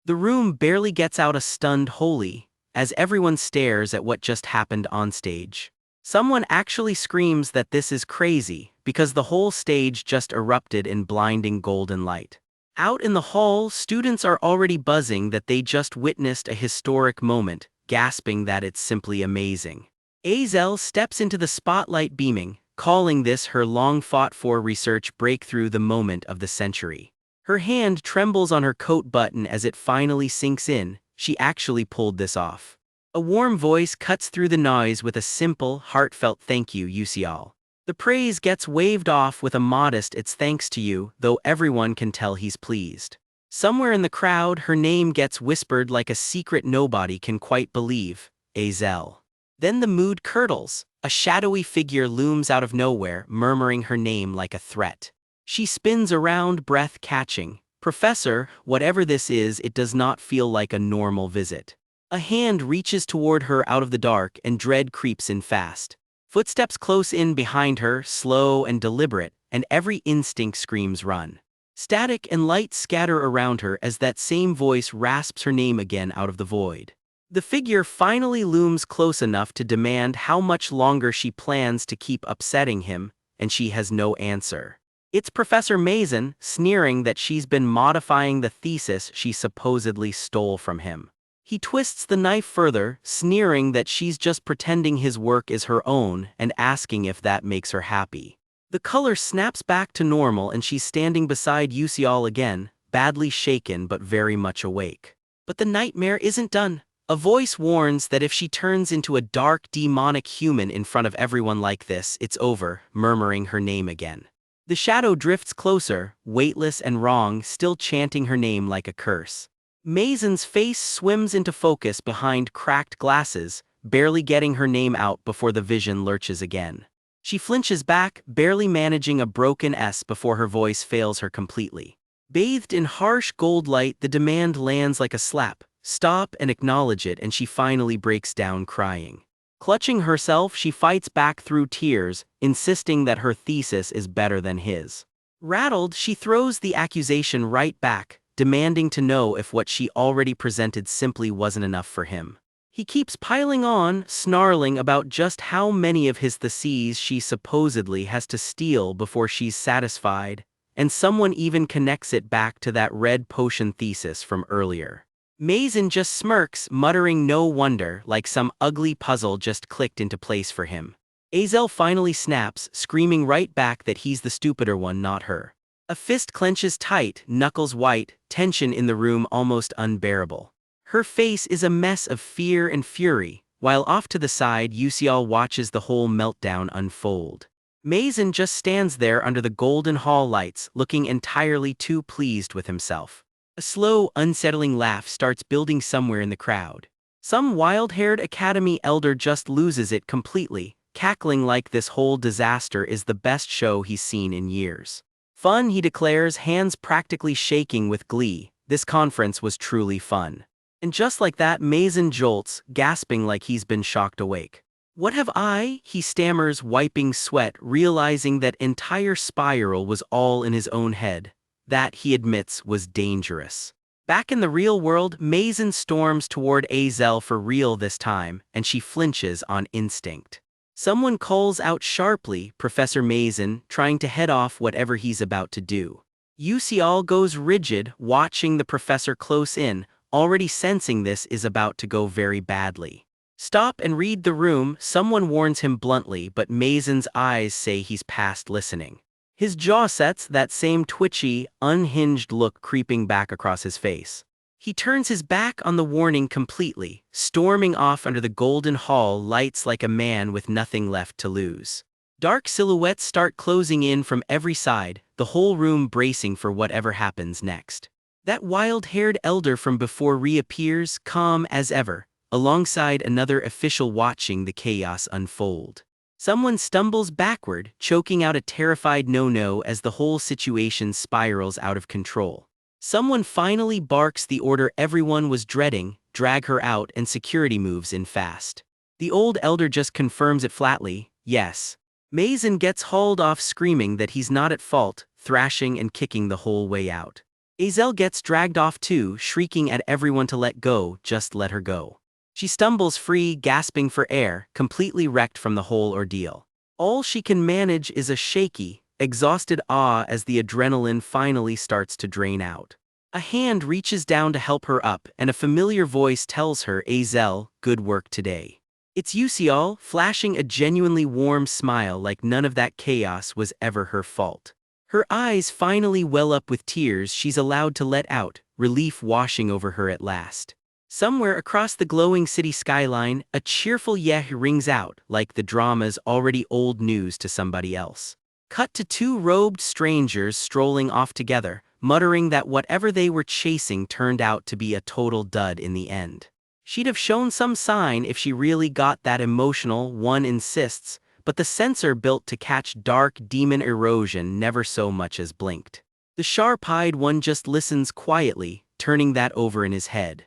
The room barely gets out a stunned "holy" as everyone stares at what just happened on stage. Someone actually screams that this is crazy because the whole stage just erupted in blinding golden light. Out in the hall, students are already buzzing that they just witnessed a historic moment, gasping that it's simply amazing. Azel steps into the spotlight beaming, calling this her long-fought-for research breakthrough, the moment of the century. Her hand trembles on her coat button as it finally sinks in. She actually pulled this off. A warm voice cuts through the noise with a simple, heartfelt "thank you, Yusial." The praise gets waved off with a modest "it's thanks to you," though everyone can tell he's pleased. Somewhere in the crowd, her name gets whispered like a secret nobody can quite believe: Azel. Then the mood curdles. A shadowy figure looms out of nowhere, murmuring her name like a threat. She spins around, breath catching. "Professor, whatever this is, it does not feel like a normal visit." A hand reaches toward her out of the dark, and dread creeps in fast. Footsteps close in behind her, slow and deliberate, and every instinct screams run. Static and light scatter around her as that same voice rasps her name again out of the void. The figure finally looms close enough to demand how much longer she plans to keep upsetting him, and she has no answer. It's Professor Mason, sneering that she's been modifying the thesis she supposedly stole from him. He twists the knife further, sneering that she's just pretending his work is her own and asking if that makes her happy. The color snaps back to normal and she's standing beside Yusial again, badly shaken but very much awake. But the nightmare isn't done. A voice warns that if she turns into a dark, demonic human in front of everyone like this, it's over, murmuring her name again. The shadow drifts closer, weightless and wrong, still chanting her name like a curse. Mason's face swims into focus behind cracked glasses, barely getting her name out before the vision lurches again. She flinches back, barely managing a broken S before her voice fails her completely. Bathed in harsh gold light, the demand lands like a slap. "Stop and acknowledge it," and she finally breaks down crying. Clutching herself, she fights back through tears, insisting that her thesis is better than his. Rattled, she throws the accusation right back, demanding to know if what she already presented simply wasn't enough for him. He keeps piling on, snarling about just how many of his theses she supposedly has to steal before she's satisfied, and someone even connects it back to that red potion thesis from earlier. Mason just smirks, muttering "no wonder," like some ugly puzzle just clicked into place for him. Azel finally snaps, screaming right back that he's the stupider one, not her. A fist clenches tight, knuckles white, tension in the room almost unbearable. Her face is a mess of fear and fury, while off to the side Yusial watches the whole meltdown unfold. Mason just stands there under the golden hall lights, looking entirely too pleased with himself. A slow, unsettling laugh starts building somewhere in the crowd. Some wild-haired academy elder just loses it completely, cackling like this whole disaster is the best show he's seen in years. "Fun," he declares, hands practically shaking with glee. This conference was truly fun. And just like that, Mason jolts, gasping like he's been shocked awake. "What have I?" he stammers, wiping sweat, realizing that entire spiral was all in his own head. That, he admits, was dangerous. Back in the real world, Mason storms toward Azel for real this time, and she flinches on instinct. Someone calls out sharply, "Professor Mason," trying to head off whatever he's about to do. Yusial goes rigid, watching the professor close in, already sensing this is about to go very badly. "Stop and read the room," someone warns him bluntly, but Mason's eyes say he's past listening. His jaw sets, that same twitchy, unhinged look creeping back across his face. He turns his back on the warning completely, storming off under the golden hall lights like a man with nothing left to lose. Dark silhouettes start closing in from every side, the whole room bracing for whatever happens next. That wild-haired elder from before reappears, calm as ever, alongside another official watching the chaos unfold. Someone stumbles backward, choking out a terrified no-no as the whole situation spirals out of control. Someone finally barks the order everyone was dreading: "drag her out," and security moves in fast. The old elder just confirms it flatly: "Yes." Mason gets hauled off screaming that he's not at fault, thrashing and kicking the whole way out. Azel gets dragged off too, shrieking at everyone to let go, just let her go. She stumbles free, gasping for air, completely wrecked from the whole ordeal. All she can manage is a shaky, exhausted ah as the adrenaline finally starts to drain out. A hand reaches down to help her up, and a familiar voice tells her, Azel, good work today. It's Yusial, flashing a genuinely warm smile like none of that chaos was ever her fault. Her eyes finally well up with tears she's allowed to let out, relief washing over her at last. Somewhere across the glowing city skyline, a cheerful yeh rings out, like the drama's already old news to somebody else. Cut to two robed strangers strolling off together, muttering that whatever they were chasing turned out to be a total dud in the end. She'd have shown some sign if she really got that emotional, one insists, but the sensor built to catch dark demon erosion never so much as blinked. The sharp-eyed one just listens quietly, turning that over in his head.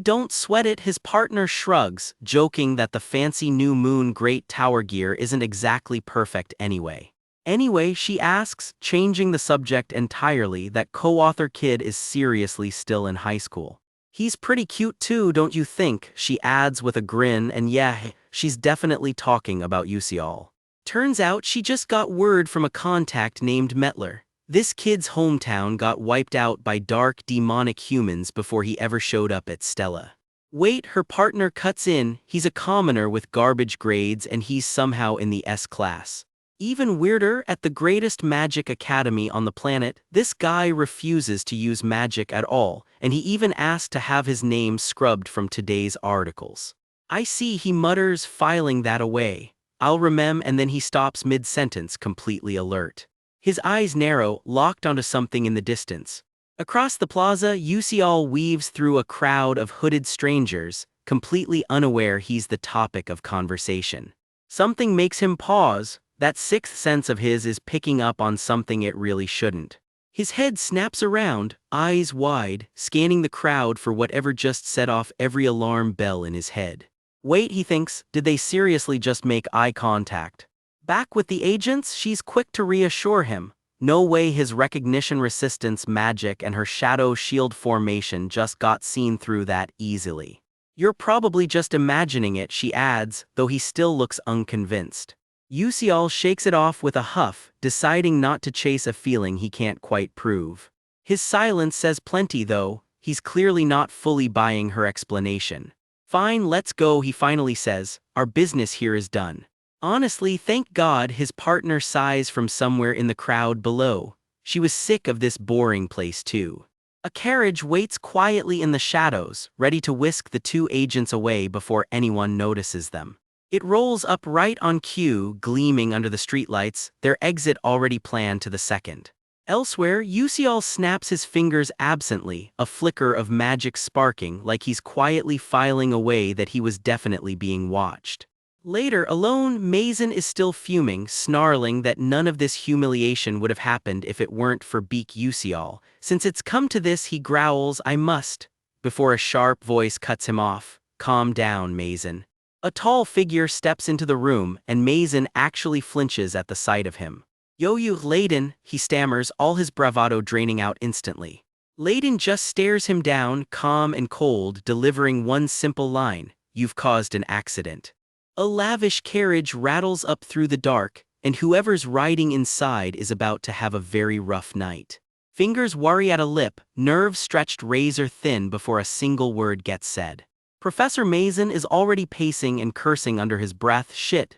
Don't sweat it, his partner shrugs, joking that the fancy new moon great tower gear isn't exactly perfect anyway. Anyway, she asks, changing the subject entirely, that co-author kid is seriously still in high school. He's pretty cute too, don't you think, she adds with a grin, and yeah, she's definitely talking about Yusial. Turns out she just got word from a contact named Metler. This kid's hometown got wiped out by dark, demonic humans before he ever showed up at Stella. Wait, her partner cuts in, he's a commoner with garbage grades and he's somehow in the S class. Even weirder, at the greatest magic academy on the planet, this guy refuses to use magic at all, and he even asked to have his name scrubbed from today's articles. I see, he mutters, filing that away. I'll remem, and then he stops mid-sentence, completely alert. His eyes narrow, locked onto something in the distance. Across the plaza, Yusial weaves through a crowd of hooded strangers, completely unaware he's the topic of conversation. Something makes him pause. That sixth sense of his is picking up on something it really shouldn't. His head snaps around, eyes wide, scanning the crowd for whatever just set off every alarm bell in his head. Wait, he thinks, did they seriously just make eye contact? Back with the agents, she's quick to reassure him. No way his recognition resistance magic and her shadow shield formation just got seen through that easily. You're probably just imagining it, she adds, though he still looks unconvinced. Yusial shakes it off with a huff, deciding not to chase a feeling he can't quite prove. His silence says plenty though, he's clearly not fully buying her explanation. Fine, let's go, he finally says, our business here is done. Honestly, thank God, his partner sighs from somewhere in the crowd below. She was sick of this boring place too. A carriage waits quietly in the shadows, ready to whisk the two agents away before anyone notices them. It rolls up right on cue, gleaming under the streetlights, their exit already planned to the second. Elsewhere, Yusial snaps his fingers absently, a flicker of magic sparking like he's quietly filing away that he was definitely being watched. Later, alone, Mazen is still fuming, snarling that none of this humiliation would have happened if it weren't for Beak Yusial. Since it's come to this, he growls, I must, before a sharp voice cuts him off. Calm down, Mazen. A tall figure steps into the room, and Mazen actually flinches at the sight of him. You Layden, he stammers, all his bravado draining out instantly. Layden just stares him down, calm and cold, delivering one simple line, you've caused an accident. A lavish carriage rattles up through the dark, and whoever's riding inside is about to have a very rough night. Fingers worry at a lip, nerves stretched razor thin before a single word gets said. Professor Mazen is already pacing and cursing under his breath, shit,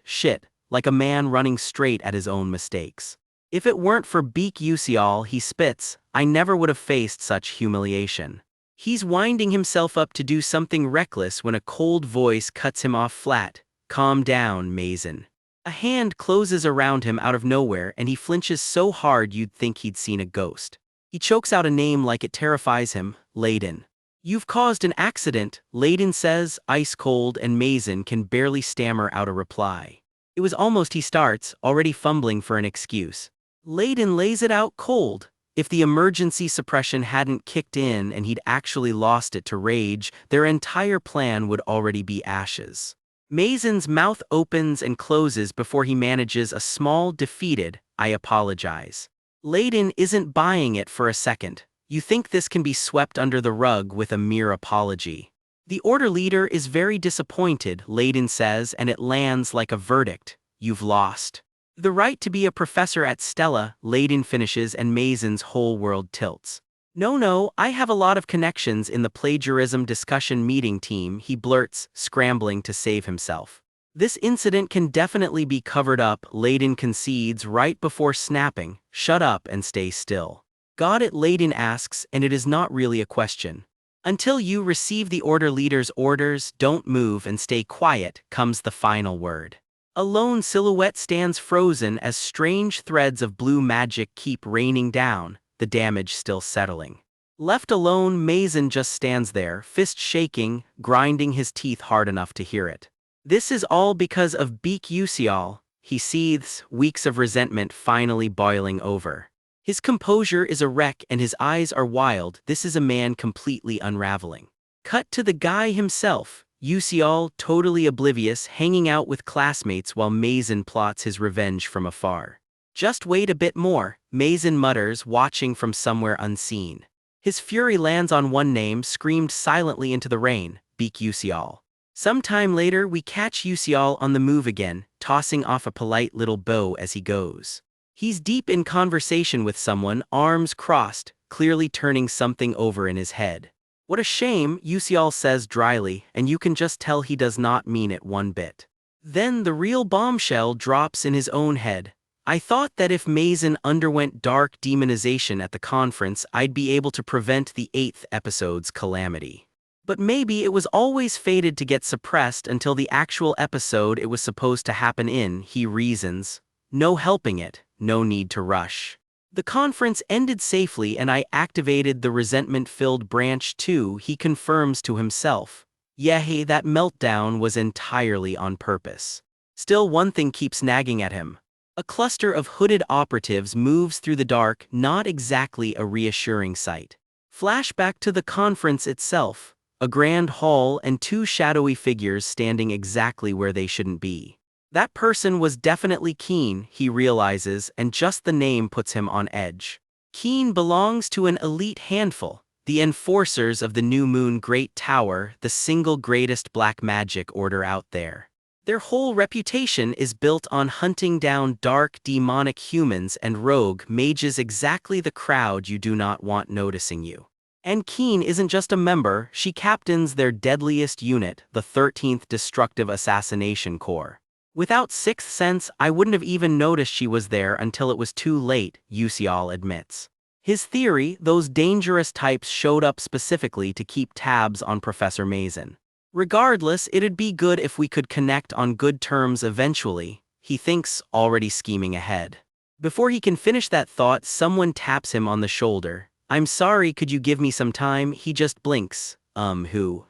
like a man running straight at his own mistakes. If it weren't for Beak Yusial, he spits, I never would have faced such humiliation. He's winding himself up to do something reckless when a cold voice cuts him off flat. Calm down, Mazen. A hand closes around him out of nowhere and he flinches so hard you'd think he'd seen a ghost. He chokes out a name like it terrifies him, Layden. You've caused an accident, Layden says, ice cold, and Mazen can barely stammer out a reply. It was almost he starts, already fumbling for an excuse. Layden lays it out cold. If the emergency suppression hadn't kicked in and he'd actually lost it to rage, their entire plan would already be ashes. Mazen's mouth opens and closes before he manages a small, defeated, I apologize. Layden isn't buying it for a second. You think this can be swept under the rug with a mere apology. The order leader is very disappointed, Layden says, and it lands like a verdict. You've lost. The right to be a professor at Stella, Layden finishes, and Mazen's whole world tilts. No, I have a lot of connections in the plagiarism discussion meeting team, he blurts, scrambling to save himself. This incident can definitely be covered up, Layden concedes right before snapping, shut up and stay still. Got it, Layden asks, and it is not really a question. Until you receive the order leader's orders, don't move and stay quiet, comes the final word. A lone silhouette stands frozen as strange threads of blue magic keep raining down, the damage still settling. Left alone, Mazen just stands there, fist shaking, grinding his teeth hard enough to hear it. This is all because of Beak Usial, he seethes, weeks of resentment finally boiling over. His composure is a wreck and his eyes are wild. This is a man completely unraveling. Cut to the guy himself, Usial, totally oblivious, hanging out with classmates while Mazen plots his revenge from afar. Just wait a bit more, Mazen mutters, watching from somewhere unseen. His fury lands on one name, screamed silently into the rain, Beak Usial. Some time later, we catch Usial on the move again, tossing off a polite little bow as he goes. He's deep in conversation with someone, arms crossed, clearly turning something over in his head. What a shame, Usial says dryly, and you can just tell he does not mean it one bit. Then the real bombshell drops in his own head. I thought that if Mazen underwent dark demonization at the conference, I'd be able to prevent the 8th episode's calamity. But maybe it was always fated to get suppressed until the actual episode it was supposed to happen in, he reasons. No helping it, no need to rush. The conference ended safely and I activated the resentment-filled branch too, he confirms to himself. Yeah, that meltdown was entirely on purpose. Still, one thing keeps nagging at him. A cluster of hooded operatives moves through the dark, not exactly a reassuring sight. Flashback to the conference itself. A grand hall and two shadowy figures standing exactly where they shouldn't be. That person was definitely Keen, he realizes, and just the name puts him on edge. Keen belongs to an elite handful, the enforcers of the New Moon Great Tower, the single greatest black magic order out there. Their whole reputation is built on hunting down dark, demonic humans and rogue mages, exactly the crowd you do not want noticing you. And Keen isn't just a member, she captains their deadliest unit, the 13th Destructive Assassination Corps. Without Sixth Sense, I wouldn't have even noticed she was there until it was too late, Usial admits. His theory, those dangerous types showed up specifically to keep tabs on Professor Mazen. Regardless, it'd be good if we could connect on good terms eventually, he thinks, already scheming ahead. Before he can finish that thought, someone taps him on the shoulder. I'm sorry, could you give me some time? He just blinks. Who?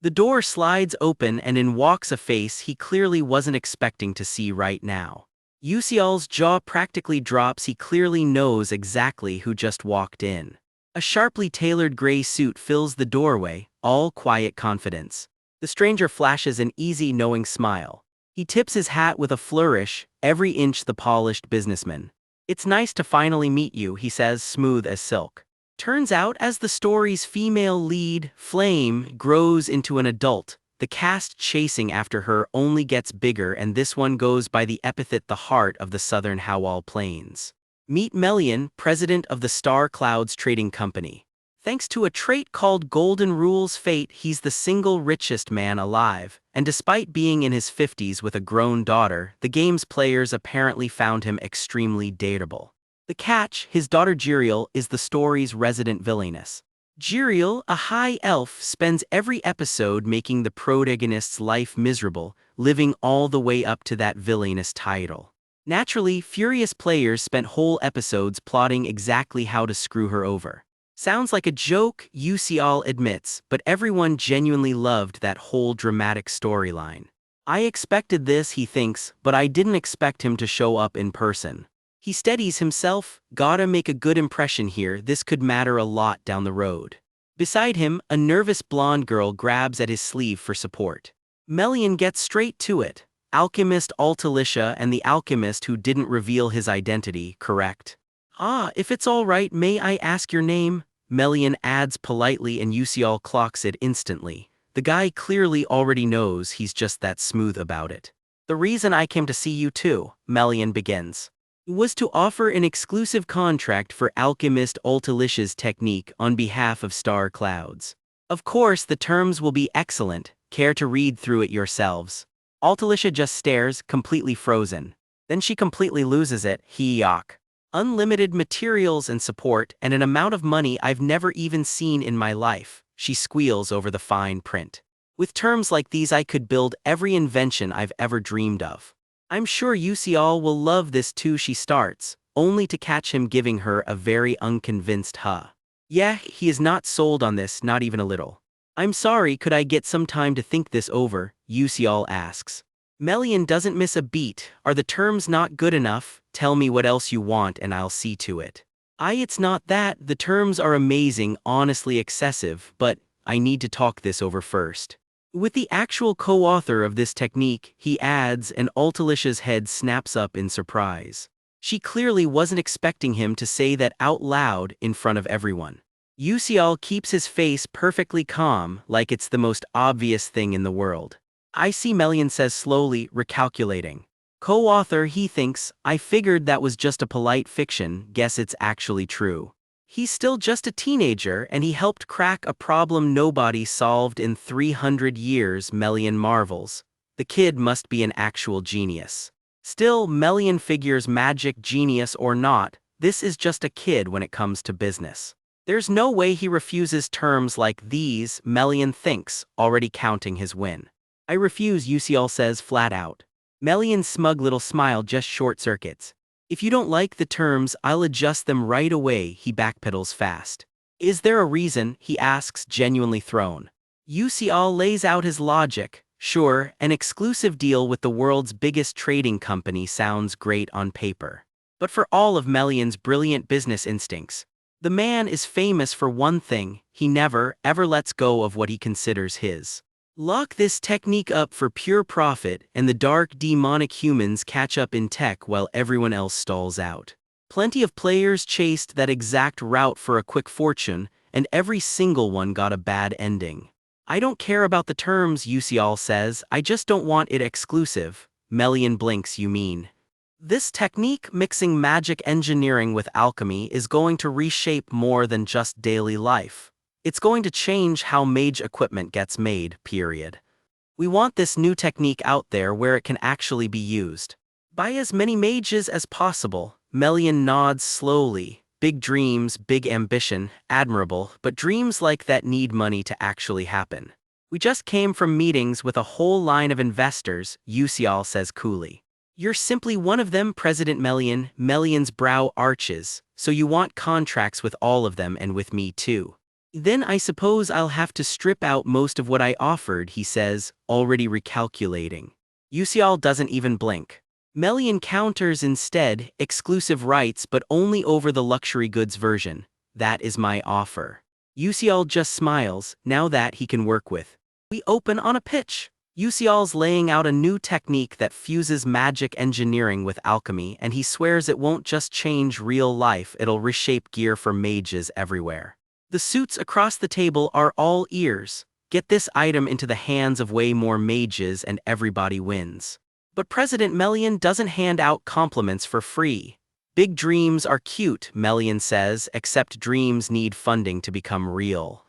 The door slides open and in walks a face he clearly wasn't expecting to see right now. Usial's jaw practically drops, he clearly knows exactly who just walked in. A sharply tailored gray suit fills the doorway, all quiet confidence. The stranger flashes an easy, knowing smile. He tips his hat with a flourish, every inch the polished businessman. It's nice to finally meet you, he says, smooth as silk. Turns out, as the story's female lead, Flame, grows into an adult, the cast chasing after her only gets bigger, and this one goes by the epithet the heart of the southern Howal Plains. Meet Melian, president of the Star Clouds Trading Company. Thanks to a trait called Golden Rule's fate, he's the single richest man alive, and despite being in his 50s with a grown daughter, the game's players apparently found him extremely dateable. The catch, his daughter Jiriel is the story's resident villainess. Jiriel, a high elf, spends every episode making the protagonist's life miserable, living all the way up to that villainous title. Naturally, furious players spent whole episodes plotting exactly how to screw her over. Sounds like a joke, Usial admits, but everyone genuinely loved that whole dramatic storyline. I expected this, he thinks, but I didn't expect him to show up in person. He steadies himself, gotta make a good impression here, this could matter a lot down the road. Beside him, a nervous blonde girl grabs at his sleeve for support. Melian gets straight to it. Alchemist Altalicia and the alchemist who didn't reveal his identity, correct? If it's all right, may I ask your name? Melian adds politely and Yusial clocks it instantly. The guy clearly already knows, he's just that smooth about it. The reason I came to see you too, Melian begins, was to offer an exclusive contract for alchemist Ultalicia's technique on behalf of Star Clouds. Of course the terms will be excellent, care to read through it yourselves. Ultalicia just stares, completely frozen. Then she completely loses it, yuck. Unlimited materials and support and an amount of money I've never even seen in my life, she squeals over the fine print. With terms like these I could build every invention I've ever dreamed of. I'm sure Yusial will love this too, she starts, only to catch him giving her a very unconvinced huh. Yeah, he is not sold on this, not even a little. I'm sorry, could I get some time to think this over, Yusial asks. Melian doesn't miss a beat. Are the terms not good enough? Tell me what else you want and I'll see to it. It's not that, the terms are amazing, honestly excessive, but I need to talk this over first. With the actual co-author of this technique, he adds, and Ultalicia's head snaps up in surprise. She clearly wasn't expecting him to say that out loud in front of everyone. Yusial keeps his face perfectly calm, like it's the most obvious thing in the world. I see, Melian says slowly, recalculating. Co-author, he thinks, I figured that was just a polite fiction, guess it's actually true. He's still just a teenager and he helped crack a problem nobody solved in 300 years, Melian marvels. The kid must be an actual genius. Still, Melian figures magic genius or not, this is just a kid when it comes to business. There's no way he refuses terms like these, Melian thinks, already counting his win. I refuse, Yusial says flat out. Melian's smug little smile just short-circuits. If you don't like the terms, I'll adjust them right away, he backpedals fast. Is there a reason, he asks, genuinely thrown. Yusial lays out his logic. Sure, an exclusive deal with the world's biggest trading company sounds great on paper. But for all of Melian's brilliant business instincts, the man is famous for one thing: he never, ever lets go of what he considers his. Lock this technique up for pure profit, and the dark demonic humans catch up in tech while everyone else stalls out. Plenty of players chased that exact route for a quick fortune, and every single one got a bad ending. I don't care about the terms, Yusial says, I just don't want it exclusive. Melian blinks, you mean? This technique, mixing magic engineering with alchemy, is going to reshape more than just daily life. It's going to change how mage equipment gets made, period. We want this new technique out there where it can actually be used by as many mages as possible. Melian nods slowly. Big dreams, big ambition, admirable, but dreams like that need money to actually happen. We just came from meetings with a whole line of investors, Yusial says coolly. You're simply one of them, President Melian. Melian's brow arches. So you want contracts with all of them and with me too. Then I suppose I'll have to strip out most of what I offered, he says, already recalculating. Yusial doesn't even blink. Melian counters instead, exclusive rights but only over the luxury goods version. That is my offer. Yusial just smiles, now that he can work with. We open on a pitch. Yusial's laying out a new technique that fuses magic engineering with alchemy, and he swears it won't just change real life, it'll reshape gear for mages everywhere. The suits across the table are all ears. Get this item into the hands of way more mages and everybody wins. But President Melian doesn't hand out compliments for free. Big dreams are cute, Melian says, except dreams need funding to become real.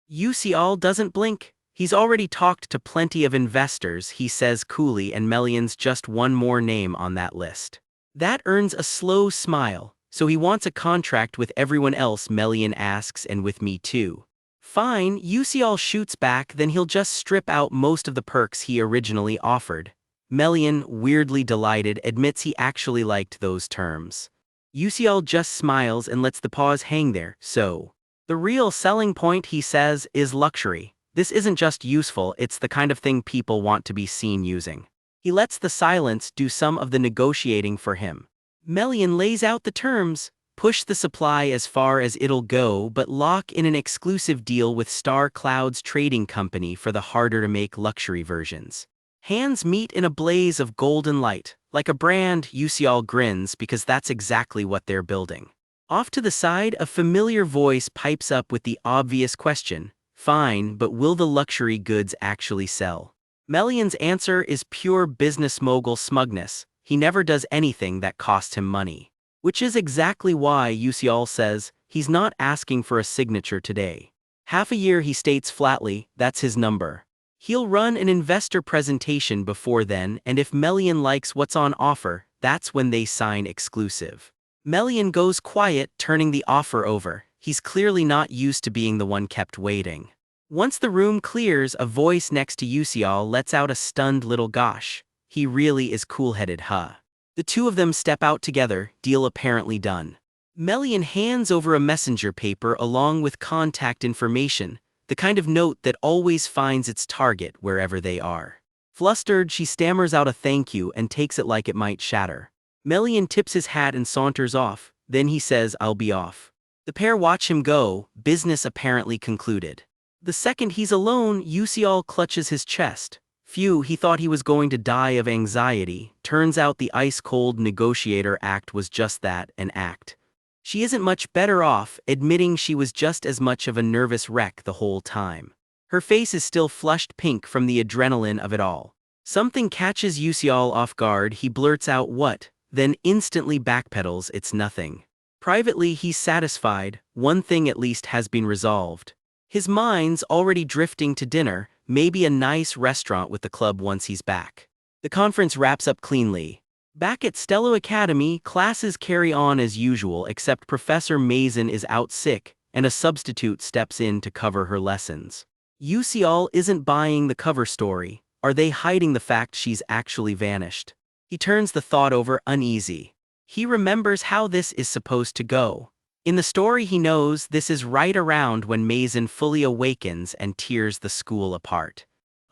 Yusial doesn't blink. He's already talked to plenty of investors, he says coolly, and Melian's just one more name on that list. That earns a slow smile. So he wants a contract with everyone else, Melian asks, and with me too. Fine, Yusial shoots back, then he'll just strip out most of the perks he originally offered. Melian, weirdly delighted, admits he actually liked those terms. Yusial just smiles and lets the pause hang there. So, the real selling point, he says, is luxury. This isn't just useful, it's the kind of thing people want to be seen using. He lets the silence do some of the negotiating for him. Melian lays out the terms: push the supply as far as it'll go, but lock in an exclusive deal with Star Clouds Trading Company for the harder-to-make luxury versions. Hands meet in a blaze of golden light. Like a brand, Yusial grins because that's exactly what they're building. Off to the side, a familiar voice pipes up with the obvious question, "Fine, but will the luxury goods actually sell?" Melian's answer is pure business mogul smugness. He never does anything that costs him money. Which is exactly why Yusial says he's not asking for a signature today. Half a year, he states flatly, that's his number. He'll run an investor presentation before then, and if Melian likes what's on offer, that's when they sign exclusive. Melian goes quiet, turning the offer over. He's clearly not used to being the one kept waiting. Once the room clears, a voice next to Yusial lets out a stunned little gosh. He really is cool-headed, huh? The two of them step out together, deal apparently done. Melian hands over a messenger paper along with contact information, the kind of note that always finds its target wherever they are. Flustered, she stammers out a thank you and takes it like it might shatter. Melian tips his hat and saunters off, then he says, "I'll be off." The pair watch him go, business apparently concluded. The second he's alone, Yusial clutches his chest. Phew, he thought he was going to die of anxiety. Turns out the ice-cold negotiator act was just that, an act. She isn't much better off, admitting she was just as much of a nervous wreck the whole time. Her face is still flushed pink from the adrenaline of it all. Something catches Yusial off guard. He blurts out what, then instantly backpedals, "It's nothing." Privately, he's satisfied. One thing at least has been resolved. His mind's already drifting to dinner, maybe a nice restaurant with the club once he's back. The conference wraps up cleanly. Back at Stello Academy, classes carry on as usual except Professor Mason is out sick, and a substitute steps in to cover her lessons. Yusial isn't buying the cover story. Are they hiding the fact she's actually vanished? He turns the thought over, uneasy. He remembers how this is supposed to go. In the story, he knows this is right around when Mason fully awakens and tears the school apart.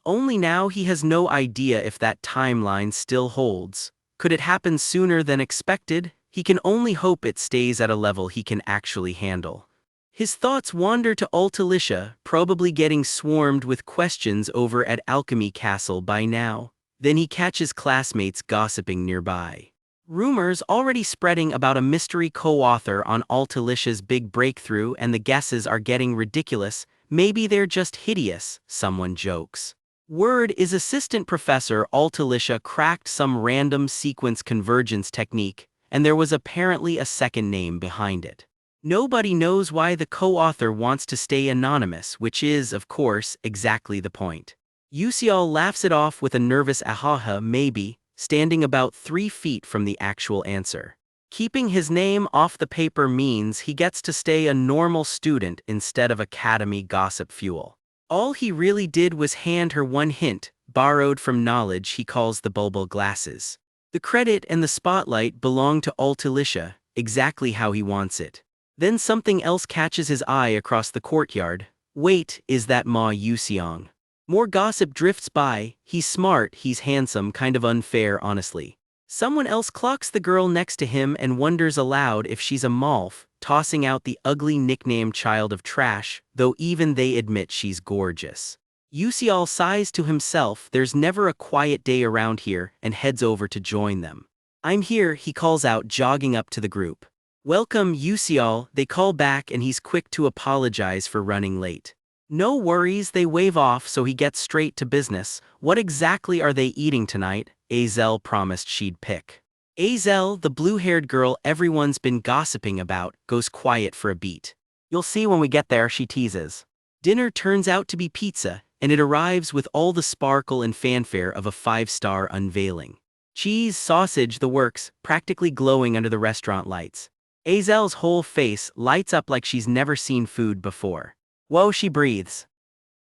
Only now he has no idea if that timeline still holds. Could it happen sooner than expected? He can only hope it stays at a level he can actually handle. His thoughts wander to Altalicia, probably getting swarmed with questions over at Alchemy Castle by now. Then he catches classmates gossiping nearby. Rumors already spreading about a mystery co-author on Altalicia's big breakthrough, and the guesses are getting ridiculous. Maybe they're just hideous, someone jokes. Word is Assistant Professor Altalicia cracked some random sequence convergence technique, and there was apparently a second name behind it. Nobody knows why the co-author wants to stay anonymous, which is, of course, exactly the point. Yusial laughs it off with a nervous ahaha, maybe, standing about 3 feet from the actual answer. Keeping his name off the paper means he gets to stay a normal student instead of academy gossip fuel. All he really did was hand her one hint, borrowed from knowledge he calls the bulbul glasses. The credit and the spotlight belong to Altalicia, exactly how he wants it. Then something else catches his eye across the courtyard. Wait, is that Ma Yusiang? More gossip drifts by. He's smart, he's handsome, kind of unfair, honestly. Someone else clocks the girl next to him and wonders aloud if she's a Malf, tossing out the ugly nickname child of trash, though even they admit she's gorgeous. Yusial sighs to himself, there's never a quiet day around here, and heads over to join them. "I'm here," he calls out, jogging up to the group. "Welcome, Yusial," they call back, and he's quick to apologize for running late. No worries, they wave off, so he gets straight to business. What exactly are they eating tonight? Azel promised she'd pick. Azel, the blue-haired girl everyone's been gossiping about, goes quiet for a beat. "You'll see when we get there," she teases. Dinner turns out to be pizza, and it arrives with all the sparkle and fanfare of a 5-star unveiling. Cheese, sausage, the works, practically glowing under the restaurant lights. Azel's whole face lights up like she's never seen food before. Whoa, she breathes.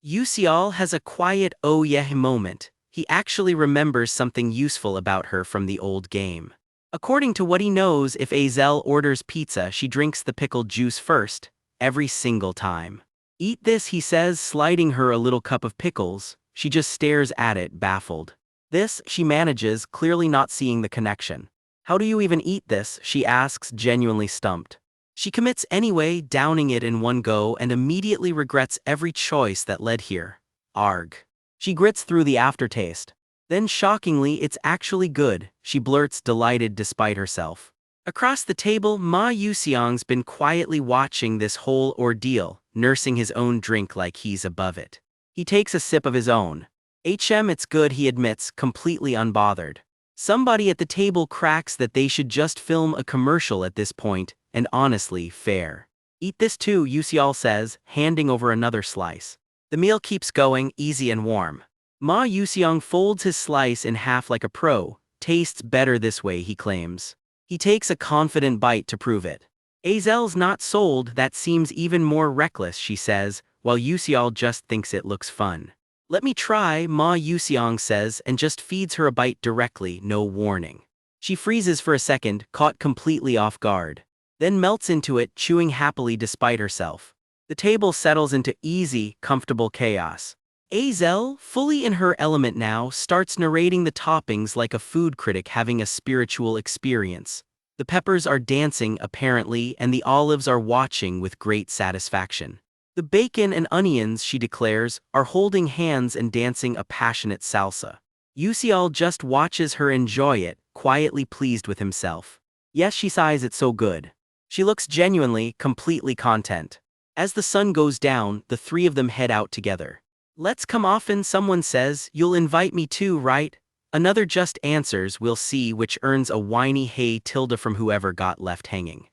Yusial has a quiet oh yeah moment. He actually remembers something useful about her from the old game. According to what he knows, if Azel orders pizza, she drinks the pickled juice first, every single time. "Eat this," he says, sliding her a little cup of pickles. She just stares at it, baffled. "This," she manages, clearly not seeing the connection. "How do you even eat this?" she asks, genuinely stumped. She commits anyway, downing it in one go, and immediately regrets every choice that led here. Arg. She grits through the aftertaste. Then shockingly, it's actually good, she blurts, delighted despite herself. Across the table, Ma Yuxiang's been quietly watching this whole ordeal, nursing his own drink like he's above it. He takes a sip of his own. It's good, he admits, completely unbothered. Somebody at the table cracks that they should just film a commercial at this point, and honestly, fair. Eat this too, Yuxial says, handing over another slice. The meal keeps going, easy and warm. Ma Yuxiang folds his slice in half like a pro. Tastes better this way, he claims. He takes a confident bite to prove it. Azel's not sold, that seems even more reckless, she says, while Yuxial just thinks it looks fun. Let me try, Ma Yuxiang says, and just feeds her a bite directly, no warning. She freezes for a second, caught completely off guard. Then melts into it, chewing happily despite herself. The table settles into easy, comfortable chaos. Azel, fully in her element now, starts narrating the toppings like a food critic having a spiritual experience. The peppers are dancing, apparently, and the olives are watching with great satisfaction. The bacon and onions, she declares, are holding hands and dancing a passionate salsa. Yuxial just watches her enjoy it, quietly pleased with himself. Yes, she sighs, it's so good. She looks genuinely, completely content. As the sun goes down, the three of them head out together. Let's come often, someone says, you'll invite me too, right? Another just answers, we'll see, which earns a whiny hey tilde from whoever got left hanging.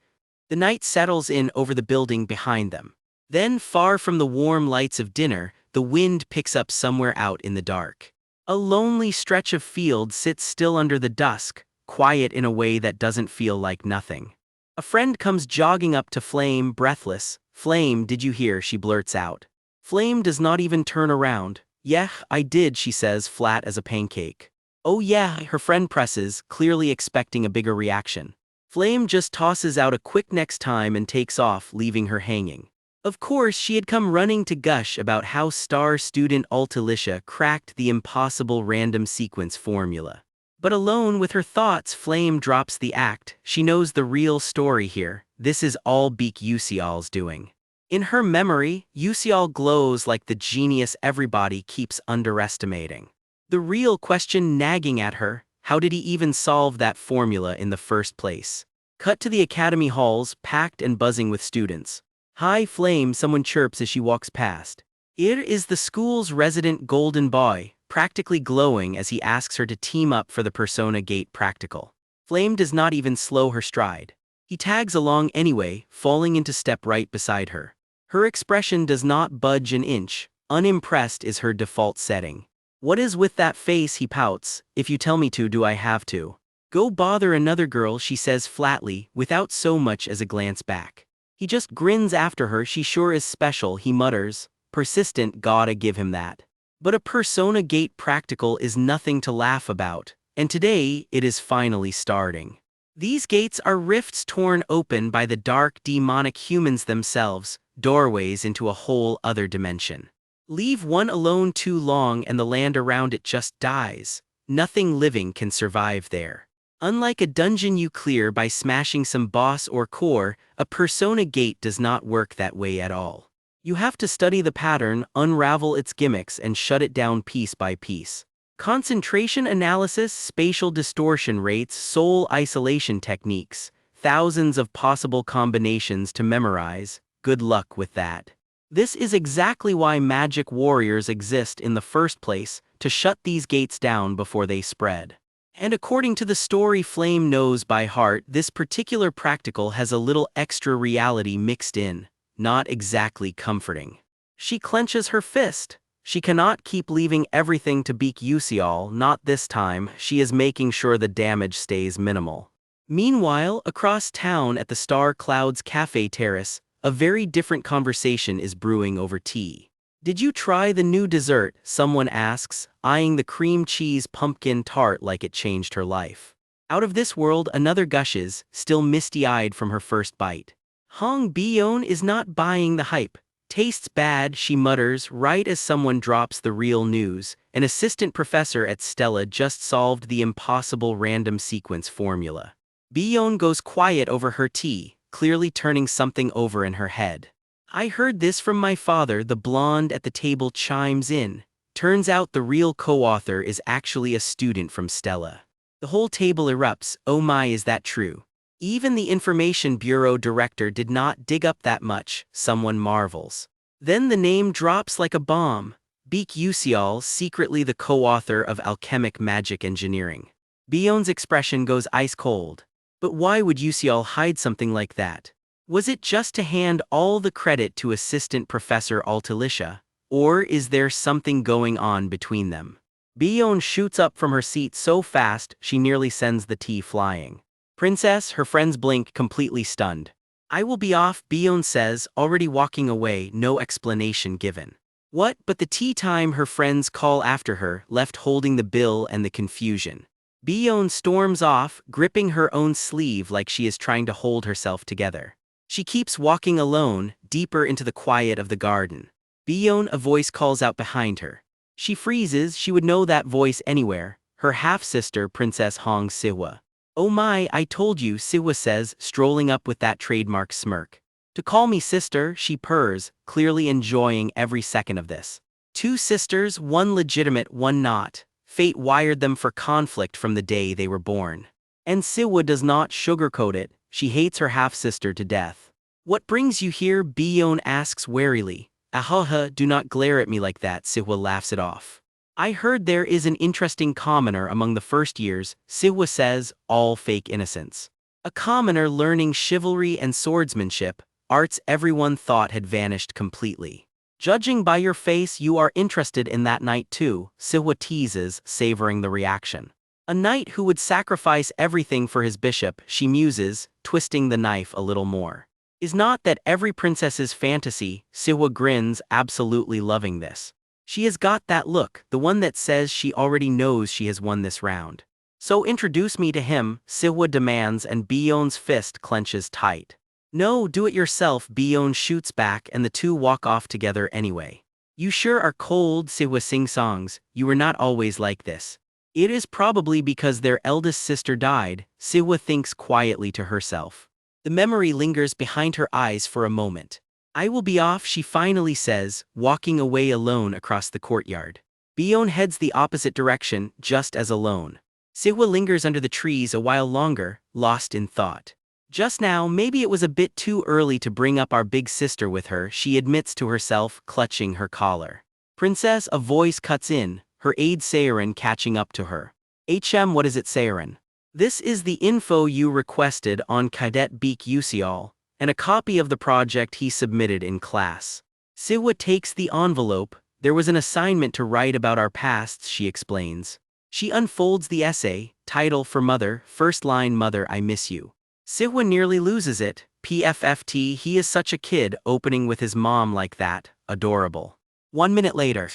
The night settles in over the building behind them. Then, far from the warm lights of dinner, the wind picks up somewhere out in the dark. A lonely stretch of field sits still under the dusk, quiet in a way that doesn't feel like nothing. A friend comes jogging up to Flame, breathless. Flame, did you hear? She blurts out. Flame does not even turn around. Yeah, I did, she says, flat as a pancake. Oh yeah, her friend presses, clearly expecting a bigger reaction. Flame just tosses out a quick next time and takes off, leaving her hanging. Of course, she had come running to gush about how star student Altalicia cracked the impossible random sequence formula. But alone with her thoughts, Flame drops the act. She knows the real story here. This is all Beak Yuxial's doing. In her memory, Yuxial glows like the genius everybody keeps underestimating. The real question nagging at her, how did he even solve that formula in the first place? Cut to the academy halls, packed and buzzing with students. Hi Flame, someone chirps as she walks past. It is the school's resident golden boy, practically glowing as he asks her to team up for the Persona Gate practical. Flame does not even slow her stride. He tags along anyway, falling into step right beside her. Her expression does not budge an inch. Unimpressed is her default setting. What is with that face, he pouts. If you tell me to, do I have to? Go bother another girl, she says flatly, without so much as a glance back. He just grins after her. She sure is special, he mutters. Persistent, gotta give him that. But a Persona Gate practical is nothing to laugh about, and today it is finally starting. These gates are rifts torn open by the dark, demonic humans themselves, doorways into a whole other dimension. Leave one alone too long and the land around it just dies. Nothing living can survive there. Unlike a dungeon you clear by smashing some boss or core, a Persona Gate does not work that way at all. You have to study the pattern, unravel its gimmicks, and shut it down piece by piece. Concentration analysis, spatial distortion rates, soul isolation techniques, thousands of possible combinations to memorize. Good luck with that. This is exactly why magic warriors exist in the first place, to shut these gates down before they spread. And according to the story Flame knows by heart, this particular practical has a little extra reality mixed in, not exactly comforting. She clenches her fist. She cannot keep leaving everything to Beak Yuxial, not this time. She is making sure the damage stays minimal. Meanwhile, across town at the Star Clouds Cafe Terrace, a very different conversation is brewing over tea. Did you try the new dessert? Someone asks, eyeing the cream cheese pumpkin tart like it changed her life. Out of this world, another gushes, still misty-eyed from her first bite. Hong Bion is not buying the hype. Tastes bad, she mutters, right as someone drops the real news. An assistant professor at Stella just solved the impossible random sequence formula. Bion goes quiet over her tea, clearly turning something over in her head. I heard this from my father, the blonde at the table chimes in. Turns out the real co-author is actually a student from Stella. The whole table erupts. Oh my, is that true? Even the Information Bureau director did not dig up that much, someone marvels. Then the name drops like a bomb. Beek Usial, secretly the co-author of Alchemic Magic Engineering. Bion's expression goes ice cold. But why would Usial hide something like that? Was it just to hand all the credit to Assistant Professor Altalicia? Or is there something going on between them? Bion shoots up from her seat so fast she nearly sends the tea flying. Princess, her friends blink, completely stunned. I will be off, Bion says, already walking away, no explanation given. What? But the tea time, her friends call after her, left holding the bill and the confusion. Bion storms off, gripping her own sleeve like she is trying to hold herself together. She keeps walking alone, deeper into the quiet of the garden. Bion, a voice calls out behind her. She freezes, she would know that voice anywhere, her half-sister Princess Hong Siwa. Oh my, I told you, Siwa says, strolling up with that trademark smirk. To call me sister, she purrs, clearly enjoying every second of this. Two sisters, one legitimate, one not. Fate wired them for conflict from the day they were born. And Siwa does not sugarcoat it, she hates her half-sister to death. What brings you here? Bion asks warily. Ahaha, do not glare at me like that, Siwa laughs it off. I heard there is an interesting commoner among the first years, Siwa says, all fake innocence. A commoner learning chivalry and swordsmanship, arts everyone thought had vanished completely. Judging by your face, you are interested in that knight too, Siwa teases, savoring the reaction. A knight who would sacrifice everything for his bishop, she muses, twisting the knife a little more. Is not that every princess's fantasy? Siwa grins, absolutely loving this. She has got that look, the one that says she already knows she has won this round. So introduce me to him, Siwa demands, and Bion's fist clenches tight. No, do it yourself, Bion shoots back, and the two walk off together anyway. You sure are cold, Siwa sing-songs, you were not always like this. It is probably because their eldest sister died, Siwa thinks quietly to herself. The memory lingers behind her eyes for a moment. I will be off, she finally says, walking away alone across the courtyard. Bion heads the opposite direction, just as alone. Siwa lingers under the trees a while longer, lost in thought. Just now, maybe it was a bit too early to bring up our big sister with her, she admits to herself, clutching her collar. Princess, a voice cuts in, her aide Seirin catching up to her. What is it, Seirin? This is the info you requested on Cadet Beek Usial, and a copy of the project he submitted in class. Siwa takes the envelope. There was an assignment to write about our pasts, she explains. She unfolds the essay, title for Mother, first line Mother I miss you. Siwa nearly loses it, PFFT he is such a kid opening with his mom like that, adorable. 1 minute later.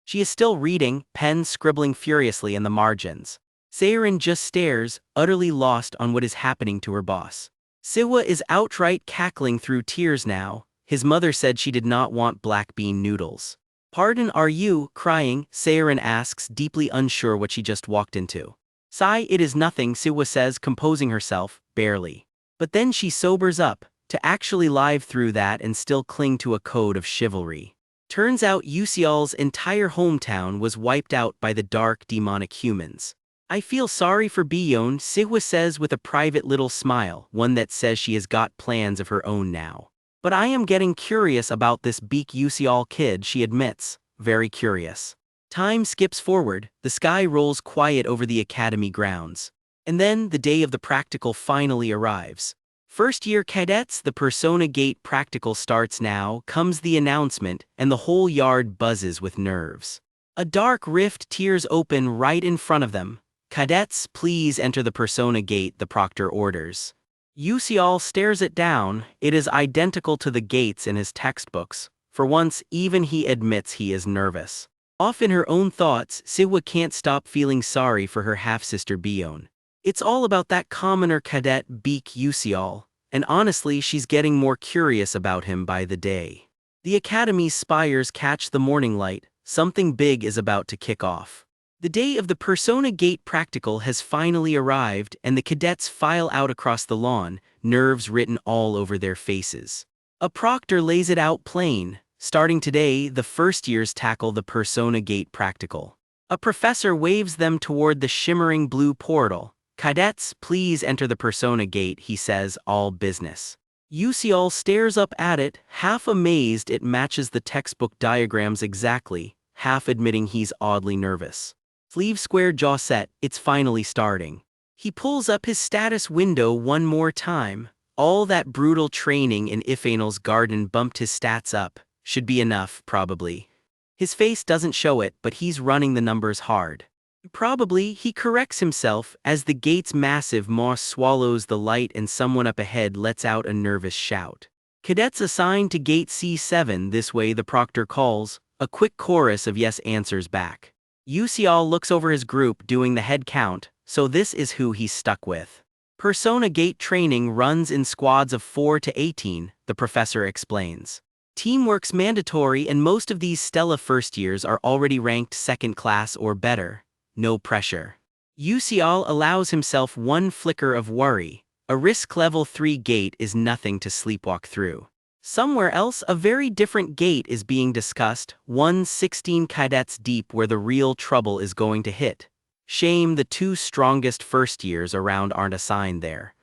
She is still reading, pen scribbling furiously in the margins. Seirin just stares, utterly lost on what is happening to her boss. Siwa is outright cackling through tears now. His mother said she did not want black bean noodles. Pardon, are you crying? Seirin asks, deeply unsure what she just walked into. Sigh, it is nothing, Siwa says, composing herself, barely. But then she sobers up, to actually live through that and still cling to a code of chivalry. Turns out Usial's entire hometown was wiped out by the dark demonic humans. I feel sorry for Bion, Siwa says with a private little smile, one that says she has got plans of her own now. But I am getting curious about this Beek Usial kid, she admits, very curious. Time skips forward, the sky rolls quiet over the academy grounds. And then, the day of the practical finally arrives. First-year cadets, the Persona Gate practical starts now, comes the announcement, and the whole yard buzzes with nerves. A dark rift tears open right in front of them. Cadets, please enter the Persona Gate, the proctor orders. Usial stares it down, it is identical to the gates in his textbooks. For once, even he admits he is nervous. Off in her own thoughts, Siwa can't stop feeling sorry for her half-sister Bion. It's all about that commoner cadet Beek Usial, and honestly she's getting more curious about him by the day. The academy's spires catch the morning light, something big is about to kick off. The day of the Persona Gate practical has finally arrived and the cadets file out across the lawn, nerves written all over their faces. A proctor lays it out plain. Starting today, the first years tackle the Persona Gate practical. A professor waves them toward the shimmering blue portal. "Cadets, please enter the persona gate," he says, all business. Yusial stares up at it, half amazed it matches the textbook diagrams exactly, half admitting he's oddly nervous. Sleeve square jaw set, it's finally starting. He pulls up his status window one more time. All that brutal training in Ifanal's garden bumped his stats up. Should be enough, probably. His face doesn't show it, but he's running the numbers hard. Probably, he corrects himself as the gate's massive maw swallows the light and someone up ahead lets out a nervous shout. "Cadets assigned to gate C7 this way," the proctor calls. A quick chorus of yes answers back. Yusial looks over his group doing the head count, so this is who he's stuck with. Persona gate training runs in squads of 4 to 18, the professor explains. Teamwork's mandatory and most of these Stella first years are already ranked second class or better. No pressure. Yusial allows himself one flicker of worry. A risk level 3 gate is nothing to sleepwalk through. Somewhere else, a very different gate is being discussed, 116 cadets deep where the real trouble is going to hit. Shame the 2 strongest first years around aren't assigned there.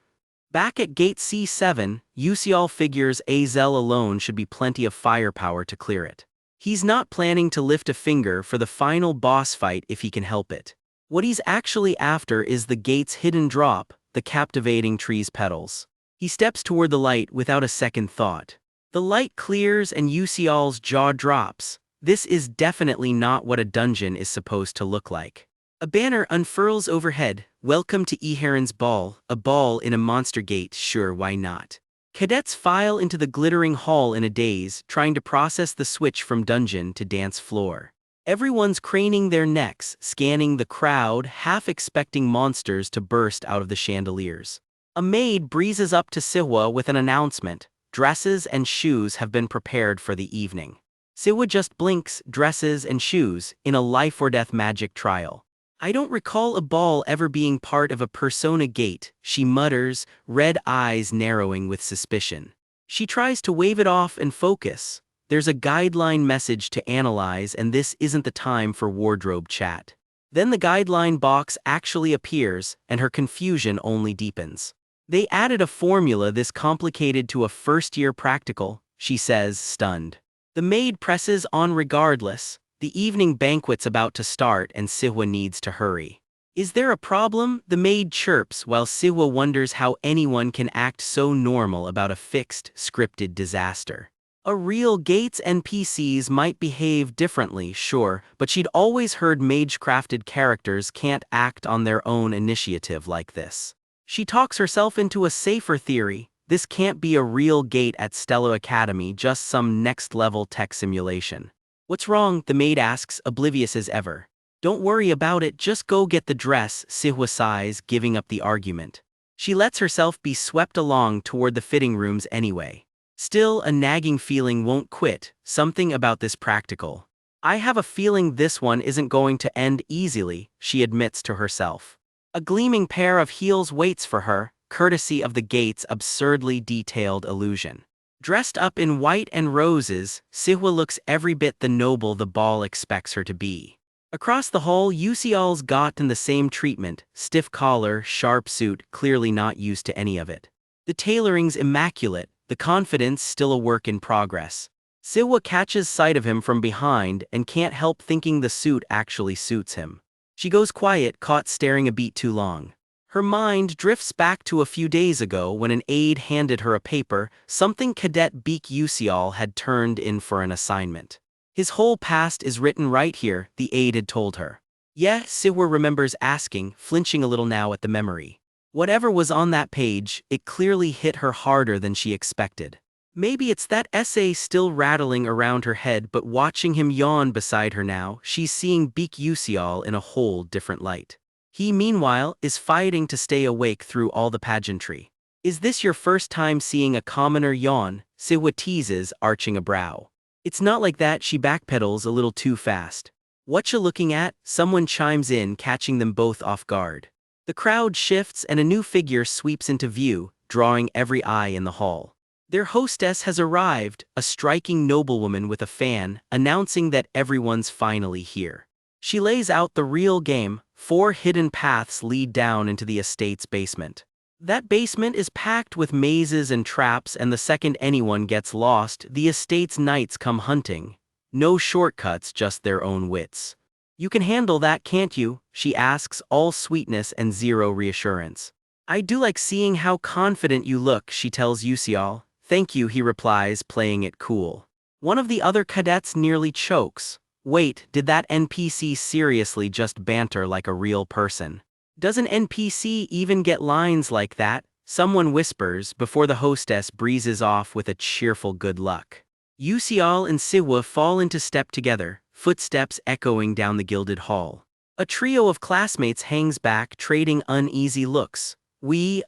Back at gate C7, Yusial figures Azel alone should be plenty of firepower to clear it. He's not planning to lift a finger for the final boss fight if he can help it. What he's actually after is the gate's hidden drop, the captivating tree's petals. He steps toward the light without a second thought. The light clears and Yusial's jaw drops. This is definitely not what a dungeon is supposed to look like. A banner unfurls overhead, "Welcome to Eheron's Ball," a ball in a monster gate, sure why not. Cadets file into the glittering hall in a daze, trying to process the switch from dungeon to dance floor. Everyone's craning their necks, scanning the crowd, half expecting monsters to burst out of the chandeliers. A maid breezes up to Siwa with an announcement. Dresses and shoes have been prepared for the evening. Siwa just blinks, dresses and shoes, in a life-or-death magic trial. "I don't recall a ball ever being part of a persona gate," she mutters, red eyes narrowing with suspicion. She tries to wave it off and focus. There's a guideline message to analyze and this isn't the time for wardrobe chat. Then the guideline box actually appears, and her confusion only deepens. "They added a formula this complicated to a first-year practical," she says, stunned. The maid presses on regardless. The evening banquet's about to start and Siwa needs to hurry. "Is there a problem?" the maid chirps while Siwa wonders how anyone can act so normal about a fixed, scripted disaster. A real gate's NPCs might behave differently, sure, but she'd always heard mage-crafted characters can't act on their own initiative like this. She talks herself into a safer theory. This can't be a real gate at Stella Academy, just some next-level tech simulation. "What's wrong?" the maid asks, oblivious as ever. "Don't worry about it, just go get the dress," Siwa sighs, giving up the argument. She lets herself be swept along toward the fitting rooms anyway. Still, a nagging feeling won't quit, something about this practical. "I have a feeling this one isn't going to end easily," she admits to herself. A gleaming pair of heels waits for her, courtesy of the gate's absurdly detailed illusion. Dressed up in white and roses, Siwa looks every bit the noble the ball expects her to be. Across the hall, Yusial's gotten the same treatment, stiff collar, sharp suit, clearly not used to any of it. The tailoring's immaculate, the confidence still a work in progress. Siwa catches sight of him from behind and can't help thinking the suit actually suits him. She goes quiet, caught staring a beat too long. Her mind drifts back to a few days ago when an aide handed her a paper, something Cadet Beak Yusial had turned in for an assignment. "His whole past is written right here," the aide had told her. "Yeah," Siwa remembers asking, flinching a little now at the memory. Whatever was on that page, it clearly hit her harder than she expected. Maybe it's that essay still rattling around her head, but watching him yawn beside her now, she's seeing Beak Yusial in a whole different light. He, meanwhile, is fighting to stay awake through all the pageantry. "Is this your first time seeing a commoner yawn?" Siwa teases, arching a brow. "It's not like that," she backpedals a little too fast. "Whatcha looking at?" someone chimes in, catching them both off guard. The crowd shifts and a new figure sweeps into view, drawing every eye in the hall. Their hostess has arrived, a striking noblewoman with a fan, announcing that everyone's finally here. She lays out the real game. 4 hidden paths lead down into the estate's basement. That basement is packed with mazes and traps, and the second anyone gets lost, the estate's knights come hunting. No shortcuts, just their own wits. "You can handle that, can't you?" she asks, all sweetness and zero reassurance. "I do like seeing how confident you look," she tells Yusial. "Thank you," he replies, playing it cool. One of the other cadets nearly chokes. Wait, did that NPC seriously just banter like a real person? Does an NPC even get lines like that? Someone whispers before the hostess breezes off with a cheerful good luck. Yusial and Siwa fall into step together, footsteps echoing down the gilded hall. A trio of classmates hangs back, trading uneasy looks. "We,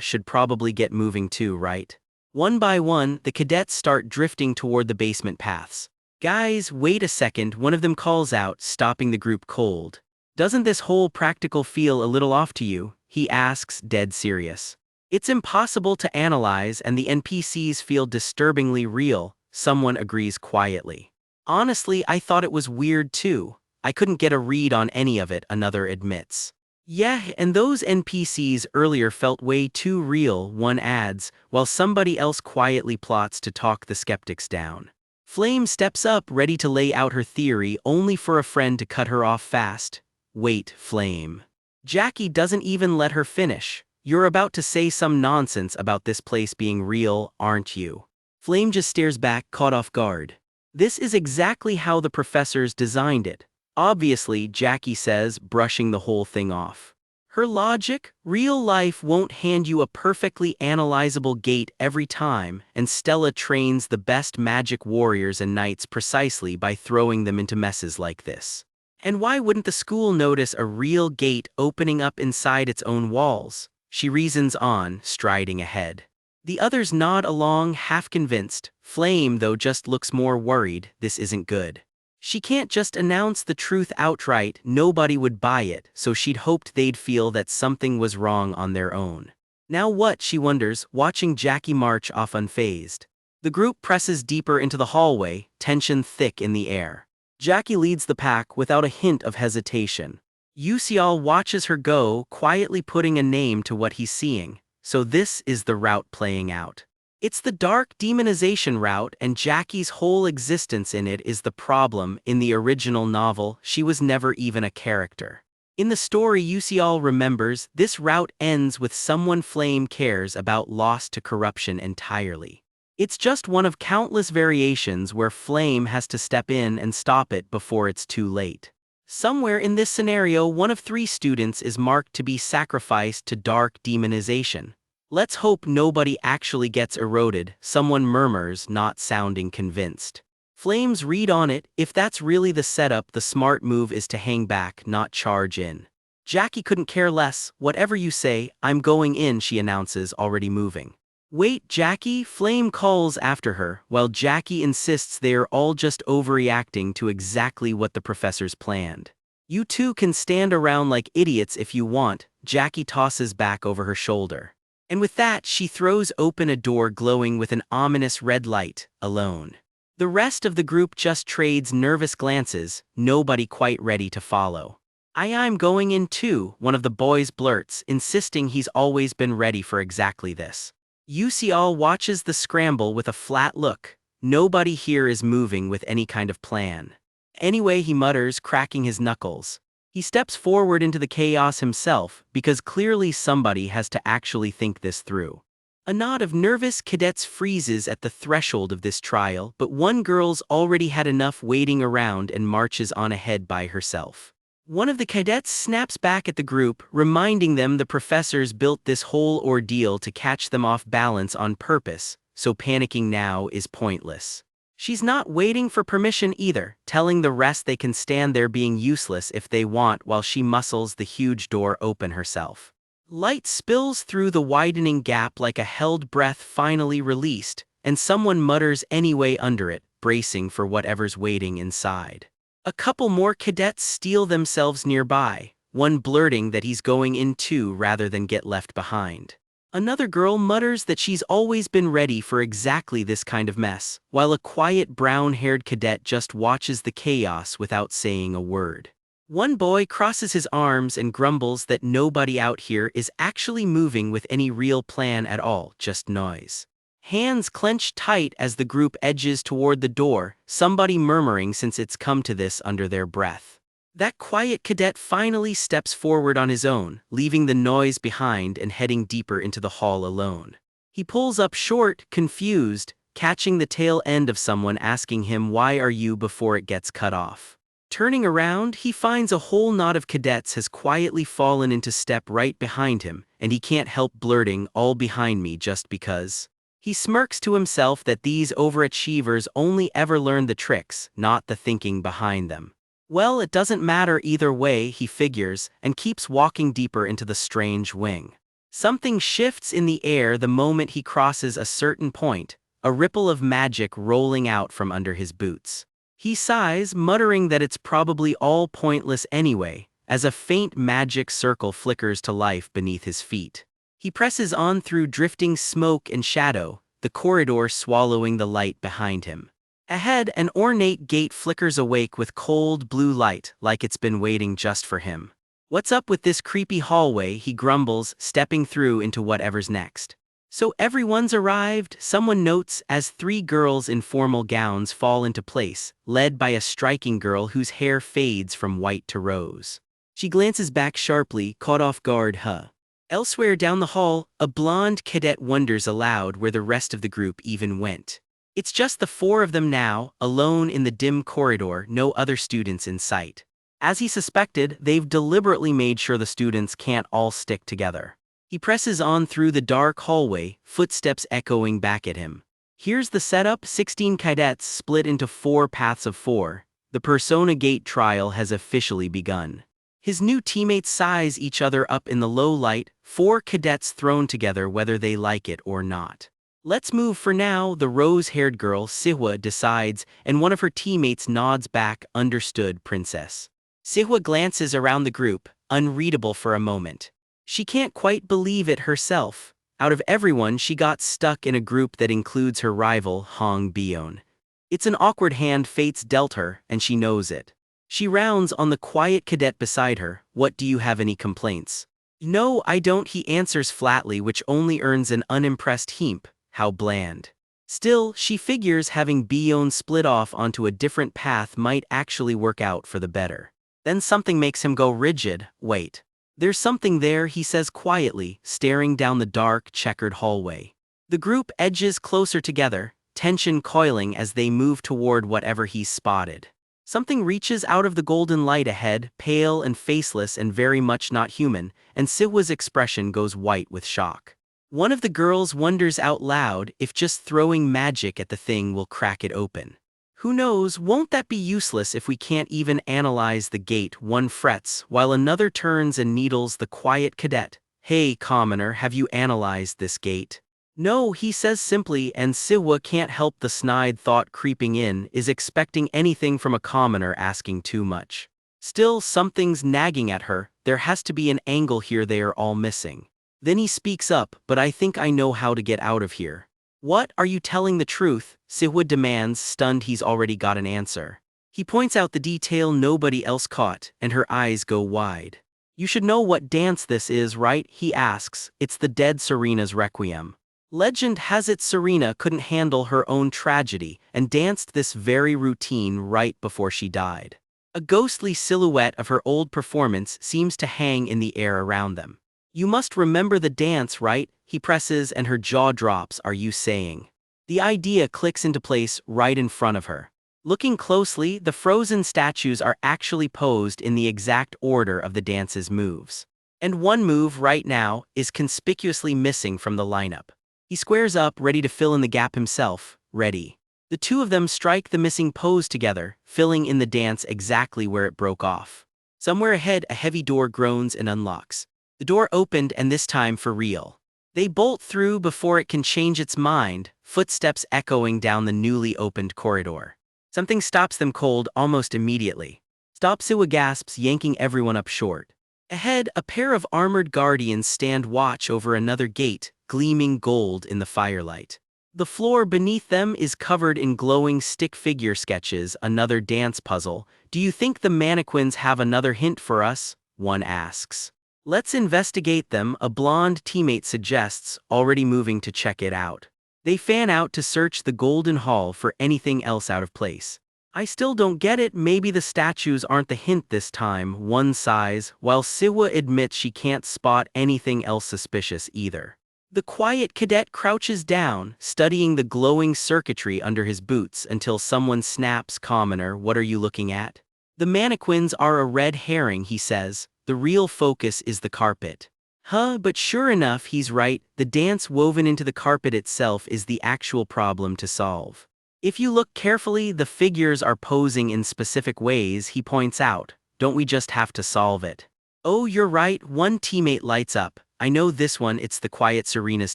should probably get moving too, right?" One by one, the cadets start drifting toward the basement paths. "Guys, wait a second," one of them calls out, stopping the group cold. "Doesn't this whole practical feel a little off to you?" he asks, dead serious. "It's impossible to analyze, and the NPCs feel disturbingly real," someone agrees quietly. "Honestly, I thought it was weird too. I couldn't get a read on any of it," another admits. "Yeah, and those NPCs earlier felt way too real," one adds, while somebody else quietly plots to talk the skeptics down. Flame steps up, ready to lay out her theory, only for a friend to cut her off fast. "Wait, Flame." Jackie doesn't even let her finish. "You're about to say some nonsense about this place being real, aren't you?" Flame just stares back, caught off guard. "This is exactly how the professors designed it. Obviously," Jackie says, brushing the whole thing off. Her logic? Real life won't hand you a perfectly analyzable gate every time, and Stella trains the best magic warriors and knights precisely by throwing them into messes like this. And why wouldn't the school notice a real gate opening up inside its own walls? She reasons on, striding ahead. The others nod along, half convinced. Flame, though, just looks more worried. This isn't good. She can't just announce the truth outright, nobody would buy it, so she'd hoped they'd feel that something was wrong on their own. Now what, she wonders, watching Jackie march off unfazed. The group presses deeper into the hallway, tension thick in the air. Jackie leads the pack without a hint of hesitation. Yusial watches her go, quietly putting a name to what he's seeing. So this is the route playing out. It's the dark demonization route, and Jackie's whole existence in it is the problem. In the original novel, she was never even a character. In the story Yusial remembers, this route ends with someone Flame cares about lost to corruption entirely. It's just one of countless variations where Flame has to step in and stop it before it's too late. Somewhere in this scenario, one of 3 students is marked to be sacrificed to dark demonization. "Let's hope nobody actually gets eroded," someone murmurs, not sounding convinced. Flames read on it. "If that's really the setup, the smart move is to hang back, not charge in." Jackie couldn't care less. "Whatever you say, I'm going in," she announces, already moving. "Wait, Jackie," Flame calls after her, while Jackie insists they're all just overreacting to exactly what the professors planned. "You two can stand around like idiots if you want," Jackie tosses back over her shoulder. And with that, she throws open a door glowing with an ominous red light, alone. The rest of the group just trades nervous glances, nobody quite ready to follow. I'm going in too," one of the boys blurts, insisting he's always been ready for exactly this. Yusial watches the scramble with a flat look. Nobody here is moving with any kind of plan. "Anyway," he mutters, cracking his knuckles. He steps forward into the chaos himself, because clearly somebody has to actually think this through. A knot of nervous cadets freezes at the threshold of this trial, but one girl's already had enough waiting around and marches on ahead by herself. One of the cadets snaps back at the group, reminding them the professors built this whole ordeal to catch them off balance on purpose, so panicking now is pointless. She's not waiting for permission either, telling the rest they can stand there being useless if they want while she muscles the huge door open herself. Light spills through the widening gap like a held breath finally released, and someone mutters anyway under it, bracing for whatever's waiting inside. A couple more cadets steel themselves nearby, one blurting that he's going in too rather than get left behind. Another girl mutters that she's always been ready for exactly this kind of mess, while a quiet brown-haired cadet just watches the chaos without saying a word. One boy crosses his arms and grumbles that nobody out here is actually moving with any real plan at all, just noise. Hands clench tight as the group edges toward the door, somebody murmuring since it's come to this under their breath. That quiet cadet finally steps forward on his own, leaving the noise behind and heading deeper into the hall alone. He pulls up short, confused, catching the tail end of someone asking him why are you before it gets cut off. Turning around, he finds a whole knot of cadets has quietly fallen into step right behind him, and he can't help blurting, "All behind me just because." He smirks to himself that these overachievers only ever learn the tricks, not the thinking behind them. Well, it doesn't matter either way, he figures, and keeps walking deeper into the strange wing. Something shifts in the air the moment he crosses a certain point, a ripple of magic rolling out from under his boots. He sighs, muttering that it's probably all pointless anyway, as a faint magic circle flickers to life beneath his feet. He presses on through drifting smoke and shadow, the corridor swallowing the light behind him. Ahead, an ornate gate flickers awake with cold blue light, like it's been waiting just for him. What's up with this creepy hallway, he grumbles, stepping through into whatever's next. So everyone's arrived, someone notes as three girls in formal gowns fall into place, led by a striking girl whose hair fades from white to rose. She glances back sharply, caught off guard, huh? Elsewhere down the hall, a blonde cadet wonders aloud where the rest of the group even went. It's just the four of them now, alone in the dim corridor, no other students in sight. As he suspected, they've deliberately made sure the students can't all stick together. He presses on through the dark hallway, footsteps echoing back at him. Here's the setup: 16 cadets split into 4 paths of 4. The Persona Gate trial has officially begun. His new teammates size each other up in the low light, 4 cadets thrown together whether they like it or not. Let's move for now, the rose-haired girl, Sihwa, decides, and one of her teammates nods back, understood, princess. Sihwa glances around the group, unreadable for a moment. She can't quite believe it herself. Out of everyone, she got stuck in a group that includes her rival, Hong Bion. It's an awkward hand fate's dealt her, and she knows it. She rounds on the quiet cadet beside her. "What, do you have any complaints?" "No, I don't," he answers flatly, which only earns an unimpressed heap. How bland. Still, she figures having Bion split off onto a different path might actually work out for the better. Then something makes him go rigid. Wait. There's something there, he says quietly, staring down the dark, checkered hallway. The group edges closer together, tension coiling as they move toward whatever he's spotted. Something reaches out of the golden light ahead, pale and faceless and very much not human, and Sihwa's expression goes white with shock. One of the girls wonders out loud if just throwing magic at the thing will crack it open. Who knows, won't that be useless if we can't even analyze the gate, one frets, while another turns and needles the quiet cadet. "Hey, commoner, have you analyzed this gate?" "No," he says simply, and Sihwa can't help the snide thought creeping in, is expecting anything from a commoner asking too much. Still, something's nagging at her, there has to be an angle here they are all missing. Then he speaks up, "But I think I know how to get out of here." "What, are you telling the truth?" Sihwa demands, stunned he's already got an answer. He points out the detail nobody else caught, and her eyes go wide. "You should know what dance this is, right?" he asks. "It's the dead Serena's requiem. Legend has it Serena couldn't handle her own tragedy and danced this very routine right before she died." A ghostly silhouette of her old performance seems to hang in the air around them. "You must remember the dance, right?" he presses, and her jaw drops. "Are you saying?" The idea clicks into place right in front of her. Looking closely, the frozen statues are actually posed in the exact order of the dance's moves. And one move right now is conspicuously missing from the lineup. He squares up, ready to fill in the gap himself. Ready. The two of them strike the missing pose together, filling in the dance exactly where it broke off. Somewhere ahead, a heavy door groans and unlocks. The door opened, and this time for real. They bolt through before it can change its mind, footsteps echoing down the newly opened corridor. Something stops them cold almost immediately. "Stop!" Sihwa gasps, yanking everyone up short. Ahead, a pair of armored guardians stand watch over another gate, gleaming gold in the firelight. The floor beneath them is covered in glowing stick figure sketches, another dance puzzle. Do you think the mannequins have another hint for us? One asks. Let's investigate them, a blonde teammate suggests, already moving to check it out. They fan out to search the Golden Hall for anything else out of place. I still don't get it, maybe the statues aren't the hint this time, one sighs, while Siwa admits she can't spot anything else suspicious either. The quiet cadet crouches down, studying the glowing circuitry under his boots until someone snaps, "Commoner, what are you looking at?" The mannequins are a red herring, he says. The real focus is the carpet. But sure enough, he's right, the dance woven into the carpet itself is the actual problem to solve. If you look carefully, the figures are posing in specific ways, he points out. Don't we just have to solve it? Oh, you're right, one teammate lights up. I know this one, it's the quiet Serena's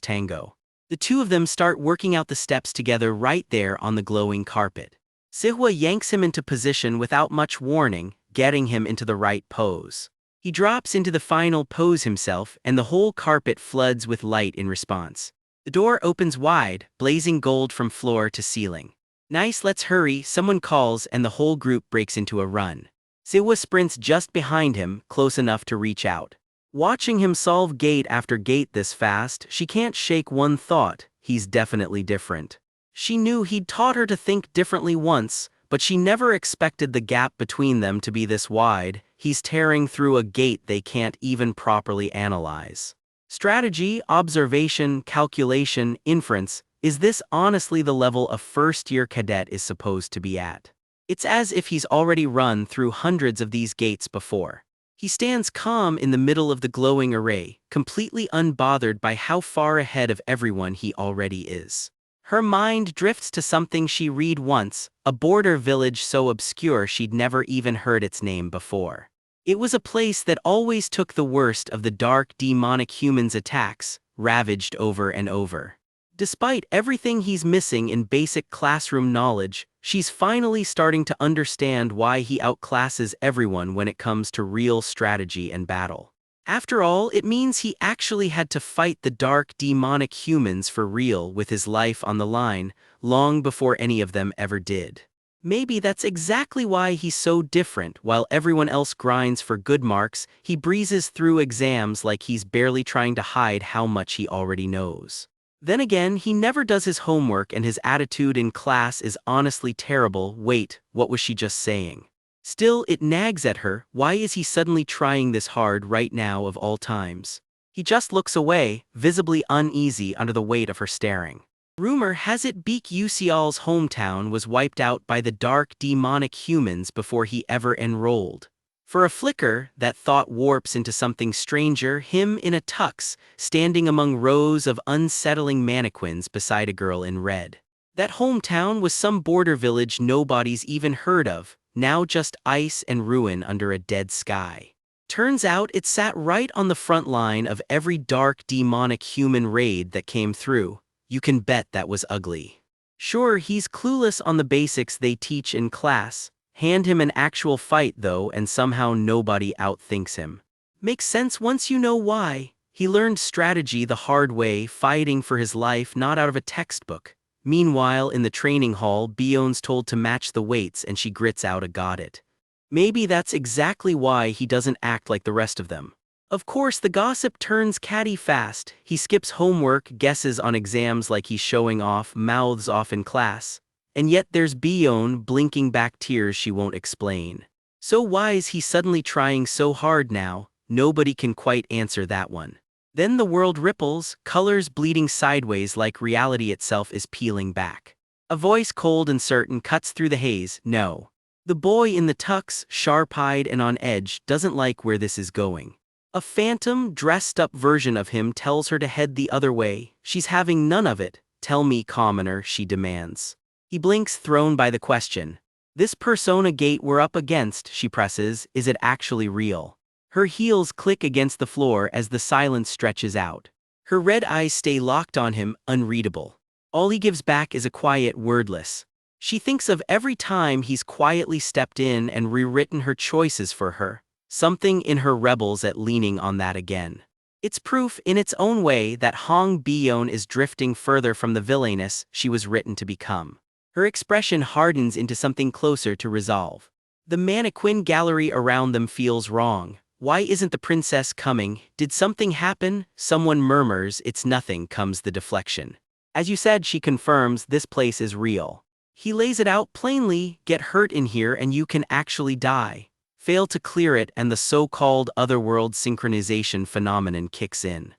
tango. The two of them start working out the steps together right there on the glowing carpet. Sihwa yanks him into position without much warning, getting him into the right pose. He drops into the final pose himself, and the whole carpet floods with light in response. The door opens wide, blazing gold from floor to ceiling. Nice, let's hurry, someone calls, and the whole group breaks into a run. Sihwa sprints just behind him, close enough to reach out. Watching him solve gate after gate this fast, she can't shake one thought: he's definitely different. She knew he'd taught her to think differently once, but she never expected the gap between them to be this wide. He's tearing through a gate they can't even properly analyze. Strategy, observation, calculation, inference, is this honestly the level a first-year cadet is supposed to be at? It's as if he's already run through hundreds of these gates before. He stands calm in the middle of the glowing array, completely unbothered by how far ahead of everyone he already is. Her mind drifts to something she read once, a border village so obscure she'd never even heard its name before. It was a place that always took the worst of the dark, demonic humans' attacks, ravaged over and over. Despite everything he's missing in basic classroom knowledge, she's finally starting to understand why he outclasses everyone when it comes to real strategy and battle. After all, it means he actually had to fight the dark, demonic humans for real with his life on the line, long before any of them ever did. Maybe that's exactly why he's so different. While everyone else grinds for good marks, he breezes through exams like he's barely trying to hide how much he already knows. Then again, he never does his homework and his attitude in class is honestly terrible. Wait, what was she just saying? Still, it nags at her. Why is he suddenly trying this hard right now of all times? He just looks away, visibly uneasy under the weight of her staring. Rumor has it Beek Usial's hometown was wiped out by the dark, demonic humans before he ever enrolled. For a flicker, that thought warps into something stranger, him in a tux, standing among rows of unsettling mannequins beside a girl in red. That hometown was some border village nobody's even heard of, now just ice and ruin under a dead sky. Turns out it sat right on the front line of every dark, demonic human raid that came through. You can bet that was ugly. Sure, he's clueless on the basics they teach in class. Hand him an actual fight though, and somehow nobody outthinks him. Makes sense once you know why. He learned strategy the hard way, fighting for his life, not out of a textbook. Meanwhile, in the training hall, Bion's told to match the weights and she grits out a "got it." Maybe that's exactly why he doesn't act like the rest of them. Of course, the gossip turns catty fast. He skips homework, guesses on exams like he's showing off, mouths off in class. And yet there's Bion blinking back tears she won't explain. So why is he suddenly trying so hard now? Nobody can quite answer that one. Then the world ripples, colors bleeding sideways like reality itself is peeling back. A voice cold and certain cuts through the haze. No. The boy in the tux, sharp-eyed and on edge, doesn't like where this is going. A phantom, dressed-up version of him tells her to head the other way. She's having none of it. Tell me, commoner, she demands. He blinks, thrown by the question. This persona gate we're up against, she presses, is it actually real? Her heels click against the floor as the silence stretches out. Her red eyes stay locked on him, unreadable. All he gives back is a quiet wordless. She thinks of every time he's quietly stepped in and rewritten her choices for her. Something in her rebels at leaning on that again. It's proof in its own way that Hong Bion is drifting further from the villainess she was written to become. Her expression hardens into something closer to resolve. The mannequin gallery around them feels wrong. Why isn't the princess coming? Did something happen? Someone murmurs, it's nothing, comes the deflection. As you said, she confirms, this place is real. He lays it out plainly, get hurt in here and you can actually die. Fail to clear it and the so-called otherworld synchronization phenomenon kicks in.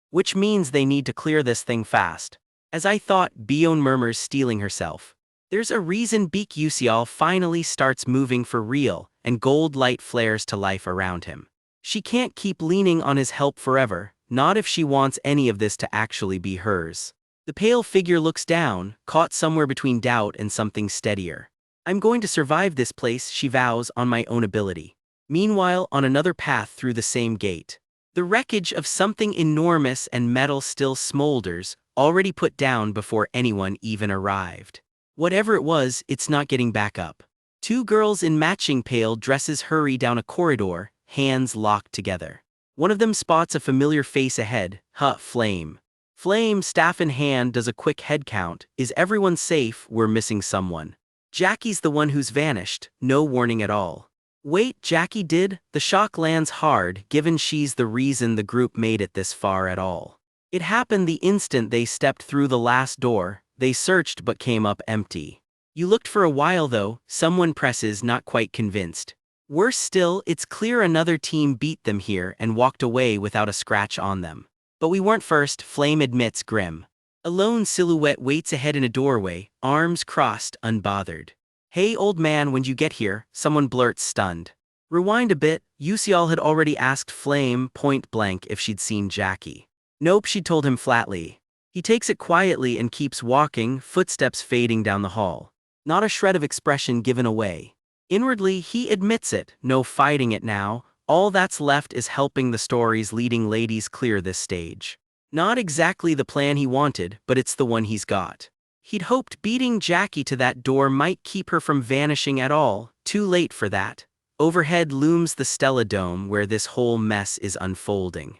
Which means they need to clear this thing fast. As I thought, Bion murmurs, steeling herself. There's a reason Beak Yusial finally starts moving for real, and gold light flares to life around him. She can't keep leaning on his help forever, not if she wants any of this to actually be hers. The pale figure looks down, caught somewhere between doubt and something steadier. I'm going to survive this place, she vows, on my own ability. Meanwhile, on another path through the same gate, the wreckage of something enormous and metal still smolders, already put down before anyone even arrived. Whatever it was, it's not getting back up. Two girls in matching pale dresses hurry down a corridor, hands locked together. One of them spots a familiar face ahead, Flame. Flame, staff in hand, does a quick head count. Is everyone safe? We're missing someone. Jackie's the one who's vanished, no warning at all. Wait, Jackie did? The shock lands hard, given she's the reason the group made it this far at all. It happened the instant they stepped through the last door. They searched but came up empty. You looked for a while though, someone presses, not quite convinced. Worse still, it's clear another team beat them here and walked away without a scratch on them. But we weren't first, Flame admits, grim. A lone silhouette waits ahead in a doorway, arms crossed, unbothered. Hey old man, when'd you get here? Someone blurts, stunned. Rewind a bit, Yusial had already asked Flame point blank if she'd seen Jackie. Nope, she told him flatly. He takes it quietly and keeps walking, footsteps fading down the hall. Not a shred of expression given away. Inwardly, he admits it, no fighting it now, all that's left is helping the story's leading ladies clear this stage. Not exactly the plan he wanted, but it's the one he's got. He'd hoped beating Jackie to that door might keep her from vanishing at all, too late for that. Overhead looms the Stella Dome where this whole mess is unfolding.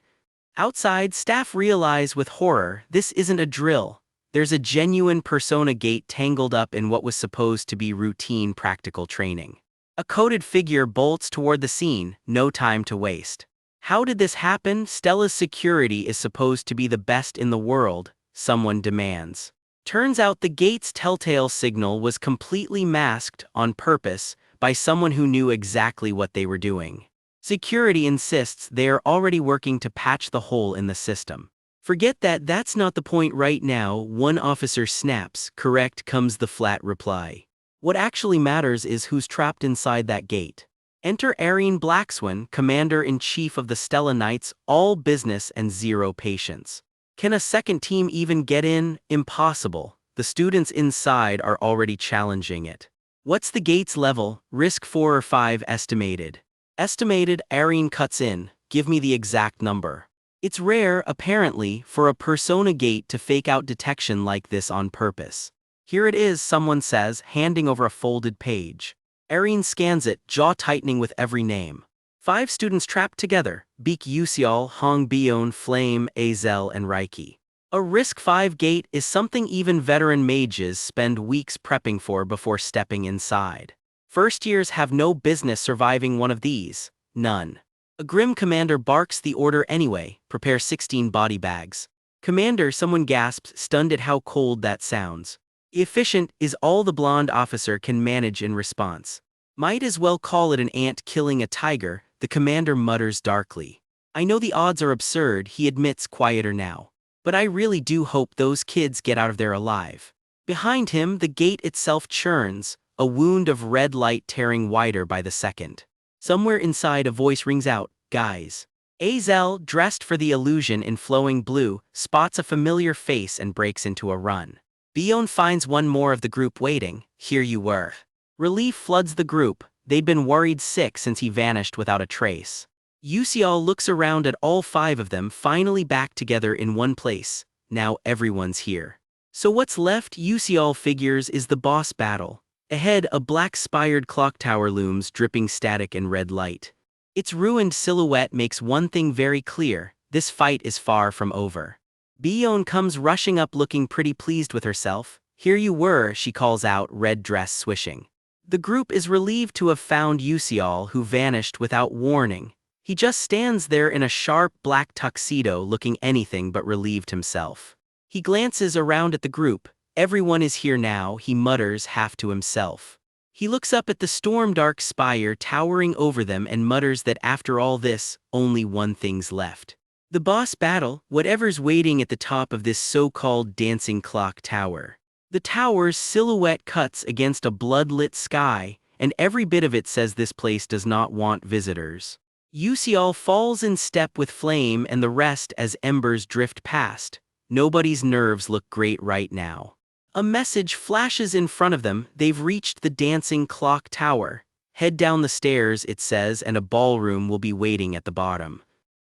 Outside, staff realize with horror, this isn't a drill. There's a genuine persona gate tangled up in what was supposed to be routine practical training. A coded figure bolts toward the scene, no time to waste. How did this happen? Stella's security is supposed to be the best in the world, someone demands. Turns out the gate's telltale signal was completely masked, on purpose, by someone who knew exactly what they were doing. Security insists they are already working to patch the hole in the system. Forget that, that's not the point right now, one officer snaps. Correct, comes the flat reply. What actually matters is who's trapped inside that gate. Enter Arene Blackswan, Commander-in-Chief of the Stella Knights, all business and zero patience. Can a second team even get in? Impossible. The students inside are already challenging it. What's the gate's level? Risk 4 or 5 estimated. Estimated, Arene cuts in, give me the exact number. It's rare, apparently, for a persona gate to fake out detection like this on purpose. Here it is, someone says, handing over a folded page. Arene scans it, jaw tightening with every name. 5 students trapped together, Beak Yusial, Hong Bion, Flame, Azel, and Reiki. A Risk 5 gate is something even veteran mages spend weeks prepping for before stepping inside. First years have no business surviving one of these, none. A grim commander barks the order anyway, prepare 16 body bags. Commander, someone gasps, stunned at how cold that sounds. Efficient is all the blonde officer can manage in response. Might as well call it an ant killing a tiger, the commander mutters darkly. I know the odds are absurd, he admits, quieter now. But I really do hope those kids get out of there alive. Behind him, the gate itself churns, a wound of red light tearing wider by the second. Somewhere inside a voice rings out, guys. Azel, dressed for the illusion in flowing blue, spots a familiar face and breaks into a run. Bion finds one more of the group waiting, here you were. Relief floods the group, they'd been worried sick since he vanished without a trace. Yusial looks around at all 5 of them finally back together in one place, now everyone's here. So what's left, Yusial figures, is the boss battle. Ahead, a black-spired clock tower looms, dripping static and red light. Its ruined silhouette makes one thing very clear, this fight is far from over. Bion comes rushing up looking pretty pleased with herself. Here you were, she calls out, red dress swishing. The group is relieved to have found Usial, who vanished without warning. He just stands there in a sharp black tuxedo looking anything but relieved himself. He glances around at the group. Everyone is here now, he mutters half to himself. He looks up at the storm-dark spire towering over them and mutters that after all this, only one thing's left. The boss battle, whatever's waiting at the top of this so-called dancing clock tower. The tower's silhouette cuts against a blood-lit sky, and every bit of it says this place does not want visitors. Usial falls in step with Flame and the rest as embers drift past. Nobody's nerves look great right now. A message flashes in front of them. They've reached the dancing clock tower. Head down the stairs, it says, and a ballroom will be waiting at the bottom.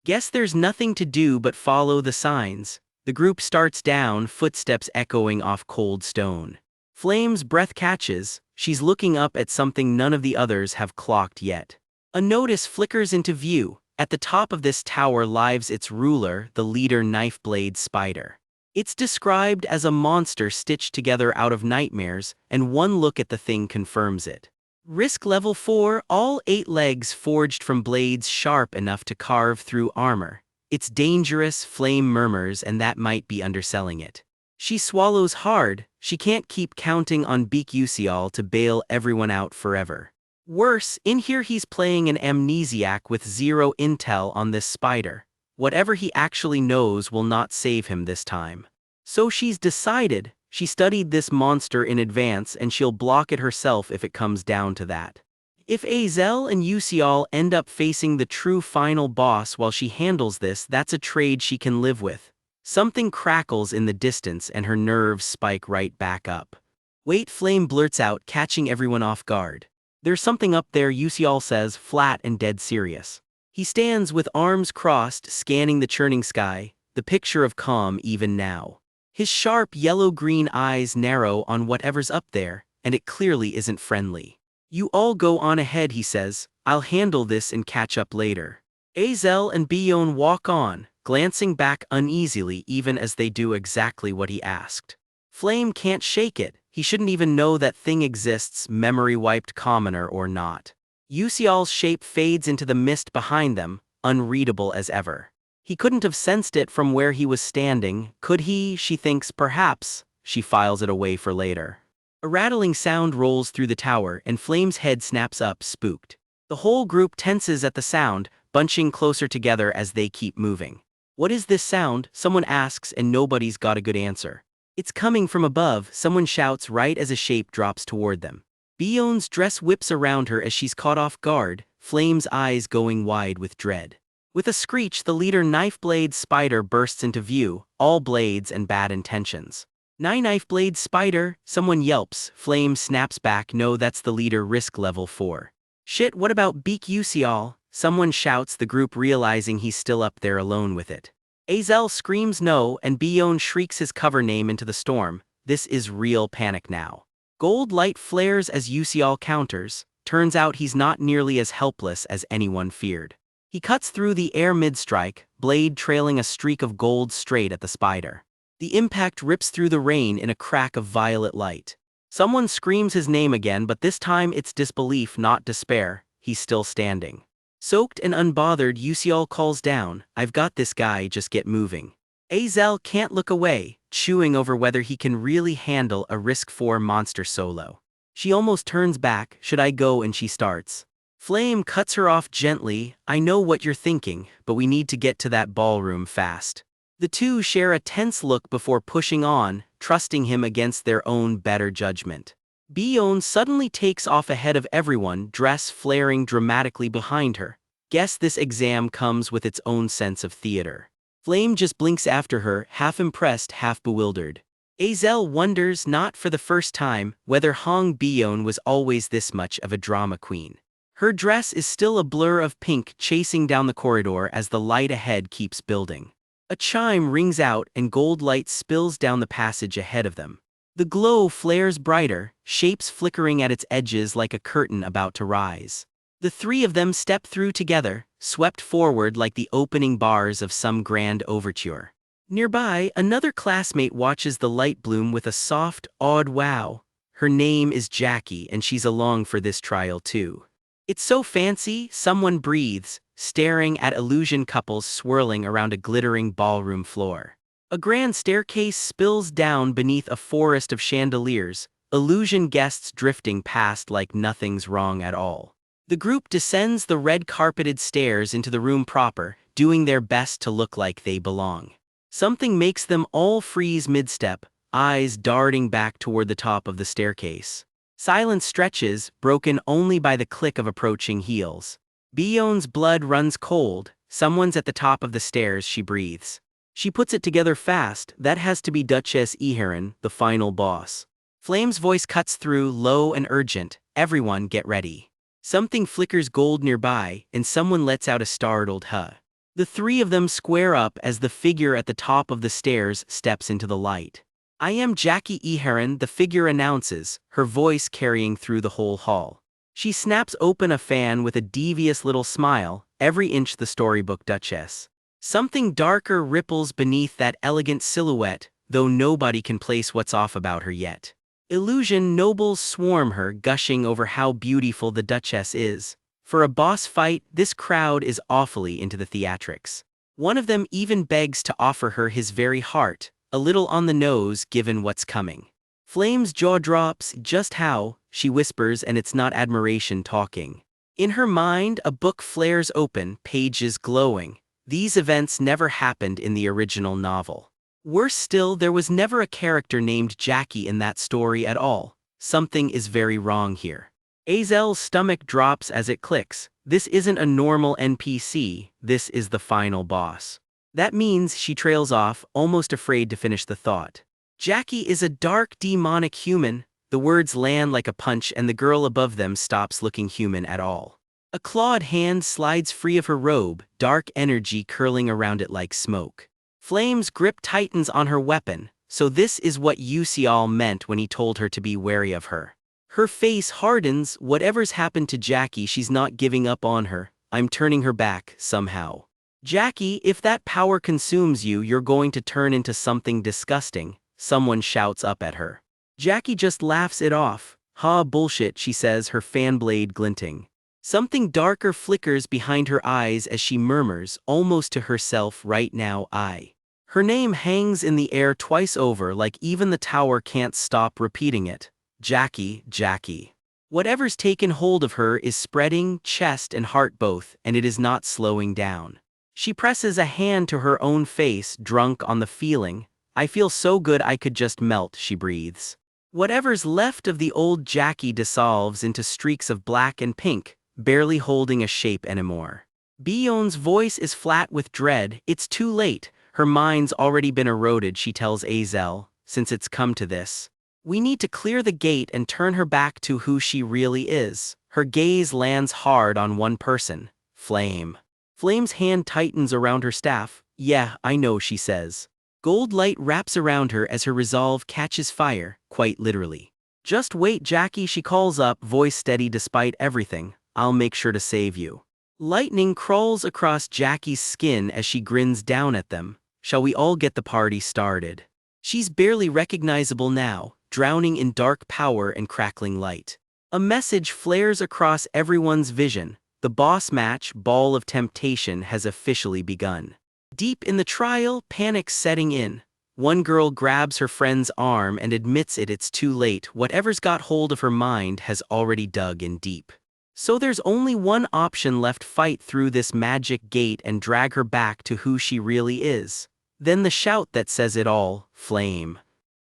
Guess there's nothing to do but follow the signs. The group starts down, footsteps echoing off cold stone. Flame's breath catches. She's looking up at something none of the others have clocked yet. A notice flickers into view. At the top of this tower lies its ruler, the leader knife-blade spider. It's described as a monster stitched together out of nightmares, and one look at the thing confirms it. Risk level 4, all 8 legs forged from blades sharp enough to carve through armor. It's dangerous, Flame murmurs, and that might be underselling it. She swallows hard. She can't keep counting on Beak Usial to bail everyone out forever. Worse, in here he's playing an amnesiac with zero intel on this spider. Whatever he actually knows will not save him this time. So she's decided. She studied this monster in advance and she'll block it herself if it comes down to that. If Azel and Usial end up facing the true final boss while she handles this, that's a trade she can live with. Something crackles in the distance and her nerves spike right back up. Wait, Flame blurts out, catching everyone off guard. There's something up there, Usial says, flat and dead serious. He stands with arms crossed, scanning the churning sky, the picture of calm even now. His sharp yellow-green eyes narrow on whatever's up there, and it clearly isn't friendly. You all go on ahead, he says. I'll handle this and catch up later. Azel and Bion walk on, glancing back uneasily even as they do exactly what he asked. Flame can't shake it. He shouldn't even know that thing exists, memory-wiped commoner or not. Usial's shape fades into the mist behind them, unreadable as ever. He couldn't have sensed it from where he was standing, could he? She thinks, perhaps. She files it away for later. A rattling sound rolls through the tower and Flame's head snaps up, spooked. The whole group tenses at the sound, bunching closer together as they keep moving. What is this sound? Someone asks and nobody's got a good answer. It's coming from above, someone shouts right as a shape drops toward them. Bion's dress whips around her as she's caught off guard, Flame's eyes going wide with dread. With a screech, the leader knife-blade spider bursts into view, all blades and bad intentions. Knife-blade spider, someone yelps. Flame snaps back, no, that's the leader, risk level 4. Shit, what about Beak Usial? Someone shouts, the group realizing he's still up there alone with it. Azel screams no, and Bion shrieks his cover name into the storm. This is real panic now. Gold light flares as Usial counters. Turns out he's not nearly as helpless as anyone feared. He cuts through the air mid-strike, blade trailing a streak of gold straight at the spider. The impact rips through the rain in a crack of violet light. Someone screams his name again, but this time it's disbelief, not despair. He's still standing. Soaked and unbothered, Usial calls down, I've got this guy, just get moving. Azel can't look away, chewing over whether he can really handle a risk 4 monster solo. She almost turns back, should I go, and she starts. Flame cuts her off gently, I know what you're thinking, but we need to get to that ballroom fast. The two share a tense look before pushing on, trusting him against their own better judgment. Bion suddenly takes off ahead of everyone, dress flaring dramatically behind her. Guess this exam comes with its own sense of theater. Flame just blinks after her, half impressed, half bewildered. Azel wonders, not for the first time, whether Hong Bion was always this much of a drama queen. Her dress is still a blur of pink chasing down the corridor as the light ahead keeps building. A chime rings out and gold light spills down the passage ahead of them. The glow flares brighter, shapes flickering at its edges like a curtain about to rise. The three of them step through together, swept forward like the opening bars of some grand overture. Nearby, another classmate watches the light bloom with a soft, awed wow. Her name is Jackie and she's along for this trial too. It's so fancy, someone breathes, staring at illusion couples swirling around a glittering ballroom floor. A grand staircase spills down beneath a forest of chandeliers, illusion guests drifting past like nothing's wrong at all. The group descends the red-carpeted stairs into the room proper, doing their best to look like they belong. Something makes them all freeze mid-step, eyes darting back toward the top of the staircase. Silence stretches, broken only by the click of approaching heels. Bion's blood runs cold. Someone's at the top of the stairs, she breathes. She puts it together fast. That has to be Duchess Iharan, the final boss. Flame's voice cuts through, low and urgent. Everyone get ready. Something flickers gold nearby, and someone lets out a startled huh. The three of them square up as the figure at the top of the stairs steps into the light. I am Jackie Iharan, the figure announces, her voice carrying through the whole hall. She snaps open a fan with a devious little smile, every inch the storybook Duchess. Something darker ripples beneath that elegant silhouette, though nobody can place what's off about her yet. Illusion nobles swarm her, gushing over how beautiful the Duchess is. For a boss fight, this crowd is awfully into the theatrics. One of them even begs to offer her his very heart, a little on the nose given what's coming. Flame's jaw drops. Just how, she whispers, and it's not admiration talking. In her mind, a book flares open, pages glowing. These events never happened in the original novel. Worse still, there was never a character named Jackie in that story at all. Something is very wrong here. Azel's stomach drops as it clicks. This isn't a normal NPC, this is the final boss. That means she trails off, almost afraid to finish the thought. Jackie is a dark, demonic human. The words land like a punch and the girl above them stops looking human at all. A clawed hand slides free of her robe, dark energy curling around it like smoke. Flame's grip tightens on her weapon, so this is what Yusial meant when he told her to be wary of her. Her face hardens. Whatever's happened to Jackie, she's not giving up on her. I'm turning her back, somehow. Jackie, if that power consumes you, you're going to turn into something disgusting, someone shouts up at her. Jackie just laughs it off. Ha, bullshit, she says, her fan blade glinting. Something darker flickers behind her eyes as she murmurs, almost to herself, right now, I. Her name hangs in the air twice over like even the tower can't stop repeating it. Jackie, Jackie. Whatever's taken hold of her is spreading, chest and heart both, and it is not slowing down. She presses a hand to her own face, drunk on the feeling. I feel so good I could just melt, she breathes. Whatever's left of the old Jackie dissolves into streaks of black and pink, barely holding a shape anymore. Bion's voice is flat with dread. It's too late. Her mind's already been eroded, she tells Azel, since it's come to this. We need to clear the gate and turn her back to who she really is. Her gaze lands hard on one person, Flame. Flame's hand tightens around her staff. Yeah, I know, she says. Gold light wraps around her as her resolve catches fire, quite literally. Just wait, Jackie, she calls up, voice steady despite everything. I'll make sure to save you. Lightning crawls across Jackie's skin as she grins down at them. Shall we all get the party started? She's barely recognizable now, drowning in dark power and crackling light. A message flares across everyone's vision. The boss match, Ball of Temptation, has officially begun. Deep in the trial, panic's setting in. One girl grabs her friend's arm and admits it's too late. Whatever's got hold of her mind has already dug in deep. So there's only one option left: fight through this magic gate and drag her back to who she really is. Then the shout that says it all, Flame.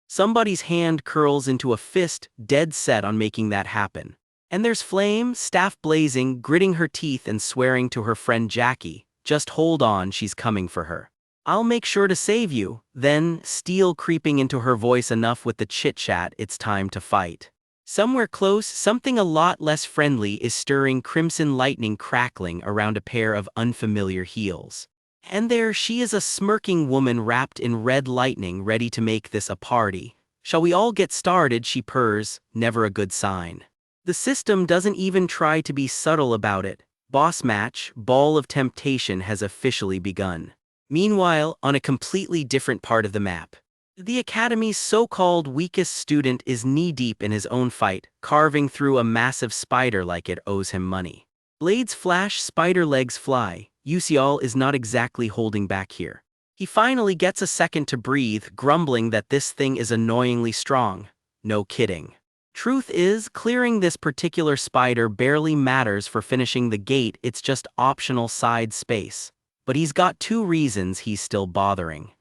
Somebody's hand curls into a fist, dead set on making that happen. And there's Flame, staff blazing, gritting her teeth and swearing to her friend Jackie, just hold on, she's coming for her. I'll make sure to save you. Then, steel creeping into her voice enough with the chit-chat, it's time to fight. Somewhere close, something a lot less friendly is stirring, crimson lightning crackling around a pair of unfamiliar heels. And there she is, a smirking woman wrapped in red lightning, ready to make this a party. Shall we all get started, she purrs, never a good sign. The system doesn't even try to be subtle about it. Boss match, Ball of Temptation has officially begun. Meanwhile, on a completely different part of the map, the Academy's so-called weakest student is knee-deep in his own fight, carving through a massive spider like it owes him money. Blades flash, spider legs fly. Yusial is not exactly holding back here. He finally gets a second to breathe, grumbling that this thing is annoyingly strong. No kidding. Truth is, clearing this particular spider barely matters for finishing the gate, it's just optional side space. But he's got two reasons he's still bothering.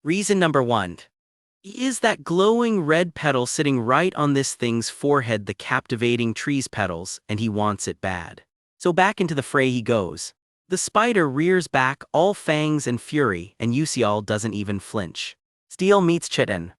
Reason number 1. Is that glowing red petal sitting right on this thing's forehead, the captivating tree's petals, and he wants it bad. So back into the fray he goes. The spider rears back, all fangs and fury, and Yusial doesn't even flinch. Steel meets chitin.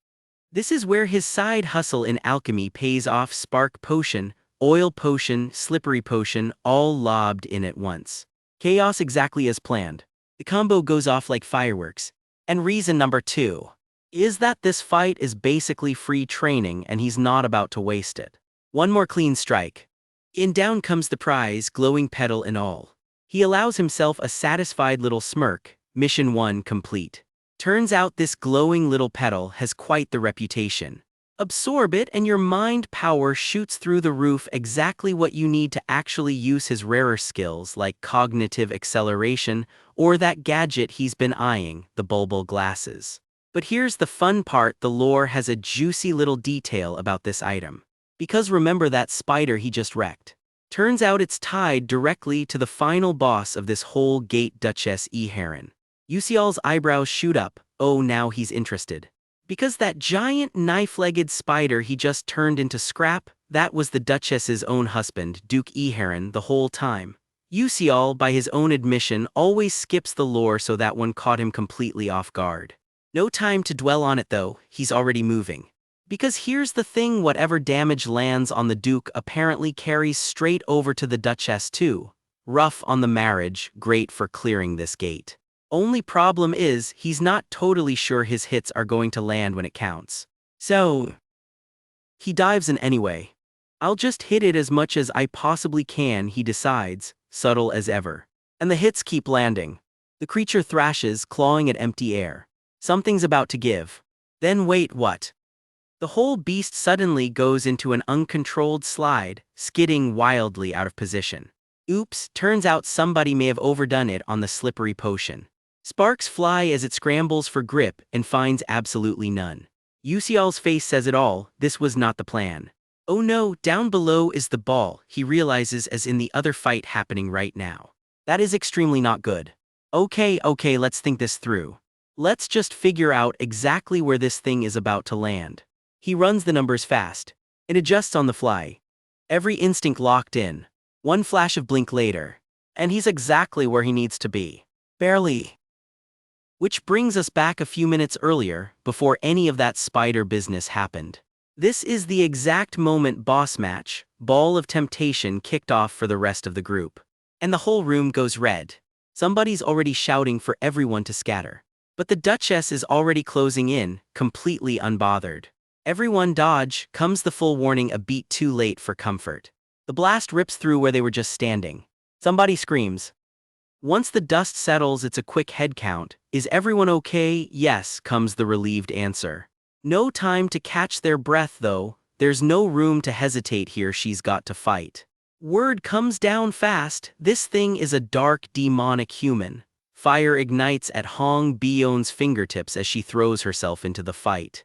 This is where his side hustle in alchemy pays off. Spark potion, oil potion, slippery potion, all lobbed in at once. Chaos exactly as planned. The combo goes off like fireworks. And reason number 2 is that this fight is basically free training and he's not about to waste it. One more clean strike. In down comes the prize, glowing petal and all. He allows himself a satisfied little smirk. Mission 1 complete. Turns out this glowing little petal has quite the reputation. Absorb it and your mind power shoots through the roof, exactly what you need to actually use his rarer skills like cognitive acceleration or that gadget he's been eyeing, the bulbul glasses. But here's the fun part, the lore has a juicy little detail about this item. Because remember that spider he just wrecked? Turns out it's tied directly to the final boss of this whole gate, Duchess Heron. Yusial's eyebrows shoot up. Oh, now he's interested. Because that giant knife-legged spider he just turned into scrap, that was the Duchess's own husband, Duke Heron, the whole time. Yusial, by his own admission, always skips the lore, so that one caught him completely off guard. No time to dwell on it though, he's already moving. Because here's the thing, whatever damage lands on the Duke apparently carries straight over to the Duchess too. Rough on the marriage, great for clearing this gate. Only problem is, he's not totally sure his hits are going to land when it counts. So he dives in anyway. I'll just hit it as much as I possibly can, he decides, subtle as ever. And the hits keep landing. The creature thrashes, clawing at empty air. Something's about to give. Then wait, what? The whole beast suddenly goes into an uncontrolled slide, skidding wildly out of position. Oops, turns out somebody may have overdone it on the slippery potion. Sparks fly as it scrambles for grip and finds absolutely none. Yusial's face says it all, this was not the plan. Oh no, down below is the ball, he realizes, as in the other fight happening right now. That is extremely not good. Okay, let's think this through. Let's just figure out exactly where this thing is about to land. He runs the numbers fast. It adjusts on the fly. Every instinct locked in. One flash of blink later. And he's exactly where he needs to be. Barely. Which brings us back a few minutes earlier, before any of that spider business happened. This is the exact moment boss match, Ball of Temptation, kicked off for the rest of the group. And the whole room goes red. Somebody's already shouting for everyone to scatter. But the Duchess is already closing in, completely unbothered. Everyone dodge, comes the full warning a beat too late for comfort. The blast rips through where they were just standing. Somebody screams. Once the dust settles, it's a quick head count. Is everyone okay? Yes, comes the relieved answer. No time to catch their breath though, there's no room to hesitate here, she's got to fight. Word comes down fast, this thing is a dark demonic human. Fire ignites at Hong Bion's fingertips as she throws herself into the fight.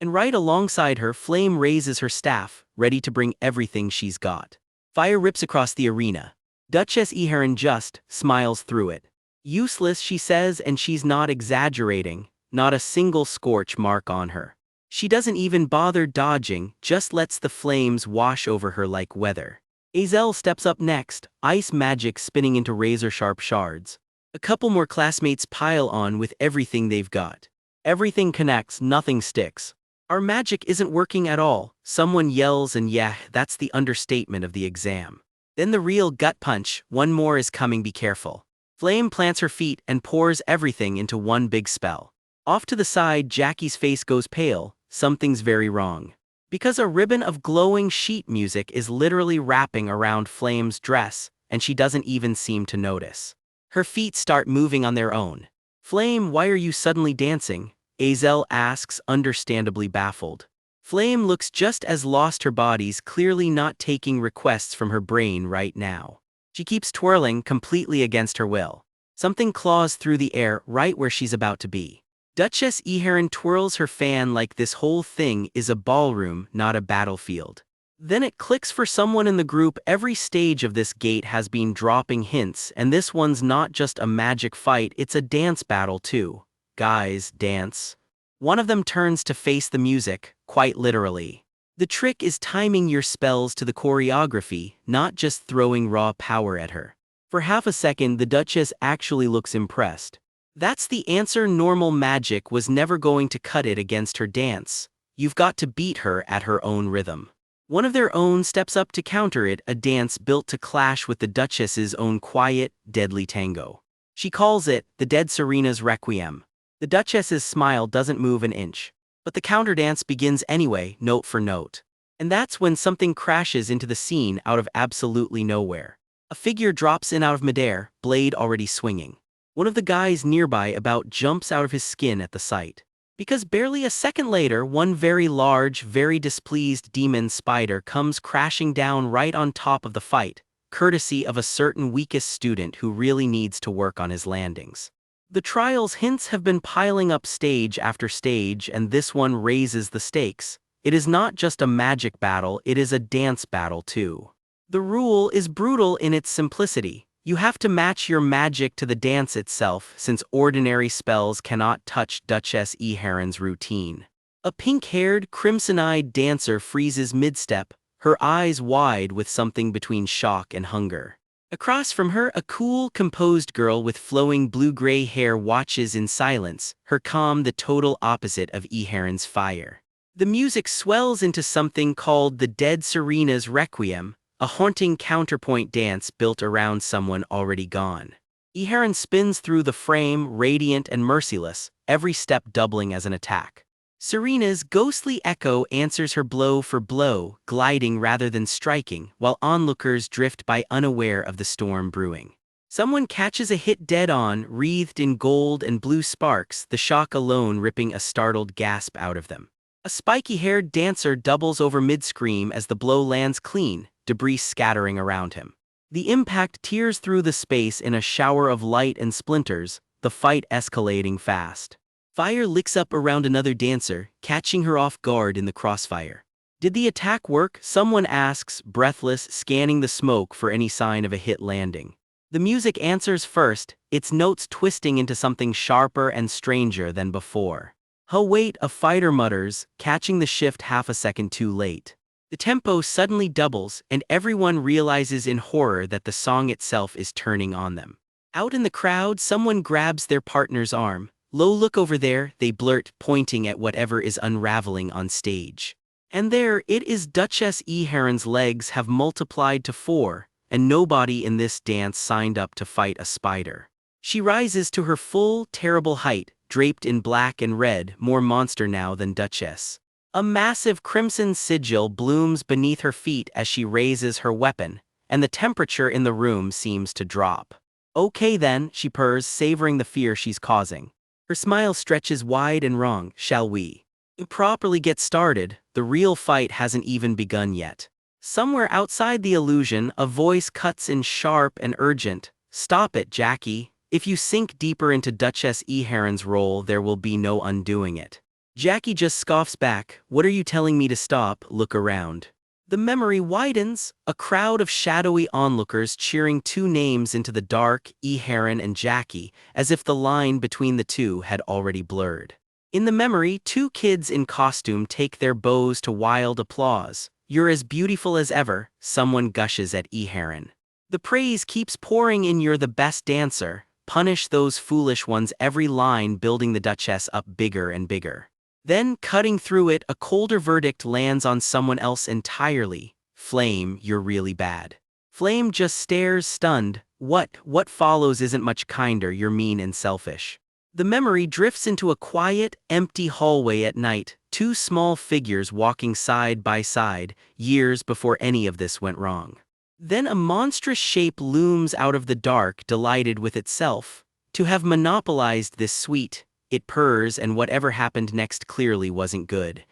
And right alongside her, Flame raises her staff, ready to bring everything she's got. Fire rips across the arena. Duchess Heron just smiles through it. Useless, she says, and she's not exaggerating, not a single scorch mark on her. She doesn't even bother dodging, just lets the flames wash over her like weather. Azel steps up next, ice magic spinning into razor-sharp shards. A couple more classmates pile on with everything they've got. Everything connects, nothing sticks. Our magic isn't working at all, someone yells, and yeah, that's the understatement of the exam. Then the real gut punch, one more is coming, be careful. Flame plants her feet and pours everything into one big spell. Off to the side, Jackie's face goes pale, something's very wrong. Because a ribbon of glowing sheet music is literally wrapping around Flame's dress, and she doesn't even seem to notice. Her feet start moving on their own. Flame, why are you suddenly dancing? Azel asks, understandably baffled. Flame looks just as lost, her body's clearly not taking requests from her brain right now. She keeps twirling, completely against her will. Something claws through the air right where she's about to be. Duchess Eheron twirls her fan like this whole thing is a ballroom, not a battlefield. Then it clicks for someone in the group. Every stage of this gate has been dropping hints, and this one's not just a magic fight, it's a dance battle too. Guys, dance. One of them turns to face the music, quite literally. The trick is timing your spells to the choreography, not just throwing raw power at her. For half a second, the Duchess actually looks impressed. That's the answer. Normal magic was never going to cut it against her dance. You've got to beat her at her own rhythm. One of their own steps up to counter it, a dance built to clash with the Duchess's own quiet, deadly tango. She calls it the Dead Serena's Requiem. The Duchess's smile doesn't move an inch. But the counterdance begins anyway, note for note. And that's when something crashes into the scene out of absolutely nowhere. A figure drops in out of midair, blade already swinging. One of the guys nearby about jumps out of his skin at the sight. Because barely a second later, one very large, very displeased demon spider comes crashing down right on top of the fight, courtesy of a certain weakest student who really needs to work on his landings. The trial's hints have been piling up stage after stage, and this one raises the stakes. It is not just a magic battle, it is a dance battle too. The rule is brutal in its simplicity. You have to match your magic to the dance itself, since ordinary spells cannot touch Duchess Eheron's routine. A pink-haired, crimson-eyed dancer freezes mid-step, her eyes wide with something between shock and hunger. Across from her, a cool, composed girl with flowing blue-gray hair watches in silence, her calm the total opposite of Eheron's fire. The music swells into something called the Dead Serena's Requiem, a haunting counterpoint dance built around someone already gone. Eheron spins through the frame, radiant and merciless, every step doubling as an attack. Serena's ghostly echo answers her blow for blow, gliding rather than striking, while onlookers drift by unaware of the storm brewing. Someone catches a hit dead on, wreathed in gold and blue sparks, the shock alone ripping a startled gasp out of them. A spiky-haired dancer doubles over mid-scream as the blow lands clean, debris scattering around him. The impact tears through the space in a shower of light and splinters, the fight escalating fast. Fire licks up around another dancer, catching her off guard in the crossfire. Did the attack work? Someone asks, breathless, scanning the smoke for any sign of a hit landing. The music answers first, its notes twisting into something sharper and stranger than before. "Oh wait," a fighter mutters, catching the shift half a second too late. The tempo suddenly doubles, and everyone realizes in horror that the song itself is turning on them. Out in the crowd, someone grabs their partner's arm. "Lo, look over there," they blurt, pointing at whatever is unraveling on stage. And there it is. Duchess Eheron's legs have multiplied to 4, and nobody in this dance signed up to fight a spider. She rises to her full, terrible height, draped in black and red, more monster now than Duchess. A massive crimson sigil blooms beneath her feet as she raises her weapon, and the temperature in the room seems to drop. "Okay then," she purrs, savoring the fear she's causing. Her smile stretches wide and wrong. "Shall we properly get started? The real fight hasn't even begun yet." Somewhere outside the illusion, a voice cuts in sharp and urgent. "Stop it, Jackie. If you sink deeper into Duchess Eheron's role, there will be no undoing it." Jackie just scoffs back. "What are you telling me to stop?" Look around. The memory widens, a crowd of shadowy onlookers cheering two names into the dark, Eheron and Jackie, as if the line between the two had already blurred. In the memory, two kids in costume take their bows to wild applause. "You're as beautiful as ever," someone gushes at Eheron. The praise keeps pouring in. "You're the best dancer. Punish those foolish ones," every line building the Duchess up bigger and bigger. Then, cutting through it, a colder verdict lands on someone else entirely. "Flame, you're really bad." Flame just stares, stunned. What follows isn't much kinder. "You're mean and selfish." The memory drifts into a quiet, empty hallway at night, two small figures walking side by side, years before any of this went wrong. Then a monstrous shape looms out of the dark, delighted with itself. To have monopolized this sweet, it purrs, and whatever happened next clearly wasn't good.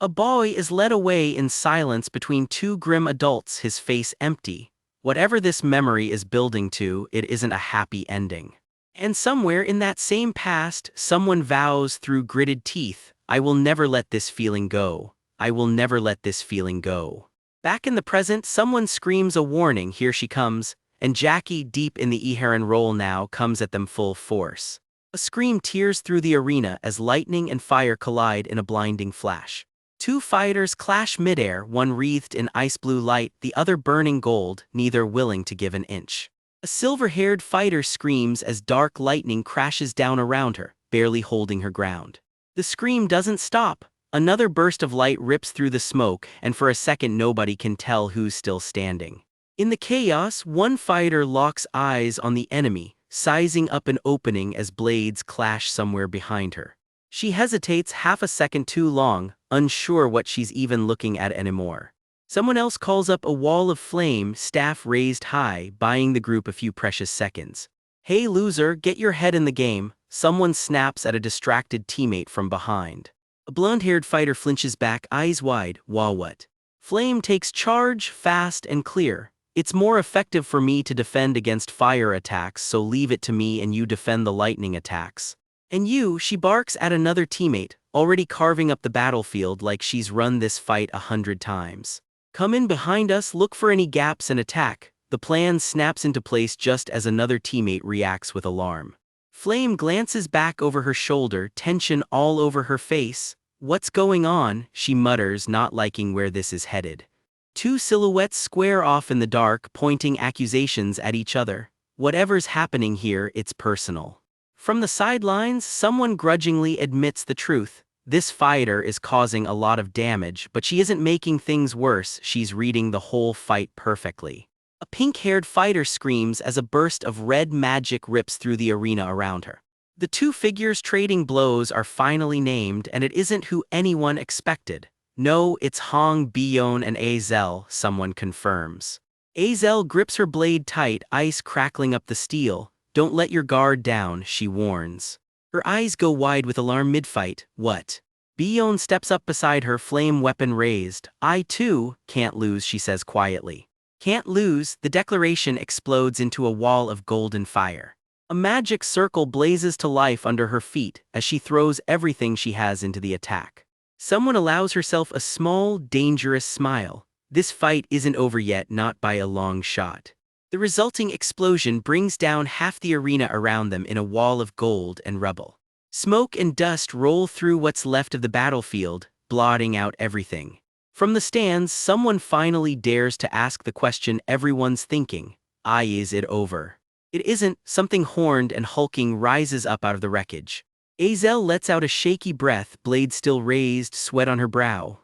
A boy is led away in silence between two grim adults, his face empty. Whatever this memory is building to, it isn't a happy ending. And somewhere in that same past, someone vows through gritted teeth, I will never let this feeling go. I will never let this feeling go. Back in the present, someone screams a warning, here she comes, and Jackie, deep in the Eheron role now, comes at them full force. A scream tears through the arena as lightning and fire collide in a blinding flash. Two fighters clash midair, one wreathed in ice-blue light, the other burning gold, neither willing to give an inch. A silver-haired fighter screams as dark lightning crashes down around her, barely holding her ground. The scream doesn't stop. Another burst of light rips through the smoke, and for a second nobody can tell who's still standing. In the chaos, one fighter locks eyes on the enemy, sizing up an opening as blades clash somewhere behind her. She hesitates half a second too long, unsure what she's even looking at anymore. Someone else calls up a wall of flame, staff raised high, buying the group a few precious seconds. Hey loser, get your head in the game, someone snaps at a distracted teammate from behind. A blonde-haired fighter flinches back, eyes wide, wah what? Flame takes charge, fast and clear. It's more effective for me to defend against fire attacks, so leave it to me and you defend the lightning attacks. And you, she barks at another teammate, already carving up the battlefield like she's run this fight 100 times. Come in behind us, look for any gaps and attack. The plan snaps into place just as another teammate reacts with alarm. Flame glances back over her shoulder, tension all over her face. What's going on? She mutters, not liking where this is headed. Two silhouettes square off in the dark, pointing accusations at each other. Whatever's happening here, it's personal. From the sidelines, someone grudgingly admits the truth. This fighter is causing a lot of damage, but she isn't making things worse, she's reading the whole fight perfectly. A pink-haired fighter screams as a burst of red magic rips through the arena around her. The two figures trading blows are finally named, and it isn't who anyone expected. No, it's Hong Bion and Azel, someone confirms. Azel grips her blade tight, ice crackling up the steel. Don't let your guard down, she warns. Her eyes go wide with alarm mid-fight. What? Bion steps up beside her, flame weapon raised. I too can't lose, she says quietly. Can't lose, the declaration explodes into a wall of golden fire. A magic circle blazes to life under her feet as she throws everything she has into the attack. Someone allows herself a small, dangerous smile. This fight isn't over yet, not by a long shot. The resulting explosion brings down half the arena around them in a wall of gold and rubble. Smoke and dust roll through what's left of the battlefield, blotting out everything. From the stands, someone finally dares to ask the question everyone's thinking. Is it over? It isn't. Something horned and hulking rises up out of the wreckage. Azel lets out a shaky breath, blade still raised, sweat on her brow.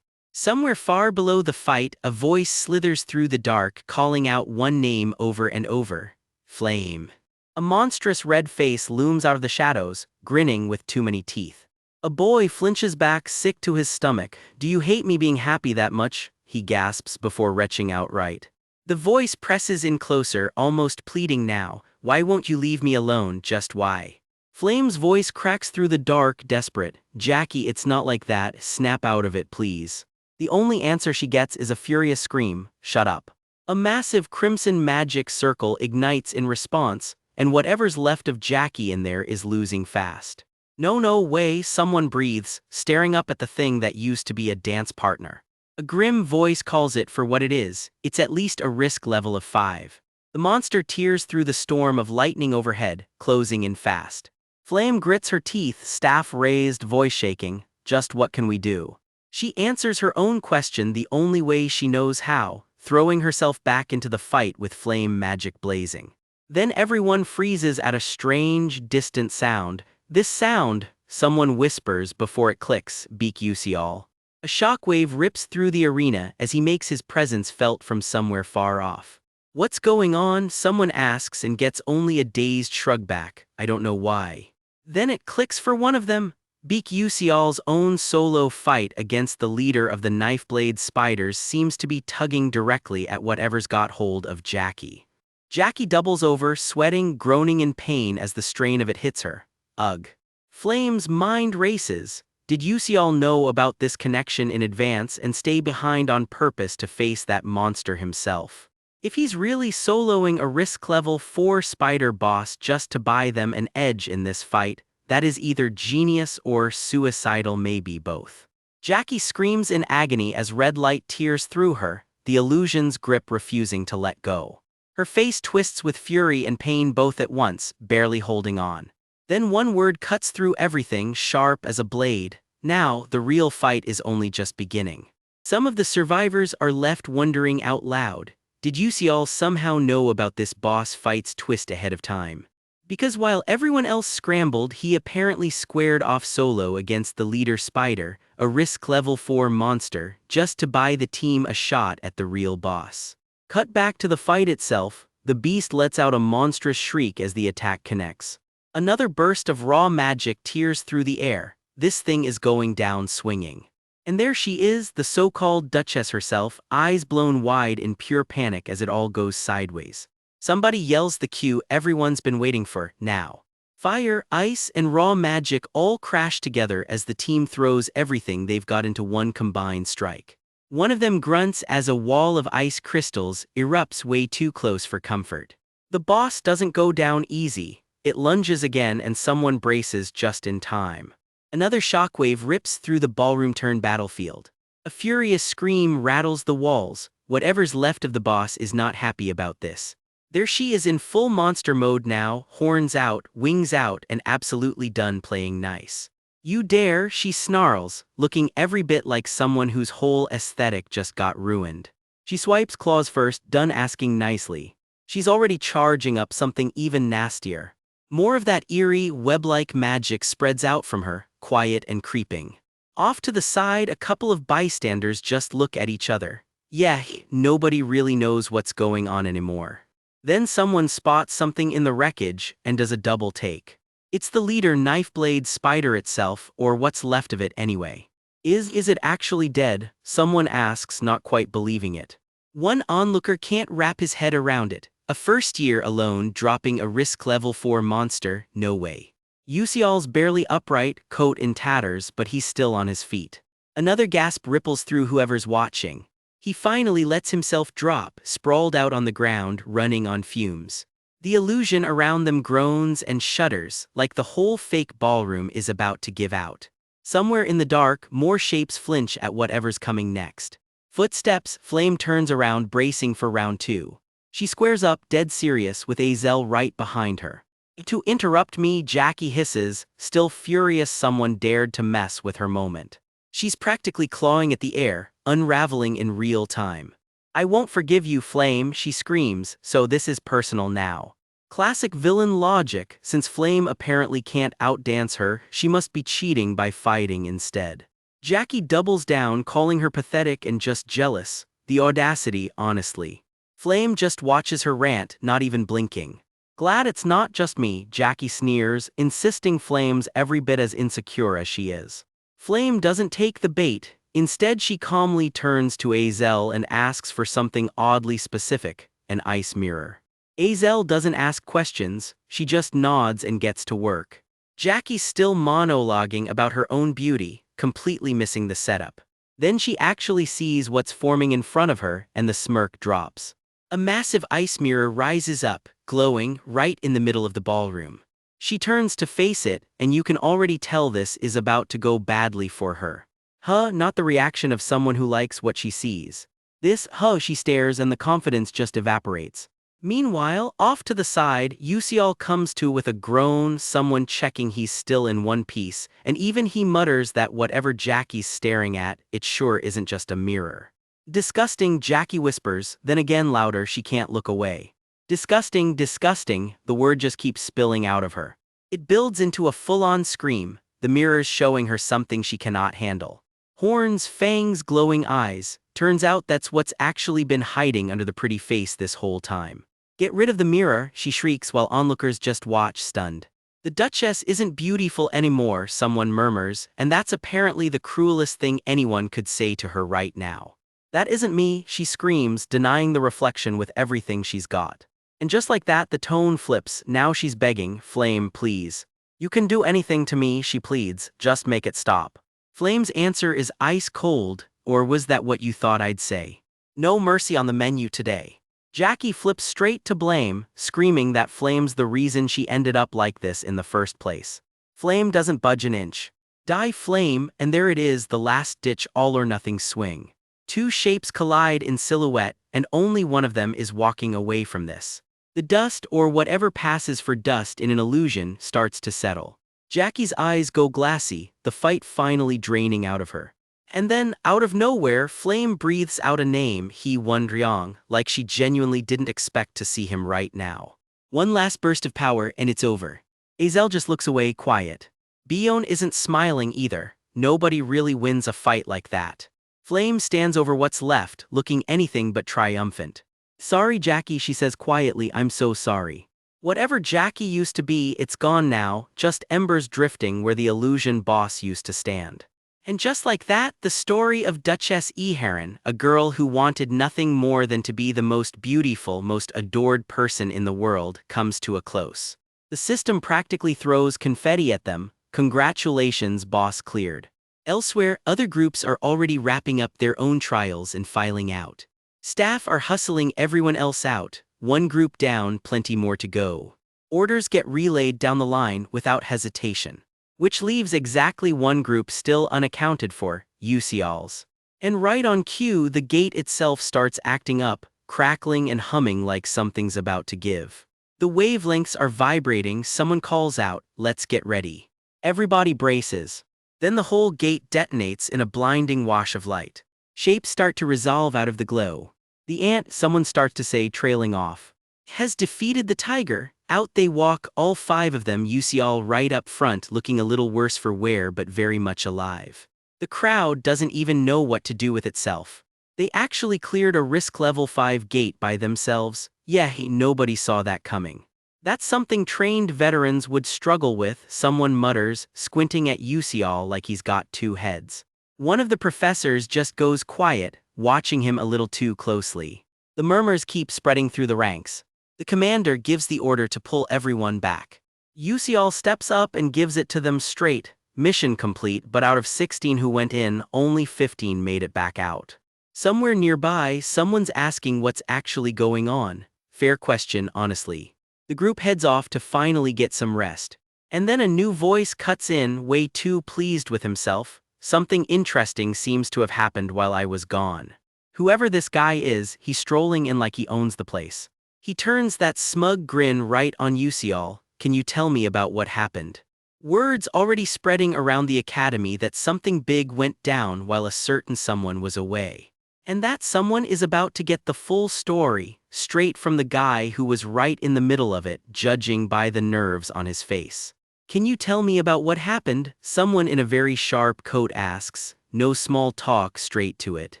Somewhere far below the fight, a voice slithers through the dark, calling out one name over and over. Flame. A monstrous red face looms out of the shadows, grinning with too many teeth. A boy flinches back, sick to his stomach. Do you hate me being happy that much? He gasps before retching outright. The voice presses in closer, almost pleading now. Why won't you leave me alone, just why? Flame's voice cracks through the dark, desperate. Jackie, it's not like that, snap out of it please. The only answer she gets is a furious scream, shut up. A massive crimson magic circle ignites in response, and whatever's left of Jackie in there is losing fast. No way, someone breathes, staring up at the thing that used to be a dance partner. A grim voice calls it for what it is. It's at least a risk level of 5. The monster tears through the storm of lightning overhead, closing in fast. Flame grits her teeth, staff raised, voice shaking. Just what can we do? She answers her own question the only way she knows how, throwing herself back into the fight with flame magic blazing. Then everyone freezes at a strange, distant sound. This sound, someone whispers before it clicks, beak you see all. A shockwave rips through the arena as he makes his presence felt from somewhere far off. What's going on? Someone asks and gets only a dazed shrug back. I don't know why. Then it clicks for one of them. Baek Yuseol's own solo fight against the leader of the knife-blade spiders seems to be tugging directly at whatever's got hold of Jackie. Jackie doubles over, sweating, groaning in pain as the strain of it hits her. Ugh. Flame's mind races. Did Yuseol know about this connection in advance and stay behind on purpose to face that monster himself? If he's really soloing a risk level 4 spider boss just to buy them an edge in this fight, that is either genius or suicidal, maybe both. Jackie screams in agony as red light tears through her, the illusion's grip refusing to let go. Her face twists with fury and pain both at once, barely holding on. Then one word cuts through everything, sharp as a blade. Now, the real fight is only just beginning. Some of the survivors are left wondering out loud, did Yuseol somehow know about this boss fight's twist ahead of time? Because while everyone else scrambled, he apparently squared off solo against the leader spider, a risk level 4 monster, just to buy the team a shot at the real boss. Cut back to the fight itself, the beast lets out a monstrous shriek as the attack connects. Another burst of raw magic tears through the air. This thing is going down swinging. And there she is, the so-called Duchess herself, eyes blown wide in pure panic as it all goes sideways. Somebody yells the cue everyone's been waiting for, now. Fire, ice, and raw magic all crash together as the team throws everything they've got into one combined strike. One of them grunts as a wall of ice crystals erupts way too close for comfort. The boss doesn't go down easy, it lunges again and someone braces just in time. Another shockwave rips through the ballroom-turned battlefield. A furious scream rattles the walls. Whatever's left of the boss is not happy about this. There she is in full monster mode now, horns out, wings out, and absolutely done playing nice. You dare, she snarls, looking every bit like someone whose whole aesthetic just got ruined. She swipes claws first, done asking nicely. She's already charging up something even nastier. More of that eerie, web-like magic spreads out from her, quiet and creeping. Off to the side, a couple of bystanders just look at each other. Yeah, nobody really knows what's going on anymore. Then someone spots something in the wreckage and does a double take. It's the leader knife-blade spider itself, or what's left of it anyway. Is it actually dead? Someone asks, not quite believing it. One onlooker can't wrap his head around it. A first year alone dropping a risk level 4 monster, no way. Yuseol's barely upright, coat in tatters, but he's still on his feet. Another gasp ripples through whoever's watching. He finally lets himself drop, sprawled out on the ground, running on fumes. The illusion around them groans and shudders, like the whole fake ballroom is about to give out. Somewhere in the dark, more shapes flinch at whatever's coming next. Footsteps, Flame turns around, bracing for round 2. She squares up, dead serious, with Azel right behind her. To interrupt me, Jackie hisses, still furious someone dared to mess with her moment. She's practically clawing at the air, unraveling in real time. I won't forgive you, Flame, she screams, so this is personal now. Classic villain logic, since Flame apparently can't outdance her, she must be cheating by fighting instead. Jackie doubles down, calling her pathetic and just jealous. The audacity, honestly. Flame just watches her rant, not even blinking. Glad it's not just me, Jackie sneers, insisting Flame's every bit as insecure as she is. Flame doesn't take the bait. Instead, she calmly turns to Azel and asks for something oddly specific, an ice mirror. Azel doesn't ask questions, she just nods and gets to work. Jackie's still monologuing about her own beauty, completely missing the setup. Then she actually sees what's forming in front of her, and the smirk drops. A massive ice mirror rises up, glowing, right in the middle of the ballroom. She turns to face it, and you can already tell this is about to go badly for her. Not the reaction of someone who likes what she sees. This, she stares and the confidence just evaporates. Meanwhile, off to the side, Yuseol comes to with a groan, someone checking he's still in one piece, and even he mutters that whatever Jackie's staring at, it sure isn't just a mirror. Disgusting, Jackie whispers, then again louder, she can't look away. Disgusting, disgusting, the word just keeps spilling out of her. It builds into a full-on scream, the mirrors showing her something she cannot handle. Horns, fangs, glowing eyes. Turns out that's what's actually been hiding under the pretty face this whole time. Get rid of the mirror, she shrieks while onlookers just watch stunned. The Duchess isn't beautiful anymore, someone murmurs, and that's apparently the cruelest thing anyone could say to her right now. That isn't me, she screams, denying the reflection with everything she's got. And just like that, the tone flips. Now she's begging, Flame, please. You can do anything to me, she pleads, just make it stop. Flame's answer is ice cold, or was that what you thought I'd say? No mercy on the menu today. Jackie flips straight to blame, screaming that Flame's the reason she ended up like this in the first place. Flame doesn't budge an inch. Die Flame, and there it is, the last-ditch all-or-nothing swing. Two shapes collide in silhouette, and only one of them is walking away from this. The dust, or whatever passes for dust in an illusion, starts to settle. Jackie's eyes go glassy, the fight finally draining out of her. And then, out of nowhere, Flame breathes out a name, He Wondryong, like she genuinely didn't expect to see him right now. One last burst of power and it's over. Azel just looks away, quiet. Bion isn't smiling either. Nobody really wins a fight like that. Flame stands over what's left, looking anything but triumphant. Sorry Jackie, she says quietly, I'm so sorry. Whatever Jackie used to be, it's gone now, just embers drifting where the illusion boss used to stand. And just like that, the story of Duchess Eharon, a girl who wanted nothing more than to be the most beautiful, most adored person in the world, comes to a close. The system practically throws confetti at them. Congratulations, boss cleared. Elsewhere, other groups are already wrapping up their own trials and filing out. Staff are hustling everyone else out. One group down, plenty more to go. Orders get relayed down the line without hesitation. Which leaves exactly one group still unaccounted for, UCLs. And right on cue, the gate itself starts acting up, crackling and humming like something's about to give. The wavelengths are vibrating, someone calls out, let's get ready. Everybody braces. Then the whole gate detonates in a blinding wash of light. Shapes start to resolve out of the glow. The ant, someone starts to say, trailing off, has defeated the tiger. Out they walk, all five of them, UCL right up front, looking a little worse for wear but very much alive. The crowd doesn't even know what to do with itself. They actually cleared a risk level 5 gate by themselves. Yeah, nobody saw that coming. That's something trained veterans would struggle with, someone mutters, squinting at UCL like he's got two heads. One of the professors just goes quiet, watching him a little too closely. The murmurs keep spreading through the ranks. The commander gives the order to pull everyone back. UCL steps up and gives it to them straight. Mission complete, but out of 16 who went in, only 15 made it back out. Somewhere nearby, someone's asking what's actually going on. Fair question, honestly. The group heads off to finally get some rest. And then a new voice cuts in, way too pleased with himself. Something interesting seems to have happened while I was gone. Whoever this guy is, he's strolling in like he owns the place. He turns that smug grin right on UCL. Can you tell me about what happened? Word's already spreading around the academy that something big went down while a certain someone was away. And that someone is about to get the full story, straight from the guy who was right in the middle of it, judging by the nerves on his face. Can you tell me about what happened? Someone in a very sharp coat asks, no small talk, straight to it.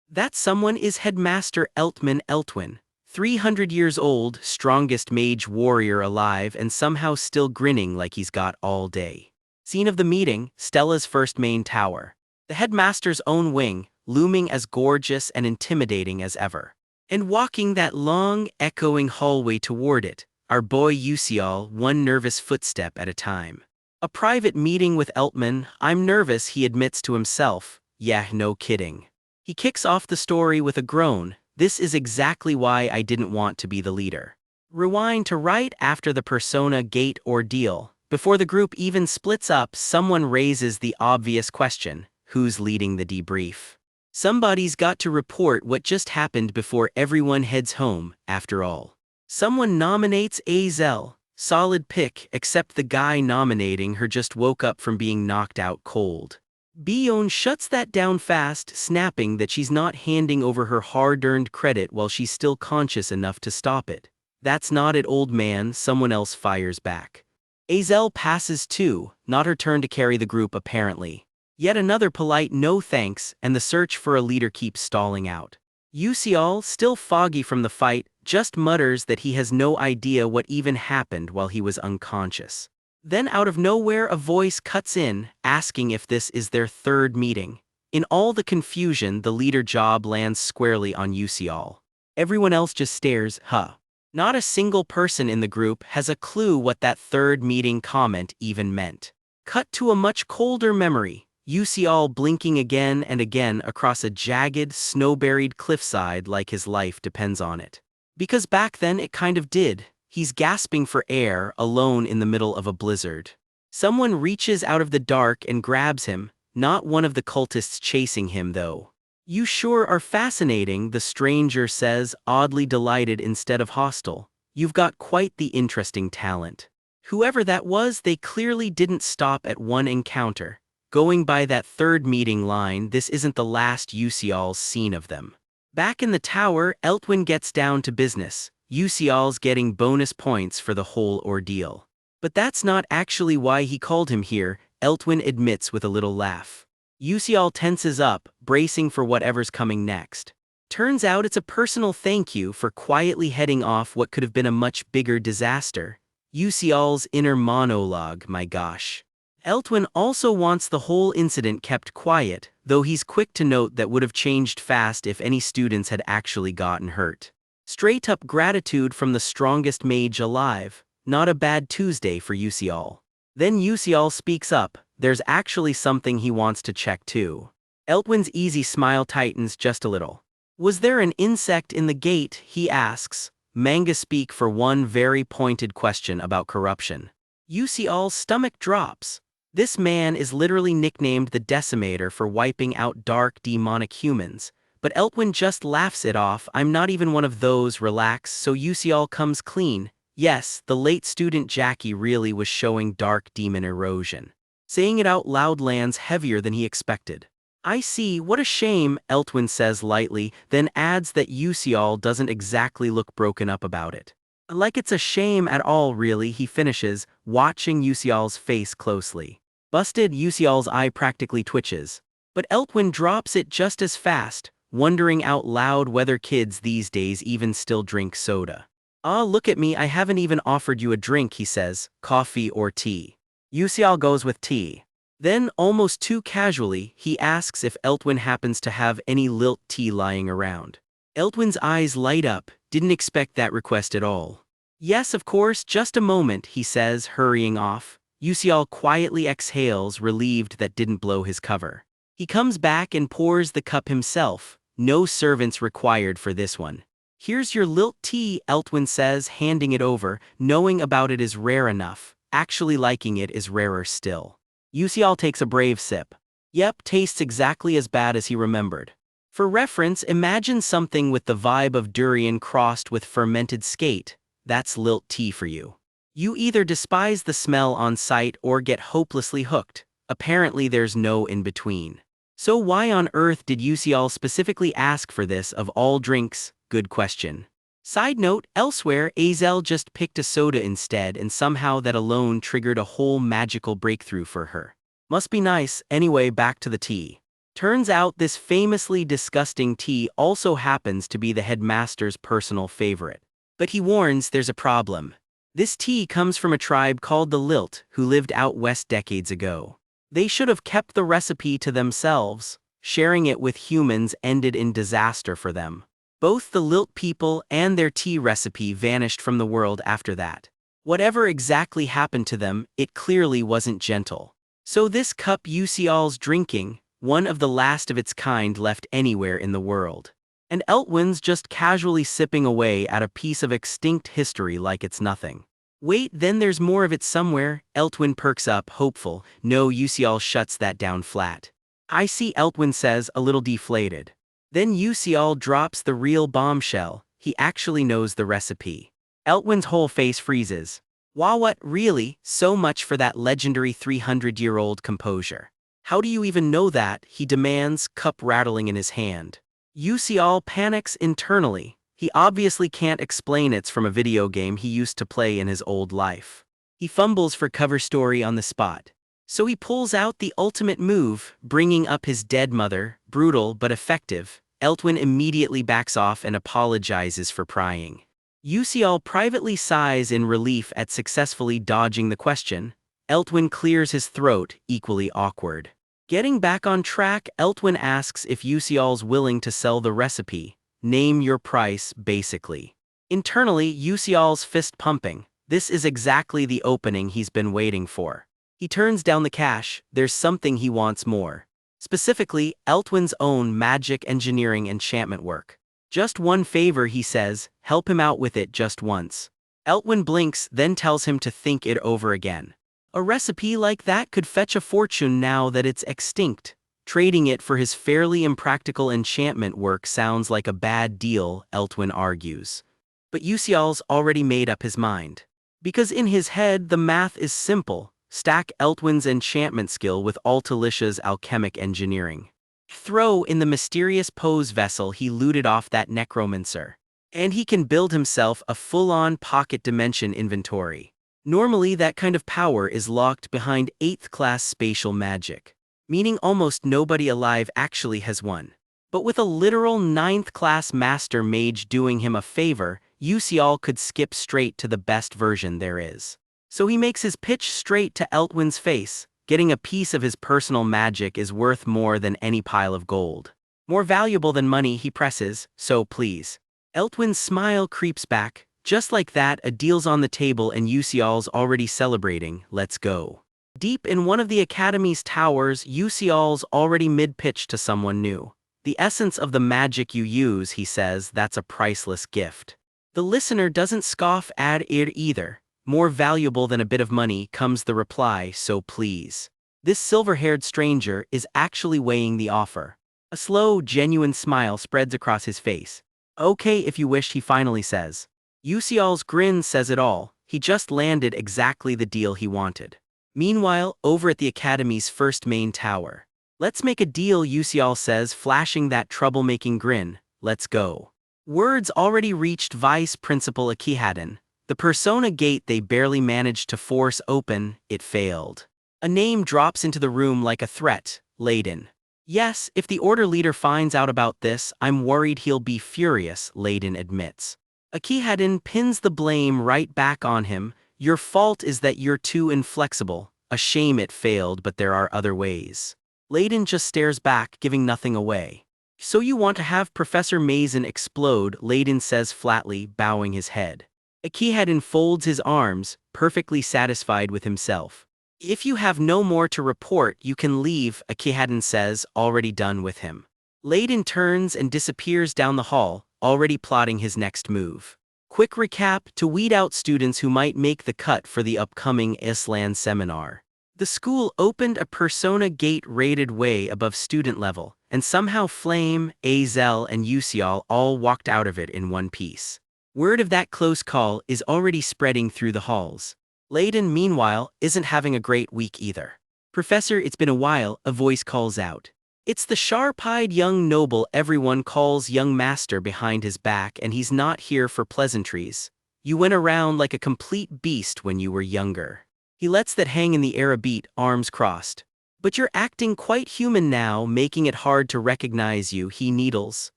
That someone is Headmaster Eltwin, 300 years old, strongest mage warrior alive and somehow still grinning like he's got all day. Scene of the meeting, Stella's first main tower. The headmaster's own wing, looming as gorgeous and intimidating as ever. And walking that long, echoing hallway toward it, our boy UCL, one nervous footstep at a time. A private meeting with Eltman. I'm nervous, he admits to himself. Yeah, no kidding. He kicks off the story with a groan. This is exactly why I didn't want to be the leader. Rewind to right after the Persona Gate ordeal. Before the group even splits up, someone raises the obvious question. Who's leading the debrief? Somebody's got to report what just happened before everyone heads home, after all. Someone nominates Azel. Solid pick, except the guy nominating her just woke up from being knocked out cold. Bion shuts that down fast, snapping that she's not handing over her hard-earned credit while she's still conscious enough to stop it. That's not it, old man, someone else fires back. Azel passes too, not her turn to carry the group apparently. Yet another polite no thanks, and the search for a leader keeps stalling out. UCL, still foggy from the fight, just mutters that he has no idea what even happened while he was unconscious. Then out of nowhere a voice cuts in, asking if this is their third meeting. In all the confusion, the leader job lands squarely on Yusial. Everyone else just stares, huh? Not a single person in the group has a clue what that third meeting comment even meant. Cut to a much colder memory, Yusial blinking again and again across a jagged, snow-buried cliffside like his life depends on it. Because back then it kind of did. He's gasping for air, alone in the middle of a blizzard. Someone reaches out of the dark and grabs him, not one of the cultists chasing him though. "You sure are fascinating," the stranger says, oddly delighted instead of hostile. "You've got quite the interesting talent." Whoever that was, they clearly didn't stop at one encounter. Going by that third meeting line, this isn't the last Yusial's seen of them. Back in the tower, Eltwin gets down to business. Yusial's getting bonus points for the whole ordeal. But that's not actually why he called him here, Eltwin admits with a little laugh. Yusial tenses up, bracing for whatever's coming next. Turns out it's a personal thank you for quietly heading off what could have been a much bigger disaster. Yusial's inner monologue, my gosh. Eltwin also wants the whole incident kept quiet, though he's quick to note that would have changed fast if any students had actually gotten hurt. Straight-up gratitude from the strongest mage alive. Not a bad Tuesday for Yusial. Then Yusial speaks up. There's actually something he wants to check too. Eltwin's easy smile tightens just a little. "Was there an insect in the gate?" he asks. Manga speak for one very pointed question about corruption. Yusial's stomach drops. This man is literally nicknamed the Decimator for wiping out dark demonic humans. But Eltwin just laughs it off. "I'm not even one of those, relax." So Yusial comes clean. Yes, the late student Jackie really was showing dark demon erosion. Saying it out loud lands heavier than he expected. "I see, what a shame," Eltwin says lightly, then adds that Yusial doesn't exactly look broken up about it. "Like it's a shame at all really," he finishes, watching Yusial's face closely. Busted, Yusial's eye practically twitches. But Eltwin drops it just as fast, wondering out loud whether kids these days even still drink soda. "Ah, look at me, I haven't even offered you a drink," he says, "coffee or tea?" Yusial goes with tea. Then, almost too casually, he asks if Eltwin happens to have any lilt tea lying around. Eltwin's eyes light up, didn't expect that request at all. "Yes, of course, just a moment," he says, hurrying off. Yusial quietly exhales, relieved that didn't blow his cover. He comes back and pours the cup himself. No servants required for this one. "Here's your lilt tea," Eltwin says, handing it over. Knowing about it is rare enough. Actually liking it is rarer still. Yusial takes a brave sip. Yep, tastes exactly as bad as he remembered. For reference, imagine something with the vibe of durian crossed with fermented skate. That's lilt tea for you. You either despise the smell on sight or get hopelessly hooked. Apparently there's no in-between. So why on earth did Yusial specifically ask for this of all drinks? Good question. Side note, elsewhere, Azel just picked a soda instead and somehow that alone triggered a whole magical breakthrough for her. Must be nice. Anyway, back to the tea. Turns out this famously disgusting tea also happens to be the headmaster's personal favorite. But he warns there's a problem. This tea comes from a tribe called the Lilt, who lived out west decades ago. They should have kept the recipe to themselves. Sharing it with humans ended in disaster for them. Both the Lilt people and their tea recipe vanished from the world after that. Whatever exactly happened to them, it clearly wasn't gentle. So this cup Yusial's drinking, one of the last of its kind left anywhere in the world. And Eltwin's just casually sipping away at a piece of extinct history like it's nothing. Wait, then there's more of it somewhere. Eltwin perks up, hopeful. No, Yusial shuts that down flat. "I see," Eltwin says, a little deflated. Then Yusial drops the real bombshell. He actually knows the recipe. Eltwin's whole face freezes. Wow, what, really? So much for that legendary 300-year-old composure. "How do you even know that?" he demands, cup rattling in his hand. Yusial panics internally. He obviously can't explain it's from a video game he used to play in his old life. He fumbles for cover story on the spot. So he pulls out the ultimate move, bringing up his dead mother, brutal but effective. Eltwin immediately backs off and apologizes for prying. Yusial privately sighs in relief at successfully dodging the question. Eltwin clears his throat, equally awkward. Getting back on track, Eltwin asks if Usial's willing to sell the recipe. Name your price, basically. Internally, Usial's fist pumping. This is exactly the opening he's been waiting for. He turns down the cash. There's something he wants more. Specifically, Eltwin's own magic engineering enchantment work. Just one favor, he says, help him out with it just once. Eltwin blinks, then tells him to think it over again. A recipe like that could fetch a fortune now that it's extinct. Trading it for his fairly impractical enchantment work sounds like a bad deal, Eltwin argues. But Usial's already made up his mind. Because in his head, the math is simple. Stack Eltwin's enchantment skill with Altalicia's alchemic engineering. Throw in the mysterious pose vessel he looted off that necromancer. And he can build himself a full-on pocket dimension inventory. Normally, that kind of power is locked behind 8th-class spatial magic, meaning almost nobody alive actually has one. But with a literal 9th-class master mage doing him a favor, Usial could skip straight to the best version there is. So he makes his pitch straight to Eltwin's face. Getting a piece of his personal magic is worth more than any pile of gold. More valuable than money, he presses, so please. Eltwin's smile creeps back. Just like that, a deal's on the table and Usial's already celebrating. Let's go. Deep in one of the Academy's towers, Usial's already mid-pitch to someone new. The essence of the magic you use, he says, that's a priceless gift. The listener doesn't scoff at it either. More valuable than a bit of money, comes the reply, so please. This silver-haired stranger is actually weighing the offer. A slow, genuine smile spreads across his face. Okay if you wish, he finally says. Usial's grin says it all. He just landed exactly the deal he wanted. Meanwhile, over at the Academy's first main tower. Let's make a deal, Usial says, flashing that troublemaking grin. Let's go. Words already reached Vice Principal Akihaden. The persona gate they barely managed to force open, it failed. A name drops into the room like a threat, Layden. Yes, if the order leader finds out about this, I'm worried he'll be furious, Layden admits. Akihaden pins the blame right back on him. Your fault is that you're too inflexible. A shame it failed, but there are other ways. Layden just stares back, giving nothing away. So you want to have Professor Mason explode, Layden says flatly, bowing his head. Akihaden folds his arms, perfectly satisfied with himself. If you have no more to report, you can leave, Akihaden says, already done with him. Layden turns and disappears down the hall, already plotting his next move. Quick recap to weed out students who might make the cut for the upcoming Island seminar. The school opened a persona gate rated way above student level, and somehow Flame, Azel, and Usial all walked out of it in one piece. Word of that close call is already spreading through the halls. Layden, meanwhile, isn't having a great week either. Professor, it's been a while, a voice calls out. It's the sharp-eyed young noble everyone calls young master behind his back, and he's not here for pleasantries. You went around like a complete beast when you were younger. He lets that hang in the air a beat, arms crossed. But you're acting quite human now, making it hard to recognize you, he needles.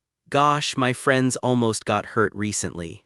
Gosh, my friends almost got hurt recently.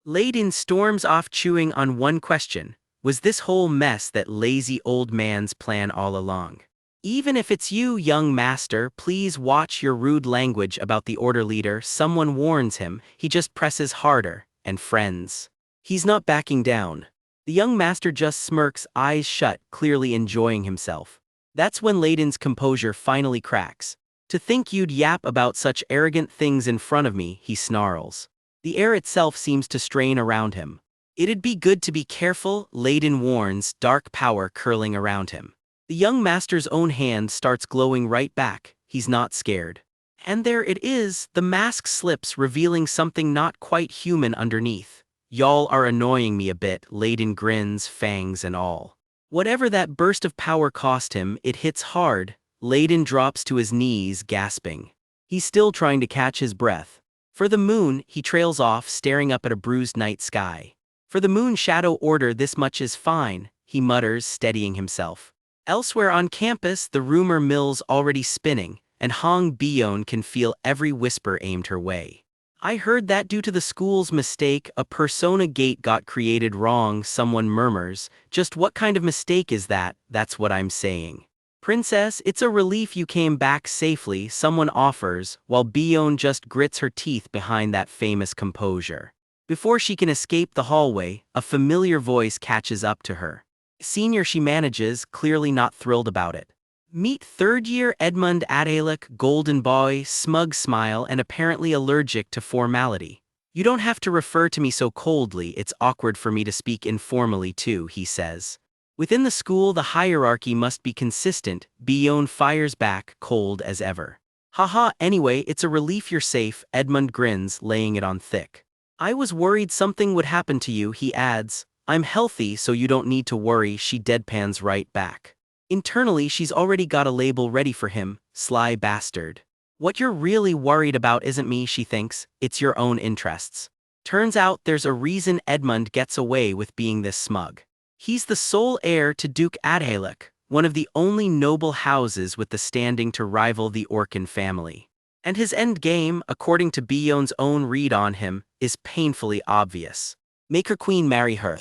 Layden storms off chewing on one question. Was this whole mess that lazy old man's plan all along? Even if it's you, young master, please watch your rude language about the order leader, someone warns him. He just presses harder, and friends. He's not backing down. The young master just smirks, eyes shut, clearly enjoying himself. That's when Layden's composure finally cracks. To think you'd yap about such arrogant things in front of me, he snarls. The air itself seems to strain around him. It'd be good to be careful, Layden warns, dark power curling around him. The young master's own hand starts glowing right back. He's not scared. And there it is, the mask slips, revealing something not quite human underneath. Y'all are annoying me a bit, Layden grins, fangs and all. Whatever that burst of power cost him, it hits hard. Layden drops to his knees, gasping. He's still trying to catch his breath. For the moon, he trails off, staring up at a bruised night sky. For the moon shadow order, this much is fine, he mutters, steadying himself. Elsewhere on campus, the rumor mill's already spinning, and Hong Bion can feel every whisper aimed her way. I heard that due to the school's mistake, a persona gate got created wrong, someone murmurs. Just what kind of mistake is that? That's what I'm saying. Princess, it's a relief you came back safely, someone offers, while Bion just grits her teeth behind that famous composure. Before she can escape the hallway, a familiar voice catches up to her. Senior she manages, clearly not thrilled about it. Meet third-year Edmund Adalec, golden boy, smug smile and apparently allergic to formality. You don't have to refer to me so coldly, it's awkward for me to speak informally too, he says. Within the school the hierarchy must be consistent, Bion fires back, cold as ever. Haha, anyway, it's a relief you're safe, Edmund grins, laying it on thick. I was worried something would happen to you, he adds. I'm healthy so you don't need to worry, she deadpans right back. Internally she's already got a label ready for him, sly bastard. What you're really worried about isn't me, she thinks, it's your own interests. Turns out there's a reason Edmund gets away with being this smug. He's the sole heir to Duke Adalec, one of the only noble houses with the standing to rival the Orcan family. And his end game, according to Bion's own read on him, is painfully obvious. Make her queen marry her.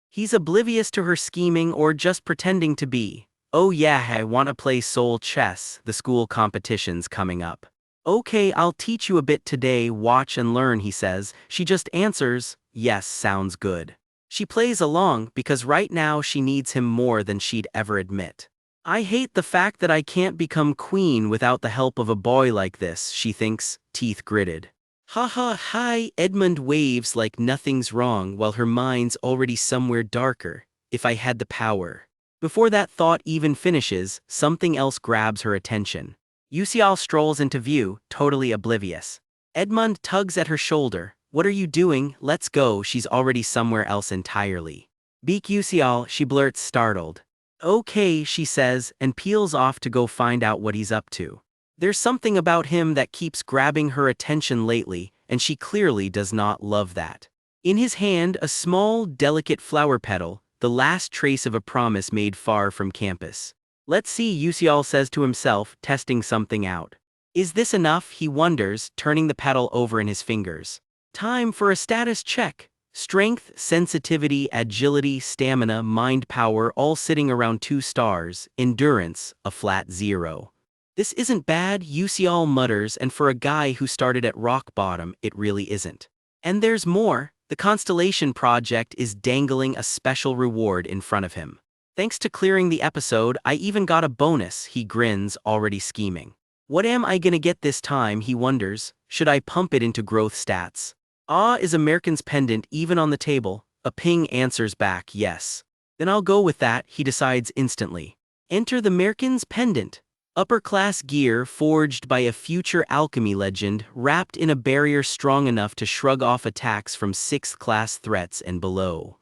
He's oblivious to her scheming or just pretending to be. Oh yeah, I want to play soul chess, the school competition's coming up. Okay, I'll teach you a bit today, watch and learn, he says. She just answers, yes, sounds good. She plays along because right now she needs him more than she'd ever admit. I hate the fact that I can't become queen without the help of a boy like this, she thinks, teeth gritted. Haha, hi, Edmund waves like nothing's wrong while her mind's already somewhere darker. If I had the power. Before that thought even finishes, something else grabs her attention. Yusial strolls into view, totally oblivious. Edmund tugs at her shoulder. What are you doing? Let's go, she's already somewhere else entirely. Beak Yusial, she blurts startled. Okay, she says, and peels off to go find out what he's up to. There's something about him that keeps grabbing her attention lately, and she clearly does not love that. In his hand, a small, delicate flower petal, the last trace of a promise made far from campus. Let's see, Yusial says to himself, testing something out. Is this enough, he wonders, turning the petal over in his fingers. Time for a status check. Strength, sensitivity, agility, stamina, mind power all sitting around 2 stars, endurance, a flat 0. This isn't bad, Yusial mutters, and for a guy who started at rock bottom, it really isn't. And there's more. The Constellation Project is dangling a special reward in front of him. Thanks to clearing the episode, I even got a bonus, he grins, already scheming. What am I gonna get this time, he wonders. Should I pump it into growth stats? Is American's pendant even on the table? A ping answers back, yes. Then I'll go with that, he decides instantly. Enter the American's pendant. Upper-class gear forged by a future alchemy legend, wrapped in a barrier strong enough to shrug off attacks from 6th-class threats and below.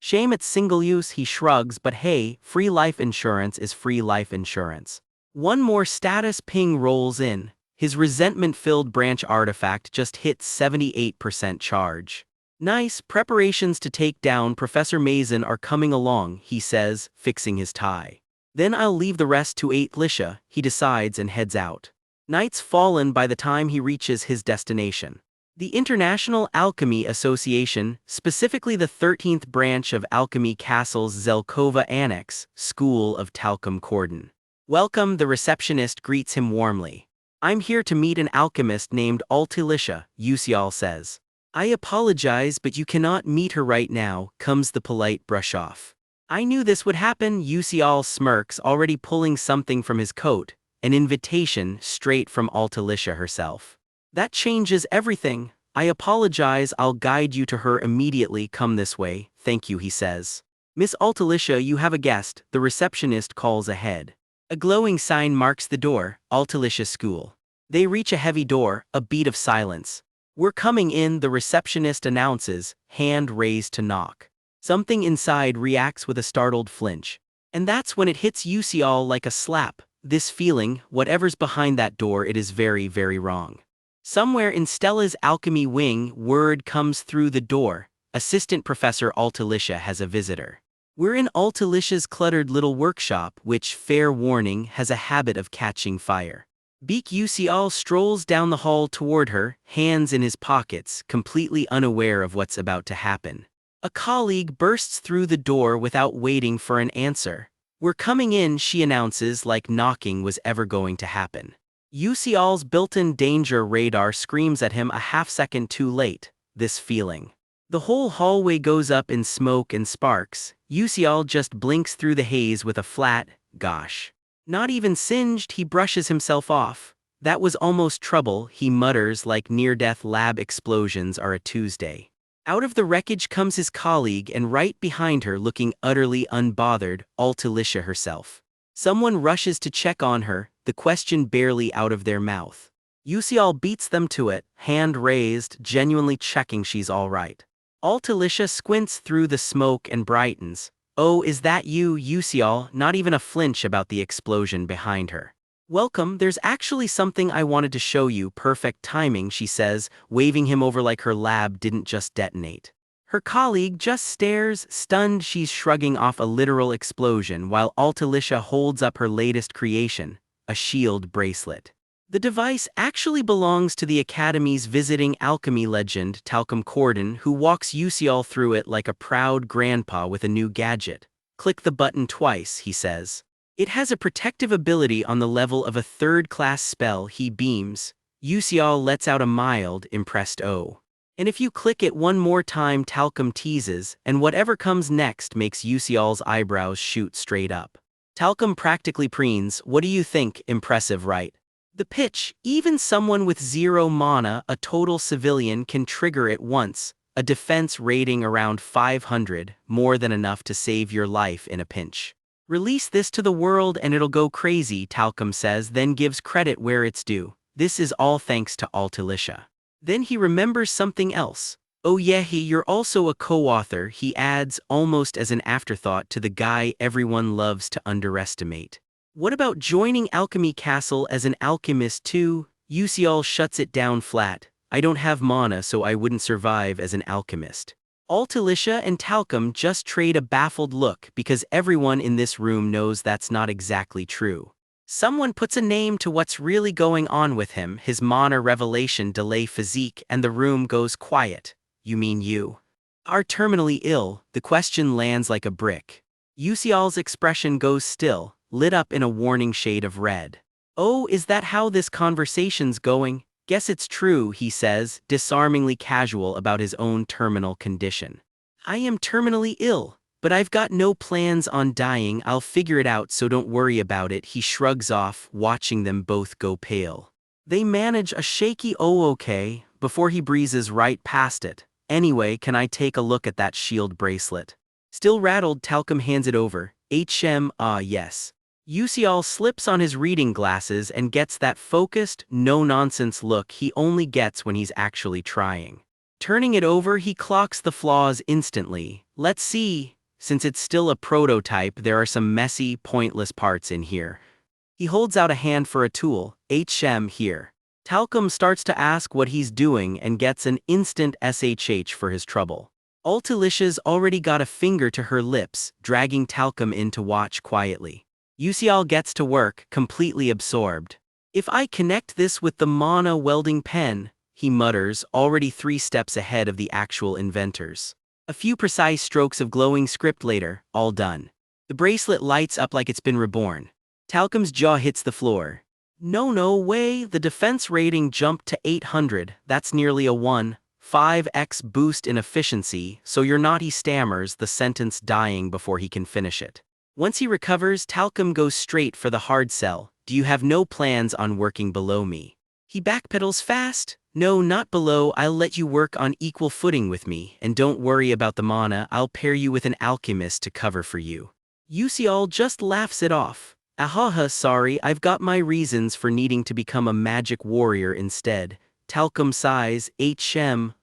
Shame it's single use, he shrugs, but hey, free life insurance is free life insurance. One more status ping rolls in. His resentment-filled branch artifact just hit 78% charge. Nice, preparations to take down Professor Mason are coming along, he says, fixing his tie. Then I'll leave the rest to Lisha, he decides and heads out. Night's fallen by the time he reaches his destination. The International Alchemy Association, specifically the 13th branch of Alchemy Castle's Zelkova Annex, School of Talcum Cordon. Welcome, the receptionist greets him warmly. I'm here to meet an alchemist named Lisha, Yusial says. I apologize, but you cannot meet her right now, comes the polite brush-off. I knew this would happen, Yusial smirks, already pulling something from his coat, an invitation straight from Lisha herself. That changes everything. I apologize, I'll guide you to her immediately, come this way, thank you, he says. Miss Lisha, you have a guest, the receptionist calls ahead. A glowing sign marks the door, Lisha School. They reach a heavy door, a beat of silence. We're coming in, the receptionist announces, hand raised to knock. Something inside reacts with a startled flinch. And that's when it hits Yusial like a slap. This feeling, whatever's behind that door, it is very, very wrong. Somewhere in Stella's alchemy wing, word comes through the door. Assistant Professor Lisha has a visitor. We're in Lisha's cluttered little workshop, which, fair warning, has a habit of catching fire. Beak Yusial strolls down the hall toward her, hands in his pockets, completely unaware of what's about to happen. A colleague bursts through the door without waiting for an answer. "We're coming in," she announces, like knocking was ever going to happen. Yusial's built-in danger radar screams at him a half-second too late, this feeling. The whole hallway goes up in smoke and sparks. Yusial just blinks through the haze with a flat, "Gosh." Not even singed, he brushes himself off. "That was almost trouble," he mutters like near-death lab explosions are a Tuesday. Out of the wreckage comes his colleague, and right behind her, looking utterly unbothered, Altalicia herself. Someone rushes to check on her, the question barely out of their mouth. Yusial beats them to it, hand raised, genuinely checking she's all right. Altalicia squints through the smoke and brightens. "Oh, is that you, Yusial?" Not even a flinch about the explosion behind her. "Welcome, there's actually something I wanted to show you." Perfect timing, she says, waving him over like her lab didn't just detonate. Her colleague just stares, stunned. She's shrugging off a literal explosion while Altalicia holds up her latest creation, a shield bracelet. The device actually belongs to the Academy's visiting alchemy legend, Talcum Corden, who walks Yusial through it like a proud grandpa with a new gadget. "Click the button twice," he says. "It has a protective ability on the level of a third-class spell." He beams. Yusial lets out a mild, impressed "oh." "And if you click it one more time," Talcum teases, and whatever comes next makes Yusial's eyebrows shoot straight up. Talcum practically preens. "What do you think? Impressive, right?" The pitch: even someone with 0 mana, a total civilian, can trigger it once, a defense rating around 500, more than enough to save your life in a pinch. "Release this to the world and it'll go crazy," Talcum says, then gives credit where it's due. "This is all thanks to Altalicia." Then he remembers something else. "Oh yeah, you're also a co-author," he adds, almost as an afterthought to the guy everyone loves to underestimate. "What about joining Alchemy Castle as an alchemist too?" Yusial shuts it down flat. "I don't have mana, so I wouldn't survive as an alchemist." Altalicia and Talcum just trade a baffled look because everyone in this room knows that's not exactly true. Someone puts a name to what's really going on with him, his mana revelation delay physique, and the room goes quiet. "You mean you are terminally ill?" The question lands like a brick. Yusial's expression goes still, lit up in a warning shade of red. "Oh, is that how this conversation's going? Guess it's true," he says, disarmingly casual about his own terminal condition. "I am terminally ill, but I've got no plans on dying. I'll figure it out, so don't worry about it." He shrugs off, watching them both go pale. They manage a shaky "oh okay," before he breezes right past it. "Anyway, can I take a look at that shield bracelet?" Still rattled, Talcum hands it over. Yes." Yusial slips on his reading glasses and gets that focused, no-nonsense look he only gets when he's actually trying. Turning it over, he clocks the flaws instantly. "Let's see. Since it's still a prototype, there are some messy, pointless parts in here." He holds out a hand for a tool. Here." Talcum starts to ask what he's doing and gets an instant SHH for his trouble. Altalicia's already got a finger to her lips, dragging Talcum in to watch quietly. Yusial gets to work, completely absorbed. "If I connect this with the mana welding pen," he mutters, already 3 steps ahead of the actual inventors. A few precise strokes of glowing script later, all done. The bracelet lights up like it's been reborn. Talcum's jaw hits the floor. No way, the defense rating jumped to 800, that's nearly a 1.5x boost in efficiency, so you're not, he stammers, the sentence dying before he can finish it. Once he recovers, Talcum goes straight for the hard sell. "Do you have no plans on working below me?" He backpedals fast. "No, not below. I'll let you work on equal footing with me, and don't worry about the mana, I'll pair you with an alchemist to cover for you." Yusial just laughs it off. "Ahaha, sorry, I've got my reasons for needing to become a magic warrior instead." Talcum sighs.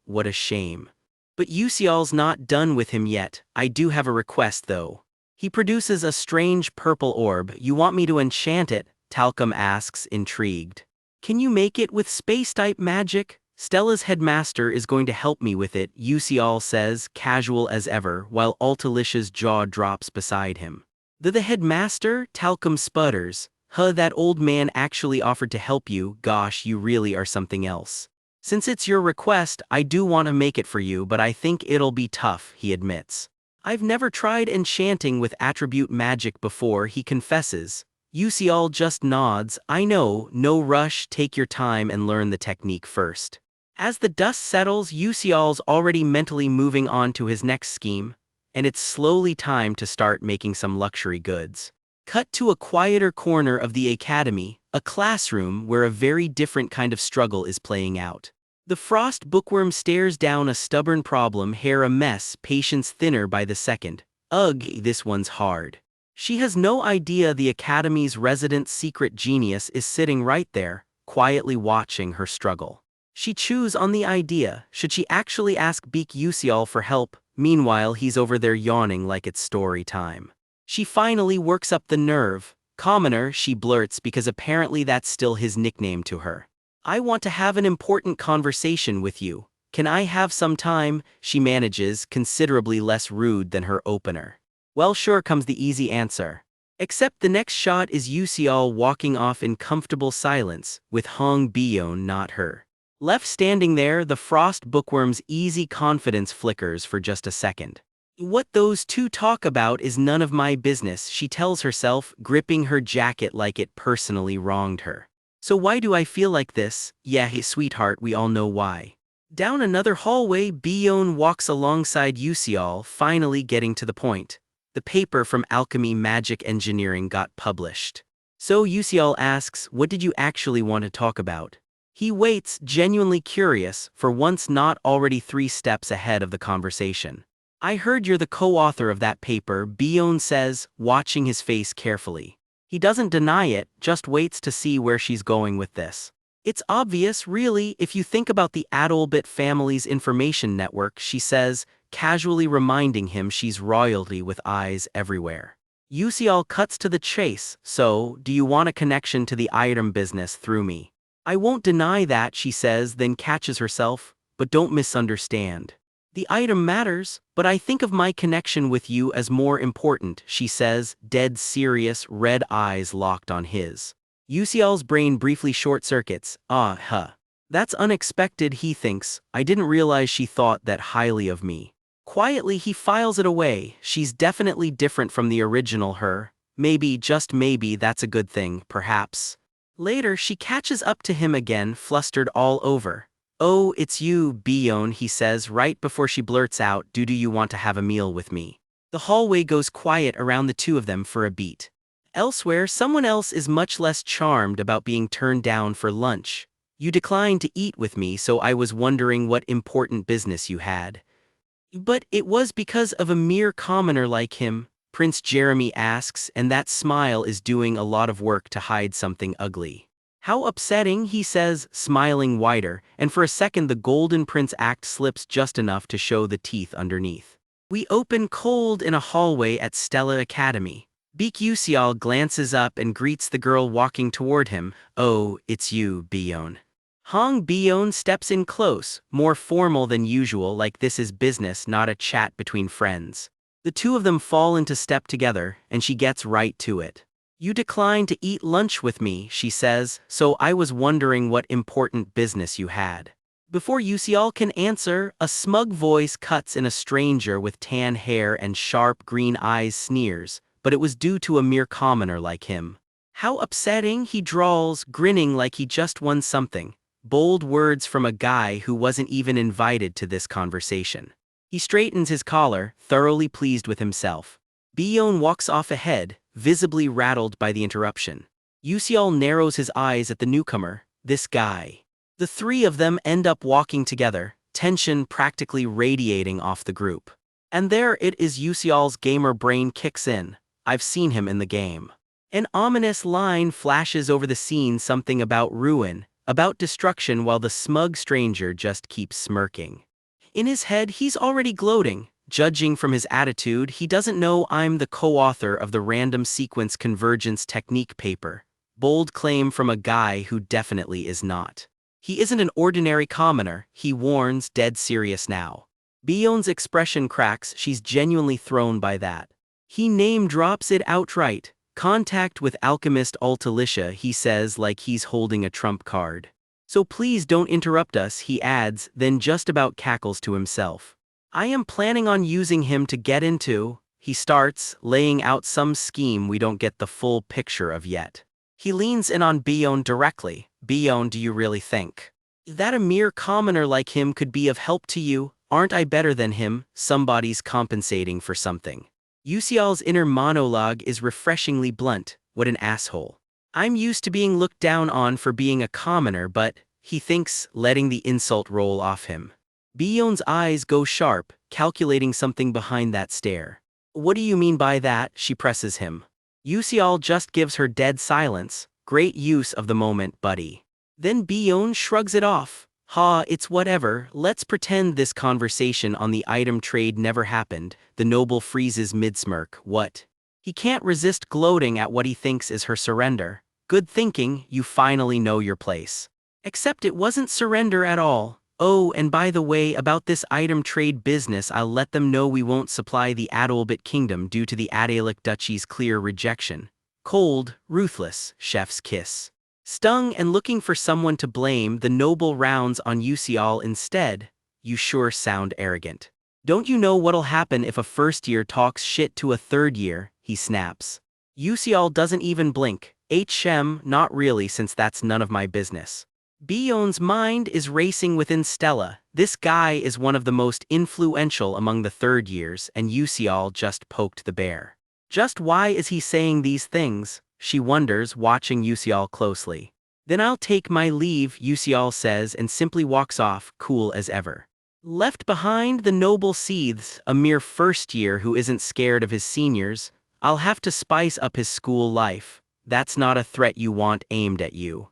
What a shame." But Yusial's not done with him yet. "I do have a request though." He produces a strange purple orb. "You want me to enchant it?" Talcum asks, intrigued. "Can you make it with space-type magic?" "Stella's headmaster is going to help me with it," Yusial says, casual as ever, while Altalicia's jaw drops beside him. The headmaster?" Talcum sputters. Huh, that old man actually offered to help you. Gosh, you really are something else. Since it's your request, I do want to make it for you, but I think it'll be tough, he admits. I've never tried enchanting with attribute magic before, he confesses. Yusial just nods. I know, no rush, take your time and learn the technique first. As the dust settles, Yusial's already mentally moving on to his next scheme, and it's slowly time to start making some luxury goods. Cut to a quieter corner of the academy, a classroom where a very different kind of struggle is playing out. The frost bookworm stares down a stubborn problem, hair a mess, patience thinner by the second. Ugh, this one's hard. She has no idea the academy's resident secret genius is sitting right there, quietly watching her struggle. She chews on the idea, should she actually ask Beak Yusial for help? Meanwhile, he's over there yawning like it's story time. She finally works up the nerve. Commoner, she blurts because apparently that's still his nickname to her. I want to have an important conversation with you. Can I have some time? She manages, considerably less rude than her opener. Well, sure, comes the easy answer. Except the next shot is Yusial walking off in comfortable silence, with Hong Bion not her. Left standing there, the frost bookworm's easy confidence flickers for just a second. What those two talk about is none of my business, she tells herself, gripping her jacket like it personally wronged her. So why do I feel like this? Yeah, hey, sweetheart, we all know why. Down another hallway, Bion walks alongside Yusial, finally getting to the point. The paper from Alchemy Magic Engineering got published. So Yusial asks, what did you actually want to talk about? He waits, genuinely curious, for once not already 3 steps ahead of the conversation. I heard you're the co-author of that paper, Bion says, watching his face carefully. He doesn't deny it, just waits to see where she's going with this. It's obvious, really, if you think about the Adolbit family's information network, she says, casually reminding him she's royalty with eyes everywhere. Yusial cuts to the chase, so, do you want a connection to the item business through me? I won't deny that, she says, then catches herself, but don't misunderstand. The item matters, but I think of my connection with you as more important, she says, dead serious, red eyes locked on his. Yusial's brain briefly short-circuits. That's unexpected, he thinks. I didn't realize she thought that highly of me. Quietly, he files it away. She's definitely different from the original her. Maybe, just maybe, that's a good thing, perhaps. Later, she catches up to him again, flustered all over. Oh, it's you, Bion, he says right before she blurts out, do you want to have a meal with me? The hallway goes quiet around the two of them for a beat. Elsewhere, someone else is much less charmed about being turned down for lunch. You declined to eat with me, so I was wondering what important business you had. But it was because of a mere commoner like him, Prince Jeremy asks, and that smile is doing a lot of work to hide something ugly. How upsetting, he says, smiling wider, and for a second the Golden Prince act slips just enough to show the teeth underneath. We open cold in a hallway at Stella Academy. Beak Yusial glances up and greets the girl walking toward him. Oh, it's you, Bion. Hong Bion steps in close, more formal than usual, like this is business, not a chat between friends. The two of them fall into step together, and she gets right to it. You declined to eat lunch with me, she says, so I was wondering what important business you had. Before Yusial can answer, a smug voice cuts in a stranger with tan hair and sharp green eyes sneers, but it was due to a mere commoner like him. How upsetting, he drawls, grinning like he just won something. Bold words from a guy who wasn't even invited to this conversation. He straightens his collar, thoroughly pleased with himself. Bion walks off ahead, visibly rattled by the interruption. Yusial narrows his eyes at the newcomer, this guy. The three of them end up walking together, tension practically radiating off the group. And there it is, Yusial's gamer brain kicks in. I've seen him in the game. An ominous line flashes over the scene, something about ruin, about destruction, while the smug stranger just keeps smirking. In his head, he's already gloating. Judging from his attitude, he doesn't know I'm the co-author of the random sequence convergence technique paper. Bold claim from a guy who definitely is not. He isn't an ordinary commoner, he warns, dead serious now. Bion's expression cracks, she's genuinely thrown by that. He name drops it outright. Contact with alchemist Altalicia, he says like he's holding a trump card. So please don't interrupt us, he adds, then just about cackles to himself. I am planning on using him to get into, he starts, laying out some scheme we don't get the full picture of yet. He leans in on Bion directly. Bion, do you really think that a mere commoner like him could be of help to you? Aren't I better than him? Somebody's compensating for something. Yusial's inner monologue is refreshingly blunt. What an asshole. I'm used to being looked down on for being a commoner, but, he thinks, letting the insult roll off him. Bion's eyes go sharp, calculating something behind that stare. What do you mean by that? She presses him. Yusial just gives her dead silence. Great use of the moment, buddy. Then Bion shrugs it off. Ha, it's whatever, let's pretend this conversation on the item trade never happened. The noble freezes mid-smirk. What? He can't resist gloating at what he thinks is her surrender. Good thinking, you finally know your place. Except it wasn't surrender at all. Oh, and by the way, about this item trade business, I'll let them know we won't supply the Adalbit Kingdom due to the Adalic Duchy's clear rejection. Cold, ruthless, chef's kiss. Stung and looking for someone to blame, the noble rounds on Yusial instead. You sure sound arrogant. Don't you know what'll happen if a first year talks shit to a third year? He snaps. Yusial doesn't even blink. Shem, not really, since that's none of my business. Bion's mind is racing within Stella. This guy is one of the most influential among the third years, and Yusial just poked the bear. Just why is he saying these things? She wonders, watching Yusial closely. Then I'll take my leave, Yusial says, and simply walks off, cool as ever. Left behind, the noble seethes, a mere first year who isn't scared of his seniors. I'll have to spice up his school life. That's not a threat you want aimed at you.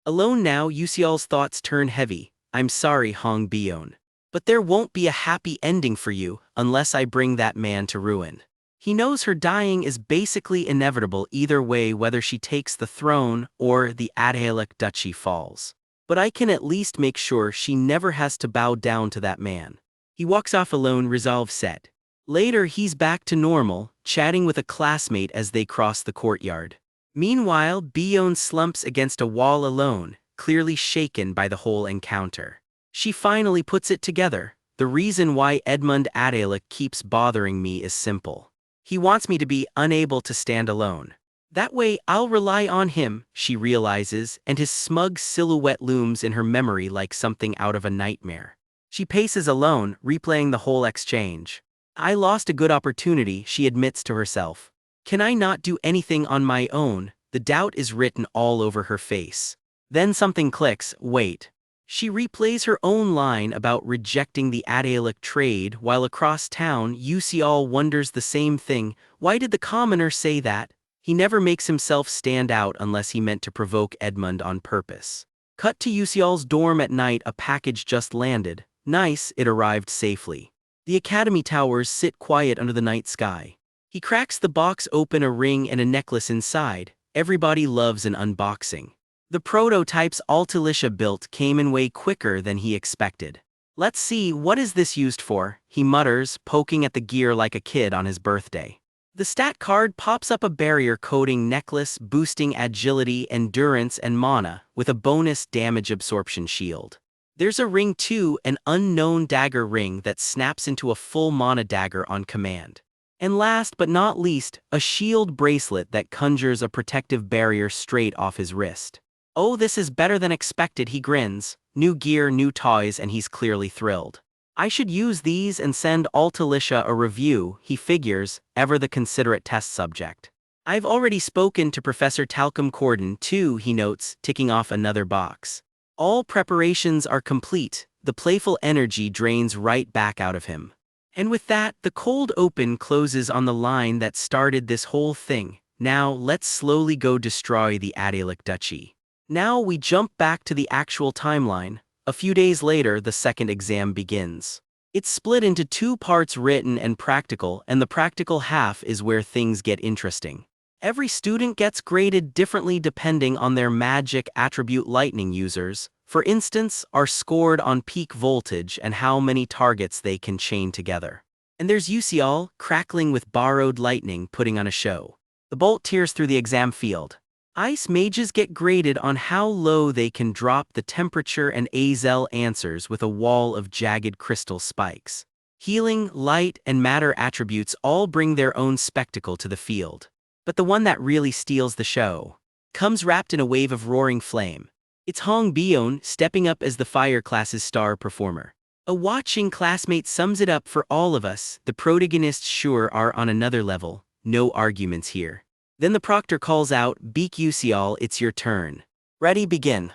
Alone now, Yusial's thoughts turn heavy. I'm sorry, Hong Bion. But there won't be a happy ending for you, unless I bring that man to ruin. He knows her dying is basically inevitable either way, whether she takes the throne or the Adalic Duchy falls. But I can at least make sure she never has to bow down to that man. He walks off alone, resolve set. Later, he's back to normal, chatting with a classmate as they cross the courtyard. Meanwhile, Bion slumps against a wall alone, clearly shaken by the whole encounter. She finally puts it together. The reason why Edmund Adalic keeps bothering me is simple. He wants me to be unable to stand alone. That way I'll rely on him, she realizes, and his smug silhouette looms in her memory like something out of a nightmare. She paces alone, replaying the whole exchange. I lost a good opportunity, she admits to herself. Can I not do anything on my own? The doubt is written all over her face. Then something clicks. Wait. She replays her own line about rejecting the Adalic trade while across town Yusial wonders the same thing. Why did the commoner say that? He never makes himself stand out unless he meant to provoke Edmund on purpose. Cut to Yusial's dorm at night. A package just landed. Nice, it arrived safely. The academy towers sit quiet under the night sky. He cracks the box open, a ring and a necklace inside. Everybody loves an unboxing. The prototypes Altalicia built came in way quicker than he expected. Let's see, what is this used for? He mutters, poking at the gear like a kid on his birthday. The stat card pops up, a barrier coating necklace boosting agility, endurance and mana, with a bonus damage absorption shield. There's a ring too, an unknown dagger ring that snaps into a full mana dagger on command. And last but not least, a shield bracelet that conjures a protective barrier straight off his wrist. Oh, this is better than expected, he grins. New gear, new toys, and he's clearly thrilled. I should use these and send Altalicia a review, he figures, ever the considerate test subject. I've already spoken to Professor Talcum Corden too, he notes, ticking off another box. All preparations are complete. The playful energy drains right back out of him. And with that, the cold open closes on the line that started this whole thing. Now, let's slowly go destroy the Adalic Duchy. Now we jump back to the actual timeline. A few days later, the second exam begins. It's split into 2 parts, written and practical, and the practical half is where things get interesting. Every student gets graded differently depending on their magic attribute. Lightning users, for instance, are scored on peak voltage and how many targets they can chain together. And there's Yusial, crackling with borrowed lightning, putting on a show. The bolt tears through the exam field. Ice mages get graded on how low they can drop the temperature, and Azel answers with a wall of jagged crystal spikes. Healing, light, and matter attributes all bring their own spectacle to the field. But the one that really steals the show comes wrapped in a wave of roaring flame. It's Hong Bion stepping up as the fire class's star performer. A watching classmate sums it up for all of us: the protagonists sure are on another level, no arguments here. Then the proctor calls out, "Beak Ucial, it's your turn. Ready, begin."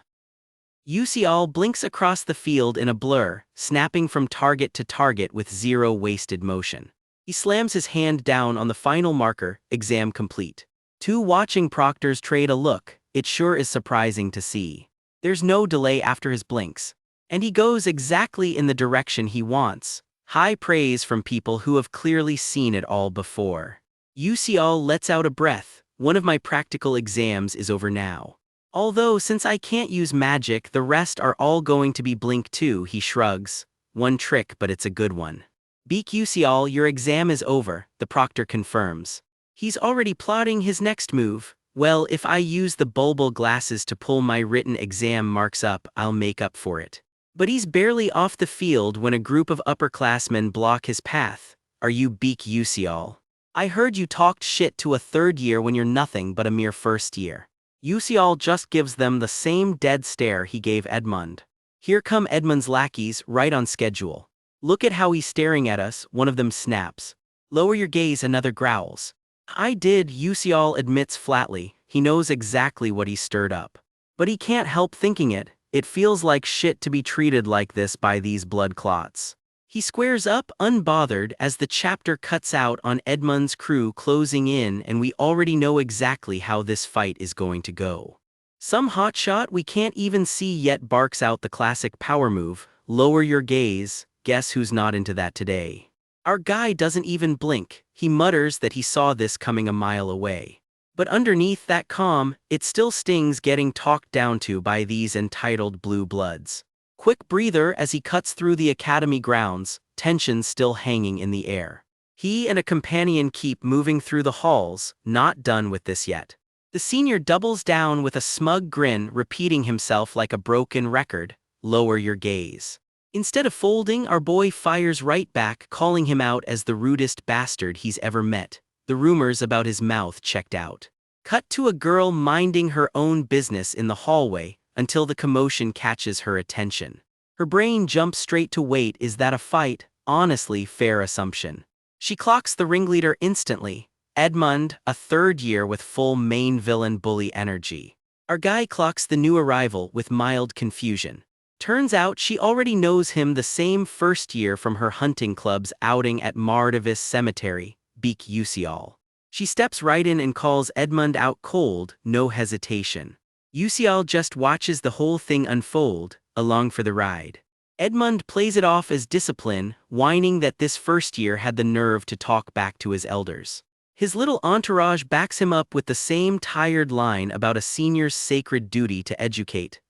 Ucial blinks across the field in a blur, snapping from target to target with zero wasted motion. He slams his hand down on the final marker, exam complete. Two watching proctors trade a look. It sure is surprising to see. There's no delay after his blinks. And he goes exactly in the direction he wants. High praise from people who have clearly seen it all before. Ucial lets out a breath. One of my practical exams is over now. Although since I can't use magic, the rest are all going to be blink too, he shrugs. One trick, but it's a good one. Beak Ucial, your exam is over, the proctor confirms. He's already plotting his next move. Well, if I use the bulbul glasses to pull my written exam marks up, I'll make up for it. But he's barely off the field when a group of upperclassmen block his path. Are you Beak Ucial? I heard you talked shit to a third year when you're nothing but a mere first year. Ucial just gives them the same dead stare he gave Edmund. Here come Edmund's lackeys, right on schedule. Look at how he's staring at us, one of them snaps. Lower your gaze, another growls. I did, Ucial admits flatly. He knows exactly what he stirred up. But he can't help thinking it. It feels like shit to be treated like this by these blood clots. He squares up, unbothered, as the chapter cuts out on Edmund's crew closing in, and we already know exactly how this fight is going to go. Some hotshot we can't even see yet barks out the classic power move, lower your gaze. Guess who's not into that today? Our guy doesn't even blink. He mutters that he saw this coming a mile away. But underneath that calm, it still stings getting talked down to by these entitled blue bloods. Quick breather as he cuts through the academy grounds, tension still hanging in the air. He and a companion keep moving through the halls, not done with this yet. The senior doubles down with a smug grin, repeating himself like a broken record, lower your gaze. Instead of folding, our boy fires right back, calling him out as the rudest bastard he's ever met. The rumors about his mouth checked out. Cut to a girl minding her own business in the hallway, until the commotion catches her attention. Her brain jumps straight to wait. Is that a fight? Honestly, fair assumption. She clocks the ringleader instantly. Edmund, a third year with full main villain bully energy. Our guy clocks the new arrival with mild confusion. Turns out she already knows him, the same first year from her hunting club's outing at Mardavis Cemetery, Beak Ucial. She steps right in and calls Edmund out cold, no hesitation. Ucial just watches the whole thing unfold, along for the ride. Edmund plays it off as discipline, whining that this first year had the nerve to talk back to his elders. His little entourage backs him up with the same tired line about a senior's sacred duty to educate.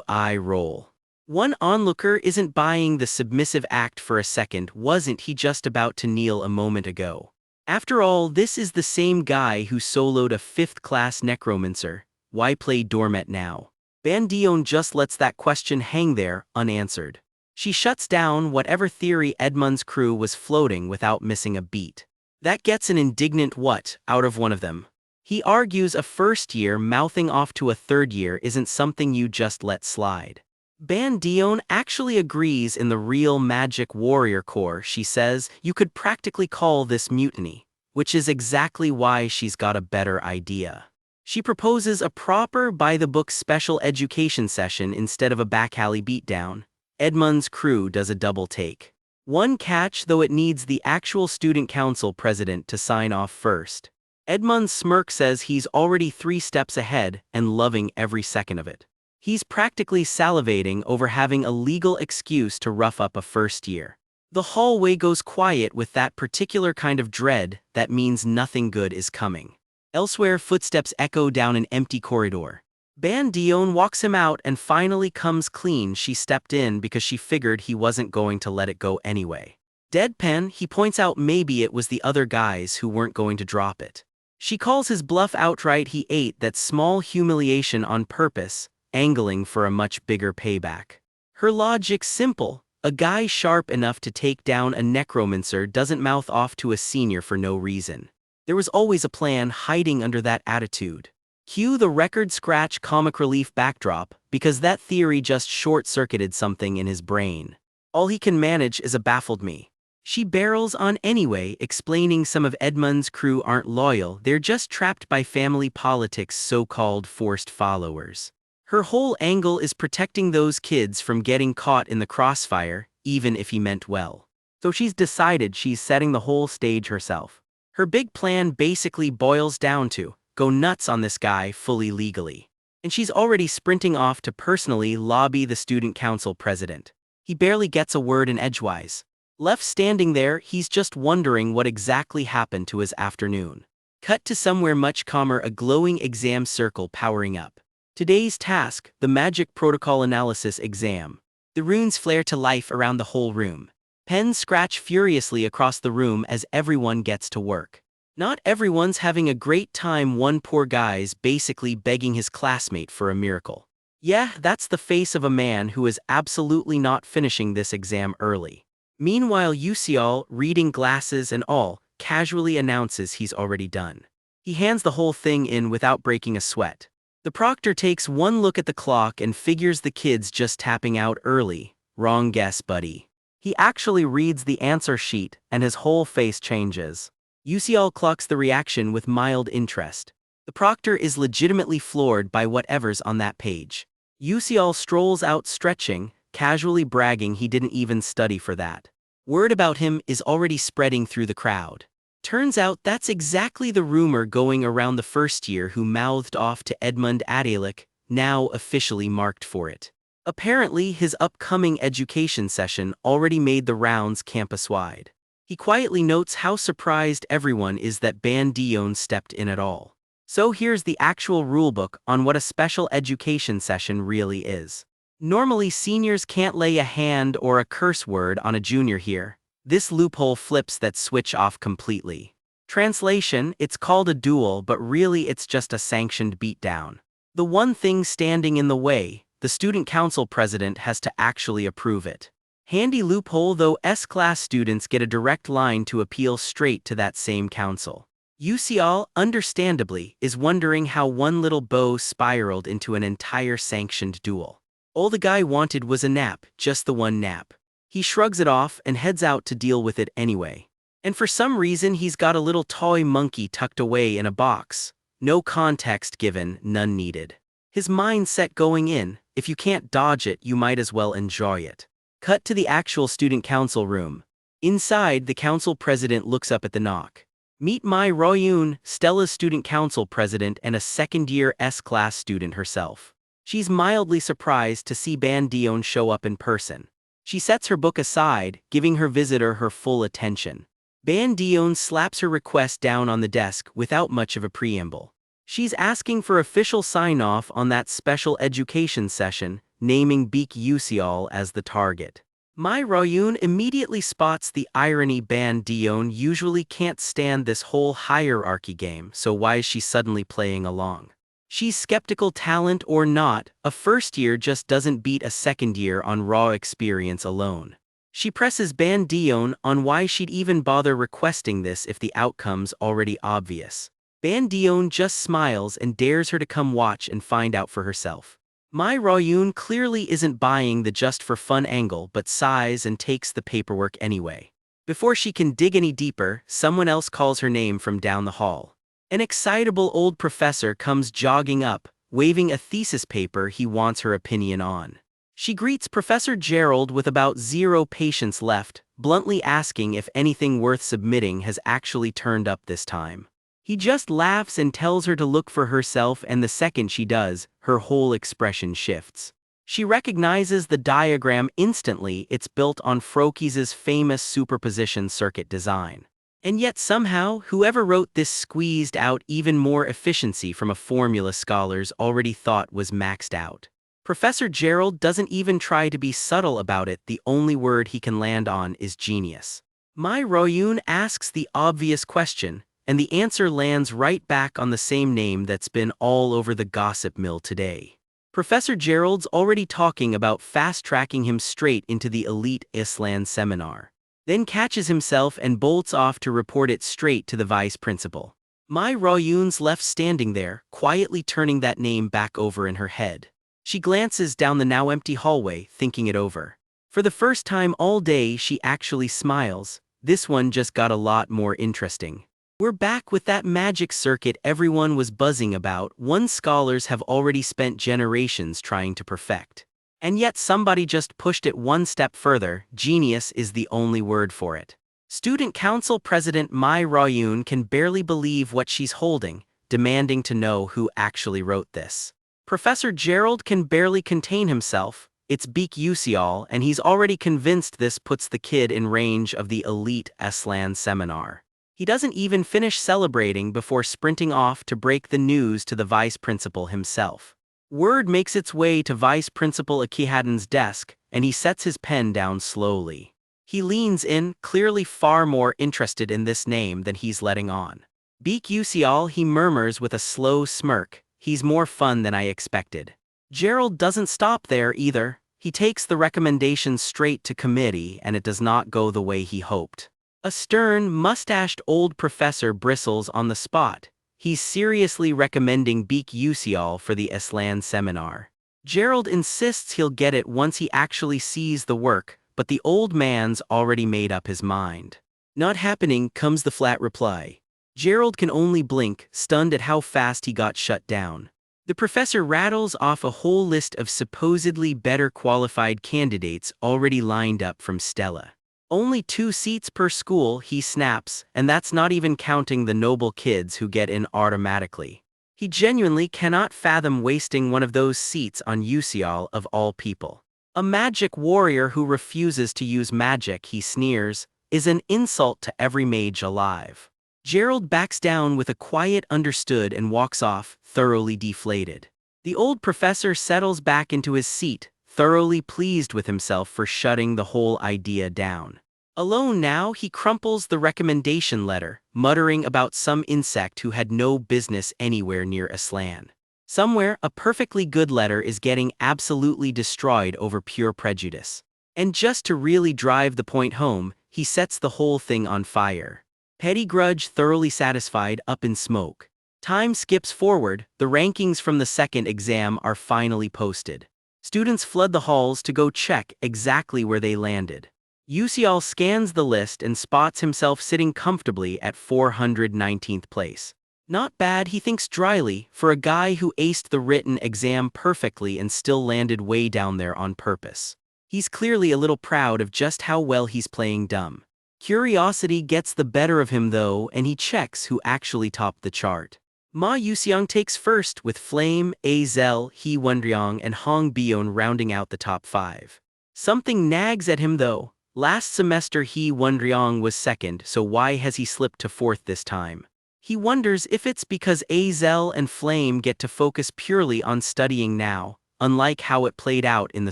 Eye roll. One onlooker isn't buying the submissive act for a second. Wasn't he just about to kneel a moment ago? After all, this is the same guy who soloed a 5th-class necromancer. Why play doormat now? Bandion just lets that question hang there, unanswered. She shuts down whatever theory Edmund's crew was floating without missing a beat. That gets an indignant what out of one of them. He argues a first year mouthing off to a third year isn't something you just let slide. Bandion actually agrees. In the real Magic Warrior Corps, she says, you could practically call this mutiny, which is exactly why she's got a better idea. She proposes a proper by-the-book special education session instead of a back-alley beatdown. Edmund's crew does a double take. One catch, though: it needs the actual student council president to sign off first. Edmund's smirk says he's already 3 steps ahead and loving every second of it. He's practically salivating over having a legal excuse to rough up a first year. The hallway goes quiet with that particular kind of dread that means nothing good is coming. Elsewhere, footsteps echo down an empty corridor. Bandion walks him out and finally comes clean. She stepped in because she figured he wasn't going to let it go anyway. Deadpan, he points out maybe it was the other guys who weren't going to drop it. She calls his bluff outright. He ate that small humiliation on purpose, angling for a much bigger payback. Her logic's simple. A guy sharp enough to take down a necromancer doesn't mouth off to a senior for no reason. There was always a plan hiding under that attitude. Cue the record scratch comic relief backdrop, because that theory just short-circuited something in his brain. All he can manage is a baffled me. She barrels on anyway, explaining some of Edmund's crew aren't loyal, they're just trapped by family politics, so-called forced followers. Her whole angle is protecting those kids from getting caught in the crossfire, even if he meant well. So she's decided she's setting the whole stage herself. Her big plan basically boils down to, go nuts on this guy fully legally. And she's already sprinting off to personally lobby the student council president. He barely gets a word in edgewise. Left standing there, he's just wondering what exactly happened to his afternoon. Cut to somewhere much calmer, a glowing exam circle powering up. Today's task, the magic protocol analysis exam. The runes flare to life around the whole room. Pens scratch furiously across the room as everyone gets to work. Not everyone's having a great time. One poor guy's basically begging his classmate for a miracle. Yeah, that's the face of a man who is absolutely not finishing this exam early. Meanwhile, Yusial, reading glasses and all, casually announces he's already done. He hands the whole thing in without breaking a sweat. The proctor takes one look at the clock and figures the kid's just tapping out early. Wrong guess, buddy. He actually reads the answer sheet, and his whole face changes. Yusial clocks the reaction with mild interest. The proctor is legitimately floored by whatever's on that page. Yusial strolls out stretching, casually bragging he didn't even study for that. Word about him is already spreading through the crowd. Turns out that's exactly the rumor going around the first year who mouthed off to Edmund Adalic, now officially marked for it. Apparently, his upcoming education session already made the rounds campus-wide. He quietly notes how surprised everyone is that Ban Dion stepped in at all. So here's the actual rulebook on what a special education session really is. Normally, seniors can't lay a hand or a curse word on a junior here. This loophole flips that switch off completely. Translation, it's called a duel, but really it's just a sanctioned beatdown. The one thing standing in the way, the student council president has to actually approve it. Handy loophole though, S-class students get a direct line to appeal straight to that same council. Yusial, understandably, is wondering how one little bow spiraled into an entire sanctioned duel. All the guy wanted was a nap, just the one nap. He shrugs it off and heads out to deal with it anyway. And for some reason he's got a little toy monkey tucked away in a box. No context given, none needed. His mind set going in, if you can't dodge it, you might as well enjoy it. Cut to the actual student council room. Inside, the council president looks up at the knock. Meet Mai Royun, Stella's student council president and a second-year S-class student herself. She's mildly surprised to see Ban Dion show up in person. She sets her book aside, giving her visitor her full attention. Ban Dion slaps her request down on the desk without much of a preamble. She's asking for official sign-off on that special education session, naming Beak Yusial as the target. Mai Royun immediately spots the irony. Ban Dion usually can't stand this whole hierarchy game, so why is she suddenly playing along? She's skeptical, talent or not, a first year just doesn't beat a second year on raw experience alone. She presses Ban Dion on why she'd even bother requesting this if the outcome's already obvious. Ban Dion just smiles and dares her to come watch and find out for herself. Mai Royun clearly isn't buying the just for fun angle but sighs and takes the paperwork anyway. Before she can dig any deeper, someone else calls her name from down the hall. An excitable old professor comes jogging up, waving a thesis paper he wants her opinion on. She greets Professor Gerald with about zero patience left, bluntly asking if anything worth submitting has actually turned up this time. He just laughs and tells her to look for herself, and the second she does, her whole expression shifts. She recognizes the diagram instantly. It's built on Frokey's famous superposition circuit design. And yet somehow, whoever wrote this squeezed out even more efficiency from a formula scholars already thought was maxed out. Professor Gerald doesn't even try to be subtle about it. The only word he can land on is genius. Mai Royun asks the obvious question, and the answer lands right back on the same name that's been all over the gossip mill today. Professor Gerald's already talking about fast-tracking him straight into the elite Islan seminar. Then catches himself and bolts off to report it straight to the vice principal. Mai Royun's left standing there, quietly turning that name back over in her head. She glances down the now empty hallway, thinking it over. For the first time all day she actually smiles. This one just got a lot more interesting. We're back with that magic circuit everyone was buzzing about, one scholars have already spent generations trying to perfect. And yet somebody just pushed it one step further. Genius is the only word for it. Student Council President Mai Royun can barely believe what she's holding, demanding to know who actually wrote this. Professor Gerald can barely contain himself. It's Baek Yuseol, and he's already convinced this puts the kid in range of the elite Eslan seminar. He doesn't even finish celebrating before sprinting off to break the news to the vice principal himself. Word makes its way to Vice Principal Akihadan's desk, and he sets his pen down slowly. He leans in, clearly far more interested in this name than he's letting on. Baek Yuseol, he murmurs with a slow smirk, he's more fun than I expected. Gerald doesn't stop there either. He takes the recommendation straight to committee, and it does not go the way he hoped. A stern, mustached old professor bristles on the spot. He's seriously recommending Baek Yuseol for the Eslan seminar. Gerald insists he'll get it once he actually sees the work, but the old man's already made up his mind. Not happening, comes the flat reply. Gerald can only blink, stunned at how fast he got shut down. The professor rattles off a whole list of supposedly better qualified candidates already lined up from Stella. Only 2 seats per school, he snaps, and that's not even counting the noble kids who get in automatically. He genuinely cannot fathom wasting one of those seats on Yuseol of all people. A magic warrior who refuses to use magic, he sneers, is an insult to every mage alive. Gerald backs down with a quiet understood and walks off, thoroughly deflated. The old professor settles back into his seat, thoroughly pleased with himself for shutting the whole idea down. Alone now, he crumples the recommendation letter, muttering about some insect who had no business anywhere near Aslan. Somewhere, a perfectly good letter is getting absolutely destroyed over pure prejudice. And just to really drive the point home, he sets the whole thing on fire. Petty grudge thoroughly satisfied, up in smoke. Time skips forward, the rankings from the second exam are finally posted. Students flood the halls to go check exactly where they landed. Yuseol scans the list and spots himself sitting comfortably at 419th place. Not bad, he thinks dryly, for a guy who aced the written exam perfectly and still landed way down there on purpose. He's clearly a little proud of just how well he's playing dumb. Curiosity gets the better of him though, and he checks who actually topped the chart. Ma Yuseong takes first, with Flame, Azel, Hee Wonryong, and Hong Byeon rounding out the top 5. Something nags at him though. Last semester Hee Wonryong was second, so why has he slipped to 4th this time? He wonders if it's because Azel and Flame get to focus purely on studying now, unlike how it played out in the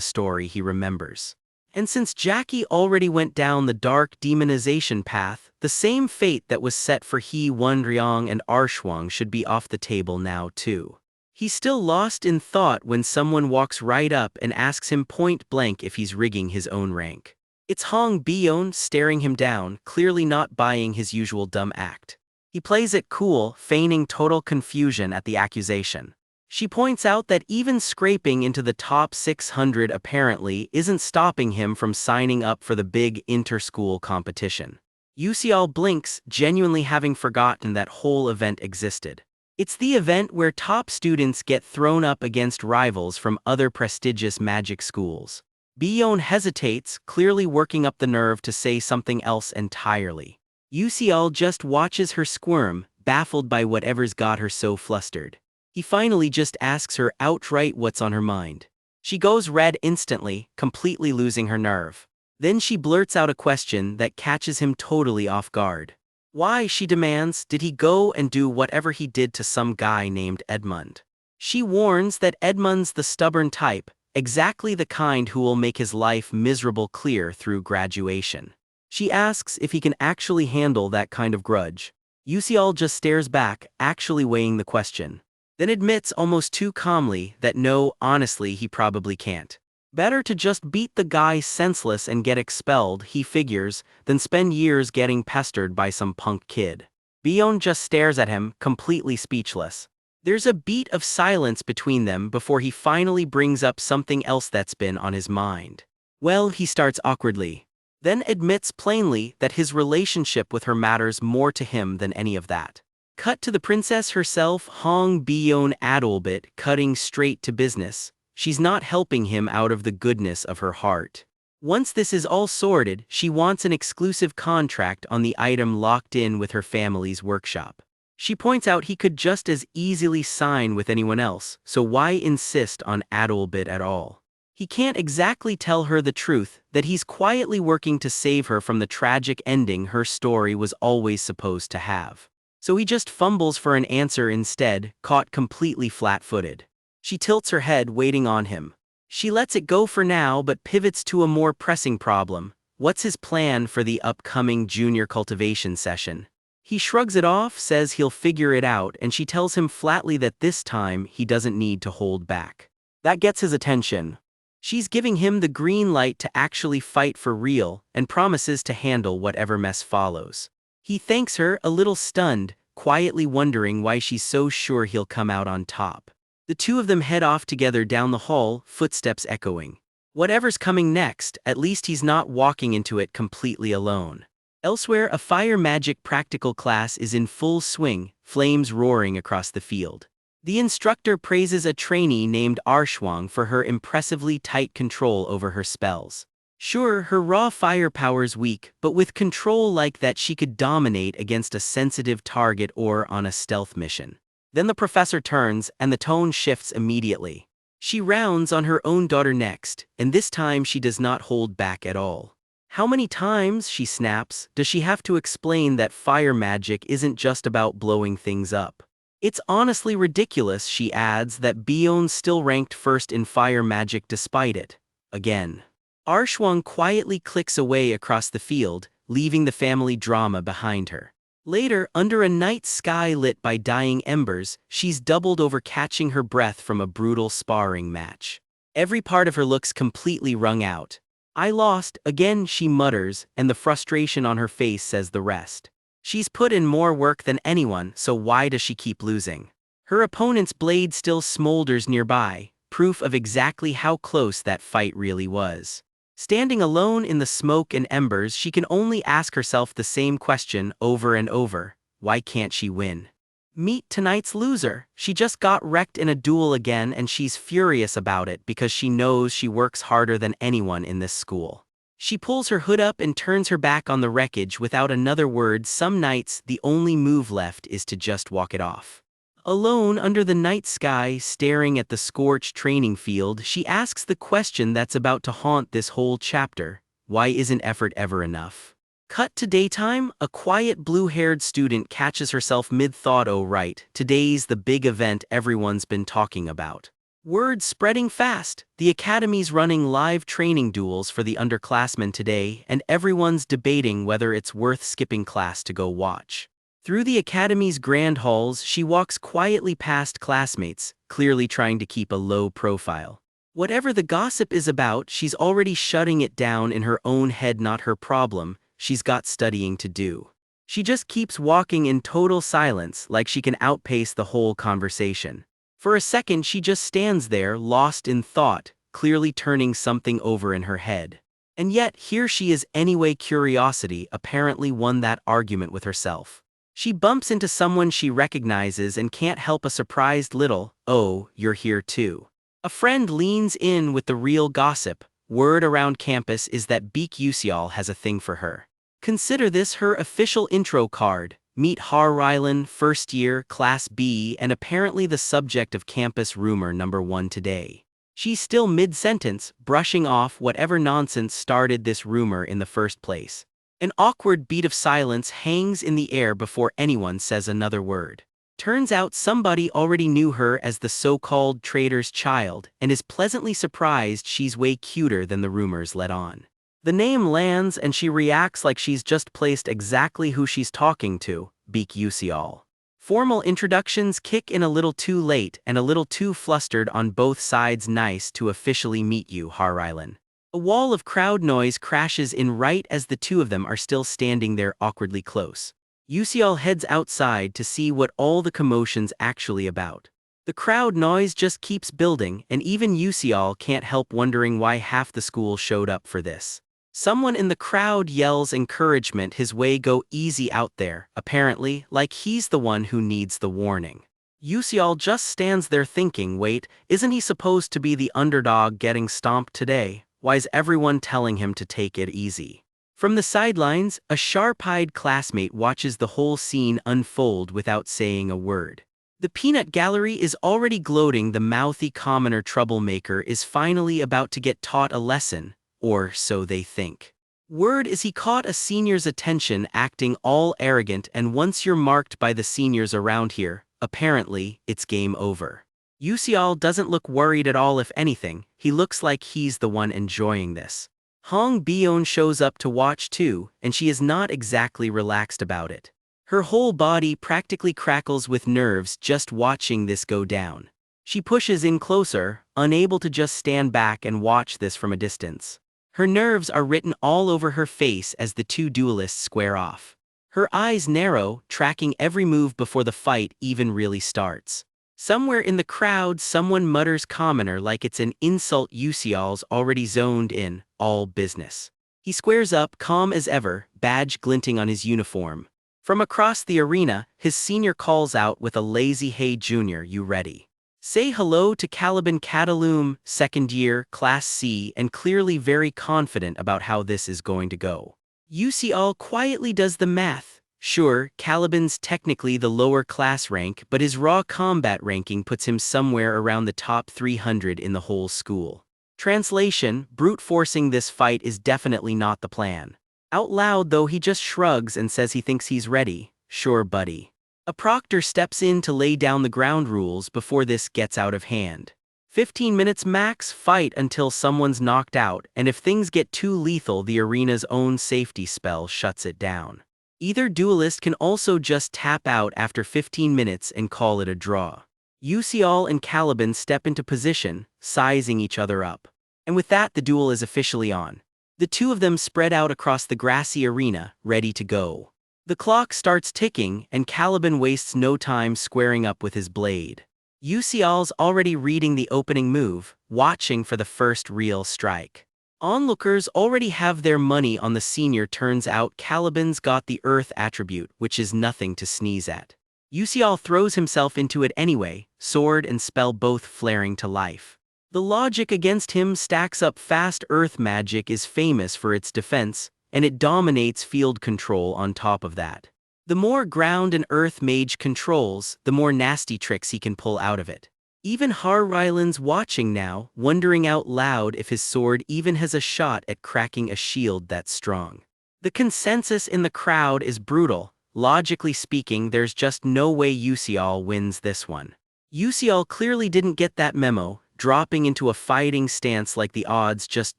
story he remembers. And since Jackie already went down the dark demonization path, the same fate that was set for Hee Wonryong and Arshwang should be off the table now too. He's still lost in thought when someone walks right up and asks him point blank if he's rigging his own rank. It's Hong Byeon staring him down, clearly not buying his usual dumb act. He plays it cool, feigning total confusion at the accusation. She points out that even scraping into the top 600 apparently isn't stopping him from signing up for the big inter-school competition. Yuseol blinks, genuinely having forgotten that whole event existed. It's the event where top students get thrown up against rivals from other prestigious magic schools. Byeon hesitates, clearly working up the nerve to say something else entirely. Yuseol just watches her squirm, baffled by whatever's got her so flustered. He finally just asks her outright what's on her mind. She goes red instantly, completely losing her nerve. Then she blurts out a question that catches him totally off guard. Why, she demands, did he go and do whatever he did to some guy named Edmund? She warns that Edmund's the stubborn type, exactly the kind who will make his life miserable clear through graduation. She asks if he can actually handle that kind of grudge. Yusial just stares back, actually weighing the question. Then admits almost too calmly that no, honestly, he probably can't. Better to just beat the guy senseless and get expelled, he figures, than spend years getting pestered by some punk kid. Bion just stares at him, completely speechless. There's a beat of silence between them before he finally brings up something else that's been on his mind. Well, he starts awkwardly. Then admits plainly that his relationship with her matters more to him than any of that. Cut to the princess herself, Hong Bion Adolbit, cutting straight to business. She's not helping him out of the goodness of her heart. Once this is all sorted, she wants an exclusive contract on the item locked in with her family's workshop. She points out he could just as easily sign with anyone else, so why insist on Adolbit at all? He can't exactly tell her the truth, that he's quietly working to save her from the tragic ending her story was always supposed to have. So he just fumbles for an answer instead, caught completely flat-footed. She tilts her head, waiting on him. She lets it go for now but pivots to a more pressing problem. What's his plan for the upcoming junior cultivation session? He shrugs it off, says he'll figure it out, and she tells him flatly that this time he doesn't need to hold back. That gets his attention. She's giving him the green light to actually fight for real and promises to handle whatever mess follows. He thanks her, a little stunned, quietly wondering why she's so sure he'll come out on top. The two of them head off together down the hall, footsteps echoing. Whatever's coming next, at least he's not walking into it completely alone. Elsewhere, a fire magic practical class is in full swing, flames roaring across the field. The instructor praises a trainee named Arshwang for her impressively tight control over her spells. Sure, her raw firepower's weak, but with control like that she could dominate against a sensitive target or on a stealth mission. Then the professor turns, and the tone shifts immediately. She rounds on her own daughter next, and this time she does not hold back at all. How many times, she snaps, does she have to explain that fire magic isn't just about blowing things up? It's honestly ridiculous, she adds, that Bion's still ranked first in fire magic despite it. Again. Arshwang quietly clicks away across the field, leaving the family drama behind her. Later, under a night sky lit by dying embers, she's doubled over, catching her breath from a brutal sparring match. Every part of her looks completely wrung out. I lost, again, she mutters, and the frustration on her face says the rest. She's put in more work than anyone, so why does she keep losing? Her opponent's blade still smolders nearby, proof of exactly how close that fight really was. Standing alone in the smoke and embers, she can only ask herself the same question over and over: why can't she win? Meet tonight's loser. She just got wrecked in a duel again, and she's furious about it because she knows she works harder than anyone in this school. She pulls her hood up and turns her back on the wreckage without another word. Some nights, the only move left is to just walk it off. Alone under the night sky, staring at the scorched training field, she asks the question that's about to haunt this whole chapter: why isn't effort ever enough? Cut to daytime, a quiet blue-haired student catches herself mid-thought. Oh right, today's the big event everyone's been talking about. Word spreading fast, the academy's running live training duels for the underclassmen today, and everyone's debating whether it's worth skipping class to go watch. Through the academy's grand halls, she walks quietly past classmates, clearly trying to keep a low profile. Whatever the gossip is about, she's already shutting it down in her own head. Not her problem. She's got studying to do. She just keeps walking in total silence, like she can outpace the whole conversation. For a second she just stands there, lost in thought, clearly turning something over in her head. And yet, here she is anyway. Curiosity apparently won that argument with herself. She bumps into someone she recognizes and can't help a surprised little, "Oh, you're here too." A friend leans in with the real gossip. Word around campus is that Beek Yusial has a thing for her. Consider this her official intro card. Meet Har Rylan, first year, Class B, and apparently the subject of campus rumor number 1 today. She's still mid-sentence, brushing off whatever nonsense started this rumor in the first place. An awkward beat of silence hangs in the air before anyone says another word. Turns out somebody already knew her as the so-called trader's child and is pleasantly surprised she's way cuter than the rumors let on. The name lands and she reacts like she's just placed exactly who she's talking to. Beak Yusial. Formal introductions kick in a little too late and a little too flustered on both sides. Nice to officially meet you, Harrylan. A wall of crowd noise crashes in right as the two of them are still standing there awkwardly close. Yusial heads outside to see what all the commotion's actually about. The crowd noise just keeps building, and even Yusial can't help wondering why half the school showed up for this. Someone in the crowd yells encouragement his way. Go easy out there, apparently, like he's the one who needs the warning. Yusial just stands there thinking, wait, isn't he supposed to be the underdog getting stomped today? Why's everyone telling him to take it easy? From the sidelines, a sharp-eyed classmate watches the whole scene unfold without saying a word. The peanut gallery is already gloating. The mouthy commoner troublemaker is finally about to get taught a lesson, or so they think. Word is he caught a senior's attention acting all arrogant, and once you're marked by the seniors around here, apparently, it's game over. Yusial doesn't look worried at all. If anything, he looks like he's the one enjoying this. Hong Bion shows up to watch too, and she is not exactly relaxed about it. Her whole body practically crackles with nerves just watching this go down. She pushes in closer, unable to just stand back and watch this from a distance. Her nerves are written all over her face as the two duelists square off. Her eyes narrow, tracking every move before the fight even really starts. Somewhere in the crowd, someone mutters commoner like it's an insult. Yusial's already zoned in, all business. He squares up, calm as ever, badge glinting on his uniform. From across the arena, his senior calls out with a lazy, "Hey junior, you ready?" Say hello to Caliban Catalum, second year, Class C, and clearly very confident about how this is going to go. Yusial quietly does the math. Sure, Caliban's technically the lower class rank, but his raw combat ranking puts him somewhere around the top 300 in the whole school. Translation: brute forcing this fight is definitely not the plan. Out loud though, he just shrugs and says he thinks he's ready. Sure, buddy. A proctor steps in to lay down the ground rules before this gets out of hand. 15 minutes max, fight until someone's knocked out, and if things get too lethal, the arena's own safety spell shuts it down. Either duelist can also just tap out after 15 minutes and call it a draw. Yusial and Caliban step into position, sizing each other up. And with that, the duel is officially on. The two of them spread out across the grassy arena, ready to go. The clock starts ticking, and Caliban wastes no time squaring up with his blade. Yusial's already reading the opening move, watching for the first real strike. Onlookers already have their money on the senior. Turns out Caliban's got the earth attribute, which is nothing to sneeze at. Yusial throws himself into it anyway, sword and spell both flaring to life. The logic against him stacks up fast. Earth magic is famous for its defense, and it dominates field control on top of that. The more ground an earth mage controls, the more nasty tricks he can pull out of it. Even Harrylan's watching now, wondering out loud if his sword even has a shot at cracking a shield that strong. The consensus in the crowd is brutal. Logically speaking, there's just no way Yusial wins this one. Yusial clearly didn't get that memo, dropping into a fighting stance like the odds just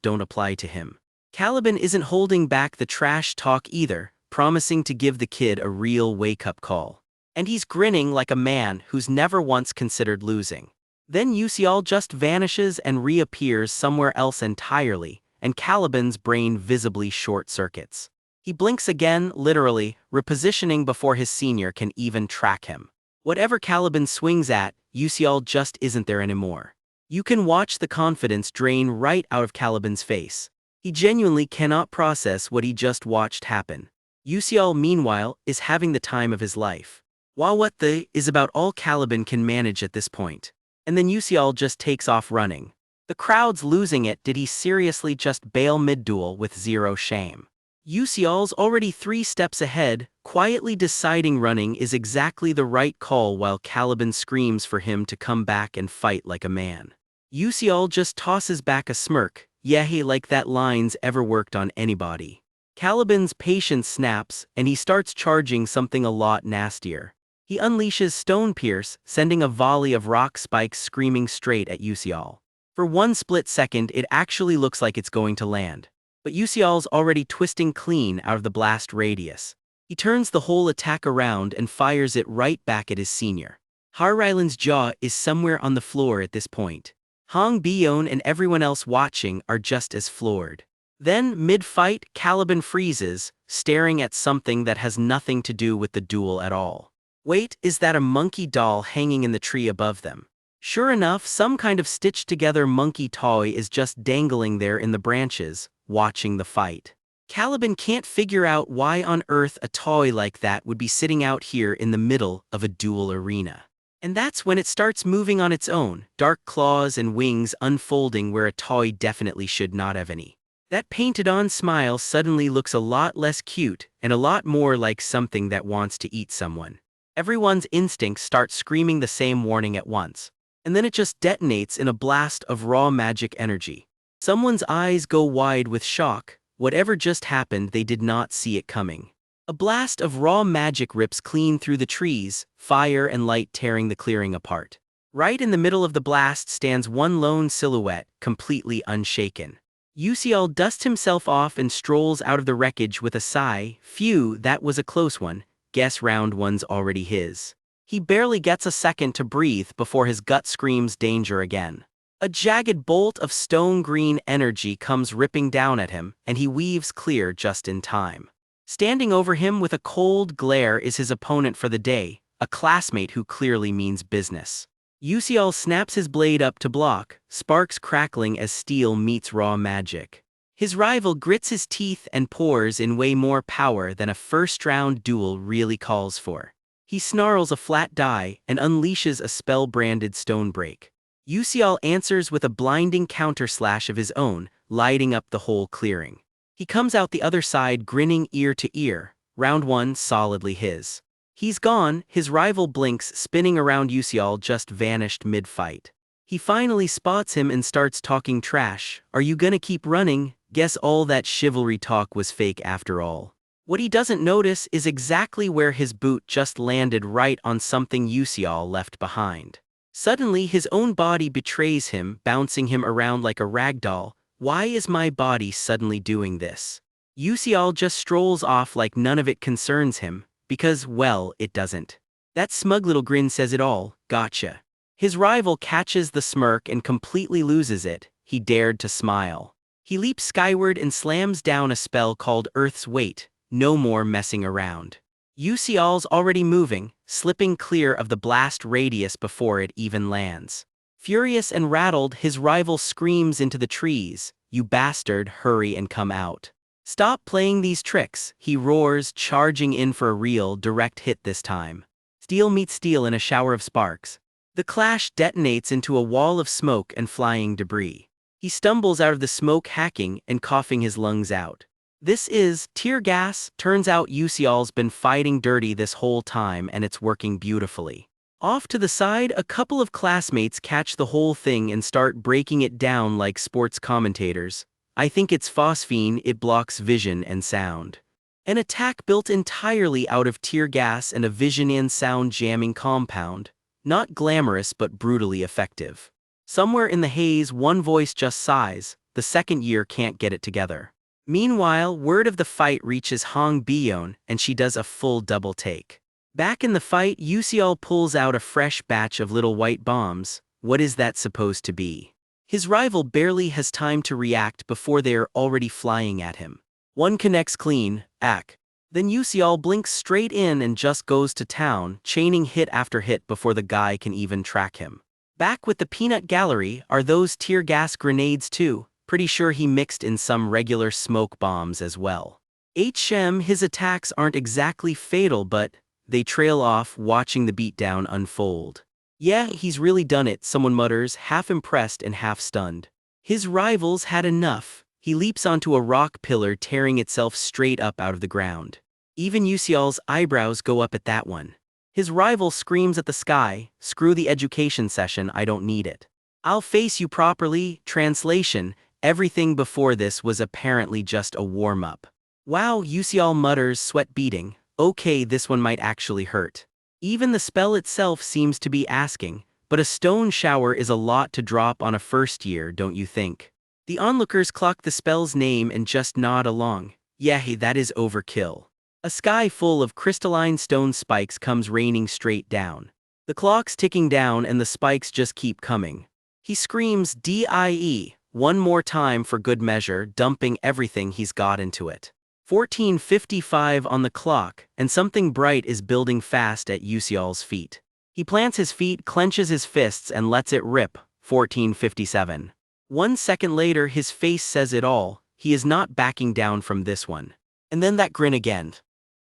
don't apply to him. Caliban isn't holding back the trash talk either, promising to give the kid a real wake-up call. And he's grinning like a man who's never once considered losing. Then Yusial just vanishes and reappears somewhere else entirely, and Caliban's brain visibly short-circuits. He blinks again, literally, repositioning before his senior can even track him. Whatever Caliban swings at, Yusial just isn't there anymore. You can watch the confidence drain right out of Caliban's face. He genuinely cannot process what he just watched happen. Yusial, meanwhile, is having the time of his life. While what the is about all Caliban can manage at this point. And then Yusial just takes off running. The crowd's losing it. Did he seriously just bail mid-duel with zero shame? Yusial's already 3 steps ahead, quietly deciding running is exactly the right call while Caliban screams for him to come back and fight like a man. Yusial just tosses back a smirk. Yeah, hey, like that line's ever worked on anybody. Caliban's patience snaps, and he starts charging something a lot nastier. He unleashes Stone Pierce, sending a volley of rock spikes screaming straight at Yusial. For one split second, it actually looks like it's going to land. But Yusial's already twisting clean out of the blast radius. He turns the whole attack around and fires it right back at his senior. Harrylan's jaw is somewhere on the floor at this point. Hong Bion and everyone else watching are just as floored. Then, mid-fight, Caliban freezes, staring at something that has nothing to do with the duel at all. Wait, is that a monkey doll hanging in the tree above them? Sure enough, some kind of stitched-together monkey toy is just dangling there in the branches, watching the fight. Caliban can't figure out why on earth a toy like that would be sitting out here in the middle of a duel arena. And that's when it starts moving on its own, dark claws and wings unfolding where a toy definitely should not have any. That painted-on smile suddenly looks a lot less cute and a lot more like something that wants to eat someone. Everyone's instincts start screaming the same warning at once. And then it just detonates in a blast of raw magic energy. Someone's eyes go wide with shock. Whatever just happened, they did not see it coming. A blast of raw magic rips clean through the trees, fire and light tearing the clearing apart. Right in the middle of the blast stands one lone silhouette, completely unshaken. Yusial dusts himself off and strolls out of the wreckage with a sigh. Phew, that was a close one. Guess round one's already his. He barely gets a second to breathe before his gut screams danger again. A jagged bolt of stone-green energy comes ripping down at him, and he weaves clear just in time. Standing over him with a cold glare is his opponent for the day, a classmate who clearly means business. Yusial snaps his blade up to block, sparks crackling as steel meets raw magic. His rival grits his teeth and pours in way more power than a first-round duel really calls for. He snarls a flat die and unleashes a spell-branded stone break. Yusial answers with a blinding counterslash of his own, lighting up the whole clearing. He comes out the other side grinning ear to ear, round one solidly his. He's gone, his rival blinks, spinning around. Yusial just vanished mid-fight. He finally spots him and starts talking trash. Are you gonna keep running? Guess all that chivalry talk was fake after all. What he doesn't notice is exactly where his boot just landed, right on something Yusial left behind. Suddenly his own body betrays him, bouncing him around like a ragdoll. Why is my body suddenly doing this? Yusial just strolls off like none of it concerns him, because, well, it doesn't. That smug little grin says it all. Gotcha. His rival catches the smirk and completely loses it. He dared to smile. He leaps skyward and slams down a spell called Earth's Weight. No more messing around. Yusial's already moving, slipping clear of the blast radius before it even lands. Furious and rattled, his rival screams into the trees, "You bastard, hurry and come out. Stop playing these tricks," he roars, charging in for a real, direct hit this time. Steel meets steel in a shower of sparks. The clash detonates into a wall of smoke and flying debris. He stumbles out of the smoke, hacking and coughing his lungs out. This is tear gas. Turns out Yusial's been fighting dirty this whole time and it's working beautifully. Off to the side, a couple of classmates catch the whole thing and start breaking it down like sports commentators. I think it's phosphine, it blocks vision and sound. An attack built entirely out of tear gas and a vision and sound jamming compound. Not glamorous but brutally effective. Somewhere in the haze, one voice just sighs, the second year can't get it together. Meanwhile, word of the fight reaches Hong Bion, and she does a full double take. Back in the fight, Yusial pulls out a fresh batch of little white bombs. What is that supposed to be? His rival barely has time to react before they're already flying at him. One connects clean, ack. Then Yusial blinks straight in and just goes to town, chaining hit after hit before the guy can even track him. Back with the peanut gallery, are those tear gas grenades too? Pretty sure he mixed in some regular smoke bombs as well. His attacks aren't exactly fatal, but they trail off, watching the beatdown unfold. Yeah, he's really done it, someone mutters, half impressed and half stunned. His rivals had enough. He leaps onto a rock pillar, tearing itself straight up out of the ground. Even Yusial's eyebrows go up at that one. His rival screams at the sky, "Screw the education session, I don't need it. I'll face you properly." Translation: everything before this was apparently just a warm-up. Wow, Yusial mutters, sweat beading. Okay, this one might actually hurt. Even the spell itself seems to be asking, but a stone shower is a lot to drop on a first year, don't you think? The onlookers clock the spell's name and just nod along. Yeah, hey, that is overkill. A sky full of crystalline stone spikes comes raining straight down. The clock's ticking down and the spikes just keep coming. He screams "Die!" one more time for good measure, dumping everything he's got into it. 14:55 on the clock, and something bright is building fast at Yusial's feet. He plants his feet, clenches his fists, and lets it rip. 14:57. 1 second later, his face says it all. He is not backing down from this one. And then that grin again.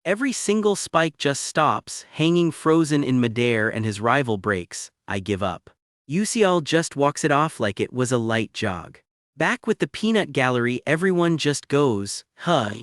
Every single spike just stops, hanging frozen in midair, and his rival breaks. I give up. Yusial just walks it off like it was a light jog. Back with the peanut gallery, everyone just goes,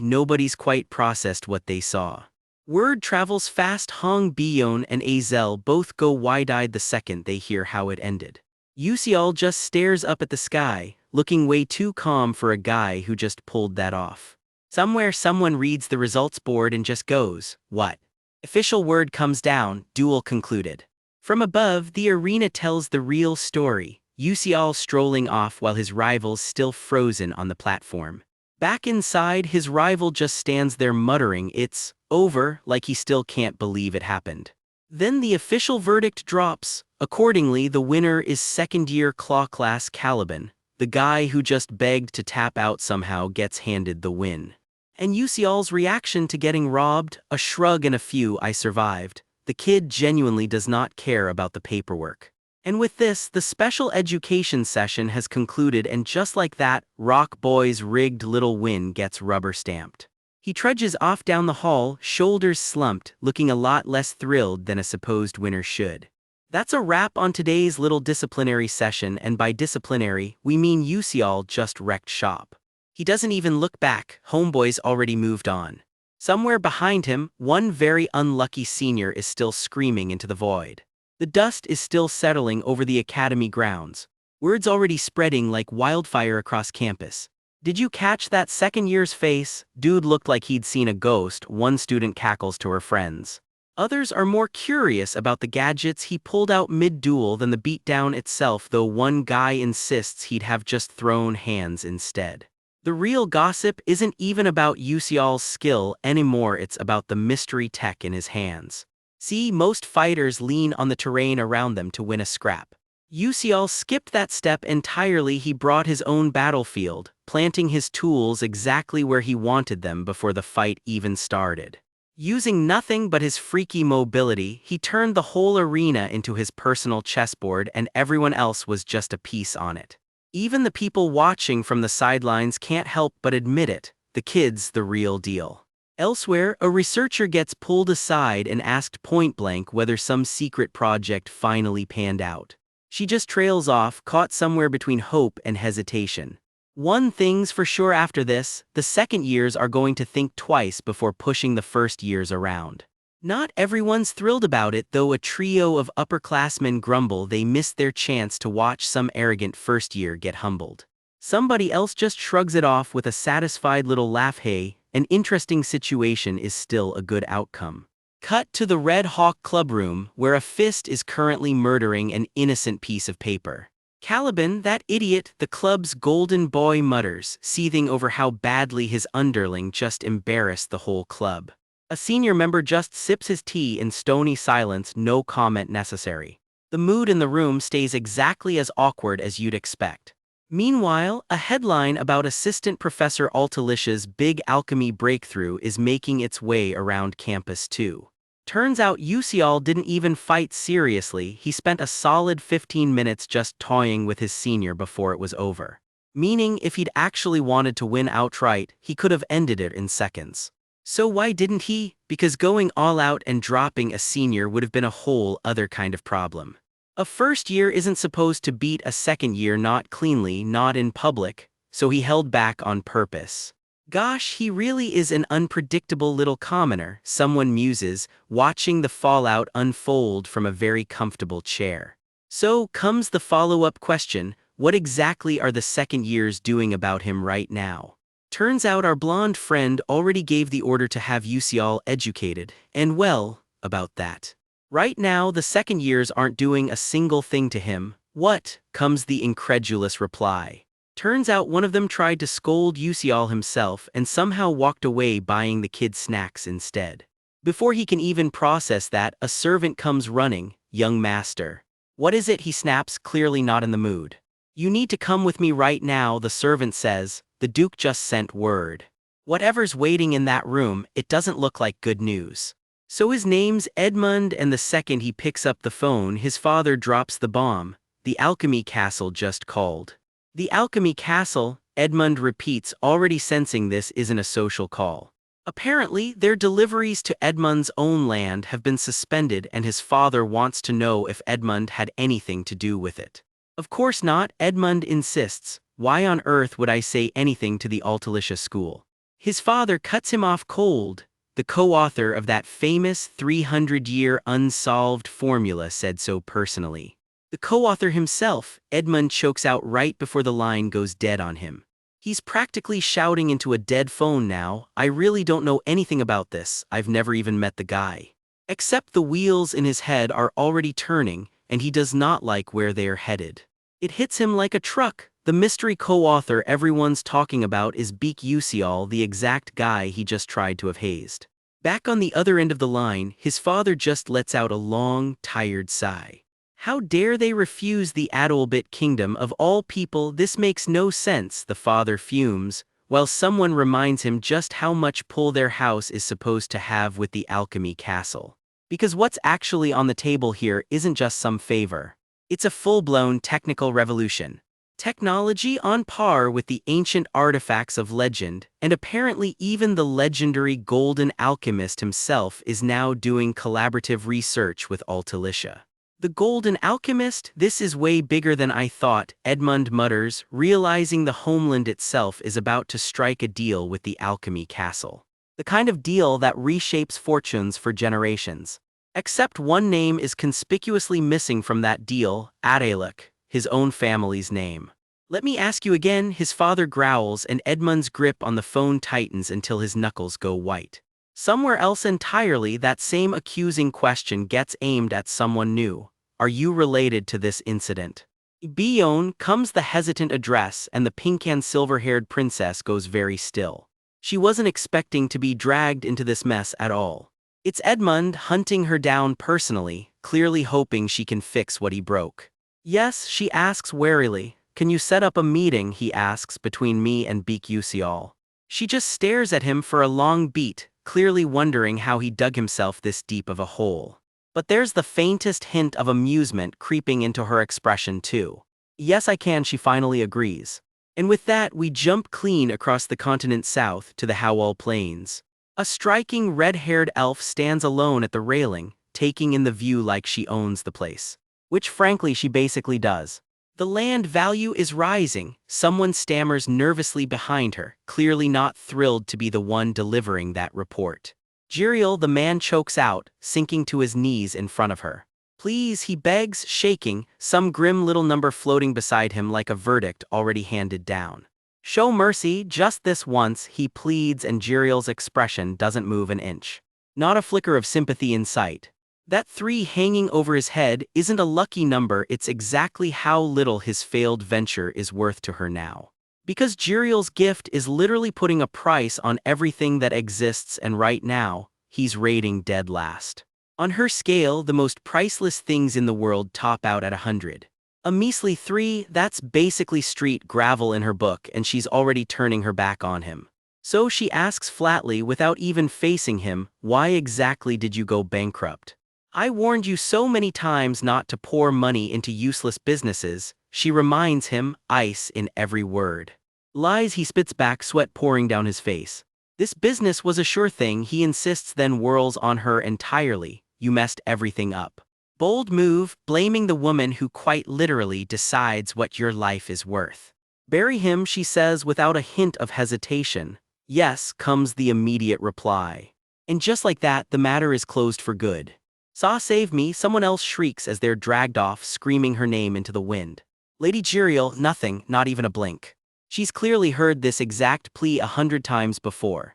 nobody's quite processed what they saw. Word travels fast. Hong Bion and Azel both go wide-eyed the second they hear how it ended. Yusial just stares up at the sky, looking way too calm for a guy who just pulled that off. Somewhere someone reads the results board and just goes, "What?" Official word comes down, duel concluded. From above, the arena tells the real story. Yusial strolling off while his rival's still frozen on the platform. Back inside, his rival just stands there muttering "It's over," like he still can't believe it happened. Then the official verdict drops. Accordingly, the winner is second-year claw class Caliban. The guy who just begged to tap out somehow gets handed the win. And Yusial's reaction to getting robbed? A shrug and a few "I survived." The kid genuinely does not care about the paperwork. And with this, the special education session has concluded, and just like that, Rock Boy's rigged little win gets rubber stamped. He trudges off down the hall, shoulders slumped, looking a lot less thrilled than a supposed winner should. That's a wrap on today's little disciplinary session, and by disciplinary, we mean Yusial just wrecked shop. He doesn't even look back, homeboy's already moved on. Somewhere behind him, one very unlucky senior is still screaming into the void. The dust is still settling over the academy grounds. Word's already spreading like wildfire across campus. "Did you catch that second year's face? Dude looked like he'd seen a ghost," one student cackles to her friends. Others are more curious about the gadgets he pulled out mid-duel than the beatdown itself, though one guy insists he'd have just thrown hands instead. The real gossip isn't even about Yusial's skill anymore, it's about the mystery tech in his hands. See, most fighters lean on the terrain around them to win a scrap. Yusial skipped that step entirely. He brought his own battlefield, planting his tools exactly where he wanted them before the fight even started. Using nothing but his freaky mobility, he turned the whole arena into his personal chessboard, and everyone else was just a piece on it. Even the people watching from the sidelines can't help but admit it, the kid's the real deal. Elsewhere, a researcher gets pulled aside and asked point-blank whether some secret project finally panned out. She just trails off, caught somewhere between hope and hesitation. One thing's for sure after this, the second years are going to think twice before pushing the first years around. Not everyone's thrilled about it, though. A trio of upperclassmen grumble they missed their chance to watch some arrogant first year get humbled. Somebody else just shrugs it off with a satisfied little laugh. Hey, an interesting situation is still a good outcome. Cut to the Red Hawk Club room, where a fist is currently murdering an innocent piece of paper. Caliban, that idiot, the club's golden boy, mutters, seething over how badly his underling just embarrassed the whole club. A senior member just sips his tea in stony silence, no comment necessary. The mood in the room stays exactly as awkward as you'd expect. Meanwhile, a headline about Assistant Professor Altalicia's big alchemy breakthrough is making its way around campus too. Turns out Yusial didn't even fight seriously. He spent a solid 15 minutes just toying with his senior before it was over. Meaning, if he'd actually wanted to win outright, he could have ended it in seconds. So why didn't he? Because going all out and dropping a senior would have been a whole other kind of problem. A first year isn't supposed to beat a second year, not cleanly, not in public, so he held back on purpose. Gosh, he really is an unpredictable little commoner, someone muses, watching the fallout unfold from a very comfortable chair. So comes the follow-up question, what exactly are the second years doing about him right now? Turns out our blonde friend already gave the order to have Yusial educated, and well, about that. Right now, the second years aren't doing a single thing to him. What? Comes the incredulous reply. Turns out one of them tried to scold Yusial himself and somehow walked away buying the kid snacks instead. Before he can even process that, a servant comes running. Young master. What is it? He snaps, clearly not in the mood. You need to come with me right now, the servant says. The Duke just sent word. Whatever's waiting in that room, it doesn't look like good news. So his name's Edmund, and the second he picks up the phone, his father drops the bomb. The alchemy castle just called. The alchemy castle, Edmund repeats, already sensing this isn't a social call. Apparently, their deliveries to Edmund's own land have been suspended, and his father wants to know if Edmund had anything to do with it. Of course not, Edmund insists. Why on earth would I say anything to the Altalicia school? His father cuts him off cold. The co-author of that famous 300-year unsolved formula said so personally. The co-author himself, Edmund, chokes out right before the line goes dead on him. He's practically shouting into a dead phone now. I really don't know anything about this. I've never even met the guy. Except the wheels in his head are already turning, and he does not like where they're headed. It hits him like a truck. The mystery co-author everyone's talking about is Beak Yusial, the exact guy he just tried to have hazed. Back on the other end of the line, his father just lets out a long, tired sigh. How dare they refuse the Adolbit Kingdom of all people? This makes no sense, the father fumes, while someone reminds him just how much pull their house is supposed to have with the alchemy castle. Because what's actually on the table here isn't just some favor. It's a full-blown technical revolution. Technology on par with the ancient artifacts of legend, and apparently even the legendary Golden Alchemist himself is now doing collaborative research with Altalicia. The Golden Alchemist? This is way bigger than I thought, Edmund mutters, realizing the homeland itself is about to strike a deal with the alchemy castle. The kind of deal that reshapes fortunes for generations. Except one name is conspicuously missing from that deal, Adaluk, his own family's name. Let me ask you again, his father growls, and Edmund's grip on the phone tightens until his knuckles go white. Somewhere else entirely, that same accusing question gets aimed at someone new. Are you related to this incident? Beyond comes the hesitant address, and the pink and silver-haired princess goes very still. She wasn't expecting to be dragged into this mess at all. It's Edmund hunting her down personally, clearly hoping she can fix what he broke. Yes, she asks warily. Can you set up a meeting, he asks, between me and Beak Yusial? She just stares at him for a long beat, clearly wondering how he dug himself this deep of a hole. But there's the faintest hint of amusement creeping into her expression too. Yes, I can, she finally agrees. And with that, we jump clean across the continent south to the Howell Plains. A striking red-haired elf stands alone at the railing, taking in the view like she owns the place. Which frankly she basically does. The land value is rising, someone stammers nervously behind her, clearly not thrilled to be the one delivering that report. Jiriel, the man, chokes out, sinking to his knees in front of her. Please, he begs, shaking, some grim little number floating beside him like a verdict already handed down. Show mercy, just this once, he pleads, and Jiriel's expression doesn't move an inch. Not a flicker of sympathy in sight. That 3 hanging over his head isn't a lucky number, it's exactly how little his failed venture is worth to her now. Because Jiriel's gift is literally putting a price on everything that exists, and right now, he's rating dead last. On her scale, the most priceless things in the world top out at 100. A measly 3, that's basically street gravel in her book, and she's already turning her back on him. So she asks flatly, without even facing him, why exactly did you go bankrupt? I warned you so many times not to pour money into useless businesses, she reminds him, ice in every word. Lies, he spits back, sweat pouring down his face. This business was a sure thing, he insists, then whirls on her entirely. You messed everything up. Bold move, blaming the woman who quite literally decides what your life is worth. Bury him, she says without a hint of hesitation. Yes, comes the immediate reply. And just like that, the matter is closed for good. Saw save me, someone else shrieks as they're dragged off, screaming her name into the wind. Lady Jiriel, nothing, not even a blink. She's clearly heard this exact plea 100 times before.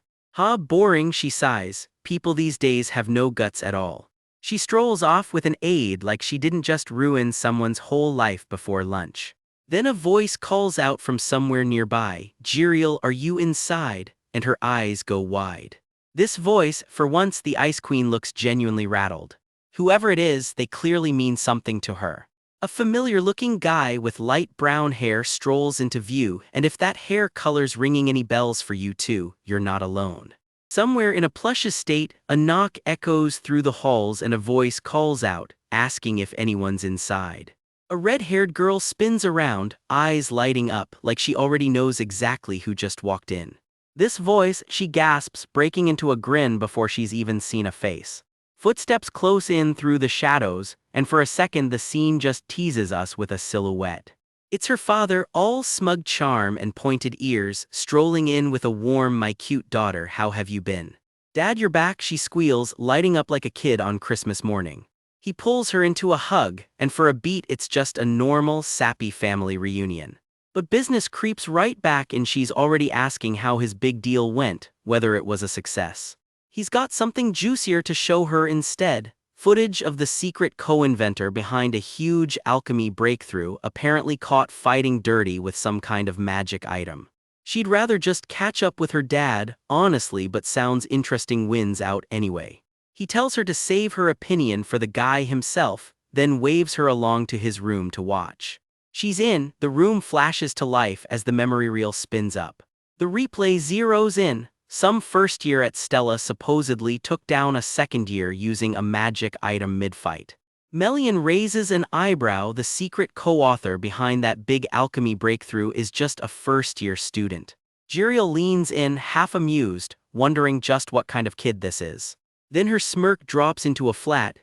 Boring, she sighs. People these days have no guts at all. She strolls off with an aide like she didn't just ruin someone's whole life before lunch. Then a voice calls out from somewhere nearby, "Jiriel, are you inside?" And her eyes go wide. This voice, for once the Ice Queen looks genuinely rattled. Whoever it is, they clearly mean something to her. A familiar-looking guy with light brown hair strolls into view, and if that hair color's ringing any bells for you too, you're not alone. Somewhere in a plush estate, a knock echoes through the halls and a voice calls out, asking if anyone's inside. A red-haired girl spins around, eyes lighting up like she already knows exactly who just walked in. This voice, she gasps, breaking into a grin before she's even seen a face. Footsteps close in through the shadows, and for a second the scene just teases us with a silhouette. It's her father, all smug charm and pointed ears, strolling in with a warm, "My cute daughter, how have you been?" "Dad, you're back," she squeals, lighting up like a kid on Christmas morning. He pulls her into a hug, and for a beat it's just a normal, sappy family reunion. But business creeps right back and she's already asking how his big deal went, whether it was a success. He's got something juicier to show her instead. Footage of the secret co-inventor behind a huge alchemy breakthrough apparently caught fighting dirty with some kind of magic item. She'd rather just catch up with her dad, honestly, but sounds interesting wins out anyway. He tells her to save her opinion for the guy himself, then waves her along to his room to watch. She's in, the room flashes to life as the memory reel spins up. The replay zeroes in. Some first year at Stella supposedly took down a second year using a magic item mid-fight. Melian raises an eyebrow. The secret co-author behind that big alchemy breakthrough is just a first-year student. Jiriel leans in, half amused, wondering just what kind of kid this is. Then her smirk drops into a flat,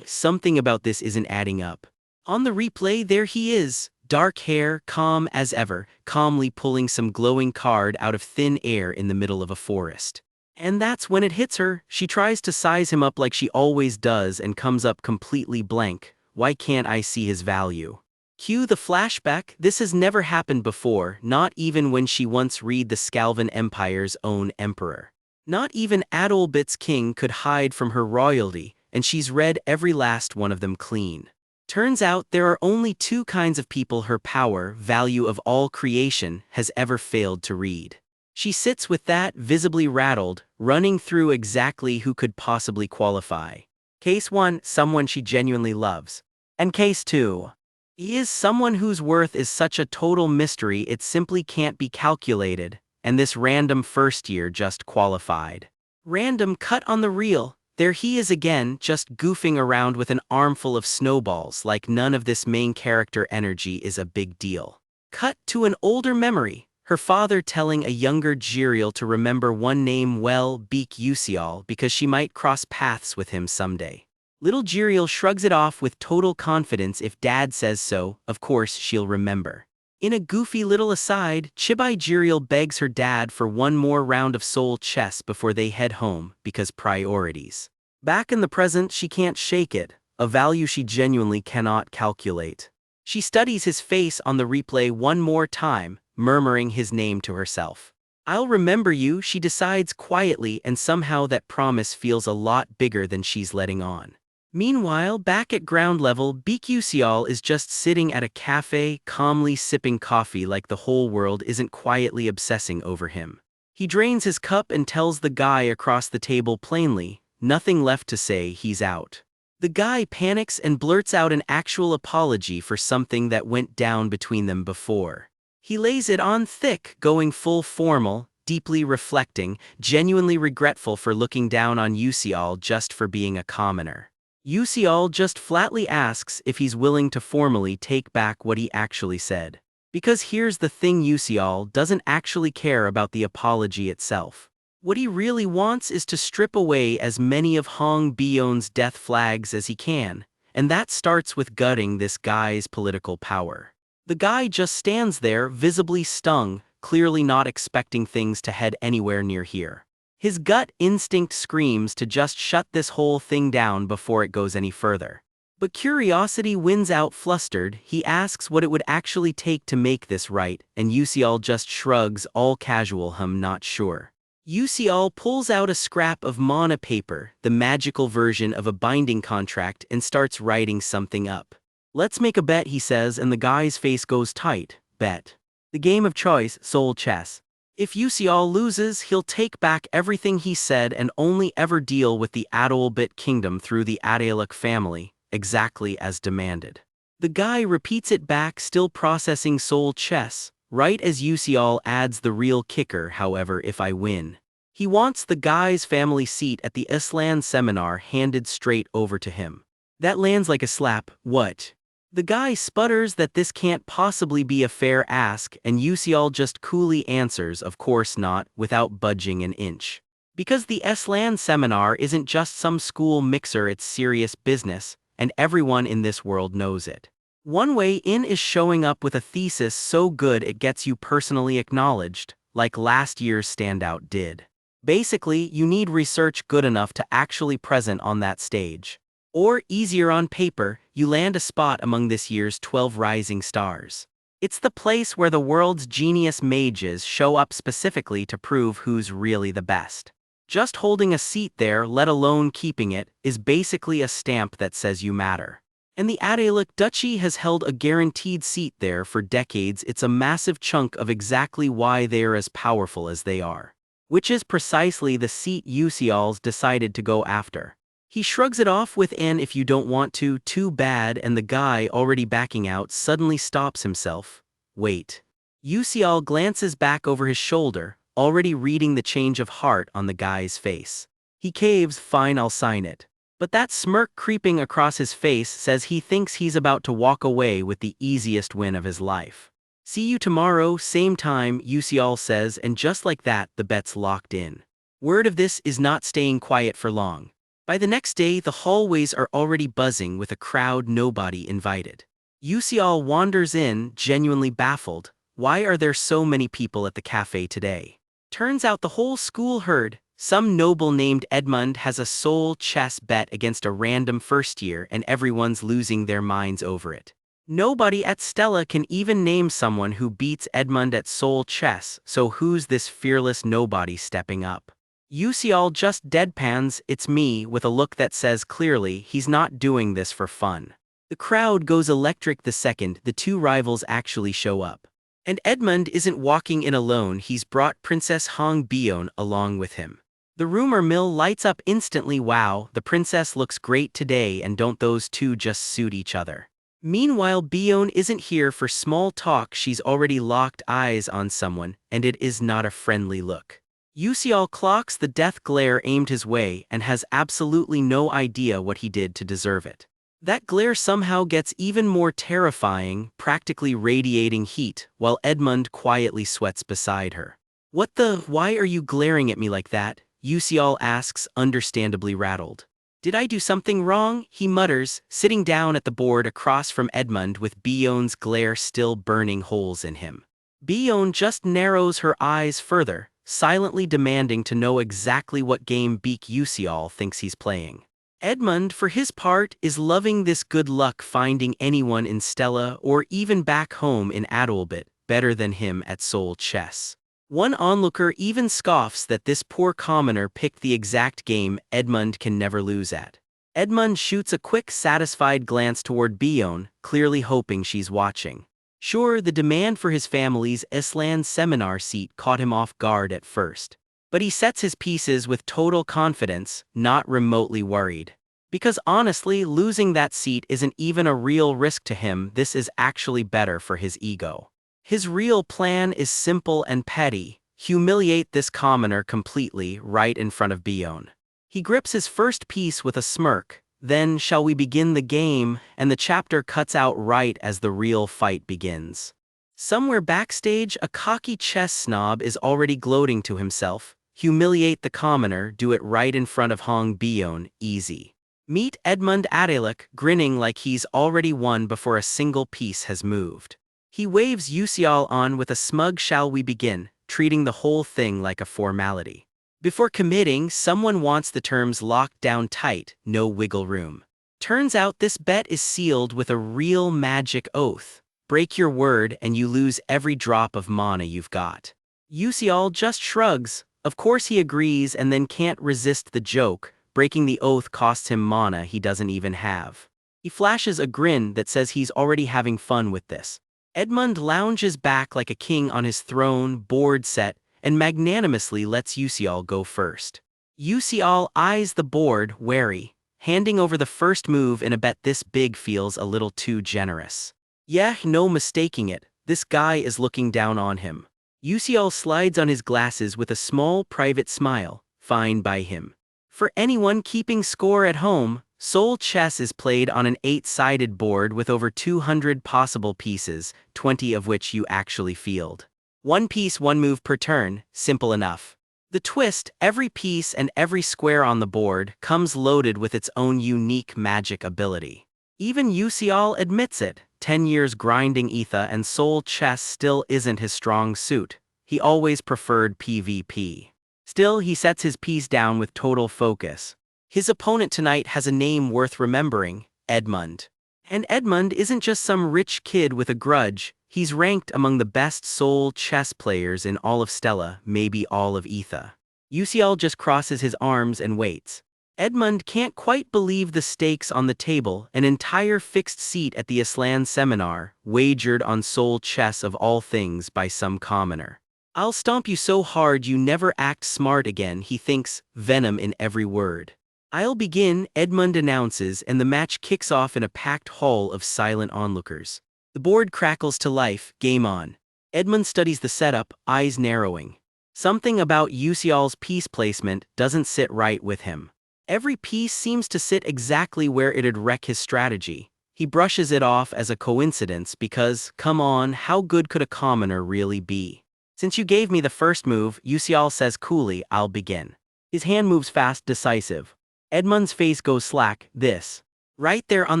something about this isn't adding up. On the replay, there he is, dark hair, calm as ever, calmly pulling some glowing card out of thin air in the middle of a forest. And that's when it hits her. She tries to size him up like she always does and comes up completely blank. Why can't I see his value? Cue the flashback. This has never happened before, not even when she once read the Scalvan Empire's own emperor. Not even Adolbit's king could hide from her royalty, and she's read every last one of them clean. Turns out there are only two kinds of people her power, value of all creation, has ever failed to read. She sits with that, visibly rattled, running through exactly who could possibly qualify. Case 1, someone she genuinely loves. And Case 2, he is someone whose worth is such a total mystery it simply can't be calculated. And this random first year just qualified. Random cut on the reel. There he is again, just goofing around with an armful of snowballs like none of this main character energy is a big deal. Cut to an older memory, her father telling a younger Jiriel to remember one name well, Beak Usial, because she might cross paths with him someday. Little Jiriel shrugs it off with total confidence. If dad says so, of course she'll remember. In a goofy little aside, Chibai Jiriel begs her dad for one more round of soul chess before they head home, because priorities. Back in the present, she can't shake it, a value she genuinely cannot calculate. She studies his face on the replay one more time, murmuring his name to herself. "I'll remember you," she decides quietly, and somehow that promise feels a lot bigger than she's letting on. Meanwhile, back at ground level, Bikusial is just sitting at a cafe, calmly sipping coffee like the whole world isn't quietly obsessing over him. He drains his cup and tells the guy across the table plainly, nothing left to say, he's out. The guy panics and blurts out an actual apology for something that went down between them before. He lays it on thick, going full formal, deeply reflecting, genuinely regretful for looking down on Usial just for being a commoner. Usial just flatly asks if he's willing to formally take back what he actually said. Because here's the thing, Usial doesn't actually care about the apology itself. What he really wants is to strip away as many of Hong Bion's death flags as he can, and that starts with gutting this guy's political power. The guy just stands there, visibly stung, clearly not expecting things to head anywhere near here. His gut instinct screams to just shut this whole thing down before it goes any further. But curiosity wins out. Flustered, he asks what it would actually take to make this right, and Usial just shrugs, all casual, not sure. Usial pulls out a scrap of mana paper, the magical version of a binding contract, and starts writing something up. Let's make a bet, he says, and the guy's face goes tight. Bet. The game of choice, soul chess. If Yusial loses, he'll take back everything he said and only ever deal with the Adolbit kingdom through the Adaelic family, exactly as demanded. The guy repeats it back, still processing soul chess, right as Yusial adds the real kicker. However, if I win, he wants the guy's family seat at the Islan seminar handed straight over to him. That lands like a slap. What? The guy sputters that this can't possibly be a fair ask, and Yusial just coolly answers, of course not, without budging an inch. Because the Islan seminar isn't just some school mixer, it's serious business, and everyone in this world knows it. One way in is showing up with a thesis so good it gets you personally acknowledged, like last year's standout did. Basically, you need research good enough to actually present on that stage. Or, easier on paper, you land a spot among this year's 12 rising stars. It's the place where the world's genius mages show up specifically to prove who's really the best. Just holding a seat there, let alone keeping it, is basically a stamp that says you matter. And the Adaelic Duchy has held a guaranteed seat there for decades. It's a massive chunk of exactly why they're as powerful as they are. Which is precisely the seat Yusial's decided to go after. He shrugs it off with an "if you don't want to, too bad," and the guy, already backing out, suddenly stops himself. Wait. Yusial glances back over his shoulder, already reading the change of heart on the guy's face. He caves. Fine, I'll sign it. But that smirk creeping across his face says he thinks he's about to walk away with the easiest win of his life. See you tomorrow, same time, Yusial says, and just like that, the bet's locked in. Word of this is not staying quiet for long. By the next day, the hallways are already buzzing with a crowd nobody invited. Yusial wanders in, genuinely baffled. Why are there so many people at the cafe today? Turns out the whole school heard. Some noble named Edmund has a soul chess bet against a random first year, and everyone's losing their minds over it. Nobody at Stella can even name someone who beats Edmund at soul chess, so who's this fearless nobody stepping up? Yusial just deadpans, "It's me," with a look that says clearly he's not doing this for fun. The crowd goes electric the second the two rivals actually show up. And Edmund isn't walking in alone, he's brought Princess Hong Bion along with him. The rumor mill lights up instantly. Wow, the princess looks great today, and don't those two just suit each other? Meanwhile, Bion isn't here for small talk, she's already locked eyes on someone, and it is not a friendly look. Yusial clocks the death glare aimed his way and has absolutely no idea what he did to deserve it. That glare somehow gets even more terrifying, practically radiating heat, while Edmund quietly sweats beside her. "What the? Why are you glaring at me like that?" Yusial asks, understandably rattled. "Did I do something wrong?" he mutters, sitting down at the board across from Edmund with Bion's glare still burning holes in him. Bion just narrows her eyes further, silently demanding to know exactly what game Beak Yusial thinks he's playing. Edmund, for his part, is loving this good luck finding anyone in Stella or even back home in Adolbit better than him at soul chess. One onlooker even scoffs that this poor commoner picked the exact game Edmund can never lose at. Edmund shoots a quick, satisfied glance toward Bion, clearly hoping she's watching. Sure, the demand for his family's Islan seminar seat caught him off guard at first. But he sets his pieces with total confidence, not remotely worried. Because honestly, losing that seat isn't even a real risk to him, this is actually better for his ego. His real plan is simple and petty: humiliate this commoner completely right in front of Bion. He grips his first piece with a smirk. Then, "Shall we begin the game?" and the chapter cuts out right as the real fight begins. Somewhere backstage, a cocky chess snob is already gloating to himself. Humiliate the commoner, do it right in front of Hong Bion, easy. Meet Edmund Adaelic, grinning like he's already won before a single piece has moved. He waves Yusial on with a smug "Shall we begin?" treating the whole thing like a formality. Before committing, someone wants the terms locked down tight, no wiggle room. Turns out this bet is sealed with a real magic oath. Break your word and you lose every drop of mana you've got. Yusial just shrugs. Of course he agrees and then can't resist the joke. Breaking the oath costs him mana he doesn't even have. He flashes a grin that says he's already having fun with this. Edmund lounges back like a king on his throne, board set, and magnanimously lets Usial go first. Usial eyes the board, wary, handing over the first move in a bet this big feels a little too generous. Yeah, no mistaking it, this guy is looking down on him. Usial slides on his glasses with a small private smile, fine by him. For anyone keeping score at home, Seoul chess is played on an 8-sided board with over 200 possible pieces, 20 of which you actually field. One piece, one move per turn, simple enough. The twist, every piece and every square on the board comes loaded with its own unique magic ability. Even Usial admits it, 10 years grinding Etha and Seoul chess still isn't his strong suit. He always preferred PvP. Still, he sets his piece down with total focus. His opponent tonight has a name worth remembering, Edmund. And Edmund isn't just some rich kid with a grudge, he's ranked among the best Seoul chess players in all of Stella, maybe all of Etha. Usial just crosses his arms and waits. Edmund can't quite believe the stakes on the table, an entire fixed seat at the Aslan seminar, wagered on Seoul chess of all things by some commoner. I'll stomp you so hard you never act smart again, he thinks, venom in every word. I'll begin, Edmund announces, and the match kicks off in a packed hall of silent onlookers. The board crackles to life, game on. Edmund studies the setup, eyes narrowing. Something about Usial's piece placement doesn't sit right with him. Every piece seems to sit exactly where it'd wreck his strategy. He brushes it off as a coincidence because, come on, how good could a commoner really be? Since you gave me the first move, Usial says coolly, I'll begin. His hand moves fast, decisive. Edmund's face goes slack, this. Right there on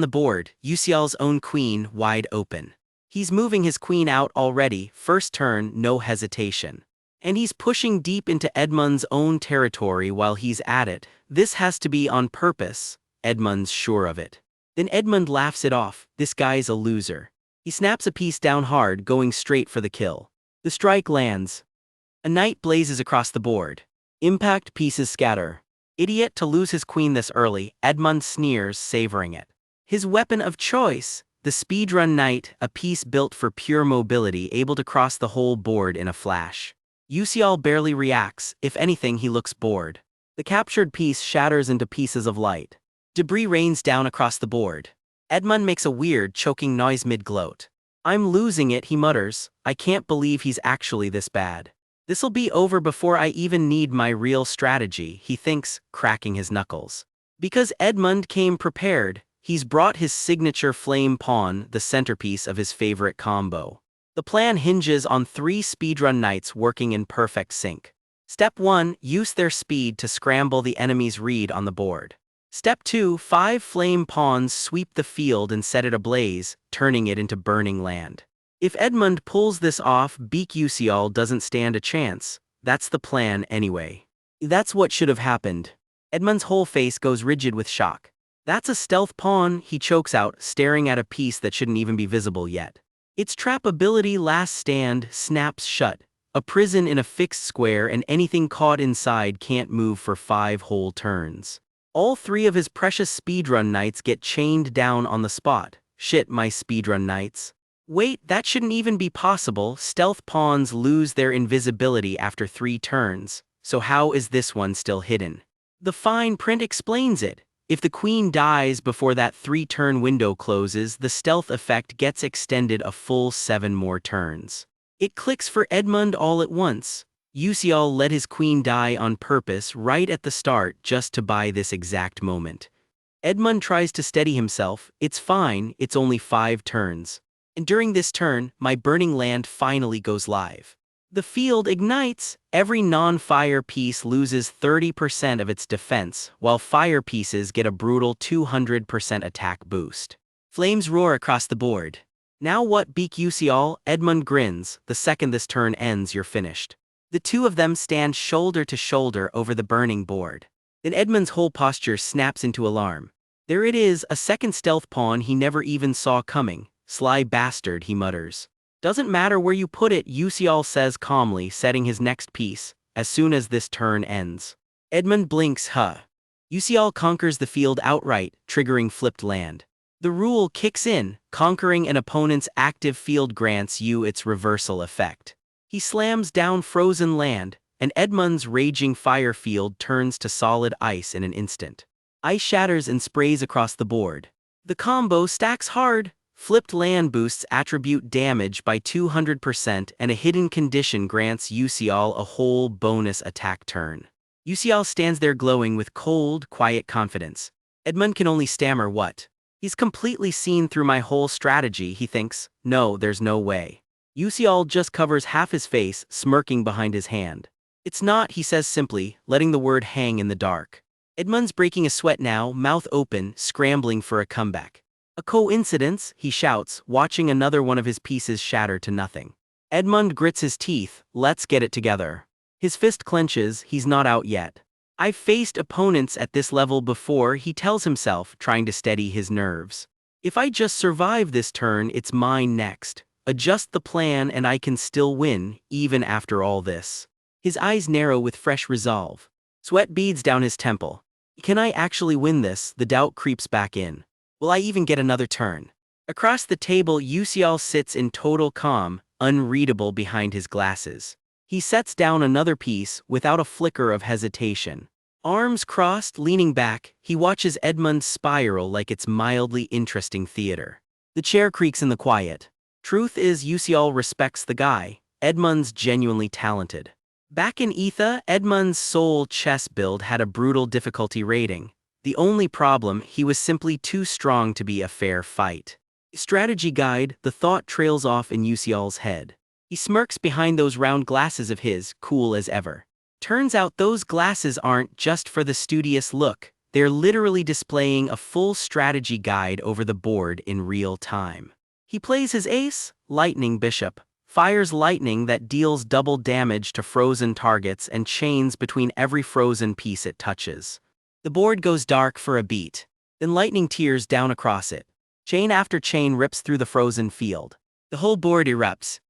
the board, Usial's own queen, wide open. He's moving his queen out already, first turn, no hesitation. And he's pushing deep into Edmund's own territory while he's at it. This has to be on purpose, Edmund's sure of it. Then Edmund laughs it off, this guy's a loser. He snaps a piece down hard, going straight for the kill. The strike lands. A knight blazes across the board. Impact, pieces scatter. Idiot to lose his queen this early, Edmund sneers, savoring it. His weapon of choice, the speedrun knight, a piece built for pure mobility, able to cross the whole board in a flash. Usial barely reacts, if anything he looks bored. The captured piece shatters into pieces of light. Debris rains down across the board. Edmund makes a weird, choking noise mid-gloat. I'm losing it, he mutters, I can't believe he's actually this bad. This'll be over before I even need my real strategy, he thinks, cracking his knuckles. Because Edmund came prepared, he's brought his signature flame pawn, the centerpiece of his favorite combo. The plan hinges on 3 speedrun knights working in perfect sync. Step 1, use their speed to scramble the enemy's read on the board. Step 2, 5 flame pawns sweep the field and set it ablaze, turning it into burning land. If Edmund pulls this off, Beak Usial doesn't stand a chance. That's the plan anyway. That's what should have happened. Edmund's whole face goes rigid with shock. That's a stealth pawn, he chokes out, staring at a piece that shouldn't even be visible yet. Its trap ability last stand snaps shut. A prison in a fixed square and anything caught inside can't move for 5 whole turns. All 3 of his precious speedrun knights get chained down on the spot. Shit, my speedrun knights. Wait, that shouldn't even be possible. Stealth pawns lose their invisibility after 3 turns, so how is this one still hidden? The fine print explains it. If the queen dies before that 3-turn window closes, the stealth effect gets extended a full 7 more turns. It clicks for Edmund all at once. Usial let his queen die on purpose right at the start just to buy this exact moment. Edmund tries to steady himself. It's fine, it's only 5 turns. And during this turn, my burning land finally goes live. The field ignites. Every non-fire piece loses 30% of its defense, while fire pieces get a brutal 200% attack boost. Flames roar across the board. Now what, Beak Usial? Edmund grins. The second this turn ends, you're finished. The 2 of them stand shoulder to shoulder over the burning board. Then Edmund's whole posture snaps into alarm. There it is, a second stealth pawn he never even saw coming. Sly bastard, he mutters. Doesn't matter where you put it, Usial says calmly, setting his next piece, as soon as this turn ends. Edmund blinks, huh. Usial conquers the field outright, triggering flipped land. The rule kicks in, conquering an opponent's active field grants you its reversal effect. He slams down frozen land, and Edmund's raging fire field turns to solid ice in an instant. Ice shatters and sprays across the board. The combo stacks hard. Flipped land boosts attribute damage by 200% and a hidden condition grants Yusial a whole bonus attack turn. Yusial stands there glowing with cold, quiet confidence. Edmund can only stammer what? He's completely seen through my whole strategy, he thinks. No, there's no way. Yusial just covers half his face, smirking behind his hand. It's not, he says simply, letting the word hang in the dark. Edmund's breaking a sweat now, mouth open, scrambling for a comeback. A coincidence, he shouts, watching another one of his pieces shatter to nothing. Edmund grits his teeth. Let's get it together. His fist clenches. He's not out yet. I've faced opponents at this level before, he tells himself, trying to steady his nerves. If I just survive this turn, it's mine next. Adjust the plan and I can still win, even after all this. His eyes narrow with fresh resolve. Sweat beads down his temple. Can I actually win this? The doubt creeps back in. Will I even get another turn? Across the table, Yusial sits in total calm, unreadable behind his glasses. He sets down another piece without a flicker of hesitation. Arms crossed, leaning back, he watches Edmund spiral like it's mildly interesting theater. The chair creaks in the quiet. Truth is, Yusial respects the guy. Edmund's genuinely talented. Back in Etha, Edmund's soul chess build had a brutal difficulty rating. The only problem, he was simply too strong to be a fair fight. Strategy guide, the thought trails off in Yusial's head. He smirks behind those round glasses of his, cool as ever. Turns out those glasses aren't just for the studious look, they're literally displaying a full strategy guide over the board in real time. He plays his ace, Lightning Bishop, fires lightning that deals double damage to frozen targets and chains between every frozen piece it touches. The board goes dark for a beat. Then lightning tears down across it. Chain after chain rips through the frozen field. The whole board erupts.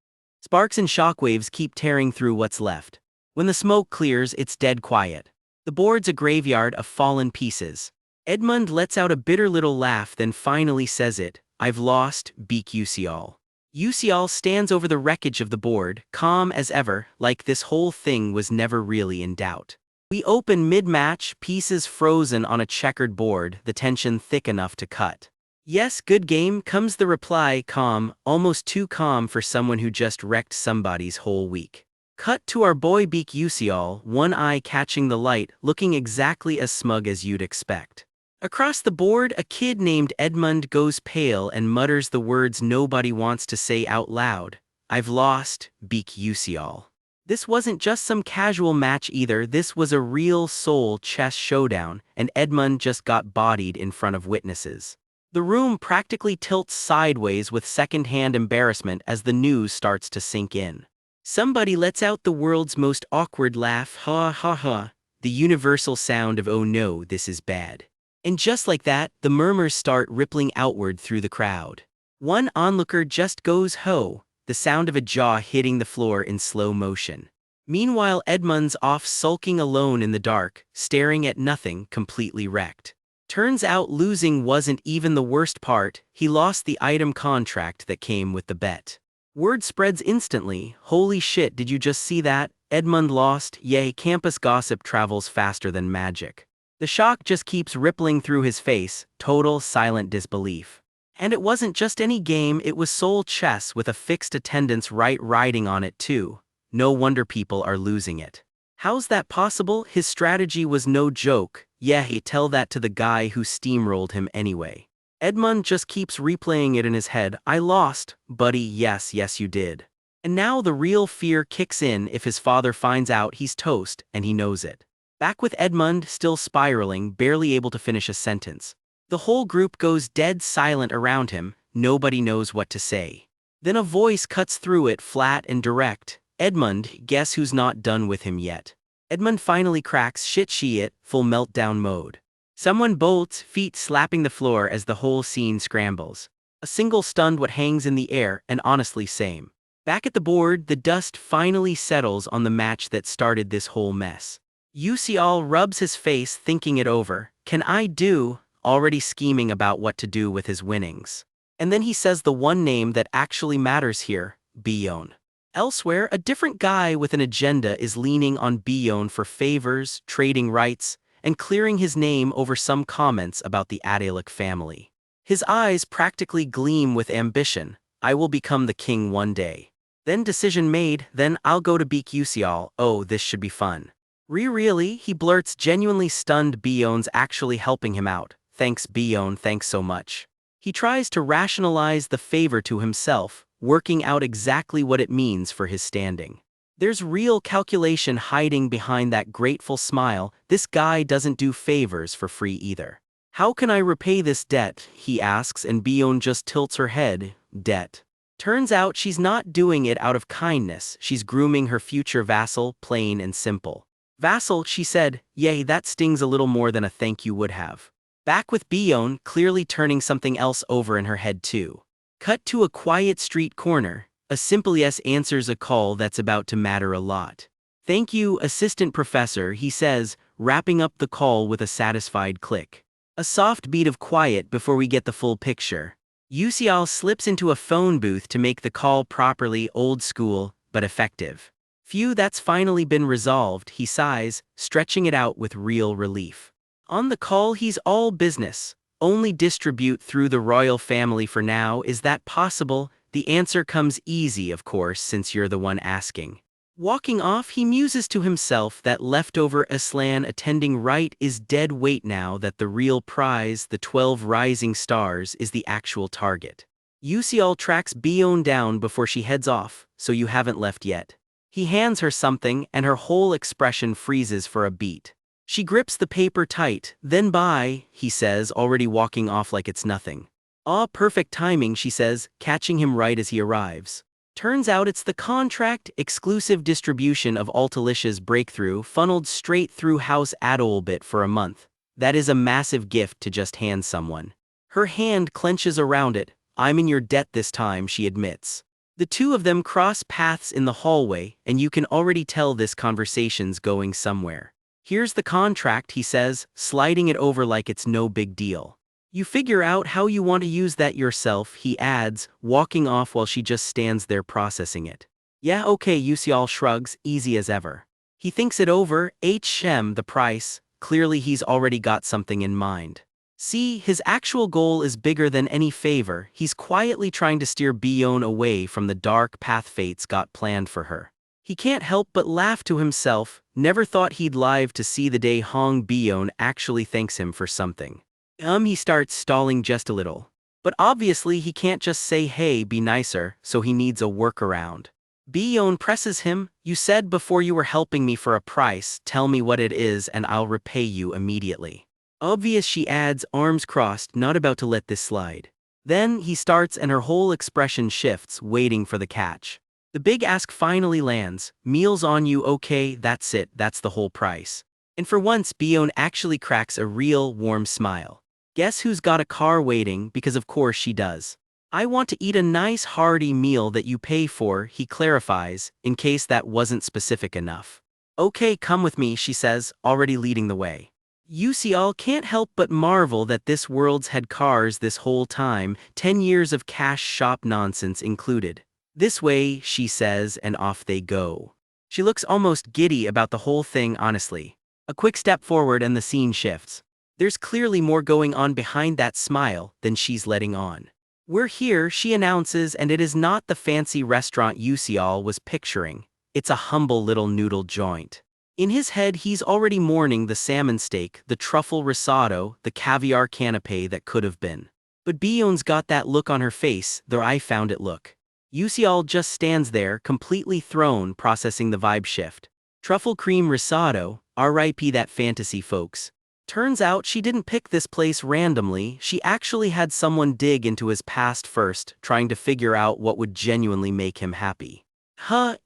Sparks and shockwaves keep tearing through what's left. When the smoke clears, it's dead quiet. The board's a graveyard of fallen pieces. Edmund lets out a bitter little laugh, then finally says it. I've lost, beak Yusial. Yusial stands over the wreckage of the board, calm as ever, like this whole thing was never really in doubt. We open mid-match, pieces frozen on a checkered board, the tension thick enough to cut. Yes, good game, comes the reply, calm, almost too calm for someone who just wrecked somebody's whole week. Cut to our boy Beak Yusial, one eye catching the light, looking exactly as smug as you'd expect. Across the board, a kid named Edmund goes pale and mutters the words nobody wants to say out loud. I've lost, Beak Yusial. This wasn't just some casual match either, this was a real soul chess showdown, and Edmund just got bodied in front of witnesses. The room practically tilts sideways with second-hand embarrassment as the news starts to sink in. Somebody lets out the world's most awkward laugh, ha ha ha, the universal sound of oh no, this is bad. And just like that, the murmurs start rippling outward through the crowd. One onlooker just goes ho, the sound of a jaw hitting the floor in slow motion. Meanwhile, Edmund's off sulking alone in the dark, staring at nothing, completely wrecked. Turns out losing wasn't even the worst part, he lost the item contract that came with the bet. Word spreads instantly, holy shit, did you just see that? Edmund lost, yay, campus gossip travels faster than magic. The shock just keeps rippling through his face, total silent disbelief. And it wasn't just any game, it was soul chess with a fixed attendance riding on it too. No wonder people are losing it. How's that possible? His strategy was no joke. Yeah, tell that to the guy who steamrolled him anyway. Edmund just keeps replaying it in his head. I lost, buddy, yes you did. And now the real fear kicks in. If his father finds out, he's toast, and he knows it. Back with Edmund, still spiraling, barely able to finish a sentence. The whole group goes dead silent around him, nobody knows what to say. Then a voice cuts through it, flat and direct. Edmund, guess who's not done with him yet? Edmund finally cracks, shit, full meltdown mode. Someone bolts, feet slapping the floor as the whole scene scrambles. A single stunned what hangs in the air, and honestly same. Back at the board, the dust finally settles on the match that started this whole mess. Yusial rubs his face, thinking it over. Can I do? already scheming about what to do with his winnings. And then he says the one name that actually matters here, Bion. Elsewhere, a different guy with an agenda is leaning on Bion for favors, trading rights, and clearing his name over some comments about the Adalic family. His eyes practically gleam with ambition. I will become the king one day. Then decision made, then I'll go to Beak Usial. Oh, this should be fun. Really? He blurts, genuinely stunned. Bion's actually helping him out. Thanks Bion, thanks so much. He tries to rationalize the favor to himself, working out exactly what it means for his standing. There's real calculation hiding behind that grateful smile. This guy doesn't do favors for free either. How can I repay this debt? He asks, and Bion just tilts her head. Debt. Turns out she's not doing it out of kindness. She's grooming her future vassal, plain and simple. Vassal, she said. Yay, that stings a little more than a thank you would have. Back with Bion, clearly turning something else over in her head too. Cut to a quiet street corner. A simple yes answers a call that's about to matter a lot. Thank you, assistant professor, he says, wrapping up the call with a satisfied click. A soft beat of quiet before we get the full picture. Usial slips into a phone booth to make the call properly, old school, but effective. Phew, that's finally been resolved, he sighs, stretching it out with real relief. On the call he's all business. Only distribute through the royal family for now. Is that possible? The answer comes easy, of course, since you're the one asking. Walking off, he muses to himself that leftover Aslan attending right is dead weight now that the real prize, the 12 rising stars, is the actual target. Usial tracks Bion down before she heads off, so you haven't left yet. He hands her something and her whole expression freezes for a beat. She grips the paper tight. Then bye, he says, already walking off like it's nothing. Ah, perfect timing, she says, catching him right as he arrives. Turns out it's the contract, exclusive distribution of Altalicia's breakthrough funneled straight through House Adolbit for a month. That is a massive gift to just hand someone. Her hand clenches around it. I'm in your debt this time, she admits. The two of them cross paths in the hallway, and you can already tell this conversation's going somewhere. Here's the contract, he says, sliding it over like it's no big deal. You figure out how you want to use that yourself, he adds, walking off while she just stands there processing it. Yeah, okay, Usial shrugs, easy as ever. He thinks it over, the price, clearly he's already got something in mind. See, his actual goal is bigger than any favor. He's quietly trying to steer Bion away from the dark path fates got planned for her. He can't help but laugh to himself, never thought he'd live to see the day Hong Bion actually thanks him for something. He starts stalling just a little. But obviously he can't just say hey, be nicer, so he needs a workaround. Bion presses him, you said before you were helping me for a price, tell me what it is and I'll repay you immediately. Obvious, she adds, arms crossed, not about to let this slide. Then he starts and her whole expression shifts, waiting for the catch. The big ask finally lands, meals on you, okay, that's it, that's the whole price. And for once Bion actually cracks a real, warm smile. Guess who's got a car waiting, because of course she does. I want to eat a nice hearty meal that you pay for, he clarifies, in case that wasn't specific enough. Okay, come with me, she says, already leading the way. Usial can't help but marvel that this world's had cars this whole time, 10 years of cash shop nonsense included. This way, she says, and off they go. She looks almost giddy about the whole thing, honestly. A quick step forward and the scene shifts. There's clearly more going on behind that smile than she's letting on. We're here, she announces, and it is not the fancy restaurant Usial was picturing. It's a humble little noodle joint. In his head he's already mourning the salmon steak, the truffle risotto, the caviar canapé that could have been. But Bion's got that look on her face, the I found it look. Usial just stands there, completely thrown, processing the vibe shift. Truffle cream risotto, RIP that fantasy, folks. Turns out she didn't pick this place randomly, she actually had someone dig into his past first, trying to figure out what would genuinely make him happy.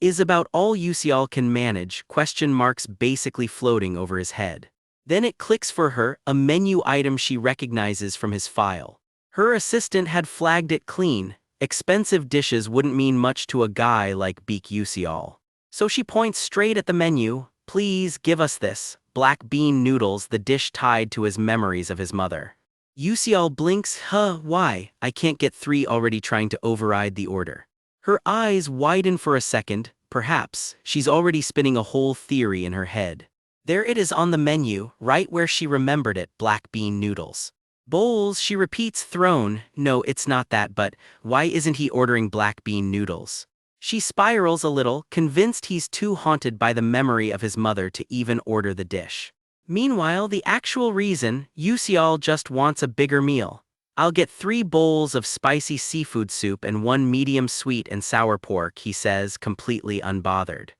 Is about all Usial can manage, question marks basically floating over his head. Then it clicks for her, a menu item she recognizes from his file. Her assistant had flagged it clean. Expensive dishes wouldn't mean much to a guy like Beak Usial. So she points straight at the menu. Please give us this. Black bean noodles, the dish tied to his memories of his mother. Yusial blinks, why? I can't get three already trying to override the order. Her eyes widen for a second, perhaps, she's already spinning a whole theory in her head. There it is on the menu, right where she remembered it, black bean noodles. Bowls, she repeats, thrown, no it's not that, but why isn't he ordering black bean noodles? She spirals a little, convinced he's too haunted by the memory of his mother to even order the dish. Meanwhile, the actual reason, Yusial just wants a bigger meal. I'll get 3 bowls of spicy seafood soup and 1 medium sweet and sour pork, he says, completely unbothered.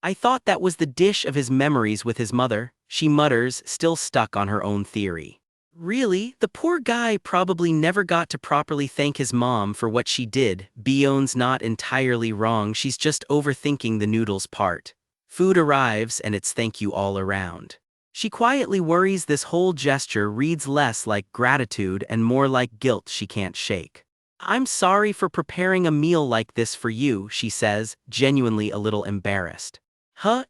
I thought that was the dish of his memories with his mother, she mutters, still stuck on her own theory. Really, the poor guy probably never got to properly thank his mom for what she did. Bion's not entirely wrong, she's just overthinking the noodles part. Food arrives and it's thank you all around. She quietly worries this whole gesture reads less like gratitude and more like guilt she can't shake. I'm sorry for preparing a meal like this for you, she says, genuinely a little embarrassed.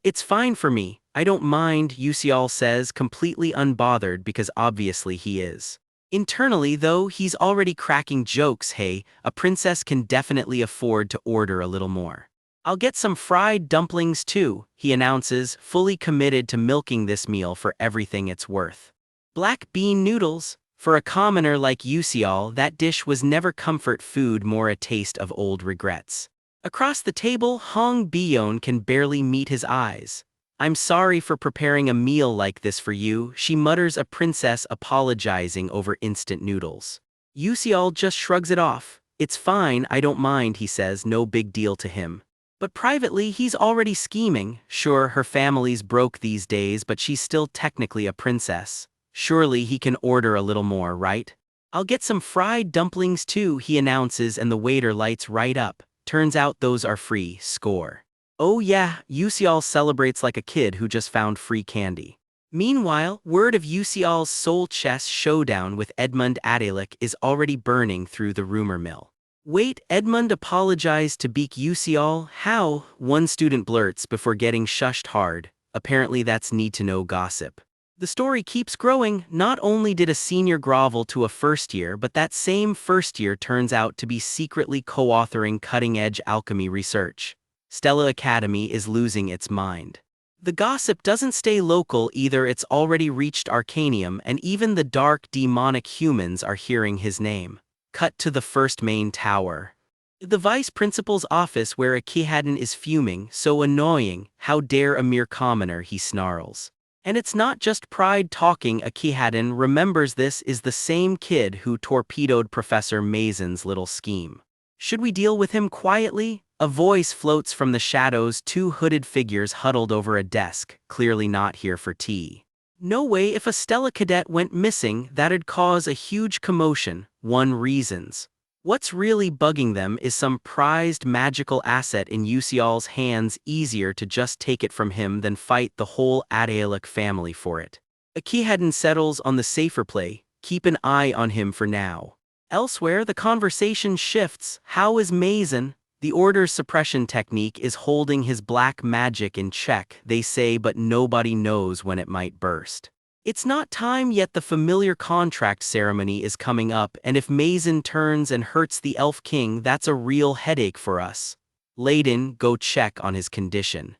It's fine for me, I don't mind, Yusial says, completely unbothered because obviously he is. Internally though, he's already cracking jokes. Hey, a princess can definitely afford to order a little more. I'll get some fried dumplings too, he announces, fully committed to milking this meal for everything it's worth. Black bean noodles? For a commoner like Yusial, that dish was never comfort food, more a taste of old regrets. Across the table, Hong Bion can barely meet his eyes. I'm sorry for preparing a meal like this for you, she mutters, a princess apologizing over instant noodles. Yusial just shrugs it off. It's fine, I don't mind, he says, no big deal to him. But privately, he's already scheming. Sure, her family's broke these days, but she's still technically a princess. Surely he can order a little more, right? I'll get some fried dumplings too, he announces, and the waiter lights right up. Turns out those are free, score. Oh yeah, Yusial celebrates like a kid who just found free candy. Meanwhile, word of Yusial's soul chess showdown with Edmund Adalik is already burning through the rumor mill. Wait, Edmund apologized to beak Yusial? How? One student blurts before getting shushed hard. Apparently that's need-to-know gossip. The story keeps growing. Not only did a senior grovel to a first year, but that same first year turns out to be secretly co-authoring cutting-edge alchemy research. Stella Academy is losing its mind. The gossip doesn't stay local either, it's already reached Arcanium, and even the dark demonic humans are hearing his name. Cut to the first main tower. The vice principal's office, where Akihaden is fuming, so annoying, how dare a mere commoner, he snarls. And it's not just pride talking. Akihaden remembers this is the same kid who torpedoed Professor Mason's little scheme. Should we deal with him quietly? A voice floats from the shadows, 2 hooded figures huddled over a desk, clearly not here for tea. No way, if a Stella cadet went missing, that'd cause a huge commotion. One reasons. What's really bugging them is some prized magical asset in Yusial's hands, easier to just take it from him than fight the whole Adaelic family for it. Akihaden settles on the safer play, keep an eye on him for now. Elsewhere, the conversation shifts. How is Mason? The order's suppression technique is holding his black magic in check, they say, but nobody knows when it might burst. It's not time yet. The familiar contract ceremony is coming up, and if Mason turns and hurts the Elf King, that's a real headache for us. Layden, go check on his condition.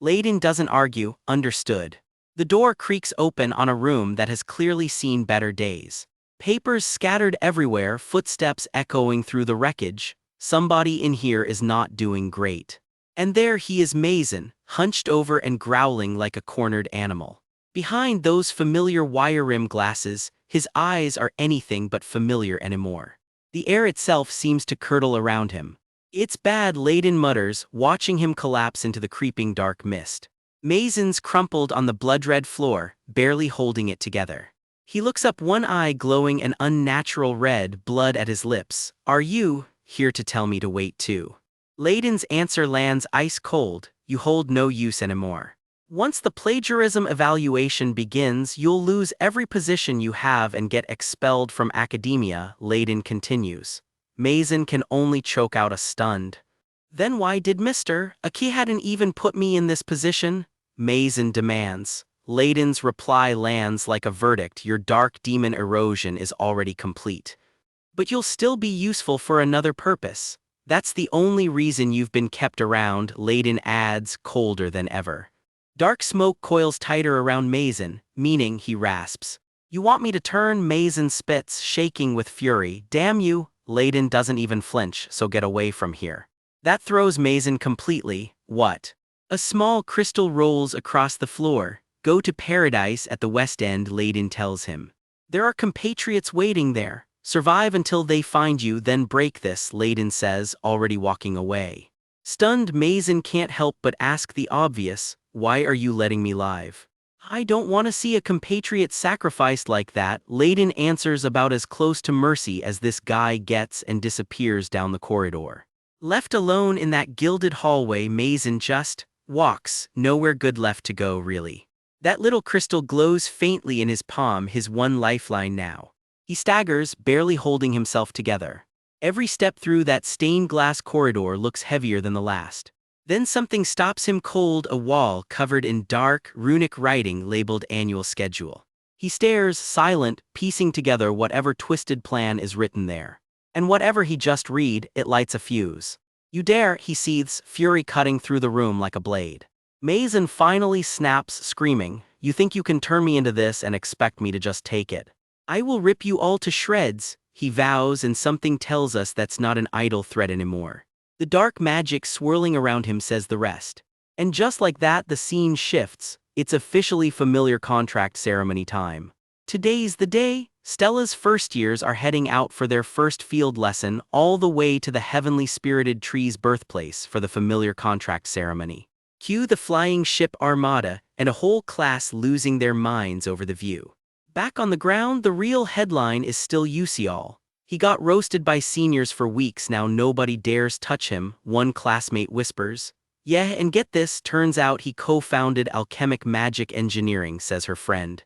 Layden doesn't argue, understood. The door creaks open on a room that has clearly seen better days. Papers scattered everywhere, footsteps echoing through the wreckage. Somebody in here is not doing great. And there he is, Mason, hunched over and growling like a cornered animal. Behind those familiar wire-rim glasses, his eyes are anything but familiar anymore. The air itself seems to curdle around him. It's bad, Layden mutters, watching him collapse into the creeping dark mist. Mason's crumpled on the blood-red floor, barely holding it together. He looks up, one eye glowing an unnatural red, blood at his lips. Are you here to tell me to wait too? Layden's answer lands ice cold. You hold no use anymore. Once the plagiarism evaluation begins, you'll lose every position you have and get expelled from academia, Layden continues. Mason can only choke out a stunned. Then why did Mr. Aki hadn't even put me in this position? Mason demands. Layden's reply lands like a verdict: your dark demon erosion is already complete. But you'll still be useful for another purpose. That's the only reason you've been kept around, Layden adds, colder than ever. Dark smoke coils tighter around Mason, meaning, he rasps. You want me to turn? Mason spits, shaking with fury. Damn you! Layden doesn't even flinch, so get away from here. That throws Mason completely. What? A small crystal rolls across the floor. Go to paradise at the West End, Layden tells him. There are compatriots waiting there. Survive until they find you, then break this, Layden says, already walking away. Stunned, Mason can't help but ask the obvious, why are you letting me live? I don't want to see a compatriot sacrificed like that, Layden answers, about as close to mercy as this guy gets, and disappears down the corridor. Left alone in that gilded hallway, Mason just walks, nowhere good left to go, really. That little crystal glows faintly in his palm, his one lifeline now. He staggers, barely holding himself together. Every step through that stained glass corridor looks heavier than the last. Then something stops him cold, a wall covered in dark, runic writing labeled annual schedule. He stares, silent, piecing together whatever twisted plan is written there. And whatever he just read, it lights a fuse. You dare, he seethes, fury cutting through the room like a blade. Mason finally snaps, screaming, you think you can turn me into this and expect me to just take it? I will rip you all to shreds, he vows, and something tells us that's not an idle threat anymore. The dark magic swirling around him says the rest. And just like that, the scene shifts. It's officially familiar contract ceremony time. Today's the day. Stella's first years are heading out for their first field lesson, all the way to the heavenly spirited tree's birthplace for the familiar contract ceremony. Cue the flying ship armada, and a whole class losing their minds over the view. Back on the ground, the real headline is still Ucial. He got roasted by seniors for weeks now, nobody dares touch him, one classmate whispers. Yeah, and get this, turns out he co-founded Alchemic Magic Engineering, says her friend.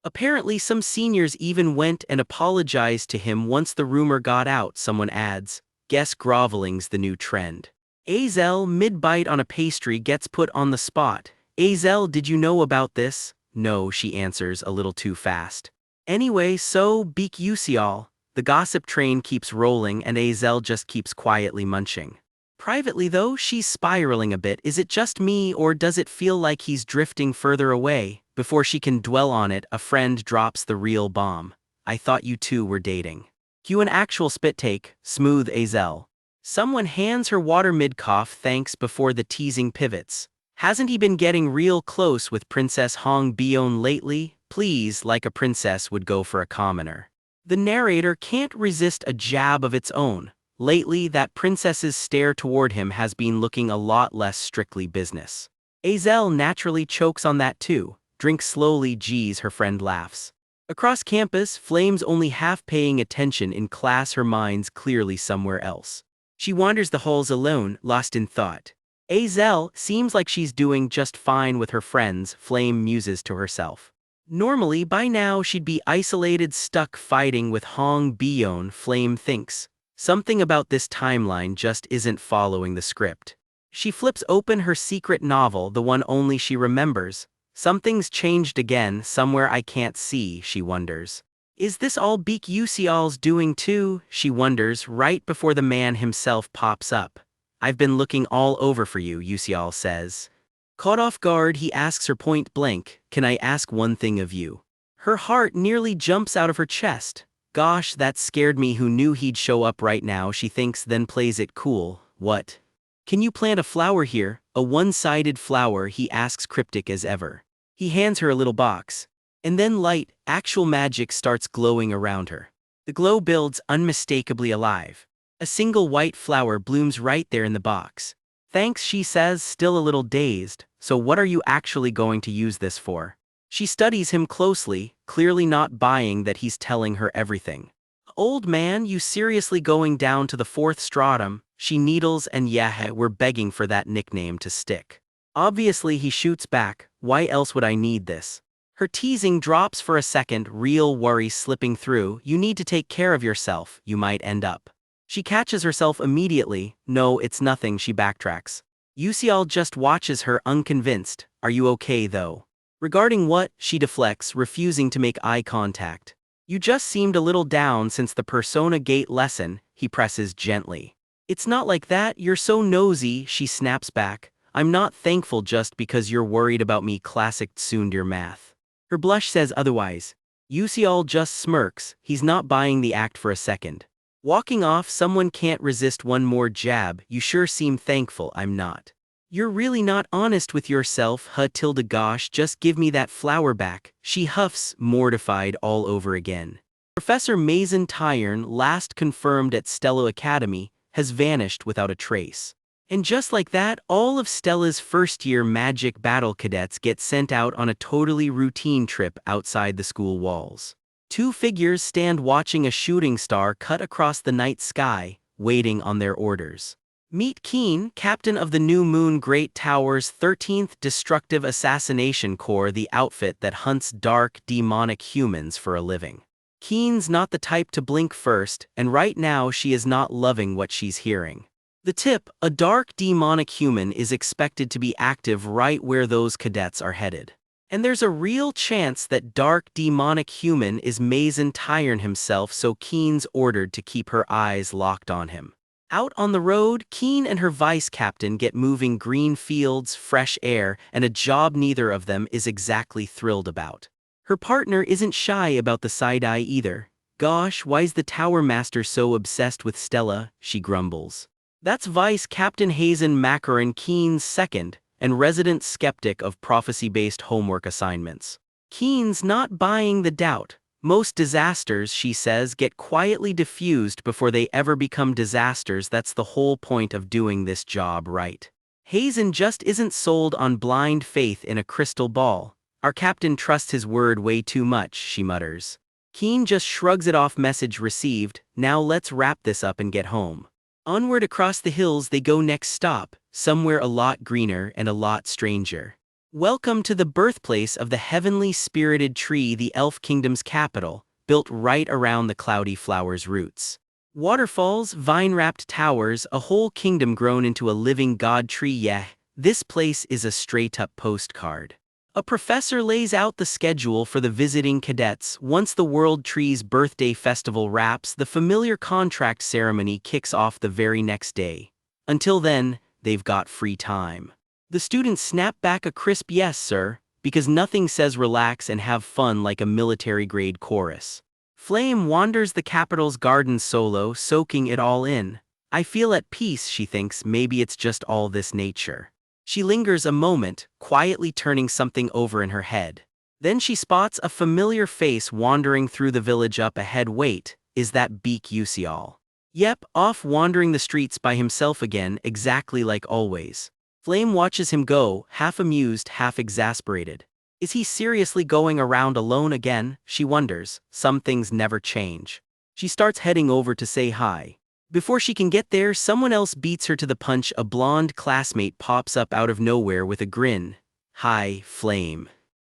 Apparently some seniors even went and apologized to him once the rumor got out, someone adds. Guess groveling's the new trend. Azel, mid-bite on a pastry, gets put on the spot. Azel, did you know about this? No, she answers, a little too fast. Anyway, so, beak Ucial. The gossip train keeps rolling and Azel just keeps quietly munching. Privately though, she's spiraling a bit. Is it just me, or does it feel like he's drifting further away? Before she can dwell on it, a friend drops the real bomb. I thought you two were dating. Cue an actual spit take, smooth Azel. Someone hands her water mid-cough, thanks, before the teasing pivots. Hasn't he been getting real close with Princess Hong Bion lately? Please, like a princess would go for a commoner. The narrator can't resist a jab of its own. Lately, that princess's stare toward him has been looking a lot less strictly business. Azel naturally chokes on that too. Drink slowly, geez, her friend laughs. Across campus, Flame's only half paying attention in class, her mind's clearly somewhere else. She wanders the halls alone, lost in thought. Azel seems like she's doing just fine with her friends, Flame muses to herself. Normally, by now, she'd be isolated, stuck fighting with Hong Bion, Flame thinks. Something about this timeline just isn't following the script. She flips open her secret novel, the one only she remembers. Something's changed again, somewhere I can't see, she wonders. Is this all Beak Ucial's doing too? She wonders, right before the man himself pops up. I've been looking all over for you, Ucial says. Caught off guard, he asks her point blank, can I ask one thing of you? Her heart nearly jumps out of her chest. Gosh, that scared me, who knew he'd show up right now, she thinks, then plays it cool. What? Can you plant a flower here? A one-sided flower, he asks, cryptic as ever. He hands her a little box. And then light, actual magic starts glowing around her. The glow builds, unmistakably alive. A single white flower blooms right there in the box. Thanks, she says, still a little dazed. So what are you actually going to use this for? She studies him closely, clearly not buying that he's telling her everything. Old man, you seriously going down to the fourth stratum? She needles, and yeah, we're begging for that nickname to stick. Obviously he shoots back, why else would I need this? Her teasing drops for a second, real worry slipping through. You need to take care of yourself, you might end up. She catches herself immediately. No, it's nothing, she backtracks. Ucial just watches her, unconvinced. Are you okay though? Regarding what, she deflects, refusing to make eye contact. You just seemed a little down since the Persona Gate lesson, he presses gently. It's not like that, you're so nosy, she snaps back. I'm not thankful just because you're worried about me classic tsundere math. Her blush says otherwise. Yusial just smirks, he's not buying the act for a second. Walking off, someone can't resist one more jab, you sure seem thankful I'm not. You're really not honest with yourself, huh tilde gosh, just give me that flower back, she huffs, mortified all over again. Professor Mason Tyern, last confirmed at Stello Academy, has vanished without a trace. And just like that, all of Stella's first-year magic battle cadets get sent out on a totally routine trip outside the school walls. Two figures stand watching a shooting star cut across the night sky, waiting on their orders. Meet Keen, captain of the New Moon Great Tower's 13th Destructive Assassination Corps, the outfit that hunts dark, demonic humans for a living. Keen's not the type to blink first, and right now she is not loving what she's hearing. The tip, a dark demonic human is expected to be active right where those cadets are headed. And there's a real chance that dark demonic human is Mason Tyern himself, so Keen's ordered to keep her eyes locked on him. Out on the road, Keen and her vice captain get moving green fields, fresh air, and a job neither of them is exactly thrilled about. Her partner isn't shy about the side-eye either. Gosh, why's the tower master so obsessed with Stella, she grumbles. That's Vice Captain Hazen Macaron, Keen's second, and resident skeptic of prophecy-based homework assignments. Keen's not buying the doubt. Most disasters, she says, get quietly diffused before they ever become disasters. That's the whole point of doing this job right. Hazen just isn't sold on blind faith in a crystal ball. Our captain trusts his word way too much, she mutters. Keen just shrugs it off, message received, now let's wrap this up and get home. Onward across the hills they go, next stop, somewhere a lot greener and a lot stranger. Welcome to the birthplace of the heavenly spirited tree, the Elf Kingdom's capital, built right around the cloudy flower's roots. Waterfalls, vine-wrapped towers, a whole kingdom grown into a living god tree. Yeah, this place is a straight-up postcard. A professor lays out the schedule for the visiting cadets. Once the World Tree's birthday festival wraps, the familiar contract ceremony kicks off the very next day. Until then, they've got free time. The students snap back a crisp yes, sir, because nothing says relax and have fun like a military-grade chorus. Flame wanders the capital's garden solo, soaking it all in. I feel at peace, she thinks, maybe it's just all this nature. She lingers a moment, quietly turning something over in her head. Then she spots a familiar face wandering through the village up ahead. Wait, is that Beak Yusial? Yep, off wandering the streets by himself again, exactly like always. Flame watches him go, half amused, half exasperated. Is he seriously going around alone again? She wonders. Some things never change. She starts heading over to say hi. Before she can get there, someone else beats her to the punch. A blonde classmate pops up out of nowhere with a grin. Hi, Flame.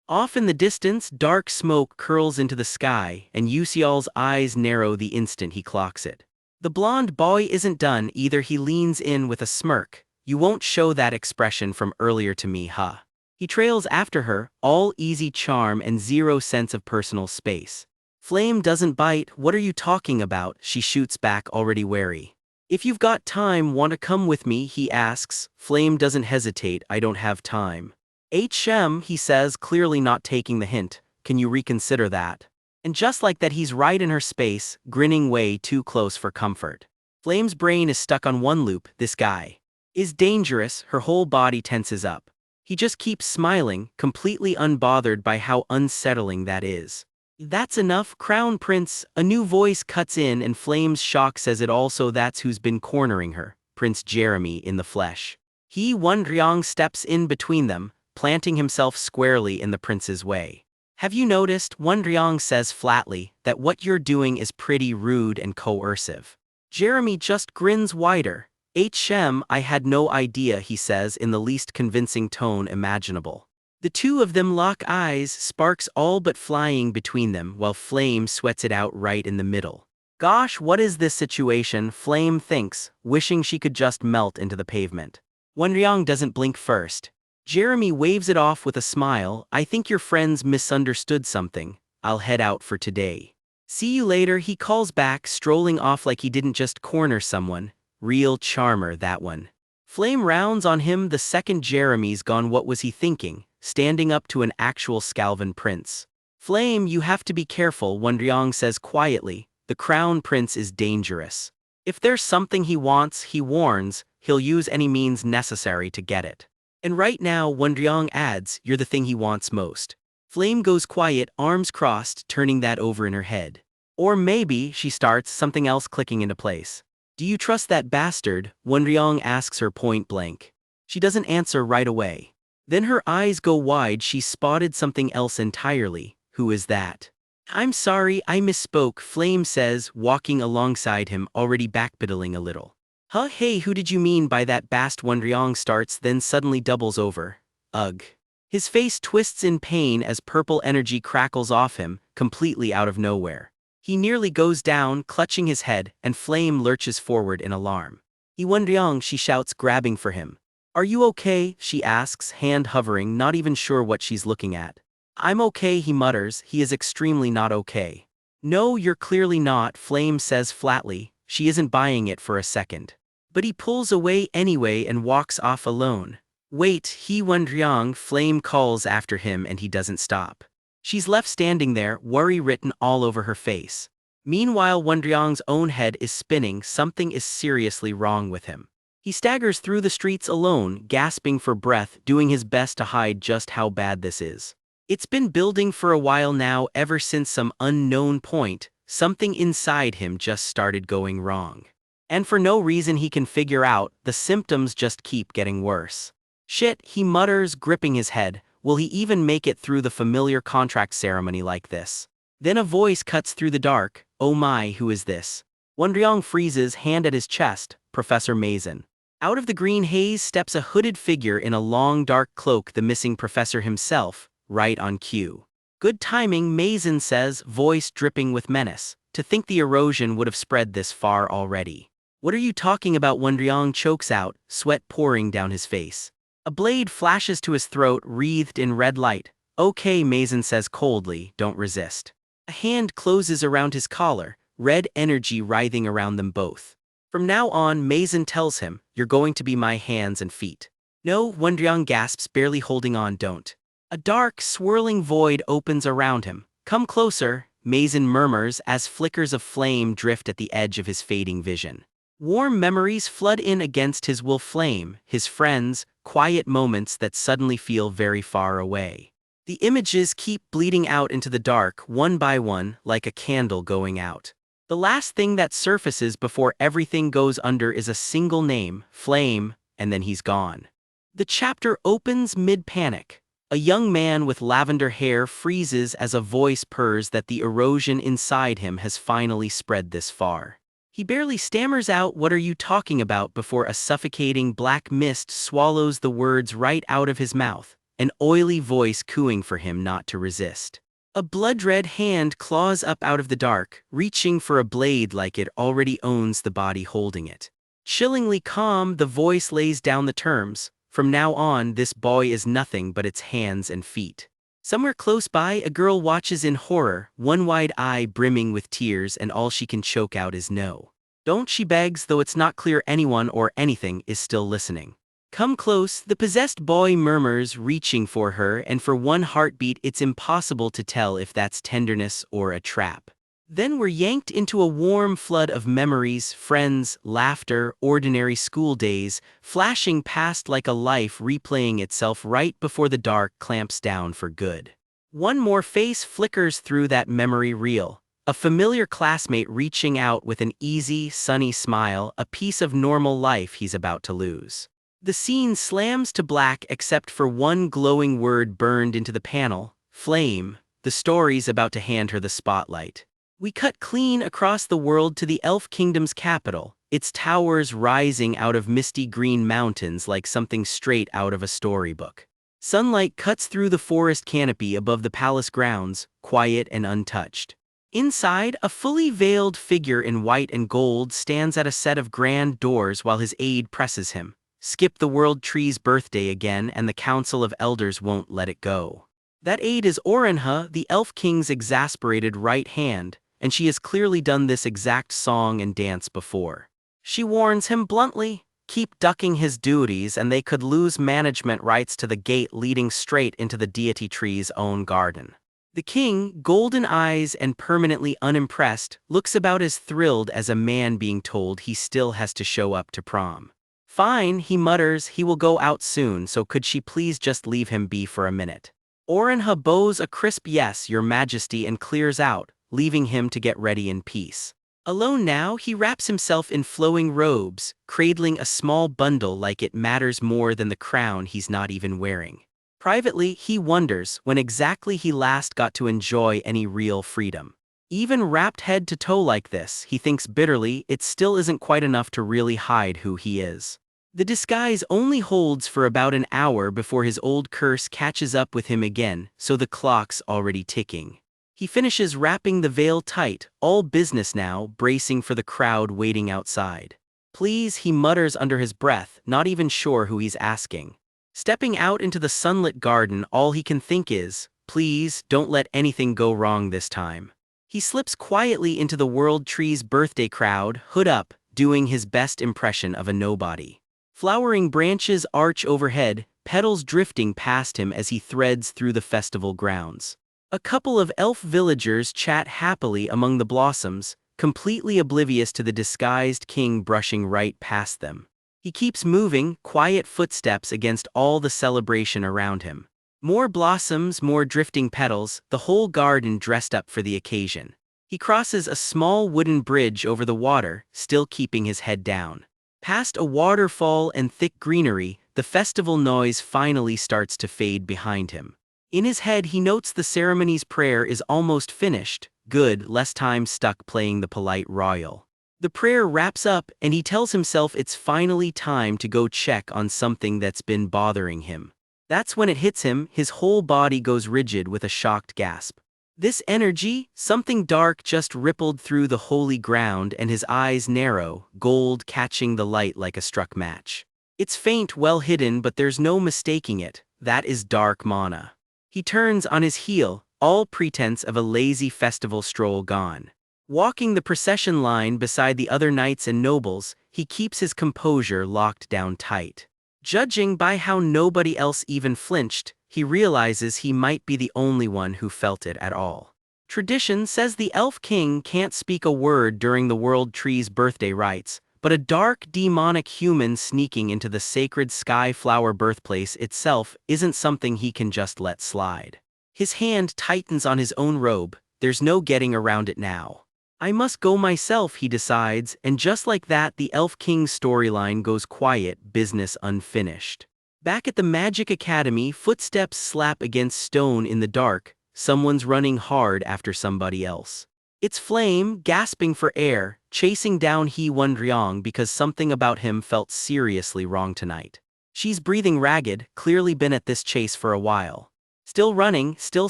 Off in the distance, dark smoke curls into the sky, and Yusial's eyes narrow the instant he clocks it. The blonde boy isn't done either. He leans in with a smirk. You won't show that expression from earlier to me, huh? He trails after her, all easy charm and zero sense of personal space. Flame doesn't bite. What are you talking about? She shoots back, already wary. If you've got time, want to come with me? He asks. Flame doesn't hesitate. I don't have time. He says, clearly not taking the hint. Can you reconsider that? And just like that, he's right in her space, grinning way too close for comfort. Flame's brain is stuck on one loop. This guy is dangerous. Her whole body tenses up. He just keeps smiling, completely unbothered by how unsettling that is. That's enough, Crown Prince. A new voice cuts in and Flame's shock says it also. That's who's been cornering her, Prince Jeremy in the flesh. Wondryong steps in between them, planting himself squarely in the prince's way. Have you noticed, Wondryong says flatly, that what you're doing is pretty rude and coercive? Jeremy just grins wider. I had no idea, he says in the least convincing tone imaginable. The two of them lock eyes, sparks all but flying between them, while Flame sweats it out right in the middle. Gosh, what is this situation? Flame thinks, wishing she could just melt into the pavement. Wondryong doesn't blink first. Jeremy waves it off with a smile. I think your friends misunderstood something. I'll head out for today. See you later, he calls back, strolling off like he didn't just corner someone. Real charmer, that one. Flame rounds on him the second Jeremy's gone. What was he thinking, standing up to an actual Scalvan prince? Flame, you have to be careful, Wondryong says quietly. The crown prince is dangerous. If there's something he wants, he warns, he'll use any means necessary to get it. And right now, Wondryong adds, you're the thing he wants most. Flame goes quiet, arms crossed, turning that over in her head. Or maybe, she starts, something else clicking into place. Do you trust that bastard? Wondryong asks her point blank. She doesn't answer right away. Then her eyes go wide. She's spotted something else entirely. Who is that? I'm sorry, I misspoke, Flame says, walking alongside him, already backpedaling a little. Huh, hey, who did you mean by that bast? Wondryong starts, then suddenly doubles over. Ugh. His face twists in pain as purple energy crackles off him, completely out of nowhere. He nearly goes down, clutching his head, and Flame lurches forward in alarm. Wondryong, she shouts, grabbing for him. Are you okay? She asks, hand hovering, not even sure what she's looking at. I'm okay, he mutters. He is extremely not okay. No, you're clearly not, Flame says flatly. She isn't buying it for a second. But he pulls away anyway and walks off alone. Wait, Wondryong, Flame calls after him and he doesn't stop. She's left standing there, worry written all over her face. Meanwhile, Wondryong's own head is spinning. Something is seriously wrong with him. He staggers through the streets alone, gasping for breath, doing his best to hide just how bad this is. It's been building for a while now, ever since some unknown point, something inside him just started going wrong. And for no reason he can figure out, the symptoms just keep getting worse. Shit, he mutters, gripping his head. Will he even make it through the familiar contract ceremony like this? Then a voice cuts through the dark. Oh my, who is this? Wondryong freezes, hand at his chest. Professor Mason. Out of the green haze steps a hooded figure in a long dark cloak, the missing professor himself, right on cue. Good timing, Mason says, voice dripping with menace. To think the erosion would have spread this far already. What are you talking about? Wondryong chokes out, sweat pouring down his face. A blade flashes to his throat, wreathed in red light. Okay, Mason says coldly, don't resist. A hand closes around his collar, red energy writhing around them both. From now on, Mason tells him, you're going to be my hands and feet. No, Wondryong gasps, barely holding on, don't. A dark, swirling void opens around him. Come closer, Mason murmurs as flickers of flame drift at the edge of his fading vision. Warm memories flood in against his will. Flame, his friends, quiet moments that suddenly feel very far away. The images keep bleeding out into the dark, one by one, like a candle going out. The last thing that surfaces before everything goes under is a single name, Flame, and then he's gone. The chapter opens mid-panic. A young man with lavender hair freezes as a voice purrs that the erosion inside him has finally spread this far. He barely stammers out, what are you talking about, before a suffocating black mist swallows the words right out of his mouth, an oily voice cooing for him not to resist. A blood-red hand claws up out of the dark, reaching for a blade like it already owns the body holding it. Chillingly calm, the voice lays down the terms. From now on, this boy is nothing but its hands and feet. Somewhere close by, a girl watches in horror, one wide eye brimming with tears, and all she can choke out is no. Don't, she begs, though it's not clear anyone or anything is still listening. Come close, the possessed boy murmurs, reaching for her, and for one heartbeat it's impossible to tell if that's tenderness or a trap. Then we're yanked into a warm flood of memories, friends, laughter, ordinary school days, flashing past like a life replaying itself right before the dark clamps down for good. One more face flickers through that memory reel, a familiar classmate reaching out with an easy, sunny smile, a piece of normal life he's about to lose. The scene slams to black except for one glowing word burned into the panel, Flame. The story's about to hand her the spotlight. We cut clean across the world to the Elf Kingdom's capital, its towers rising out of misty green mountains like something straight out of a storybook. Sunlight cuts through the forest canopy above the palace grounds, quiet and untouched. Inside, a fully veiled figure in white and gold stands at a set of grand doors while his aide presses him. skip the World Tree's birthday again and the Council of Elders won't let it go. That aide is Orenha, the Elf King's exasperated right hand, and she has clearly done this exact song and dance before. She warns him bluntly, keep ducking his duties and they could lose management rights to the gate leading straight into the deity tree's own garden. The king, golden eyes and permanently unimpressed, looks about as thrilled as a man being told he still has to show up to prom. Fine, he mutters, he will go out soon, so could she please just leave him be for a minute. Orenha bows a crisp yes, your majesty, and clears out, leaving him to get ready in peace. Alone now, he wraps himself in flowing robes, cradling a small bundle like it matters more than the crown he's not even wearing. Privately, he wonders when exactly he last got to enjoy any real freedom. Even wrapped head to toe like this, he thinks bitterly, it still isn't quite enough to really hide who he is. The disguise only holds for about an hour before his old curse catches up with him again, so the clock's already ticking. He finishes wrapping the veil tight, all business now, bracing for the crowd waiting outside. Please, he mutters under his breath, not even sure who he's asking. Stepping out into the sunlit garden, all he can think is, please, don't let anything go wrong this time. He slips quietly into the World Tree's birthday crowd, hood up, doing his best impression of a nobody. Flowering branches arch overhead, petals drifting past him as he threads through the festival grounds. A couple of elf villagers chat happily among the blossoms, completely oblivious to the disguised king brushing right past them. He keeps moving, quiet footsteps against all the celebration around him. More blossoms, more drifting petals, the whole garden dressed up for the occasion. He crosses a small wooden bridge over the water, still keeping his head down. Past a waterfall and thick greenery, the festival noise finally starts to fade behind him. In his head he notes the ceremony's prayer is almost finished, good, less time stuck playing the polite royal. The prayer wraps up and he tells himself it's finally time to go check on something that's been bothering him. That's when it hits him, his whole body goes rigid with a shocked gasp. This energy, something dark just rippled through the holy ground and his eyes narrow, gold catching the light like a struck match. It's faint, well hidden, but there's no mistaking it, that is dark mana. He turns on his heel, all pretense of a lazy festival stroll gone. Walking the procession line beside the other knights and nobles, he keeps his composure locked down tight. Judging by how nobody else even flinched, he realizes he might be the only one who felt it at all. Tradition says the Elf King can't speak a word during the World Tree's birthday rites, but a dark, demonic human sneaking into the sacred sky flower birthplace itself isn't something he can just let slide. His hand tightens on his own robe, there's no getting around it now. I must go myself, he decides, and just like that the Elf King's storyline goes quiet, business unfinished. Back at the Magic Academy, footsteps slap against stone in the dark, someone's running hard after somebody else. It's Flame, gasping for air, chasing down He Wondryong because something about him felt seriously wrong tonight. She's breathing ragged, clearly been at this chase for a while. Still running, still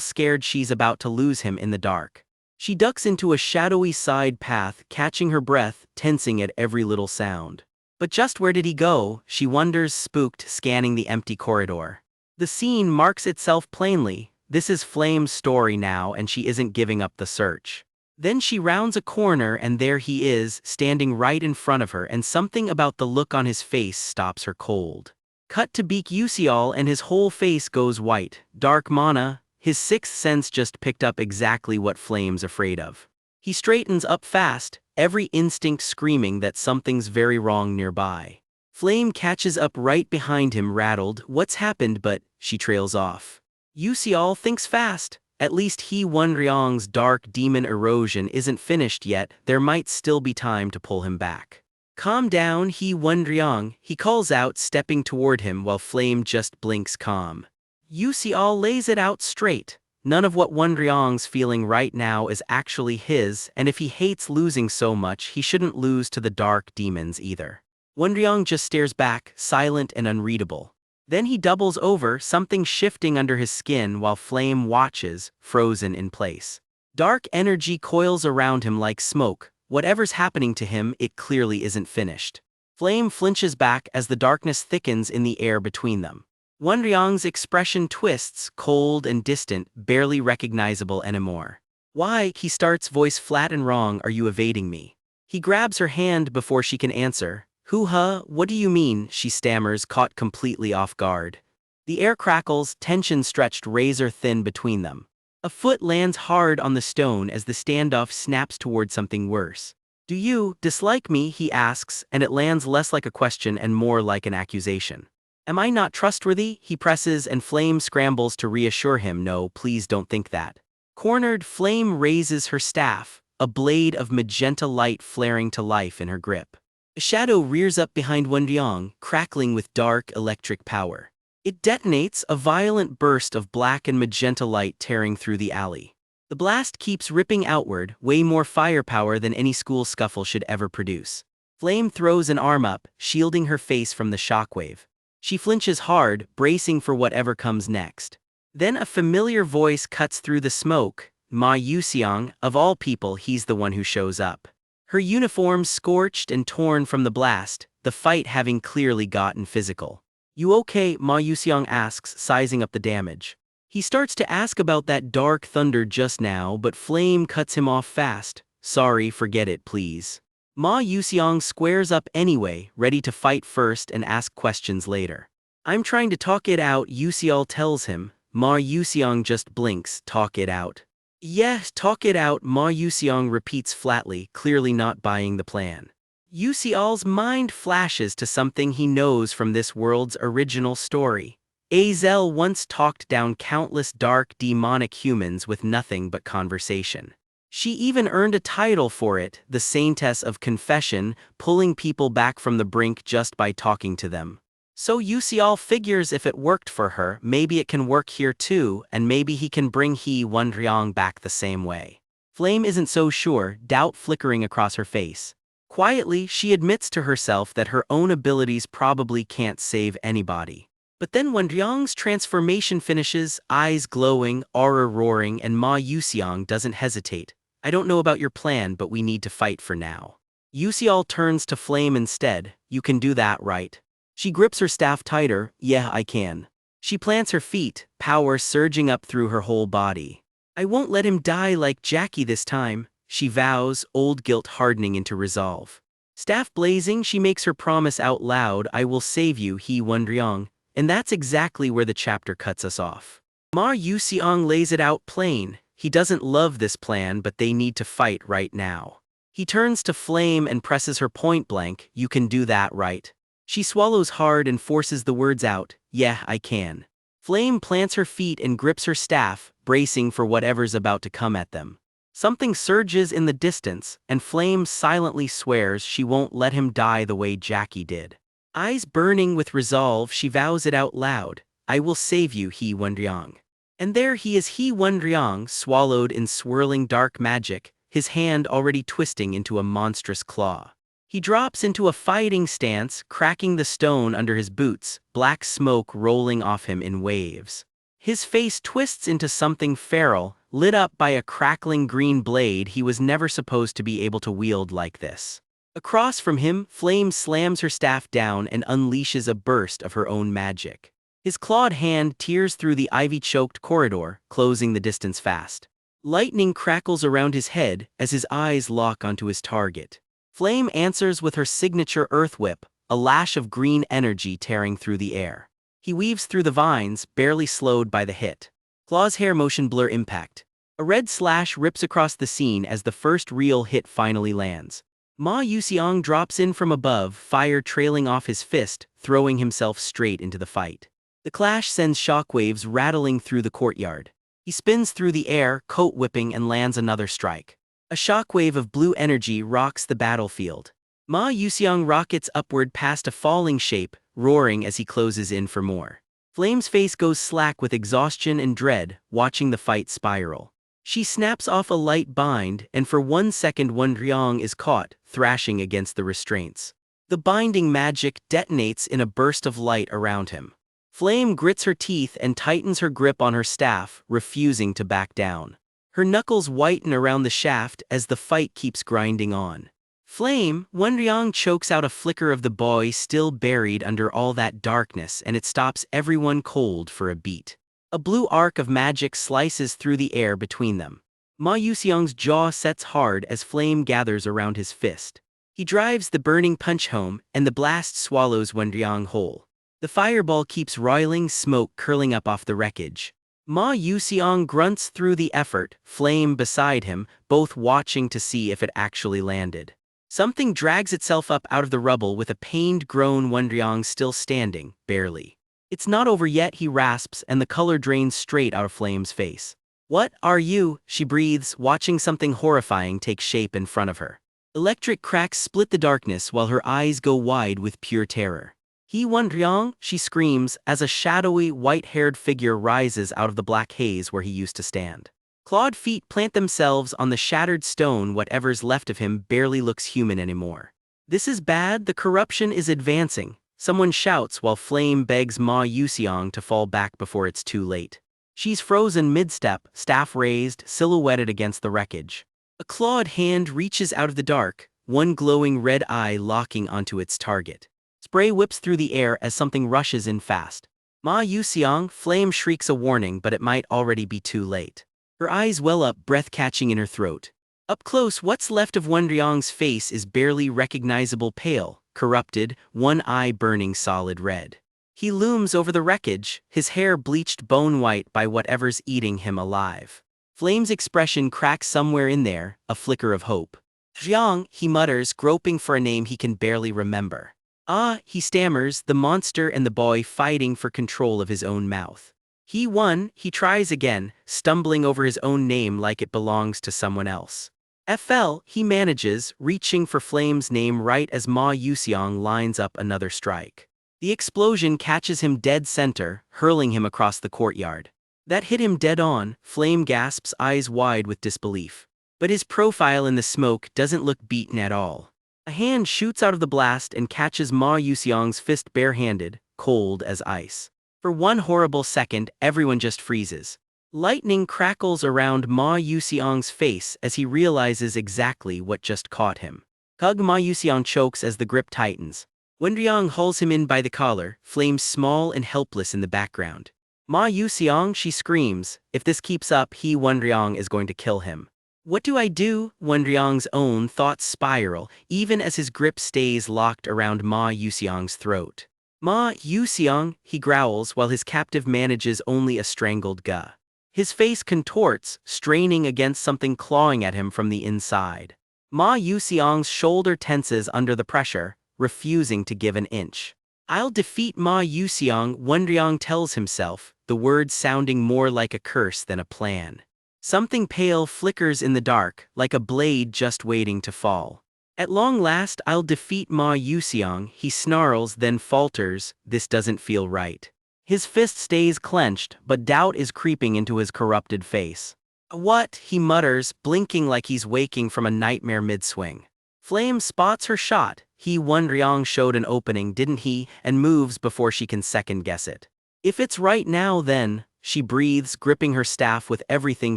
scared she's about to lose him in the dark. She ducks into a shadowy side path, catching her breath, tensing at every little sound. But just where did he go, she wonders, spooked, scanning the empty corridor. The scene marks itself plainly, this is Flame's story now and she isn't giving up the search. Then she rounds a corner and there he is, standing right in front of her, and something about the look on his face stops her cold. Cut to Beak Yusial and his whole face goes white, dark mana, his sixth sense just picked up exactly what Flame's afraid of. He straightens up fast, every instinct screaming that something's very wrong nearby. Flame catches up right behind him, rattled, what's happened, but she trails off. Yusial thinks fast, at least He Wondryong's dark demon erosion isn't finished yet, there might still be time to pull him back. Calm down, He Wondryong, he calls out, stepping toward him while Flame just blinks calm. Yusial lays it out straight. None of what Wondryong's feeling right now is actually his, and if he hates losing so much, he shouldn't lose to the dark demons either. Wondryong just stares back, silent and unreadable. Then he doubles over, something shifting under his skin while Flame watches, frozen in place. Dark energy coils around him like smoke, whatever's happening to him, it clearly isn't finished. Flame flinches back as the darkness thickens in the air between them. Wonryang's expression twists, cold and distant, barely recognizable anymore. Why, he starts, voice flat and wrong, are you evading me? He grabs her hand before she can answer. Huh, what do you mean, she stammers, caught completely off guard. The air crackles, tension stretched razor thin between them. A foot lands hard on the stone as the standoff snaps toward something worse. Do you dislike me, he asks, and it lands less like a question and more like an accusation. Am I not trustworthy, he presses, and Flame scrambles to reassure him. No, please don't think that. Cornered, Flame raises her staff, a blade of magenta light flaring to life in her grip. A shadow rears up behind Wonryang, crackling with dark electric power. It detonates, a violent burst of black and magenta light tearing through the alley. The blast keeps ripping outward, way more firepower than any school scuffle should ever produce. Flame throws an arm up, shielding her face from the shockwave. She flinches hard, bracing for whatever comes next. Then a familiar voice cuts through the smoke. Ma Yuxiang, of all people, he's the one who shows up. Her uniform scorched and torn from the blast, the fight having clearly gotten physical. You okay? Ma Yuxiang asks, sizing up the damage. He starts to ask about that dark thunder just now, but Flame cuts him off fast. Sorry, forget it, please. Ma Yuxiang squares up anyway, ready to fight first and ask questions later. I'm trying to talk it out, Yuxiao tells him. Ma Yuxiang just blinks. Talk it out. Yes, talk it out, Ma Yuxiang repeats flatly, clearly not buying the plan. Yuxiao's mind flashes to something he knows from this world's original story. Azel once talked down countless dark, demonic humans with nothing but conversation. She even earned a title for it, the Saintess of Confession, pulling people back from the brink just by talking to them. So Yuxiao figures if it worked for her, maybe it can work here too, and maybe he can bring Wonryang back the same way. Flame isn't so sure, doubt flickering across her face. Quietly, she admits to herself that her own abilities probably can't save anybody. But then Wonryang's transformation finishes, eyes glowing, aura roaring, and Ma Yuxiang doesn't hesitate. I don't know about your plan, but we need to fight for now. Yuxiao turns to Flame instead. You can do that, right? She grips her staff tighter. Yeah, I can. She plants her feet, power surging up through her whole body. I won't let him die like Jackie this time, she vows, old guilt hardening into resolve. Staff blazing, she makes her promise out loud. I will save you, Wonryang. And that's exactly where the chapter cuts us off. Ma Yuxiang lays it out plain. He doesn't love this plan, but they need to fight right now. He turns to Flame and presses her point blank. You can do that, right? She swallows hard and forces the words out. Yeah, I can. Flame plants her feet and grips her staff, bracing for whatever's about to come at them. Something surges in the distance, and Flame silently swears she won't let him die the way Jackie did. Eyes burning with resolve, she vows it out loud. I will save you, Wonryang. And there he is, Wonryang, swallowed in swirling dark magic, his hand already twisting into a monstrous claw. He drops into a fighting stance, cracking the stone under his boots, black smoke rolling off him in waves. His face twists into something feral, lit up by a crackling green blade he was never supposed to be able to wield like this. Across from him, Flame slams her staff down and unleashes a burst of her own magic. His clawed hand tears through the ivy-choked corridor, closing the distance fast. Lightning crackles around his head as his eyes lock onto his target. Flame answers with her signature earth whip, a lash of green energy tearing through the air. He weaves through the vines, barely slowed by the hit. Claw's hair motion blur impact. A red slash rips across the scene as the first real hit finally lands. Ma Yuxiang drops in from above, fire trailing off his fist, throwing himself straight into the fight. The clash sends shockwaves rattling through the courtyard. He spins through the air, coat whipping, and lands another strike. A shockwave of blue energy rocks the battlefield. Ma Yuxiang rockets upward past a falling shape, roaring as he closes in for more. Flame's face goes slack with exhaustion and dread, watching the fight spiral. She snaps off a light bind, and for 1 second Wonryang is caught, thrashing against the restraints. The binding magic detonates in a burst of light around him. Flame grits her teeth and tightens her grip on her staff, refusing to back down. Her knuckles whiten around the shaft as the fight keeps grinding on. Flame, Wenryang chokes out a flicker of the boy still buried under all that darkness, and it stops everyone cold for a beat. A blue arc of magic slices through the air between them. Ma Yuxiang's jaw sets hard as flame gathers around his fist. He drives the burning punch home, and the blast swallows Wenryang whole. The fireball keeps roiling, smoke curling up off the wreckage. Ma Yuxiang grunts through the effort, flame beside him, both watching to see if it actually landed. Something drags itself up out of the rubble with a pained groan. Wenryang still standing, barely. It's not over yet, he rasps, and the color drains straight out of Flame's face. What are you? She breathes, watching something horrifying take shape in front of her. Electric cracks split the darkness while her eyes go wide with pure terror. He Wenryang, she screams, as a shadowy, white-haired figure rises out of the black haze where he used to stand. Clawed feet plant themselves on the shattered stone. Whatever's left of him barely looks human anymore. This is bad, the corruption is advancing. Someone shouts while Flame begs Ma Yuxiang to fall back before it's too late. She's frozen mid-step, staff raised, silhouetted against the wreckage. A clawed hand reaches out of the dark, one glowing red eye locking onto its target. Spray whips through the air as something rushes in fast. Ma Yuxiang, Flame shrieks a warning, but it might already be too late. Her eyes well up, breath catching in her throat. Up close, what's left of Wenryang's face is barely recognizable, pale, corrupted, one eye burning solid red. He looms over the wreckage, his hair bleached bone white by whatever's eating him alive. Flame's expression cracks somewhere in there, a flicker of hope. Jiang, he mutters, groping for a name he can barely remember. Ah, he stammers, the monster and the boy fighting for control of his own mouth. He won, he tries again, stumbling over his own name like it belongs to someone else. FL, he manages, reaching for Flame's name right as Ma Yuxiang lines up another strike. The explosion catches him dead center, hurling him across the courtyard. That hit him dead on, Flame gasps, eyes wide with disbelief. But his profile in the smoke doesn't look beaten at all. A hand shoots out of the blast and catches Ma Yuxiang's fist barehanded, cold as ice. For one horrible second, everyone just freezes. Lightning crackles around Ma Yuxiang's face as he realizes exactly what just caught him. Ma Yuxiang chokes as the grip tightens. Wenryang hauls him in by the collar, Flame small and helpless in the background. Ma Yuxiang, she screams, if this keeps up, Wenryang is going to kill him. What do I do? Wenryang's own thoughts spiral, even as his grip stays locked around Ma Yuxiang's throat. Ma Yuxiang, he growls while his captive manages only a strangled ga. His face contorts, straining against something clawing at him from the inside. Ma Yuxiang's shoulder tenses under the pressure, refusing to give an inch. I'll defeat Ma Yuxiang, Wenryang tells himself, the words sounding more like a curse than a plan. Something pale flickers in the dark, like a blade just waiting to fall. At long last, I'll defeat Ma Yuxiang, he snarls, then falters, this doesn't feel right. His fist stays clenched, but doubt is creeping into his corrupted face. What? He mutters, blinking like he's waking from a nightmare mid-swing. Flame spots her shot. Wenryang showed an opening, didn't he, and moves before she can second-guess it. If it's right now, then, she breathes, gripping her staff with everything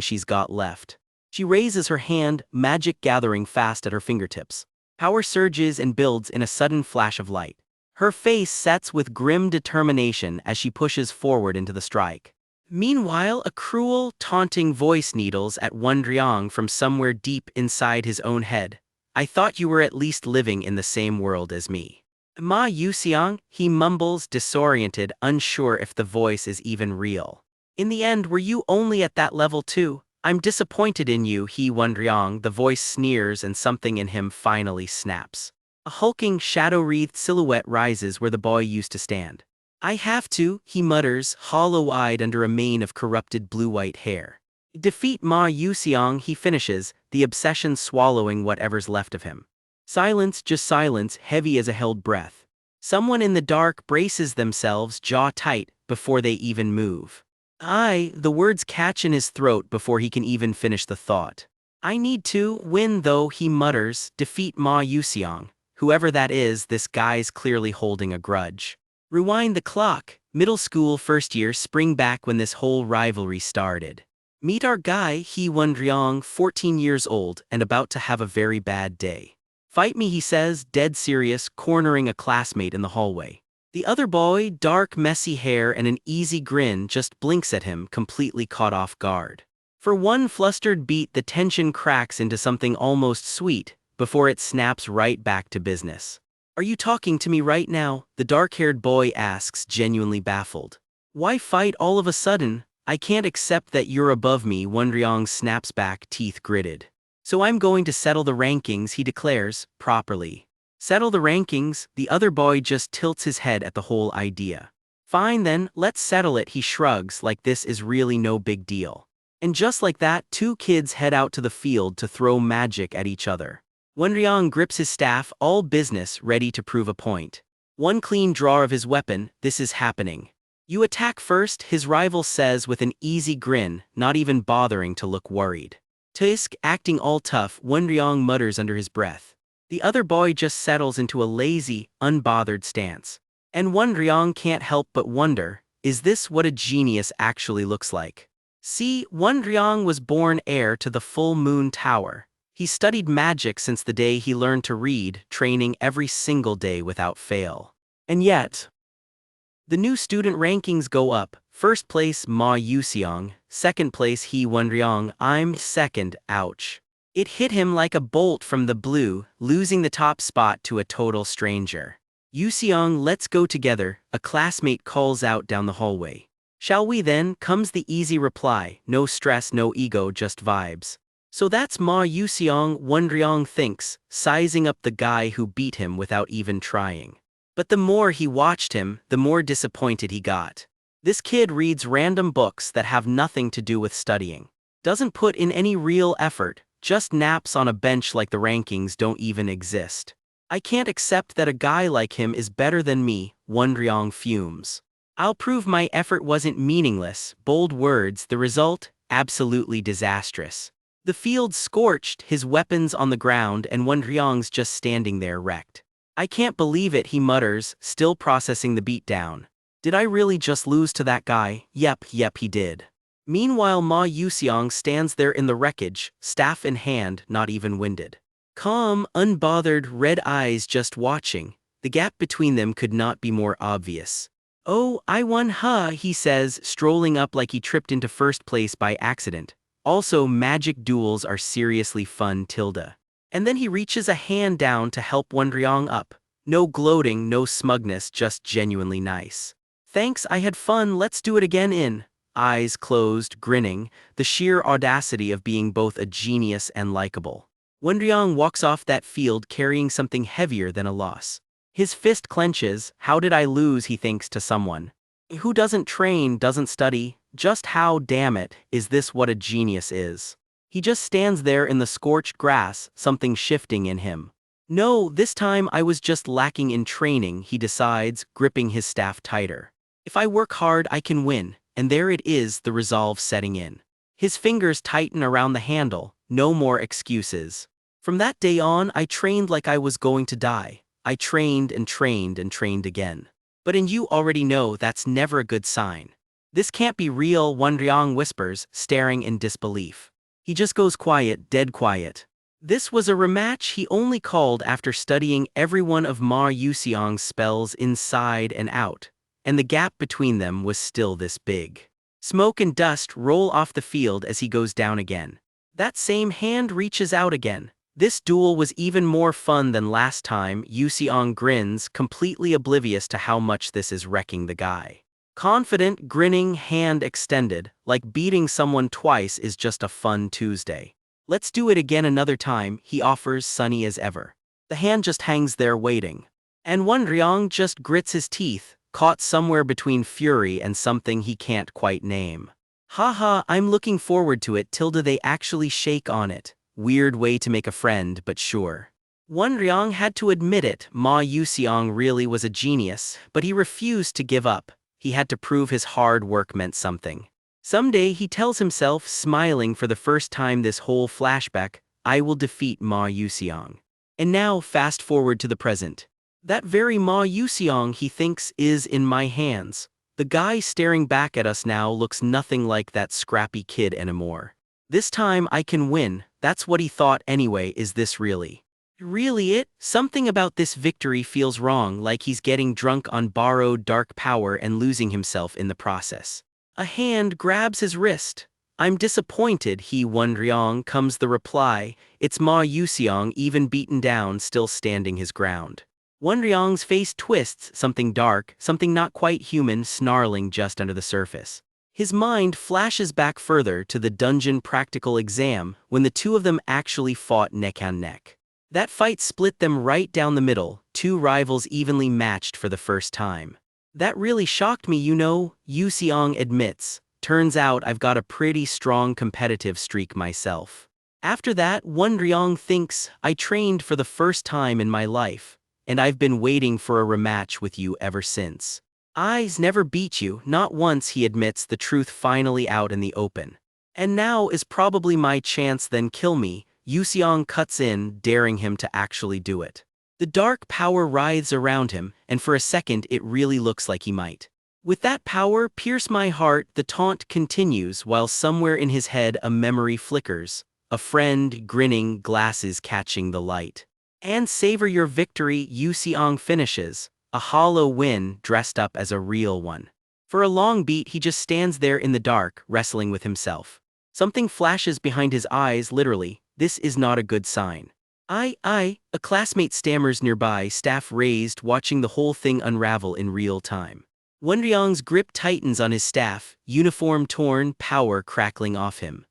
she's got left. She raises her hand, magic gathering fast at her fingertips. Power surges and builds in a sudden flash of light. Her face sets with grim determination as she pushes forward into the strike. Meanwhile, a cruel, taunting voice needles at Wenryang from somewhere deep inside his own head. I thought you were at least living in the same world as me. Ma Yuxiang, he mumbles, disoriented, unsure if the voice is even real. In the end, were you only at that level too? I'm disappointed in you, Wenryang, the voice sneers and something in him finally snaps. A hulking, shadow-wreathed silhouette rises where the boy used to stand. I have to, he mutters, hollow-eyed under a mane of corrupted blue-white hair. Defeat Ma Yuxiang, he finishes, the obsession swallowing whatever's left of him. Silence, just silence, heavy as a held breath. Someone in the dark braces themselves, jaw tight, before they even move. The words catch in his throat before he can even finish the thought. I need to win though, he mutters, defeat Ma Yuxiang. Whoever that is, this guy's clearly holding a grudge. Rewind the clock, middle school first year, spring back when this whole rivalry started. Meet our guy, Wenryang, 14 years old and about to have a very bad day. Fight me, he says, dead serious, cornering a classmate in the hallway. The other boy, dark, messy hair and an easy grin, just blinks at him, completely caught off guard. For one flustered beat, the tension cracks into something almost sweet, before it snaps right back to business. Are you talking to me right now? The dark-haired boy asks, genuinely baffled. Why fight all of a sudden? I can't accept that you're above me, Wonryong snaps back, teeth gritted. So I'm going to settle the rankings, he declares, properly. Settle the rankings? The other boy just tilts his head at the whole idea. Fine then, let's settle it, he shrugs, like this is really no big deal. And just like that, two kids head out to the field to throw magic at each other. Wonryong grips his staff, all business, ready to prove a point. One clean draw of his weapon, this is happening. You attack first, his rival says with an easy grin, not even bothering to look worried. Tisk, acting all tough, Wonryong mutters under his breath. The other boy just settles into a lazy, unbothered stance. And Wonryong can't help but wonder, is this what a genius actually looks like? See, Wonryong was born heir to the full moon tower. He studied magic since the day he learned to read, training every single day without fail. And yet, the new student rankings go up. First place Ma Yuseong, second place he Wonryong, I'm second, ouch. It hit him like a bolt from the blue, losing the top spot to a total stranger. Yuseong, let's go together, a classmate calls out down the hallway. Shall we then, comes the easy reply, no stress, no ego, just vibes. So that's Ma Yuseong, Wonryong thinks, sizing up the guy who beat him without even trying. But the more he watched him, the more disappointed he got. This kid reads random books that have nothing to do with studying. Doesn't put in any real effort, just naps on a bench like the rankings don't even exist. I can't accept that a guy like him is better than me, Wonryong fumes. I'll prove my effort wasn't meaningless, bold words, the result, absolutely disastrous. The field scorched, his weapons on the ground, and Wonryong's just standing there wrecked. I can't believe it, he mutters, still processing the beatdown. Did I really just lose to that guy? Yep, he did. Meanwhile, Ma Yuseong stands there in the wreckage, staff in hand, not even winded. Calm, unbothered, red eyes just watching. The gap between them could not be more obvious. Oh, I won, huh, he says, strolling up like he tripped into first place by accident. Also, magic duels are seriously fun, tilde. And then he reaches a hand down to help Wonryong up. No gloating, no smugness, just genuinely nice. Thanks, I had fun, let's do it again in. Eyes closed, grinning, the sheer audacity of being both a genius and likable. Wonryong walks off that field carrying something heavier than a loss. His fist clenches. How did I lose, he thinks to someone. Who doesn't train, doesn't study? Just how, damn it, is this what a genius is? He just stands there in the scorched grass, something shifting in him. No, this time I was just lacking in training, he decides, gripping his staff tighter. If I work hard, I can win, and there it is, the resolve setting in. His fingers tighten around the handle, no more excuses. From that day on, I trained like I was going to die. I trained and trained and trained again. But you already know that's never a good sign. This can't be real, Wonryong whispers, staring in disbelief. He just goes quiet, dead quiet. This was a rematch he only called after studying every one of Ma Yuseong's spells inside and out, and the gap between them was still this big. Smoke and dust roll off the field as he goes down again. That same hand reaches out again. This duel was even more fun than last time, Yuseong grins, completely oblivious to how much this is wrecking the guy. Confident, grinning, hand extended, like beating someone twice is just a fun Tuesday. Let's do it again another time, he offers, sunny as ever. The hand just hangs there waiting. And Wonryong just grits his teeth, caught somewhere between fury and something he can't quite name. Haha, I'm looking forward to it, tilde they actually shake on it. Weird way to make a friend, but sure. Wonryong had to admit it, Ma Yuseong really was a genius, but he refused to give up. He had to prove his hard work meant something. Someday, he tells himself, smiling for the first time this whole flashback, I will defeat Ma Yuseong. And now, fast forward to the present. That very Ma Yuseong, he thinks, is in my hands. The guy staring back at us now looks nothing like that scrappy kid anymore. This time I can win, that's what he thought anyway, is this really? Really it? Something about this victory feels wrong, like he's getting drunk on borrowed dark power and losing himself in the process. A hand grabs his wrist. I'm disappointed, he Wonryong, comes the reply. It's Ma Yuseong, even beaten down, still standing his ground. Wonryong's face twists, something dark, something not quite human, snarling just under the surface. His mind flashes back further to the dungeon practical exam when the two of them actually fought neck on neck. That fight split them right down the middle, two rivals evenly matched for the first time. That really shocked me, Yu Seong admits. Turns out I've got a pretty strong competitive streak myself. After that, Wonryong thinks, I trained for the first time in my life, and I've been waiting for a rematch with you ever since. I's never beat you, not once, he admits, the truth finally out in the open. And now is probably my chance, then kill me. Yuseong cuts in, daring him to actually do it. The dark power writhes around him, and for a second it really looks like he might. With that power, pierce my heart, the taunt continues while somewhere in his head a memory flickers. A friend, grinning, glasses catching the light. And savor your victory, Yuseong finishes, a hollow win dressed up as a real one. For a long beat he just stands there in the dark, wrestling with himself. Something flashes behind his eyes, literally. This is not a good sign. A classmate stammers nearby, staff raised, watching the whole thing unravel in real time. Wonryong's grip tightens on his staff, uniform torn, power crackling off him.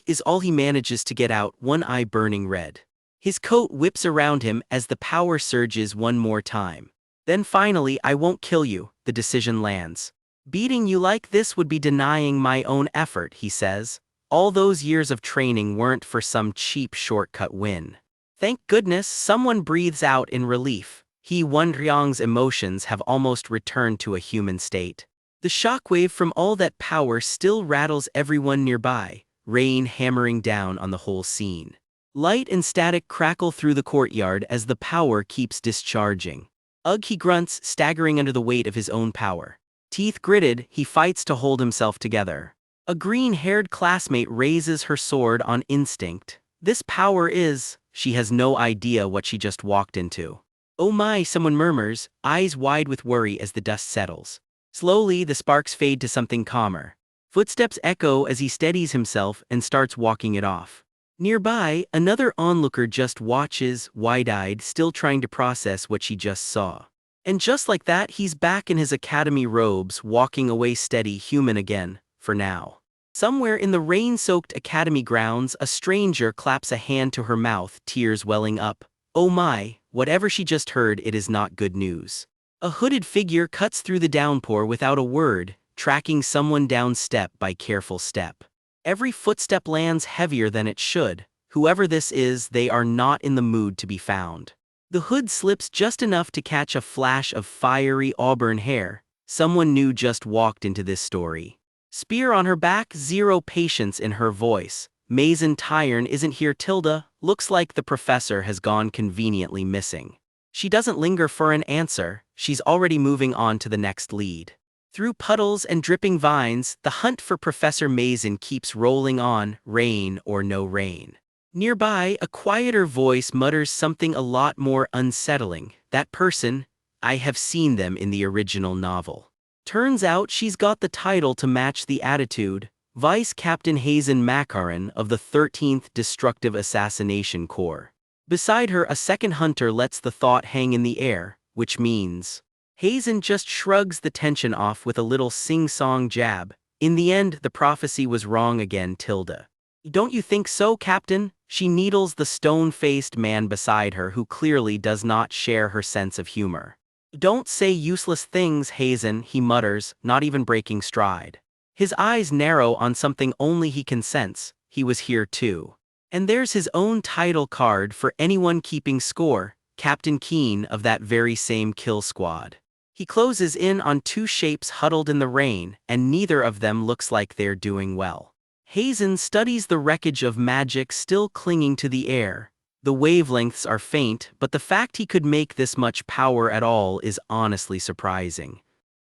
Is all he manages to get out, one eye burning red. His coat whips around him as the power surges one more time. Then finally, I won't kill you, the decision lands. Beating you like this would be denying my own effort, he says. All those years of training weren't for some cheap shortcut win. Thank goodness, someone breathes out in relief. Wonryong's emotions have almost returned to a human state. The shockwave from all that power still rattles everyone nearby, rain hammering down on the whole scene. Light and static crackle through the courtyard as the power keeps discharging. Ugh, he grunts, staggering under the weight of his own power. Teeth gritted, he fights to hold himself together. A green-haired classmate raises her sword on instinct. This power is... She has no idea what she just walked into. Oh my, someone murmurs, eyes wide with worry as the dust settles. Slowly, the sparks fade to something calmer. Footsteps echo as he steadies himself and starts walking it off. Nearby, another onlooker just watches, wide-eyed, still trying to process what she just saw. And just like that, he's back in his academy robes, walking away steady, human again, for now. Somewhere in the rain-soaked academy grounds, a stranger claps a hand to her mouth, tears welling up. Oh my, whatever she just heard, it is not good news. A hooded figure cuts through the downpour without a word, tracking someone down step by careful step. Every footstep lands heavier than it should. Whoever this is, they are not in the mood to be found. The hood slips just enough to catch a flash of fiery auburn hair. Someone new just walked into this story. Spear on her back, zero patience in her voice. Mason Tyron isn't here, Tilda. Looks like the professor has gone conveniently missing. She doesn't linger for an answer, she's already moving on to the next lead. Through puddles and dripping vines, the hunt for Professor Mason keeps rolling on, rain or no rain. Nearby, a quieter voice mutters something a lot more unsettling. That person, I have seen them in the original novel. Turns out she's got the title to match the attitude, Vice Captain Hazen Makarin of the 13th Destructive Assassination Corps. Beside her, a second hunter lets the thought hang in the air, which means... Hazen just shrugs the tension off with a little sing-song jab. In the end, the prophecy was wrong again, Tilda. Don't you think so, Captain? She needles the stone-faced man beside her who clearly does not share her sense of humor. Don't say useless things, Hazen, he mutters, not even breaking stride. His eyes narrow on something only he can sense. He was here too. And there's his own title card for anyone keeping score, Captain Keen of that very same kill squad. He closes in on two shapes huddled in the rain, and neither of them looks like they're doing well. Hazen studies the wreckage of magic still clinging to the air. The wavelengths are faint, but the fact he could make this much power at all is honestly surprising.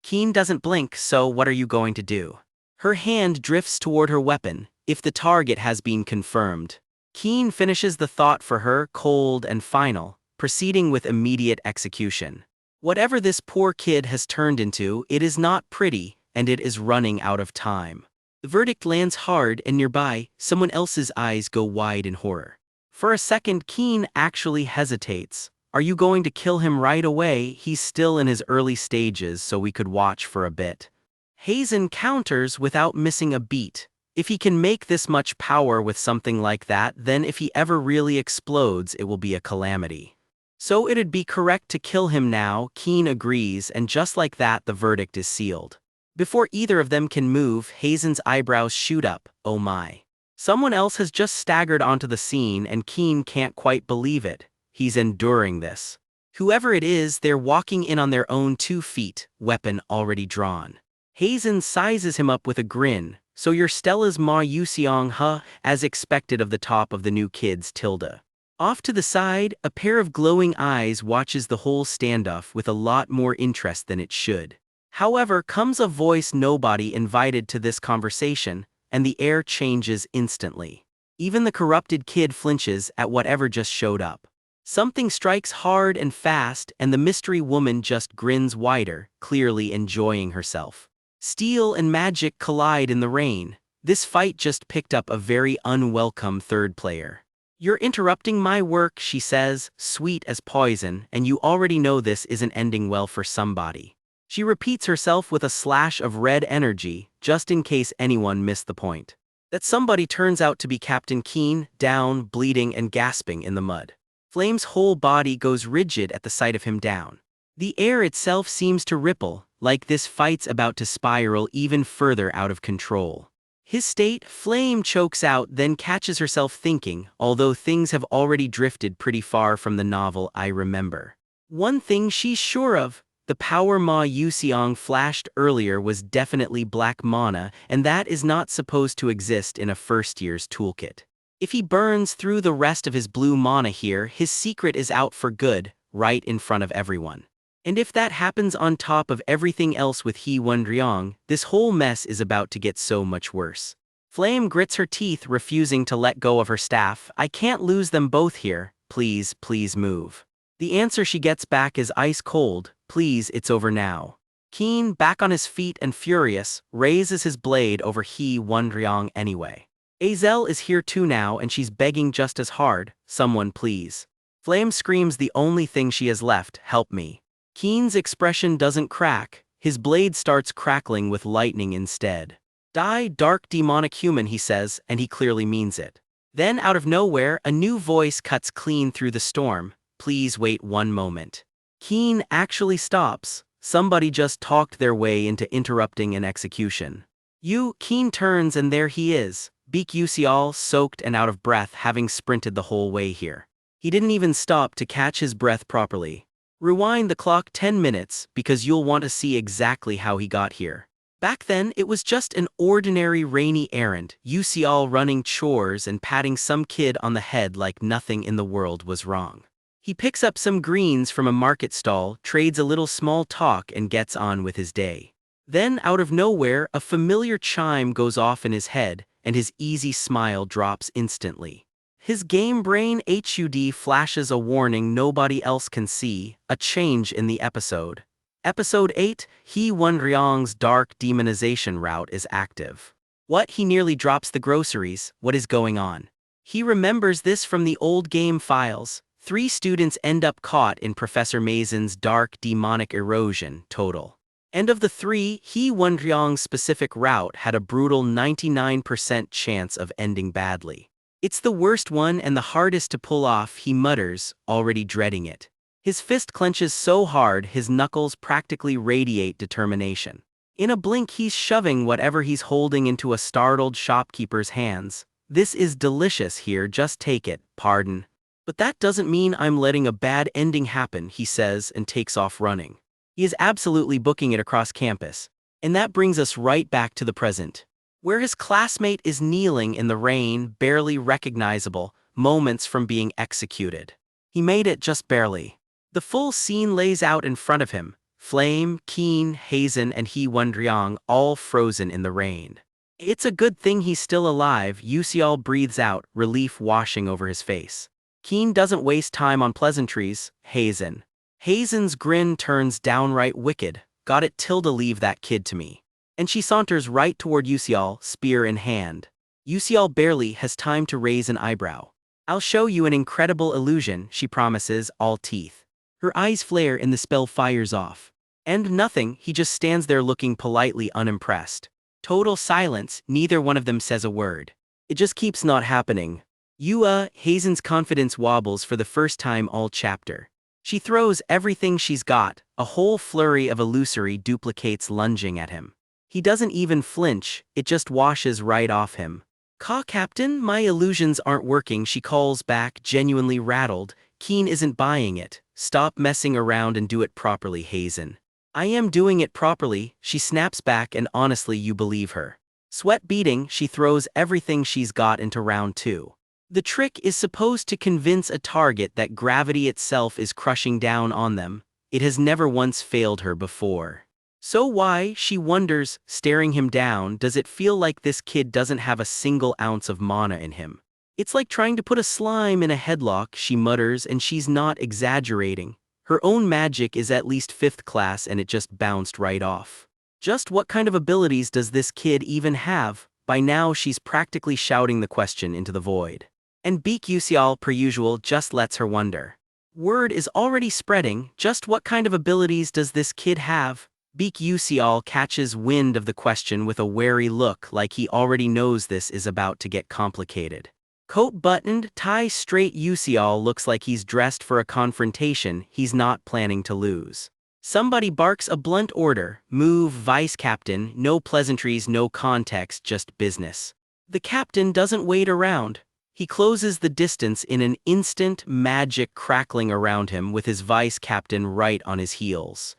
Keen doesn't blink, so what are you going to do? Her hand drifts toward her weapon, if the target has been confirmed. Keen finishes the thought for her, cold and final, proceeding with immediate execution. Whatever this poor kid has turned into, it is not pretty, and it is running out of time. The verdict lands hard, and nearby, someone else's eyes go wide in horror. For a second, Keen actually hesitates. Are you going to kill him right away? He's still in his early stages, so we could watch for a bit. Hazen counters without missing a beat. If he can make this much power with something like that, then if he ever really explodes, it will be a calamity. So it'd be correct to kill him now. Keen agrees, and just like that, the verdict is sealed. Before either of them can move, Hazen's eyebrows shoot up. Oh my. Someone else has just staggered onto the scene, and Keen can't quite believe it. He's enduring this. Whoever it is, they're walking in on their own 2 feet, weapon already drawn. Hazen sizes him up with a grin. So you're Stella's Ma Yuseong, huh? As expected of the top of the new kid's Tilda. Off to the side, a pair of glowing eyes watches the whole standoff with a lot more interest than it should. However, comes a voice nobody invited to this conversation, and the air changes instantly. Even the corrupted kid flinches at whatever just showed up. Something strikes hard and fast, and the mystery woman just grins wider, clearly enjoying herself. Steel and magic collide in the rain. This fight just picked up a very unwelcome third player. You're interrupting my work, she says, sweet as poison, and you already know this isn't ending well for somebody. She repeats herself with a slash of red energy, just in case anyone missed the point. That somebody turns out to be Captain Keen, down, bleeding and gasping in the mud. Flame's whole body goes rigid at the sight of him down. The air itself seems to ripple, like this fight's about to spiral even further out of control. His state, Flame chokes out, then catches herself thinking, although things have already drifted pretty far from the novel I remember. One thing she's sure of, the power Ma Yuseong flashed earlier was definitely black mana, and that is not supposed to exist in a first year's toolkit. If he burns through the rest of his blue mana here, his secret is out for good, right in front of everyone. And if that happens on top of everything else with Hee Won-ryong, this whole mess is about to get so much worse. Flame grits her teeth, refusing to let go of her staff. I can't lose them both here. Please, please move. The answer she gets back is ice cold. Please, it's over now. Keen, back on his feet and furious, raises his blade over Hee Won-ryong anyway. Azel is here too now, and she's begging just as hard. Someone please. Flame screams the only thing she has left, help me. Keen's expression doesn't crack, his blade starts crackling with lightning instead. Die, dark demonic human, he says, and he clearly means it. Then out of nowhere, a new voice cuts clean through the storm. Please wait one moment. Keen actually stops. Somebody just talked their way into interrupting an execution. Keen turns, and there he is, Baek Yuseol, soaked and out of breath, having sprinted the whole way here. He didn't even stop to catch his breath properly. Rewind the clock 10 minutes, because you'll want to see exactly how he got here. Back then, it was just an ordinary rainy errand, Yuseol running chores and patting some kid on the head like nothing in the world was wrong. He picks up some greens from a market stall, trades a little small talk, and gets on with his day. Then, out of nowhere, a familiar chime goes off in his head, and his easy smile drops instantly. His game brain HUD flashes a warning nobody else can see, a change in the episode. Episode 8, Hee Won-ryong's dark demonization route is active. What? He nearly drops the groceries. What is going on? He remembers this from the old game files. 3 students end up caught in Professor Mason's dark demonic erosion total. And of the 3, Hee Won-ryong's specific route had a brutal 99% chance of ending badly. It's the worst one and the hardest to pull off, he mutters, already dreading it. His fist clenches so hard his knuckles practically radiate determination. In a blink he's shoving whatever he's holding into a startled shopkeeper's hands. This is delicious here, just take it, pardon. But that doesn't mean I'm letting a bad ending happen, he says, and takes off running. He is absolutely booking it across campus. And that brings us right back to the present, where his classmate is kneeling in the rain, barely recognizable, moments from being executed. He made it just barely. The full scene lays out in front of him, Flame, Keen, Hazen, and Hee Won-ryong all frozen in the rain. It's a good thing he's still alive, Yusial breathes out, relief washing over his face. Keen doesn't waste time on pleasantries, Hazen. Hazen's grin turns downright wicked. Got it, Tilda, leave that kid to me. And she saunters right toward Yusial, spear in hand. Yusial barely has time to raise an eyebrow. I'll show you an incredible illusion, she promises, all teeth. Her eyes flare and the spell fires off. And nothing, he just stands there looking politely unimpressed. Total silence, neither one of them says a word. It just keeps not happening. Hazen's confidence wobbles for the first time all chapter. She throws everything she's got, a whole flurry of illusory duplicates lunging at him. He doesn't even flinch, it just washes right off him. Captain, my illusions aren't working, she calls back, genuinely rattled. Keen isn't buying it. Stop messing around and do it properly, Hazen. I am doing it properly, she snaps back, and honestly you believe her. Sweat beading, she throws everything she's got into round 2. The trick is supposed to convince a target that gravity itself is crushing down on them. It has never once failed her before. So why, she wonders, staring him down, does it feel like this kid doesn't have a single ounce of mana in him? It's like trying to put a slime in a headlock, she mutters, and she's not exaggerating. Her own magic is at least 5th class and it just bounced right off. Just what kind of abilities does this kid even have? By now she's practically shouting the question into the void. And Beak Yusial, per usual, just lets her wonder. Word is already spreading, just what kind of abilities does this kid have? Beak Yusial catches wind of the question with a wary look, like he already knows this is about to get complicated. Coat buttoned, tie straight, Yusial looks like he's dressed for a confrontation he's not planning to lose. Somebody barks a blunt order, move, vice captain, no pleasantries, no context, just business. The captain doesn't wait around. He closes the distance in an instant, magic crackling around him with his vice captain right on his heels.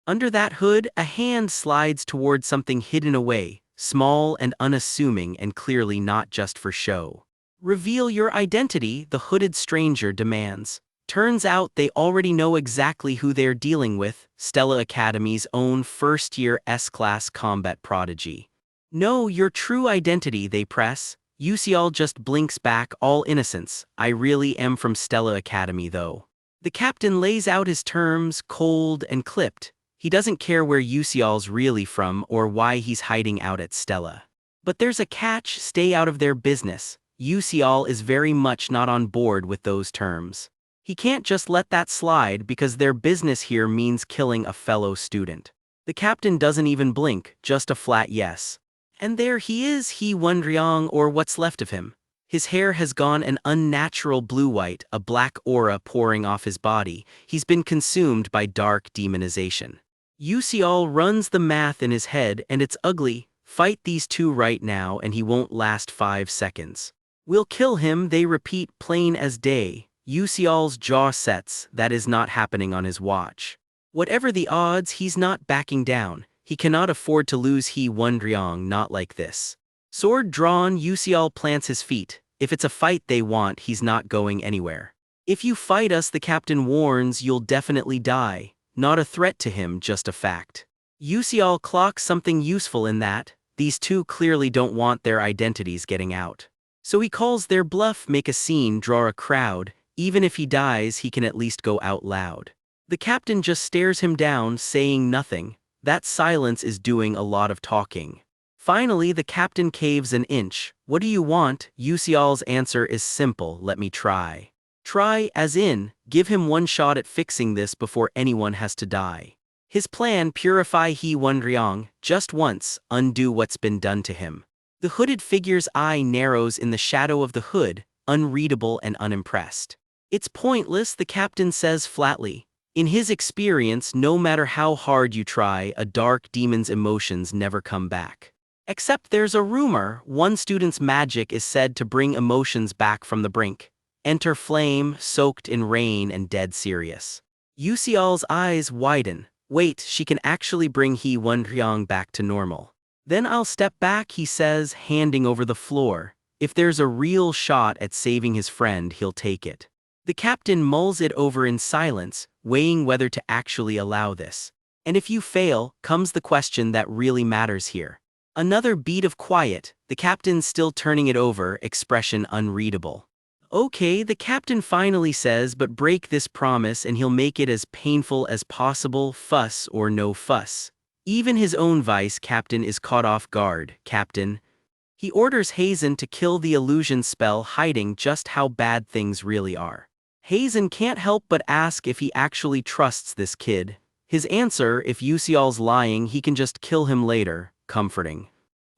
Under that hood, a hand slides toward something hidden away, small and unassuming and clearly not just for show. Reveal your identity, the hooded stranger demands. Turns out they already know exactly who they're dealing with, Stella Academy's own first-year S-class combat prodigy. Know your true identity, they press. Yusial just blinks back, all innocence. I really am from Stella Academy though. The captain lays out his terms, cold and clipped. He doesn't care where Yusial's really from or why he's hiding out at Stella. But there's a catch, stay out of their business. Yusial is very much not on board with those terms. He can't just let that slide because their business here means killing a fellow student. The captain doesn't even blink, just a flat yes. And there he is, He Wondryong, or what's left of him. His hair has gone an unnatural blue-white, a black aura pouring off his body. He's been consumed by dark demonization. Yusial runs the math in his head, and it's ugly. Fight these two right now and he won't last 5 seconds. We'll kill him, they repeat, plain as day. Yusial's jaw sets, that is not happening on his watch. Whatever the odds, he's not backing down. He cannot afford to lose He Wondryong, not like this. Sword drawn, Yusial plants his feet. If it's a fight they want, he's not going anywhere. If you fight us, the captain warns, you'll definitely die. Not a threat to him, just a fact. Yusial clocks something useful in that. These two clearly don't want their identities getting out. So he calls their bluff, make a scene, draw a crowd. Even if he dies, he can at least go out loud. The captain just stares him down, saying nothing. That silence is doing a lot of talking. Finally, the captain caves an inch. What do you want? Yusial's answer is simple, let me try. Try, as in, give him one shot at fixing this before anyone has to die. His plan, purify He Wondryong, just once, undo what's been done to him. The hooded figure's eye narrows in the shadow of the hood, unreadable and unimpressed. It's pointless, the captain says flatly. In his experience, no matter how hard you try, a dark demon's emotions never come back. Except there's a rumor, one student's magic is said to bring emotions back from the brink. Enter Flame, soaked in rain and dead serious. Yusial's eyes widen. Wait, she can actually bring He Wondryong back to normal. Then I'll step back, he says, handing over the floor. If there's a real shot at saving his friend, he'll take it. The captain mulls it over in silence, weighing whether to actually allow this. And if you fail, comes the question that really matters here. Another beat of quiet, the captain still turning it over, expression unreadable. Okay, the captain finally says, but break this promise and he'll make it as painful as possible, fuss or no fuss. Even his own vice captain is caught off guard. Captain. He orders Hazen to kill the illusion spell, hiding just how bad things really are. Hazen can't help but ask if he actually trusts this kid. His answer, if Yusial's lying, he can just kill him later, comforting.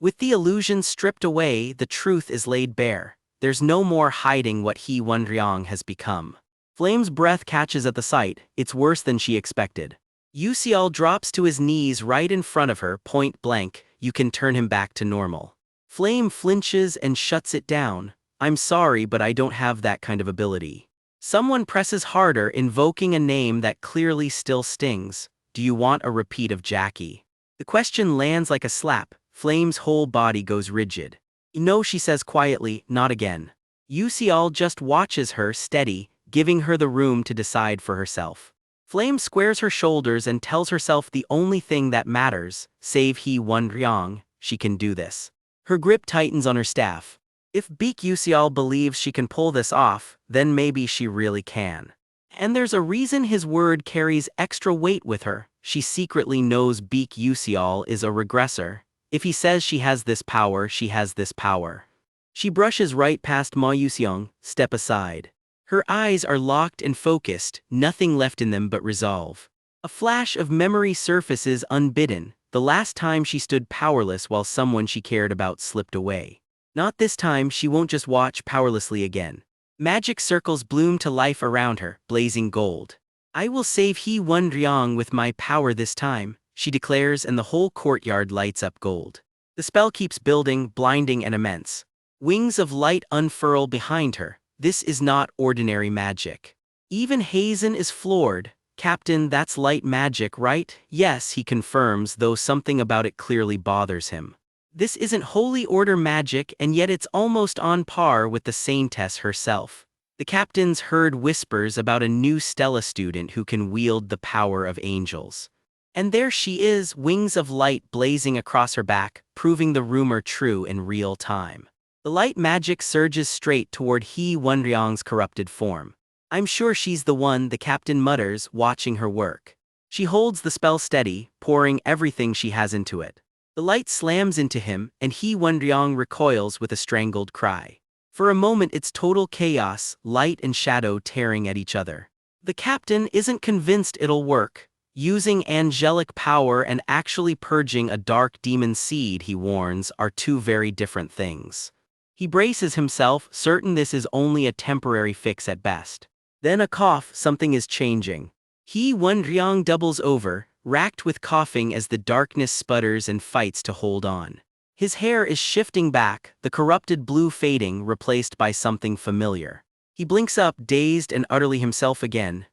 With the illusion stripped away, the truth is laid bare. There's no more hiding what He Wonryong has become. Flame's breath catches at the sight. It's worse than she expected. Yusial drops to his knees right in front of her, point blank. You can turn him back to normal. Flame flinches and shuts it down. I'm sorry, but I don't have that kind of ability. Someone presses harder, invoking a name that clearly still stings. Do you want a repeat of Jackie? The question lands like a slap. Flame's whole body goes rigid. No, she says quietly, not again. Yusial just watches her, steady, giving her the room to decide for herself. Flame squares her shoulders and tells herself the only thing that matters, save He Wonryong, she can do this. Her grip tightens on her staff. If Beak Yusial believes she can pull this off, then maybe she really can. And there's a reason his word carries extra weight with her. She secretly knows Beak Yusial is a regressor. If he says she has this power, she has this power. She brushes right past Ma Yusiong, step aside. Her eyes are locked and focused, nothing left in them but resolve. A flash of memory surfaces unbidden, the last time she stood powerless while someone she cared about slipped away. Not this time, she won't just watch powerlessly again. Magic circles bloom to life around her, blazing gold. I will save He Wonryong with my power this time, she declares, and the whole courtyard lights up gold. The spell keeps building, blinding and immense. Wings of light unfurl behind her. This is not ordinary magic. Even Hazen is floored. Captain, that's light magic, right? Yes, he confirms, though something about it clearly bothers him. This isn't holy order magic, and yet it's almost on par with the Saintess herself. The captain's heard whispers about a new Stella student who can wield the power of angels. And there she is, wings of light blazing across her back, proving the rumor true in real time. The light magic surges straight toward He Wonryong's corrupted form. I'm sure she's the one, the captain mutters, watching her work. She holds the spell steady, pouring everything she has into it. The light slams into him, and He Wonryong recoils with a strangled cry. For a moment it's total chaos, light and shadow tearing at each other. The captain isn't convinced it'll work. Using angelic power and actually purging a dark demon seed, he warns, are two very different things. He braces himself, certain this is only a temporary fix at best. Then a cough, something is changing. He Wonryong doubles over, racked with coughing as the darkness sputters and fights to hold on. His hair is shifting back, the corrupted blue fading, replaced by something familiar. He blinks up, dazed and utterly himself again.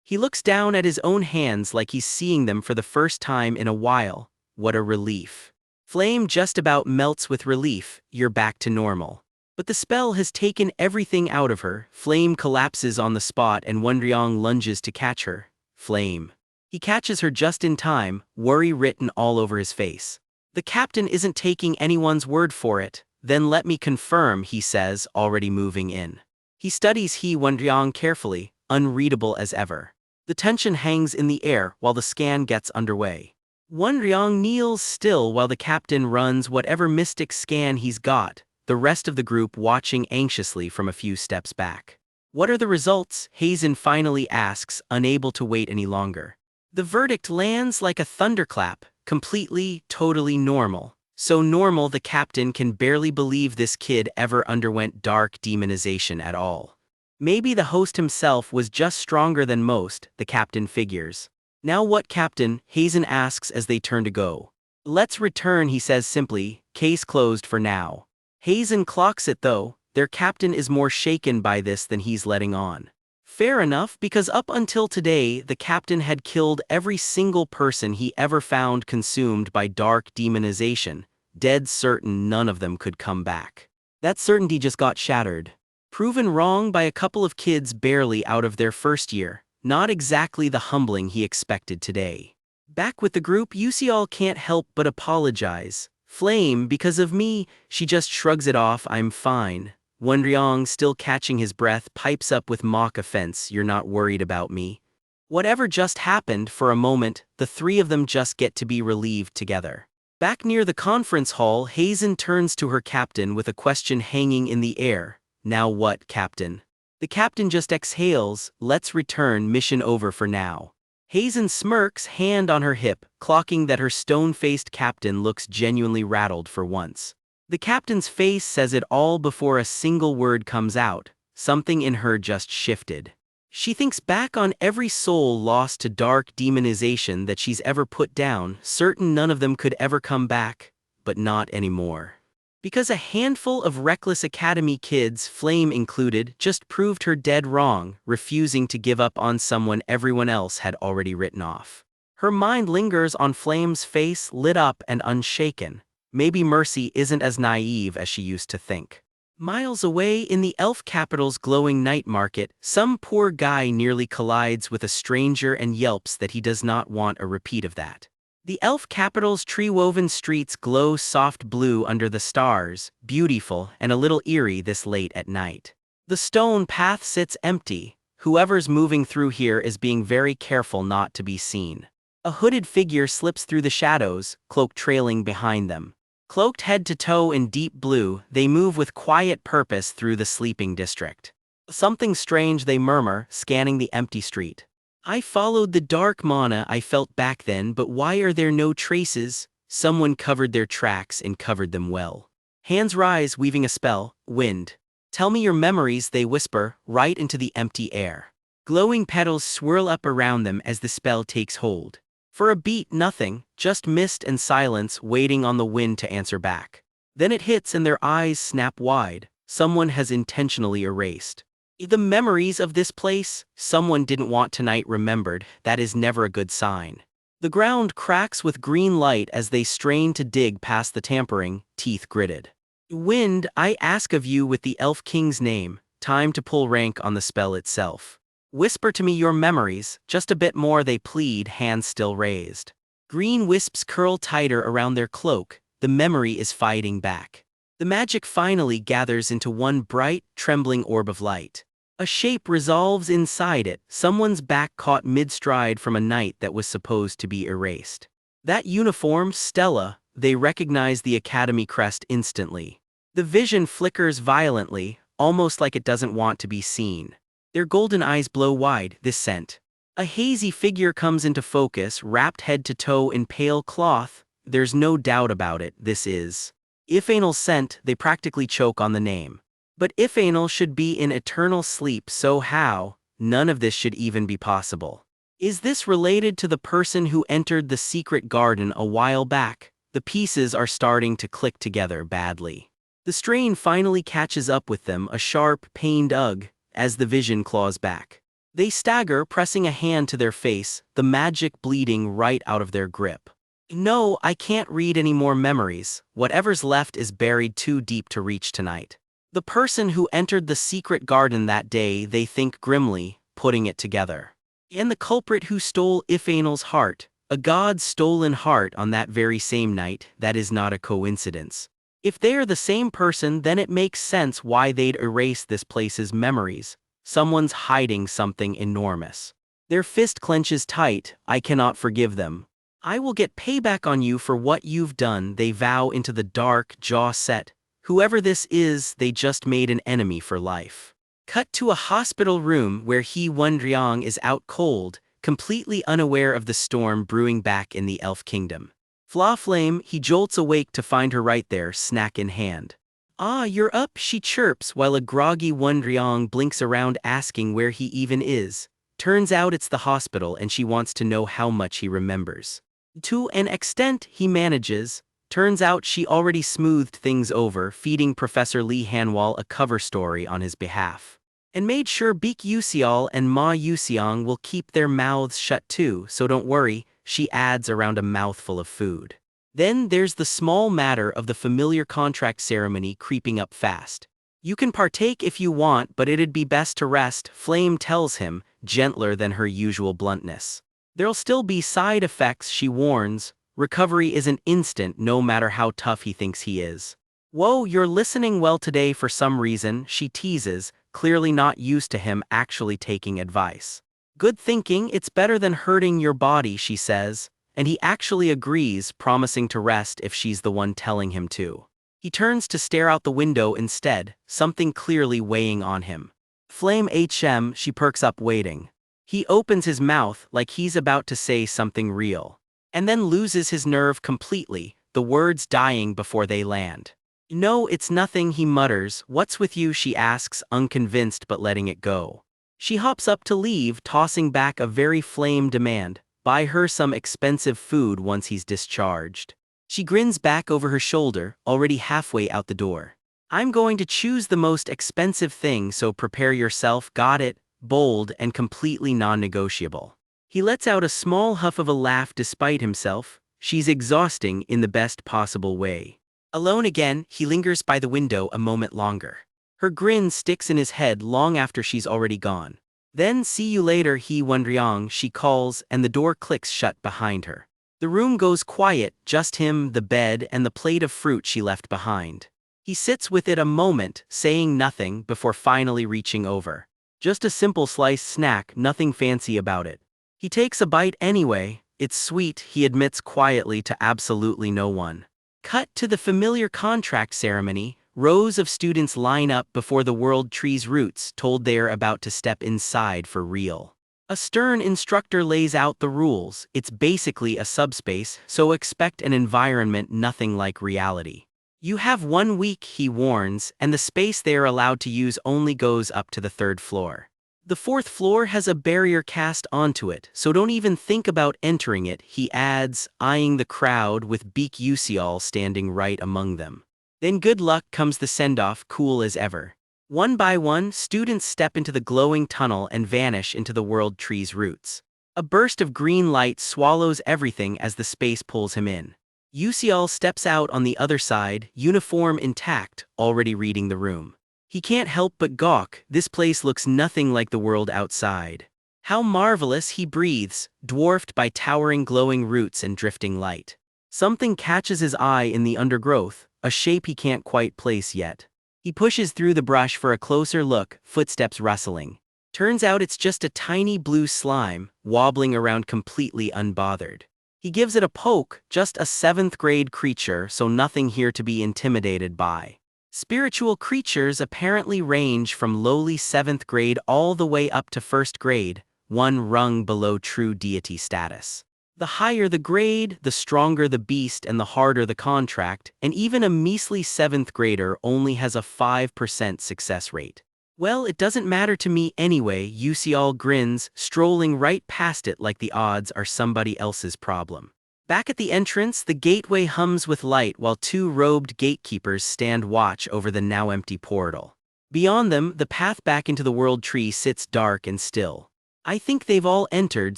He looks down at his own hands like he's seeing them for the first time in a while. What a relief. Flame just about melts with relief. You're back to normal. But the spell has taken everything out of her. Flame collapses on the spot and Wonryong lunges to catch her. Flame. He catches her just in time, worry written all over his face. The captain isn't taking anyone's word for it. Then let me confirm, he says, already moving in. He studies He Wonryong carefully, unreadable as ever. The tension hangs in the air while the scan gets underway. Wonryong kneels still while the captain runs whatever mystic scan he's got, the rest of the group watching anxiously from a few steps back. What are the results? Hazen finally asks, unable to wait any longer. The verdict lands like a thunderclap, completely, totally normal. So normal the captain can barely believe this kid ever underwent dark demonization at all. Maybe the host himself was just stronger than most, the captain figures. Now what, Captain? Hazen asks as they turn to go. Let's return, he says simply, case closed for now. Hazen clocks it though, their captain is more shaken by this than he's letting on. Fair enough, because up until today, the captain had killed every single person he ever found consumed by dark demonization, dead certain none of them could come back. That certainty just got shattered. Proven wrong by a couple of kids barely out of their first year, not exactly the humbling he expected today. Back with the group, Yusial can't help but apologize. Flame, because of me, she just shrugs it off. I'm fine. Wonryong, still catching his breath, pipes up with mock offense. You're not worried about me. Whatever just happened, for a moment, the three of them just get to be relieved together. Back near the conference hall, Hazen turns to her captain with a question hanging in the air. Now what, Captain? The captain just exhales. Let's return, mission over for now. Hazen smirks, hand on her hip, clocking that her stone-faced captain looks genuinely rattled for once. The captain's face says it all before a single word comes out. Something in her just shifted. She thinks back on every soul lost to dark demonization that she's ever put down, certain none of them could ever come back, but not anymore. Because a handful of reckless academy kids, Flame included, just proved her dead wrong, refusing to give up on someone everyone else had already written off. Her mind lingers on Flame's face, lit up and unshaken. Maybe Mercy isn't as naive as she used to think. Miles away in the elf capital's glowing night market, some poor guy nearly collides with a stranger and yelps that he does not want a repeat of that. The elf capital's tree-woven streets glow soft blue under the stars, beautiful and a little eerie this late at night. The stone path sits empty. Whoever's moving through here is being very careful not to be seen. A hooded figure slips through the shadows, cloak trailing behind them. Cloaked head to toe in deep blue, they move with quiet purpose through the sleeping district. Something strange, they murmur, scanning the empty street. I followed the dark mana I felt back then, but why are there no traces? Someone covered their tracks and covered them well. Hands rise, weaving a spell. Wind. Tell me your memories, they whisper, right into the empty air. Glowing petals swirl up around them as the spell takes hold. For a beat, nothing, just mist and silence waiting on the wind to answer back. Then it hits and their eyes snap wide. Someone has intentionally erased the memories of this place. Someone didn't want tonight remembered. That is never a good sign. The ground cracks with green light as they strain to dig past the tampering, teeth gritted. Wind, I ask of you with the Elf King's name, time to pull rank on the spell itself. Whisper to me your memories, just a bit more, they plead, hands still raised. Green wisps curl tighter around their cloak. The memory is fighting back. The magic finally gathers into one bright, trembling orb of light. A shape resolves inside it, someone's back caught mid-stride from a night that was supposed to be erased. That uniform, Stella, they recognize the academy crest instantly. The vision flickers violently, almost like it doesn't want to be seen. Their golden eyes blow wide, this scent. A hazy figure comes into focus, wrapped head to toe in pale cloth. There's no doubt about it, this is Ifanal's scent. They practically choke on the name. But Ifanal should be in eternal sleep, so how? None of this should even be possible. Is this related to the person who entered the secret garden a while back? The pieces are starting to click together badly. The strain finally catches up with them, a sharp, pained ugh, as the vision claws back. They stagger, pressing a hand to their face, the magic bleeding right out of their grip. No, I can't read any more memories. Whatever's left is buried too deep to reach tonight. The person who entered the secret garden that day, they think grimly, putting it together. And the culprit who stole Ifanal's heart, a god's stolen heart on that very same night, that is not a coincidence. If they're the same person, then it makes sense why they'd erase this place's memories. Someone's hiding something enormous. Their fist clenches tight. I cannot forgive them. I will get payback on you for what you've done, they vow into the dark, jaw set. Whoever this is, they just made an enemy for life. Cut to a hospital room where Wondryong is out cold, completely unaware of the storm brewing back in the Elf Kingdom. Flame, he jolts awake to find her right there, snack in hand. Ah, you're up, she chirps while a groggy Wondryong blinks around asking where he even is. Turns out it's the hospital and she wants to know how much he remembers. To an extent, he manages. Turns out she already smoothed things over, feeding Professor Lee Hanwal a cover story on his behalf. And made sure Beak Yusial and Ma Yusiang will keep their mouths shut too, so don't worry, she adds around a mouthful of food. Then there's the small matter of the familiar contract ceremony creeping up fast. You can partake if you want, but it'd be best to rest, Flame tells him, gentler than her usual bluntness. There'll still be side effects, she warns. recovery isn't instant no matter how tough he thinks he is. Whoa, you're listening well today for some reason, she teases, clearly not used to him actually taking advice. Good thinking, it's better than hurting your body, she says, and he actually agrees, promising to rest if she's the one telling him to. He turns to stare out the window instead, something clearly weighing on him. Flame HM, she perks up waiting. He opens his mouth like he's about to say something real, and then loses his nerve completely, the words dying before they land. No, it's nothing, he mutters. What's with you, she asks, unconvinced but letting it go. She hops up to leave, tossing back a very flame demand. Buy her some expensive food once he's discharged. She grins back over her shoulder, already halfway out the door. I'm going to choose the most expensive thing, so prepare yourself, got it? Bold and completely non-negotiable. He lets out a small huff of a laugh despite himself. She's exhausting in the best possible way. Alone again, he lingers by the window a moment longer. Her grin sticks in his head long after she's already gone. Then see you later, he Wondryong, she calls, and the door clicks shut behind her. The room goes quiet, just him, the bed, and the plate of fruit she left behind. He sits with it a moment, saying nothing, before finally reaching over. Just a simple sliced snack, nothing fancy about it. He takes a bite anyway. It's sweet, he admits quietly to absolutely no one. Cut to the familiar contract ceremony. Rows of students line up before the World Tree's roots, told they're about to step inside for real. A stern instructor lays out the rules. It's basically a subspace, so expect an environment nothing like reality. You have 1 week, he warns, and the space they're allowed to use only goes up to the 3rd floor. The 4th floor has a barrier cast onto it, so don't even think about entering it, he adds, eyeing the crowd with Beak Usial standing right among them. Then good luck comes the send-off, cool as ever. One by one, students step into the glowing tunnel and vanish into the World Tree's roots. A burst of green light swallows everything as the space pulls him in. Usial steps out on the other side, uniform intact, already reading the room. He can't help but gawk. This place looks nothing like the world outside. How marvelous, he breathes, dwarfed by towering glowing roots and drifting light. Something catches his eye in the undergrowth, a shape he can't quite place yet. He pushes through the brush for a closer look, footsteps rustling. Turns out it's just a tiny blue slime, wobbling around completely unbothered. He gives it a poke, just a 7th grade creature, so nothing here to be intimidated by. Spiritual creatures apparently range from lowly 7th grade all the way up to 1st grade, one rung below true deity status. The higher the grade, the stronger the beast and the harder the contract, and even a measly 7th grader only has a 5% success rate. Well, it doesn't matter to me anyway, Usial grins, strolling right past it like the odds are somebody else's problem. Back at the entrance, the gateway hums with light while 2 robed gatekeepers stand watch over the now empty portal. Beyond them, the path back into the World Tree sits dark and still. I think they've all entered,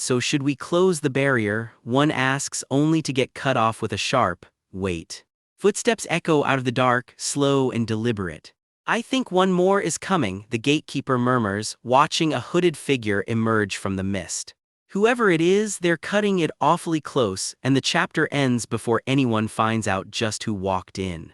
so should we close the barrier? One asks, only to get cut off with a sharp, wait. Footsteps echo out of the dark, slow and deliberate. I think one more is coming, the gatekeeper murmurs, watching a hooded figure emerge from the mist. Whoever it is, they're cutting it awfully close, and the chapter ends before anyone finds out just who walked in.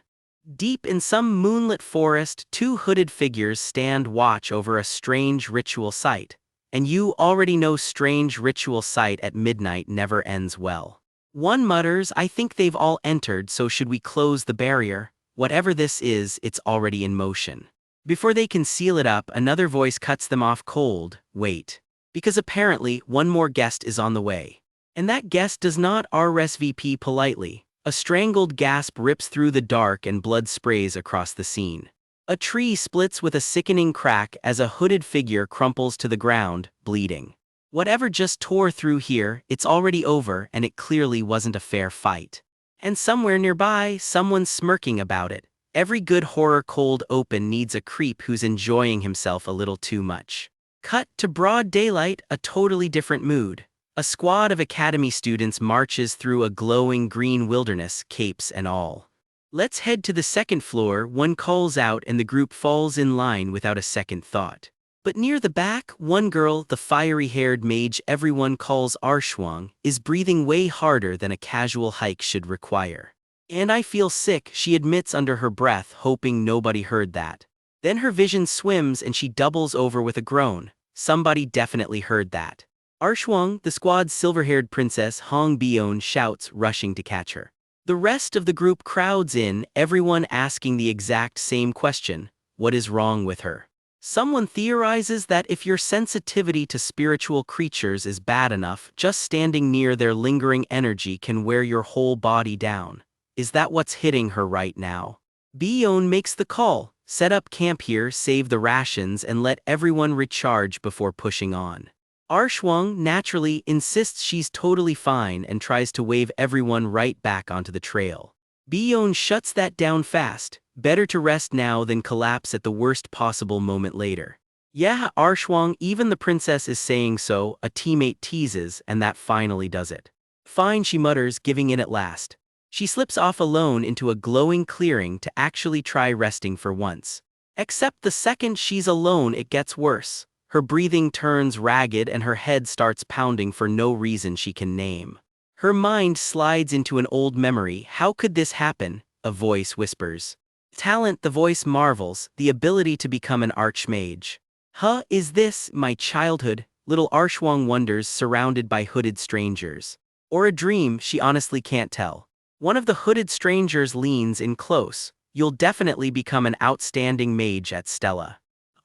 Deep in some moonlit forest, 2 hooded figures stand watch over a strange ritual site. And you already know strange ritual site at midnight never ends well. One mutters, I think they've all entered, so should we close the barrier? Whatever this is, it's already in motion. Before they can seal it up, another voice cuts them off cold, wait. Because apparently, one more guest is on the way. And that guest does not RSVP politely. A strangled gasp rips through the dark and blood sprays across the scene. A tree splits with a sickening crack as a hooded figure crumples to the ground, bleeding. Whatever just tore through here, it's already over, and it clearly wasn't a fair fight. And somewhere nearby, someone's smirking about it. Every good horror cold open needs a creep who's enjoying himself a little too much. Cut to broad daylight, a totally different mood. A squad of academy students marches through a glowing green wilderness, capes and all. Let's head to the 2nd floor, one calls out and the group falls in line without a second thought. But near the back, one girl, the fiery-haired mage everyone calls Arshwang, is breathing way harder than a casual hike should require. And I feel sick, she admits under her breath, hoping nobody heard that. Then her vision swims and she doubles over with a groan. Somebody definitely heard that. Arshwang, the squad's silver-haired princess Hong Bion, shouts, rushing to catch her. The rest of the group crowds in, everyone asking the exact same question: what is wrong with her? Someone theorizes that if your sensitivity to spiritual creatures is bad enough, just standing near their lingering energy can wear your whole body down. Is that what's hitting her right now? Bion makes the call: set up camp here, save the rations, and let everyone recharge before pushing on. Arshwang, naturally, insists she's totally fine and tries to wave everyone right back onto the trail. Bion shuts that down fast: better to rest now than collapse at the worst possible moment later. Yeah, Arshwang, even the princess is saying so, a teammate teases, and that finally does it. Fine, she mutters, giving in at last. She slips off alone into a glowing clearing to actually try resting for once. Except the second she's alone it gets worse. Her breathing turns ragged and her head starts pounding for no reason she can name. Her mind slides into an old memory. How could this happen? A voice whispers. Talent, the voice marvels, the ability to become an archmage. Huh, is this my childhood? Little Arshwang wonders, surrounded by hooded strangers. Or a dream, she honestly can't tell. One of the hooded strangers leans in close. You'll definitely become an outstanding mage at Stella.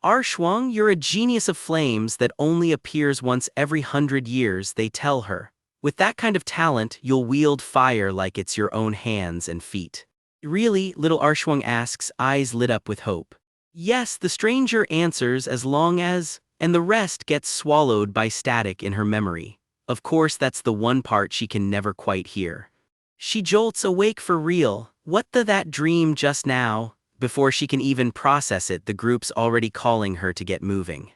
Arshwang, you're a genius of flames that only appears once every 100 years, they tell her. With that kind of talent, you'll wield fire like it's your own hands and feet. Really? Little Arshwang asks, eyes lit up with hope. Yes, the stranger answers, as long as, and the rest gets swallowed by static in her memory. Of course, that's the one part she can never quite hear. She jolts awake for real. What that dream just now? Before she can even process it, the group's already calling her to get moving.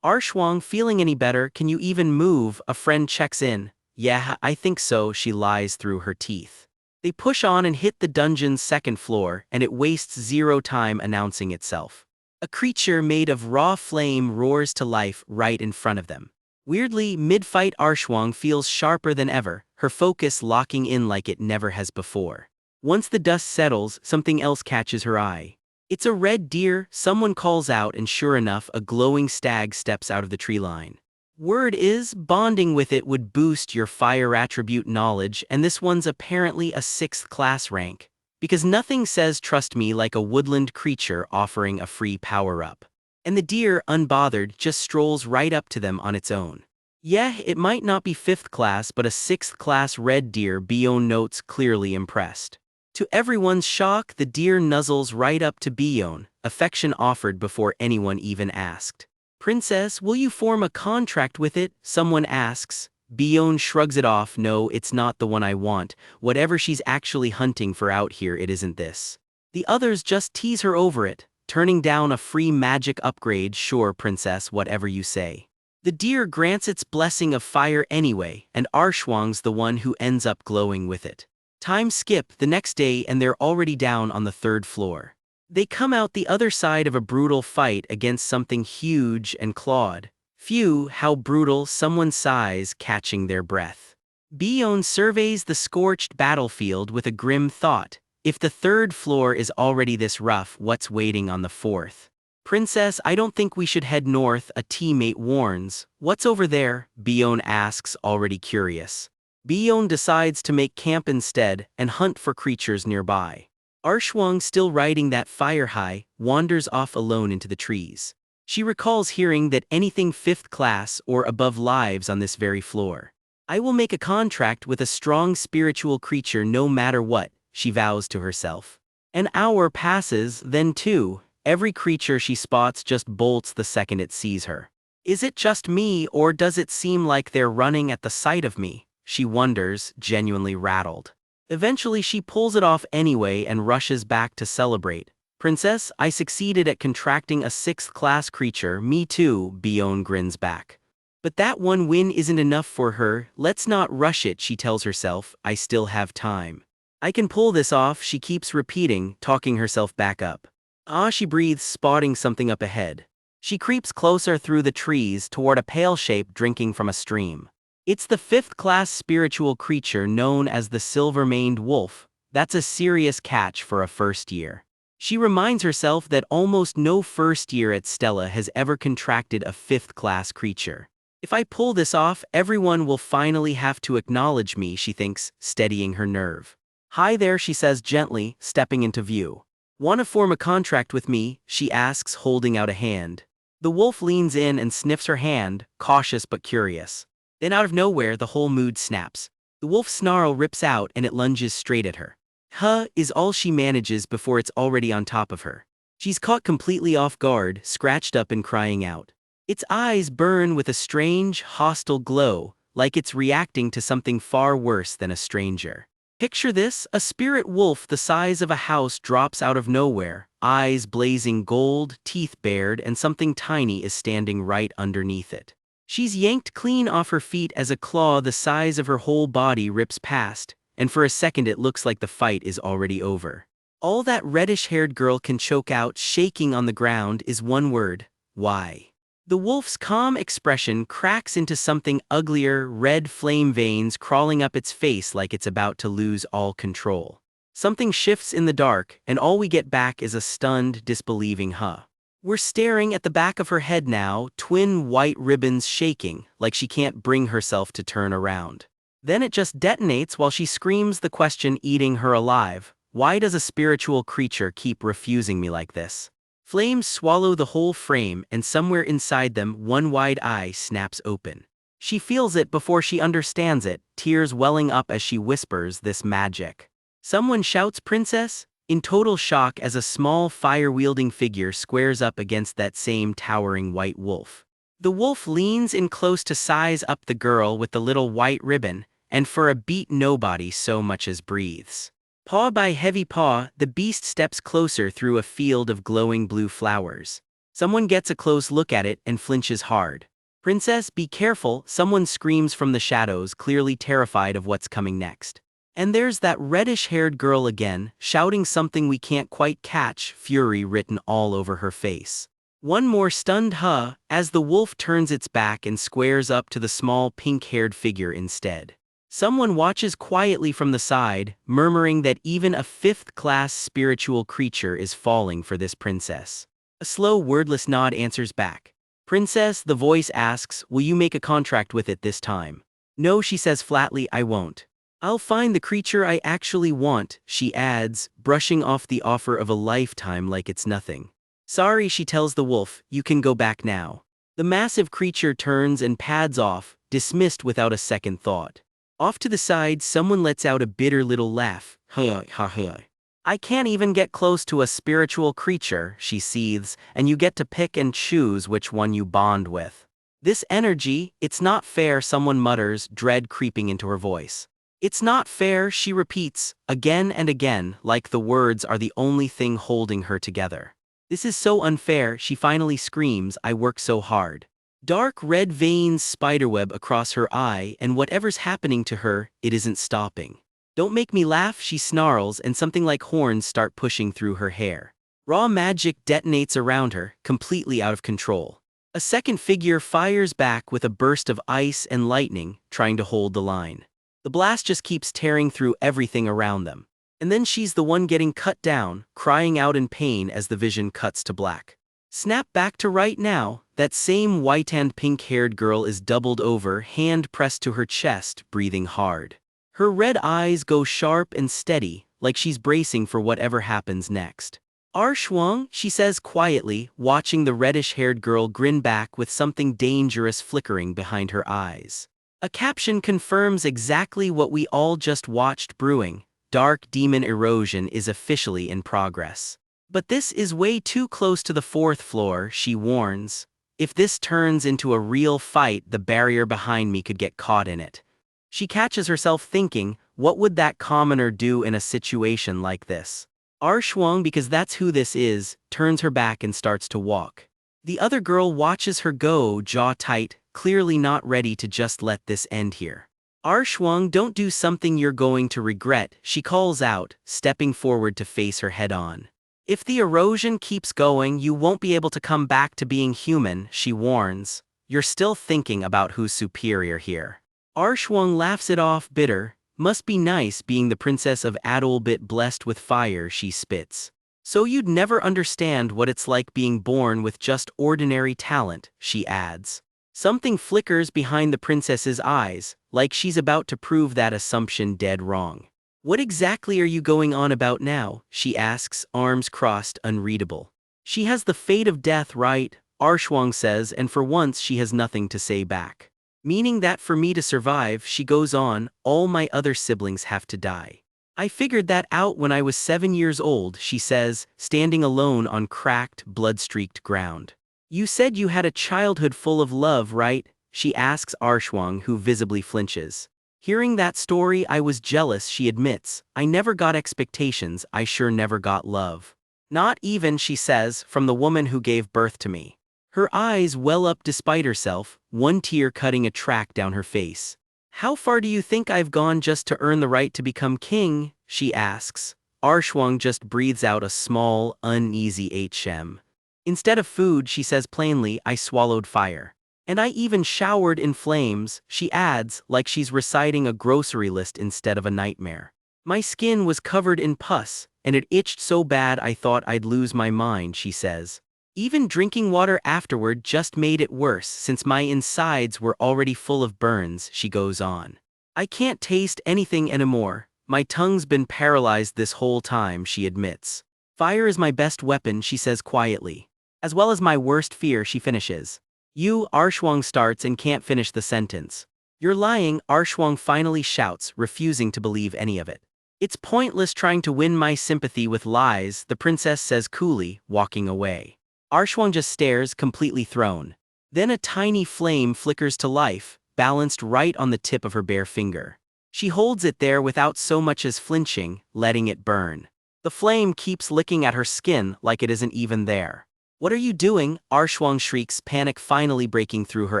Arshwang, feeling any better? Can you even move? A friend checks in. Yeah, I think so, she lies through her teeth. They push on and hit the dungeon's second floor, and it wastes zero time announcing itself. A creature made of raw flame roars to life right in front of them. Weirdly, mid-fight Arshwang feels sharper than ever, her focus locking in like it never has before. Once the dust settles, something else catches her eye. It's a red deer, someone calls out, and sure enough, a glowing stag steps out of the tree line. Word is, bonding with it would boost your fire attribute knowledge, and this one's apparently a 6th class rank. Because nothing says trust me like a woodland creature offering a free power-up. And the deer, unbothered, just strolls right up to them on its own. Yeah, it might not be 5th class, but a 6th class red deer, Bion notes, clearly impressed. To everyone's shock, the deer nuzzles right up to Bion, affection offered before anyone even asked. Princess, will you form a contract with it? Someone asks. Bion shrugs it off. No, it's not the one I want. Whatever she's actually hunting for out here, it isn't this. The others just tease her over it, turning down a free magic upgrade. Sure, princess, whatever you say. The deer grants its blessing of fire anyway, and Arshwang's the one who ends up glowing with it. Time skip the next day and they're already down on the 3rd floor. They come out the other side of a brutal fight against something huge and clawed. Phew, how brutal, someone sighs, catching their breath. Bion surveys the scorched battlefield with a grim thought. If the 3rd floor is already this rough, what's waiting on the 4th? Princess, I don't think we should head north, a teammate warns. What's over there? Bion asks, already curious. Bion decides to make camp instead and hunt for creatures nearby. Arshwang, still riding that fire high, wanders off alone into the trees. She recalls hearing that anything 5th class or above lives on this very floor. I will make a contract with a strong spiritual creature no matter what, she vows to herself. An hour passes, then 2. Every creature she spots just bolts the second it sees her. Is it just me, or does it seem like they're running at the sight of me? She wonders, genuinely rattled. Eventually she pulls it off anyway and rushes back to celebrate. Princess, I succeeded at contracting a 6th class creature. Me too, Bion grins back. But that one win isn't enough for her. Let's not rush it, she tells herself. I still have time. I can pull this off, she keeps repeating, talking herself back up. Ah, she breathes, spotting something up ahead. She creeps closer through the trees toward a pale shape drinking from a stream. It's the fifth-class spiritual creature known as the silver-maned wolf. That's a serious catch for a first year. She reminds herself that almost no first year at Stella has ever contracted a fifth-class creature. If I pull this off, everyone will finally have to acknowledge me, she thinks, steadying her nerve. Hi there, she says gently, stepping into view. Want to form a contract with me? She asks, holding out a hand. The wolf leans in and sniffs her hand, cautious but curious. Then out of nowhere, the whole mood snaps. The wolf's snarl rips out and it lunges straight at her. Huh, is all she manages before it's already on top of her. She's caught completely off guard, scratched up and crying out. Its eyes burn with a strange, hostile glow, like it's reacting to something far worse than a stranger. Picture this, a spirit wolf the size of a house drops out of nowhere, eyes blazing gold, teeth bared, and something tiny is standing right underneath it. She's yanked clean off her feet as a claw the size of her whole body rips past, and for a second it looks like the fight is already over. All that reddish-haired girl can choke out, shaking on the ground, is one word: why? The wolf's calm expression cracks into something uglier, red flame veins crawling up its face like it's about to lose all control. Something shifts in the dark, and all we get back is a stunned, disbelieving huh. We're staring at the back of her head now, twin white ribbons shaking, like she can't bring herself to turn around. Then it just detonates while she screams the question eating her alive: why does a spiritual creature keep refusing me like this? Flames swallow the whole frame, and somewhere inside them, one wide eye snaps open. She feels it before she understands it, tears welling up as she whispers this magic. Someone shouts "Princess!" in total shock as a small fire-wielding figure squares up against that same towering white wolf. The wolf leans in close to size up the girl with the little white ribbon, and for a beat nobody so much as breathes. Paw by heavy paw, the beast steps closer through a field of glowing blue flowers. Someone gets a close look at it and flinches hard. "Princess, be careful," someone screams from the shadows, clearly terrified of what's coming next. And there's that reddish-haired girl again, shouting something we can't quite catch, fury written all over her face. One more stunned huh, as the wolf turns its back and squares up to the small pink-haired figure instead. Someone watches quietly from the side, murmuring that even a fifth-class spiritual creature is falling for this princess. A slow, wordless nod answers back. "Princess," the voice asks, "will you make a contract with it this time?" "No," she says flatly, "I won't. I'll find the creature I actually want," she adds, brushing off the offer of a lifetime like it's nothing. "Sorry," she tells the wolf, "you can go back now." The massive creature turns and pads off, dismissed without a second thought. Off to the side, someone lets out a bitter little laugh. "Ha ha ha. I can't even get close to a spiritual creature," she seethes, "and you get to pick and choose which one you bond with. This energy, it's not fair," someone mutters, dread creeping into her voice. "It's not fair," she repeats, again and again, like the words are the only thing holding her together. "This is so unfair," she finally screams, "I work so hard." Dark red veins spiderweb across her eye, and whatever's happening to her, it isn't stopping. "Don't make me laugh," she snarls, and something like horns start pushing through her hair. Raw magic detonates around her, completely out of control. A second figure fires back with a burst of ice and lightning, trying to hold the line. The blast just keeps tearing through everything around them. And then she's the one getting cut down, crying out in pain as the vision cuts to black. Snap back to right now, that same white and pink-haired girl is doubled over, hand pressed to her chest, breathing hard. Her red eyes go sharp and steady, like she's bracing for whatever happens next. "Shuang," she says quietly, watching the reddish-haired girl grin back with something dangerous flickering behind her eyes. A caption confirms exactly what we all just watched brewing: dark demon erosion is officially in progress. "But this is way too close to the fourth floor," she warns. "If this turns into a real fight, the barrier behind me could get caught in it." She catches herself thinking, what would that commoner do in a situation like this? Shuang, because that's who this is, turns her back and starts to walk. The other girl watches her go, jaw tight, clearly not ready to just let this end here. "Shuang, don't do something you're going to regret," she calls out, stepping forward to face her head-on. If the erosion keeps going, you won't be able to come back to being human, she warns. You're still thinking about who's superior here. Arshwang laughs it off bitter. Must be nice being the princess of Adolbit blessed with fire, she spits. So you'd never understand what it's like being born with just ordinary talent, she adds. Something flickers behind the princess's eyes, like she's about to prove that assumption dead wrong. What exactly are you going on about now? She asks, arms crossed, unreadable. She has the fate of death, right? Arshwang says, and for once she has nothing to say back. Meaning that for me to survive, she goes on, all my other siblings have to die. I figured that out when I was 7 years old, she says, standing alone on cracked, blood-streaked ground. You said you had a childhood full of love, right? She asks Arshwang, who visibly flinches. Hearing that story, I was jealous, she admits. I never got expectations, I sure never got love. Not even, she says, from the woman who gave birth to me. Her eyes well up despite herself, one tear cutting a track down her face. How far do you think I've gone just to earn the right to become king? She asks. Arshwang just breathes out a small, uneasy HM. Instead of food, she says plainly, I swallowed fire. And I even showered in flames, she adds, like she's reciting a grocery list instead of a nightmare. My skin was covered in pus, and it itched so bad I thought I'd lose my mind, she says. Even drinking water afterward just made it worse since my insides were already full of burns, she goes on. I can't taste anything anymore. My tongue's been paralyzed this whole time, she admits. Fire is my best weapon, she says quietly. As well as my worst fear, she finishes. You, Arshwang starts and can't finish the sentence. You're lying, Arshwang finally shouts, refusing to believe any of it. It's pointless trying to win my sympathy with lies, the princess says coolly, walking away. Arshwang just stares, completely thrown. Then a tiny flame flickers to life, balanced right on the tip of her bare finger. She holds it there without so much as flinching, letting it burn. The flame keeps licking at her skin like it isn't even there. What are you doing? Arshwang shrieks, panic finally breaking through her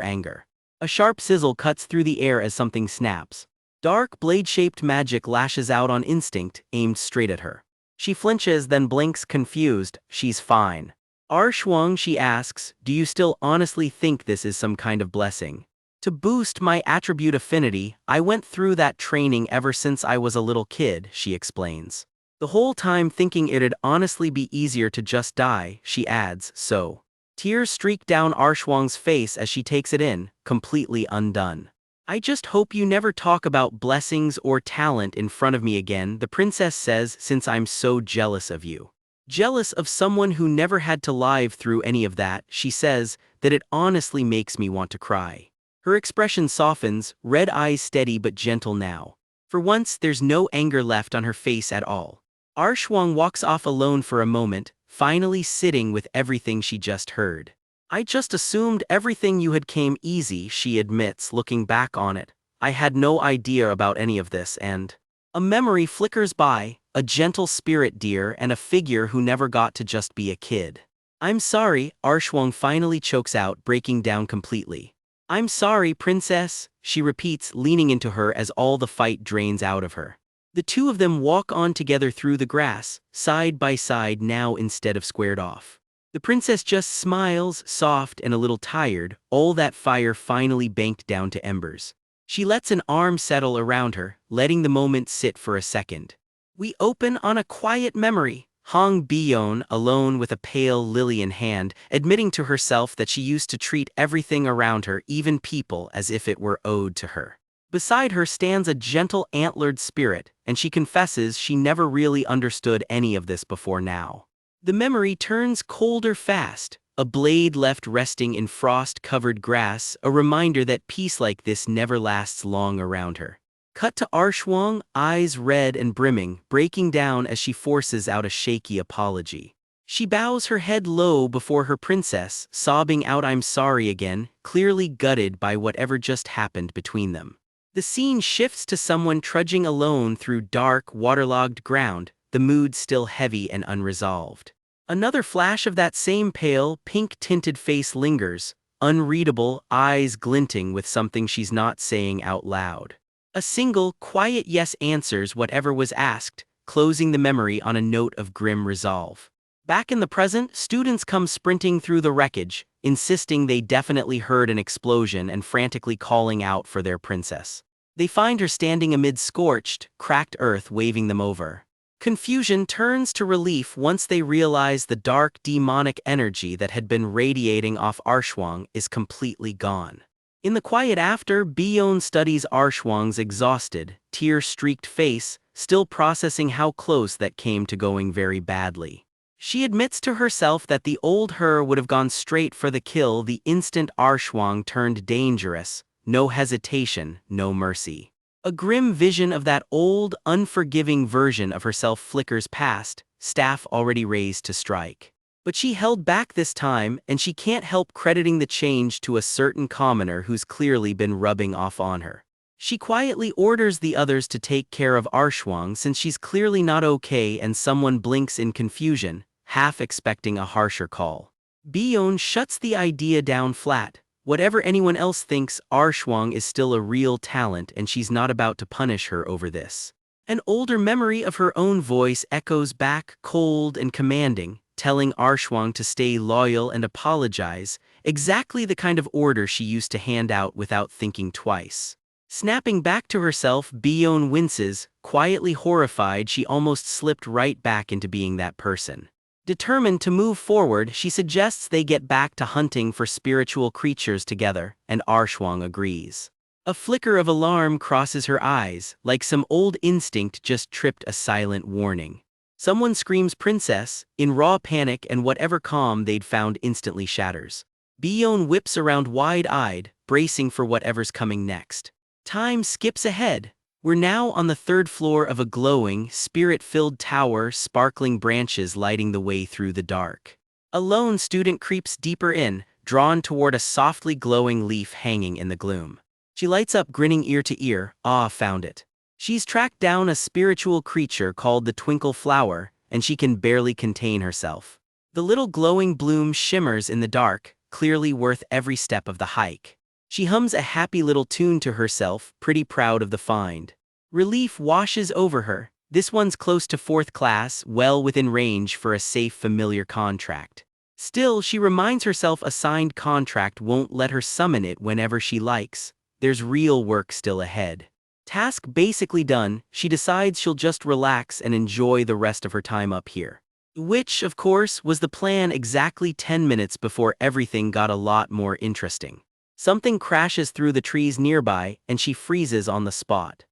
anger. A sharp sizzle cuts through the air as something snaps. Dark, blade-shaped magic lashes out on instinct, aimed straight at her. She flinches, then blinks, confused. She's fine. Arshwang, she asks, do you still honestly think this is some kind of blessing? To boost my attribute affinity, I went through that training ever since I was a little kid, she explains. The whole time thinking it'd honestly be easier to just die, she adds, so. Tears streak down Arshwang's face as she takes it in, completely undone. I just hope you never talk about blessings or talent in front of me again, the princess says, since I'm so jealous of you. Jealous of someone who never had to live through any of that, she says, that it honestly makes me want to cry. Her expression softens, red eyes steady but gentle now. For once, there's no anger left on her face at all. Arshwang walks off alone for a moment, finally sitting with everything she just heard. I just assumed everything you had came easy, she admits, looking back on it. I had no idea about any of this and… A memory flickers by, a gentle spirit dear and a figure who never got to just be a kid. I'm sorry, Arshwang finally chokes out, breaking down completely. I'm sorry, princess, she repeats, leaning into her as all the fight drains out of her. The two of them walk on together through the grass, side by side now instead of squared off. The princess just smiles, soft and a little tired, all that fire finally banked down to embers. She lets an arm settle around her, letting the moment sit for a second. We open on a quiet memory. Hong Bion, alone with a pale lily in hand, admitting to herself that she used to treat everything around her, even people, as if it were owed to her. Beside her stands a gentle antlered spirit, and she confesses she never really understood any of this before now. The memory turns colder fast, a blade left resting in frost-covered grass, a reminder that peace like this never lasts long around her. Cut to Arshwang, eyes red and brimming, breaking down as she forces out a shaky apology. She bows her head low before her princess, sobbing out I'm sorry again, clearly gutted by whatever just happened between them. The scene shifts to someone trudging alone through dark, waterlogged ground, the mood still heavy and unresolved. Another flash of that same pale, pink-tinted face lingers, unreadable, eyes glinting with something she's not saying out loud. A single, quiet yes answers whatever was asked, closing the memory on a note of grim resolve. Back in the present, students come sprinting through the wreckage, insisting they definitely heard an explosion and frantically calling out for their princess. They find her standing amid scorched, cracked earth waving them over. Confusion turns to relief once they realize the dark demonic energy that had been radiating off Arshwang is completely gone. In the quiet after, Bion studies Arshwang's exhausted, tear-streaked face, still processing how close that came to going very badly. She admits to herself that the old her would have gone straight for the kill the instant Arshwang turned dangerous, no hesitation, no mercy. A grim vision of that old, unforgiving version of herself flickers past, staff already raised to strike. But she held back this time, and she can't help crediting the change to a certain commoner who's clearly been rubbing off on her. She quietly orders the others to take care of Arshwang since she's clearly not okay, and someone blinks in confusion, half expecting a harsher call. Bion shuts the idea down flat. Whatever anyone else thinks, Arshwang is still a real talent and she's not about to punish her over this. An older memory of her own voice echoes back, cold and commanding, telling Arshwang to stay loyal and apologize, exactly the kind of order she used to hand out without thinking twice. Snapping back to herself, Bion winces, quietly horrified she almost slipped right back into being that person. Determined to move forward, she suggests they get back to hunting for spiritual creatures together, and Arshwang agrees. A flicker of alarm crosses her eyes, like some old instinct just tripped a silent warning. Someone screams princess, in raw panic, and whatever calm they'd found instantly shatters. Bion whips around wide-eyed, bracing for whatever's coming next. Time skips ahead. We're now on the third floor of a glowing, spirit-filled tower, sparkling branches lighting the way through the dark. A lone student creeps deeper in, drawn toward a softly glowing leaf hanging in the gloom. She lights up, grinning ear to ear. Found it. She's tracked down a spiritual creature called the Twinkle Flower, and she can barely contain herself. The little glowing bloom shimmers in the dark, clearly worth every step of the hike. She hums a happy little tune to herself, pretty proud of the find. Relief washes over her. This one's close to 4th class, well within range for a safe, familiar contract. Still, she reminds herself a signed contract won't let her summon it whenever she likes. There's real work still ahead. Task basically done, she decides she'll just relax and enjoy the rest of her time up here. Which, of course, was the plan exactly 10 minutes before everything got a lot more interesting. Something crashes through the trees nearby, and she freezes on the spot.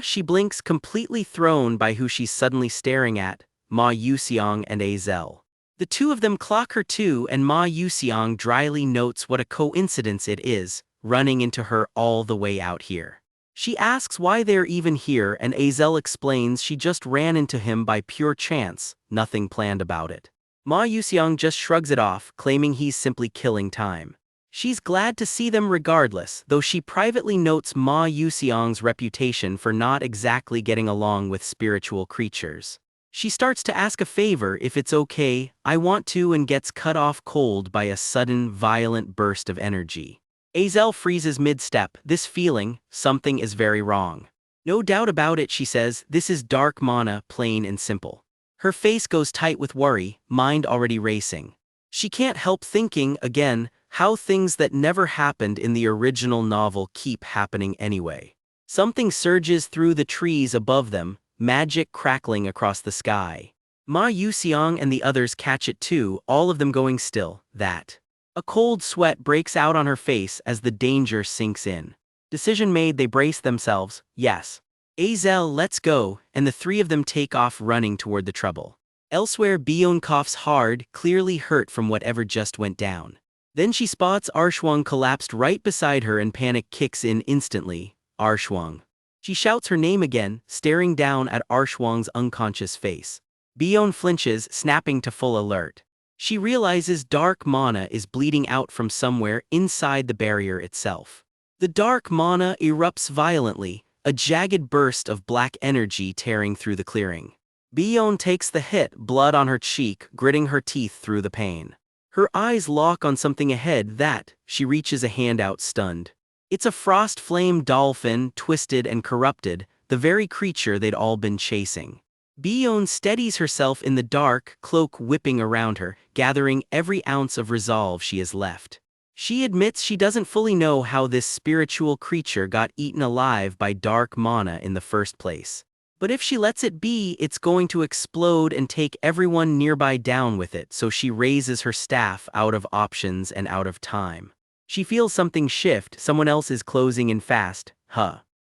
She blinks, completely thrown by who she's suddenly staring at, Ma Yuxiang and Azel. The two of them clock her too, and Ma Yuxiang dryly notes what a coincidence it is, running into her all the way out here. She asks why they're even here, and Azel explains she just ran into him by pure chance, nothing planned about it. Ma Yuxiang just shrugs it off, claiming he's simply killing time. She's glad to see them regardless, though she privately notes Ma Yuxiang's reputation for not exactly getting along with spiritual creatures. She starts to ask a favor if it's okay, I want to, and gets cut off cold by a sudden, violent burst of energy. Azel freezes mid-step, this feeling, something is very wrong. No doubt about it, she says, this is dark mana, plain and simple. Her face goes tight with worry, mind already racing. She can't help thinking, again, how things that never happened in the original novel keep happening anyway. Something surges through the trees above them, magic crackling across the sky. Ma Yuxiang and the others catch it too, all of them going still. A cold sweat breaks out on her face as the danger sinks in. Decision made, they brace themselves. Yes. Azel, let's go, and the three of them take off running toward the trouble. Elsewhere, Bion coughs hard, clearly hurt from whatever just went down. Then she spots Arshwang collapsed right beside her and panic kicks in instantly. Arshwang. She shouts her name again, staring down at Arshwang's unconscious face. Bion flinches, snapping to full alert. She realizes dark mana is bleeding out from somewhere inside the barrier itself. The dark mana erupts violently, a jagged burst of black energy tearing through the clearing. Bion takes the hit, blood on her cheek, gritting her teeth through the pain. Her eyes lock on something ahead she reaches a hand out, stunned. It's a frost flame dolphin, twisted and corrupted, the very creature they'd all been chasing. Bion steadies herself in the dark, cloak whipping around her, gathering every ounce of resolve she has left. She admits she doesn't fully know how this spiritual creature got eaten alive by dark mana in the first place. But if she lets it be, it's going to explode and take everyone nearby down with it, so she raises her staff out of options and out of time. She feels something shift, someone else is closing in fast,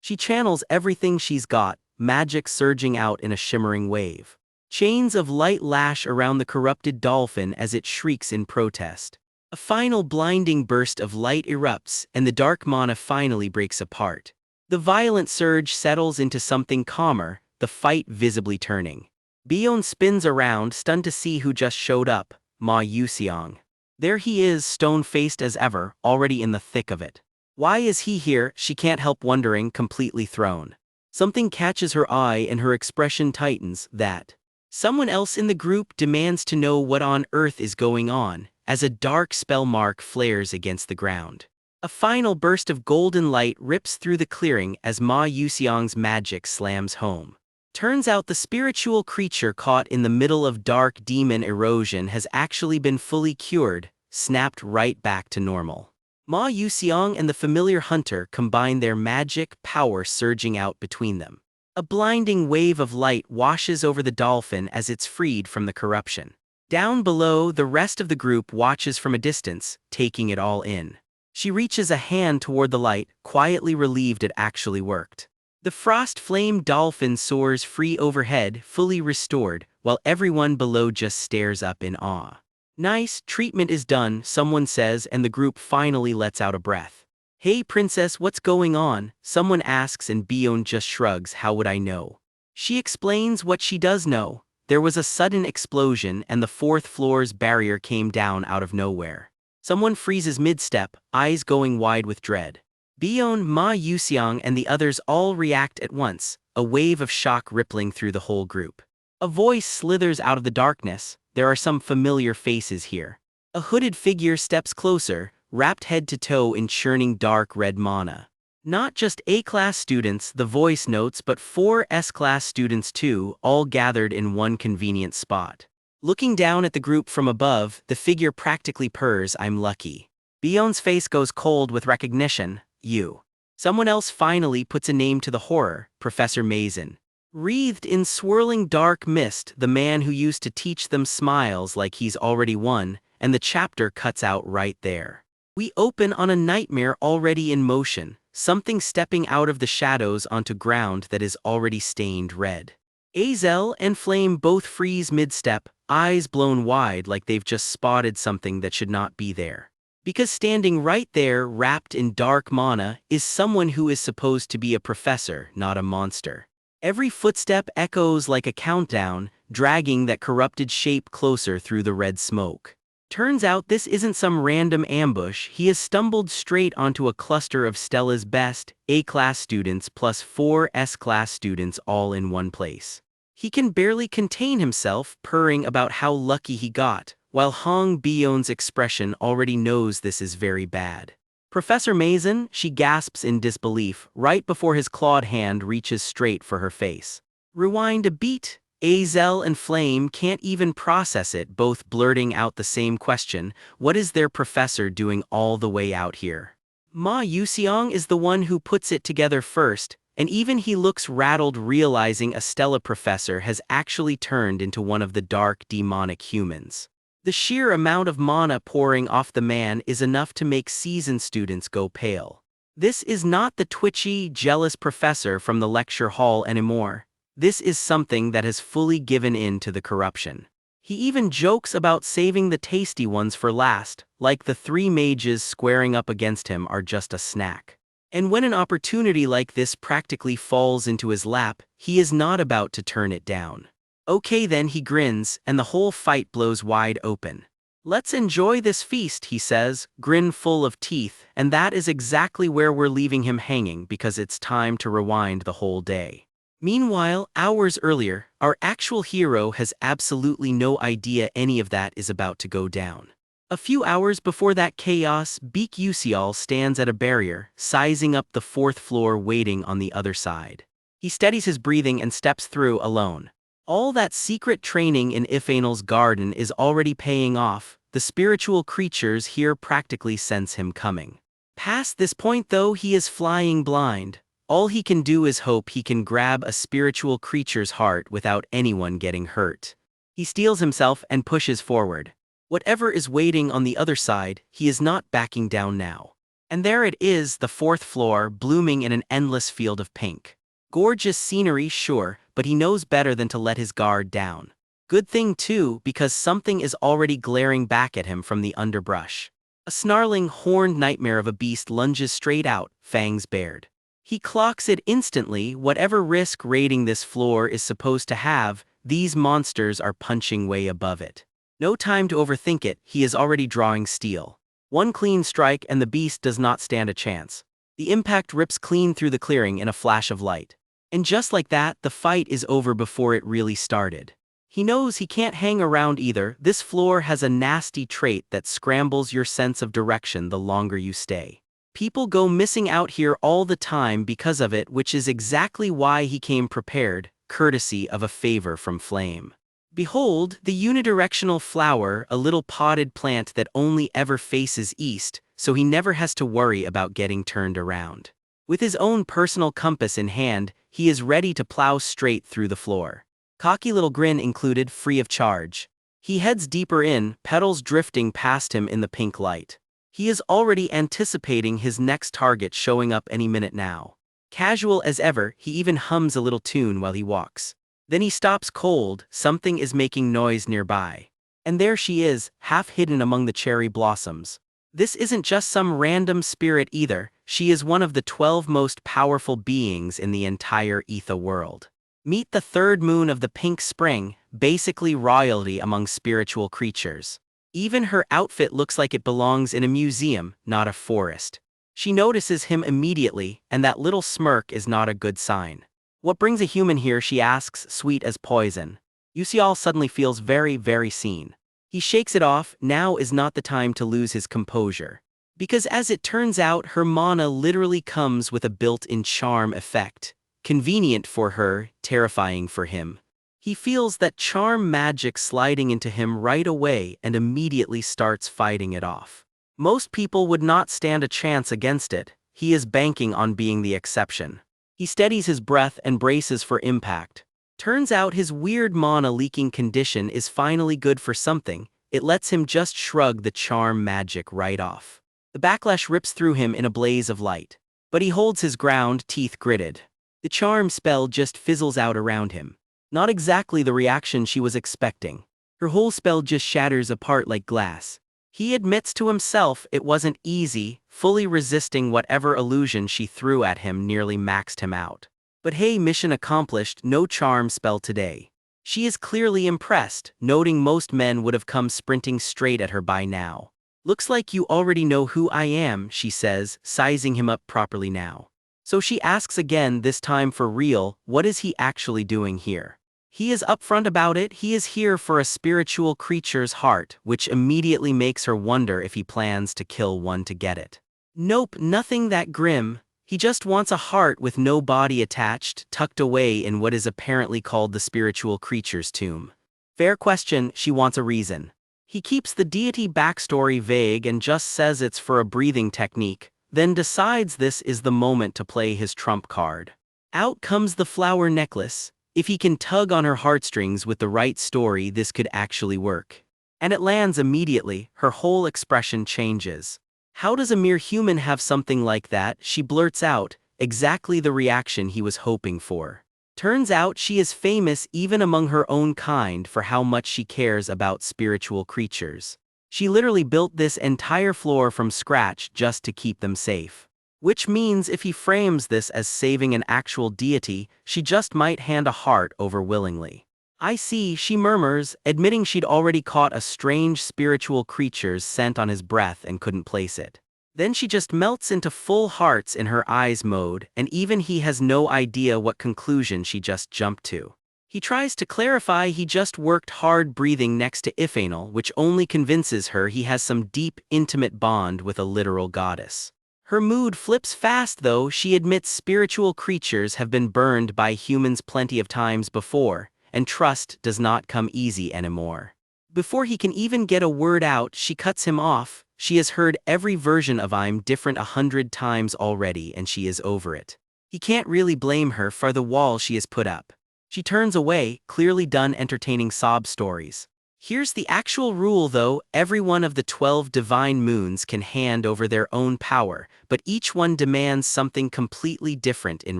She channels everything she's got, magic surging out in a shimmering wave. Chains of light lash around the corrupted dolphin as it shrieks in protest. A final blinding burst of light erupts, and the dark mana finally breaks apart. The violent surge settles into something calmer, the fight visibly turning. Bion spins around, stunned to see who just showed up, Ma Yuxiang. There he is, stone-faced as ever, already in the thick of it. Why is he here, she can't help wondering, completely thrown. Something catches her eye and her expression tightens, that someone else in the group demands to know what on earth is going on, as a dark spell mark flares against the ground. A final burst of golden light rips through the clearing as Ma Yuxiang's magic slams home. Turns out the spiritual creature caught in the middle of dark demon erosion has actually been fully cured, snapped right back to normal. Ma Yuxiang and the familiar hunter combine their magic power surging out between them. A blinding wave of light washes over the dolphin as it's freed from the corruption. Down below, the rest of the group watches from a distance, taking it all in. She reaches a hand toward the light, quietly relieved it actually worked. The frost-flame dolphin soars free overhead, fully restored, while everyone below just stares up in awe. Nice, treatment is done, someone says, and the group finally lets out a breath. Hey princess, what's going on? Someone asks and Bion just shrugs, how would I know? She explains what she does know. There was a sudden explosion and the fourth floor's barrier came down out of nowhere. Someone freezes mid-step, eyes going wide with dread. Bion, Ma Yuxiang and the others all react at once, a wave of shock rippling through the whole group. A voice slithers out of the darkness. There are some familiar faces here. A hooded figure steps closer, wrapped head to toe in churning dark red mana. Not just A-class students, the voice notes, but 4 S-class students too, all gathered in one convenient spot. Looking down at the group from above, the figure practically purrs, I'm lucky. Bion's face goes cold with recognition, you. Someone else finally puts a name to the horror, Professor Mason. Wreathed in swirling dark mist, the man who used to teach them smiles like he's already won, and the chapter cuts out right there. We open on a nightmare already in motion, something stepping out of the shadows onto ground that is already stained red. Azel and Flame both freeze mid-step, eyes blown wide like they've just spotted something that should not be there. Because standing right there, wrapped in dark mana, is someone who is supposed to be a professor, not a monster. Every footstep echoes like a countdown, dragging that corrupted shape closer through the red smoke. Turns out this isn't some random ambush, he has stumbled straight onto a cluster of Stella's best, A-class students plus 4 S-class students all in one place. He can barely contain himself, purring about how lucky he got, while Hong Bion's expression already knows this is very bad. Professor Mason, she gasps in disbelief, right before his clawed hand reaches straight for her face. Rewind a beat. Azel and Flame can't even process it, both blurting out the same question, what is their professor doing all the way out here? Ma Yuxiang is the one who puts it together first, and even he looks rattled realizing a Stella professor has actually turned into one of the dark demonic humans. The sheer amount of mana pouring off the man is enough to make seasoned students go pale. This is not the twitchy, jealous professor from the lecture hall anymore. This is something that has fully given in to the corruption. He even jokes about saving the tasty ones for last, like the 3 mages squaring up against him are just a snack. And when an opportunity like this practically falls into his lap, he is not about to turn it down. Okay then, he grins, and the whole fight blows wide open. Let's enjoy this feast, he says, grin full of teeth, and that is exactly where we're leaving him hanging because it's time to rewind the whole day. Meanwhile, hours earlier, our actual hero has absolutely no idea any of that is about to go down. A few hours before that chaos, Beak Yusial stands at a barrier, sizing up the 4th floor waiting on the other side. He steadies his breathing and steps through alone. All that secret training in Ifanal's garden is already paying off. The spiritual creatures here practically sense him coming. Past this point though, he is flying blind. All he can do is hope he can grab a spiritual creature's heart without anyone getting hurt. He steels himself and pushes forward. Whatever is waiting on the other side, he is not backing down now. And there it is, the fourth floor, blooming in an endless field of pink. Gorgeous scenery, sure, but he knows better than to let his guard down. Good thing too, because something is already glaring back at him from the underbrush. A snarling, horned nightmare of a beast lunges straight out, fangs bared. He clocks it instantly. Whatever risk raiding this floor is supposed to have, these monsters are punching way above it. No time to overthink it, he is already drawing steel. One clean strike and the beast does not stand a chance. The impact rips clean through the clearing in a flash of light. And just like that, the fight is over before it really started. He knows he can't hang around either. This floor has a nasty trait that scrambles your sense of direction the longer you stay. People go missing out here all the time because of it, which is exactly why he came prepared, courtesy of a favor from Flame. Behold, the unidirectional flower, a little potted plant that only ever faces east, so he never has to worry about getting turned around. With his own personal compass in hand, he is ready to plow straight through the floor. Cocky little grin included, free of charge. He heads deeper in, petals drifting past him in the pink light. He is already anticipating his next target showing up any minute now. Casual as ever, he even hums a little tune while he walks. Then he stops cold. Something is making noise nearby. And there she is, half hidden among the cherry blossoms. This isn't just some random spirit either, she is one of the 12 most powerful beings in the entire Etha world. Meet the third moon of the pink spring, basically royalty among spiritual creatures. Even her outfit looks like it belongs in a museum, not a forest. She notices him immediately, and that little smirk is not a good sign. What brings a human here, she asks, sweet as poison. Yusial suddenly feels very, very seen. He shakes it off. Now is not the time to lose his composure. Because as it turns out, her mana literally comes with a built-in charm effect. Convenient for her, terrifying for him. He feels that charm magic sliding into him right away and immediately starts fighting it off. Most people would not stand a chance against it. He is banking on being the exception. He steadies his breath and braces for impact. Turns out his weird mana-leaking condition is finally good for something. It lets him just shrug the charm magic right off. The backlash rips through him in a blaze of light. But he holds his ground, teeth gritted. The charm spell just fizzles out around him. Not exactly the reaction she was expecting. Her whole spell just shatters apart like glass. He admits to himself it wasn't easy, fully resisting whatever illusion she threw at him nearly maxed him out. But hey, mission accomplished, no charm spell today. She is clearly impressed, noting most men would have come sprinting straight at her by now. Looks like you already know who I am, she says, sizing him up properly now. So she asks again, this time for real, what is he actually doing here? He is upfront about it. He is here for a spiritual creature's heart, which immediately makes her wonder if he plans to kill one to get it. Nope, nothing that grim. He just wants a heart with no body attached, tucked away in what is apparently called the spiritual creature's tomb. Fair question, she wants a reason. He keeps the deity backstory vague and just says it's for a breathing technique, then decides this is the moment to play his trump card. Out comes the flower necklace. If he can tug on her heartstrings with the right story, this could actually work. And it lands immediately. Her whole expression changes. How does a mere human have something like that? She blurts out, exactly the reaction he was hoping for. Turns out she is famous even among her own kind for how much she cares about spiritual creatures. She literally built this entire floor from scratch just to keep them safe. Which means if he frames this as saving an actual deity, she just might hand a heart over willingly. I see, she murmurs, admitting she'd already caught a strange spiritual creature's scent on his breath and couldn't place it. Then she just melts into full hearts in her eyes mode, and even he has no idea what conclusion she just jumped to. He tries to clarify he just worked hard breathing next to Ifanal, which only convinces her he has some deep, intimate bond with a literal goddess. Her mood flips fast though. She admits spiritual creatures have been burned by humans plenty of times before, and trust does not come easy anymore. Before he can even get a word out, she cuts him off. She has heard every version of I'm different 100 times already and she is over it. He can't really blame her for the wall she has put up. She turns away, clearly done entertaining sob stories. Here's the actual rule though: every one of the 12 divine moons can hand over their own power, but each one demands something completely different in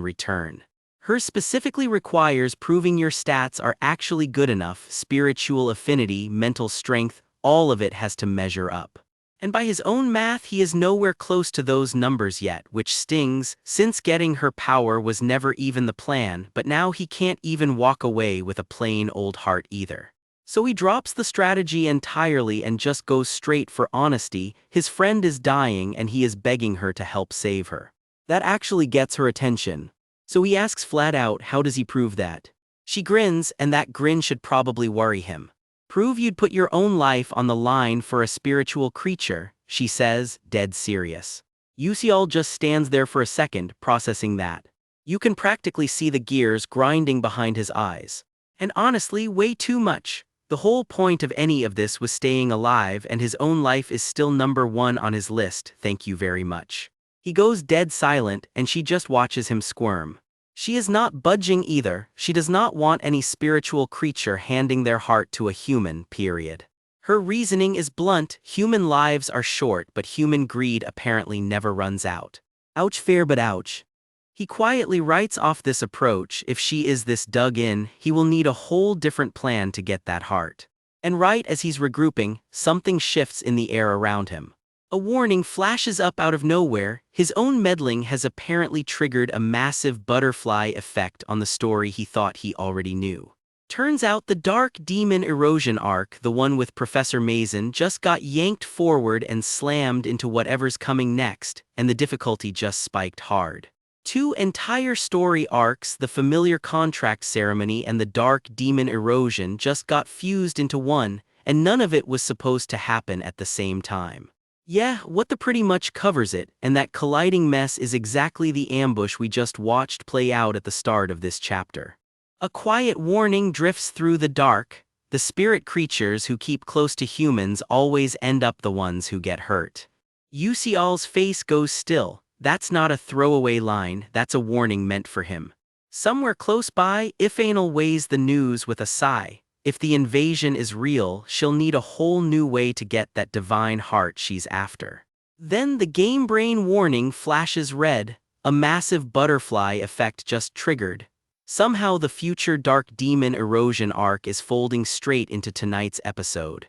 return. Hers specifically requires proving your stats are actually good enough: spiritual affinity, mental strength, all of it has to measure up. And by his own math, he is nowhere close to those numbers yet, which stings, since getting her power was never even the plan, but now he can't even walk away with a plain old heart either. So he drops the strategy entirely and just goes straight for honesty. His friend is dying and he is begging her to help save her. That actually gets her attention. So he asks flat out, how does he prove that? She grins, and that grin should probably worry him. Prove you'd put your own life on the line for a spiritual creature, she says, dead serious. Yusial just stands there for a second, processing that. You can practically see the gears grinding behind his eyes. And honestly, way too much. The whole point of any of this was staying alive, and his own life is still number one on his list, thank you very much. He goes dead silent, and she just watches him squirm. She is not budging either. She does not want any spiritual creature handing their heart to a human, period. Her reasoning is blunt: human lives are short, but human greed apparently never runs out. Ouch, fair but ouch. He quietly writes off this approach. If she is this dug in, he will need a whole different plan to get that heart. And right as he's regrouping, something shifts in the air around him. A warning flashes up out of nowhere. His own meddling has apparently triggered a massive butterfly effect on the story he thought he already knew. Turns out the Dark Demon Erosion arc, the one with Professor Mason, just got yanked forward and slammed into whatever's coming next, and the difficulty just spiked hard. 2 entire story arcs, the Familiar Contract Ceremony and the Dark Demon Erosion, just got fused into one, and none of it was supposed to happen at the same time. Yeah, what the pretty much covers it, and that colliding mess is exactly the ambush we just watched play out at the start of this chapter. A quiet warning drifts through the dark: the spirit creatures who keep close to humans always end up the ones who get hurt. Yusial's face goes still. That's not a throwaway line, that's a warning meant for him. Somewhere close by, Ifanal weighs the news with a sigh. If the invasion is real, she'll need a whole new way to get that divine heart she's after. Then the game brain warning flashes red. A massive butterfly effect just triggered. Somehow the future Dark Demon Erosion arc is folding straight into tonight's episode.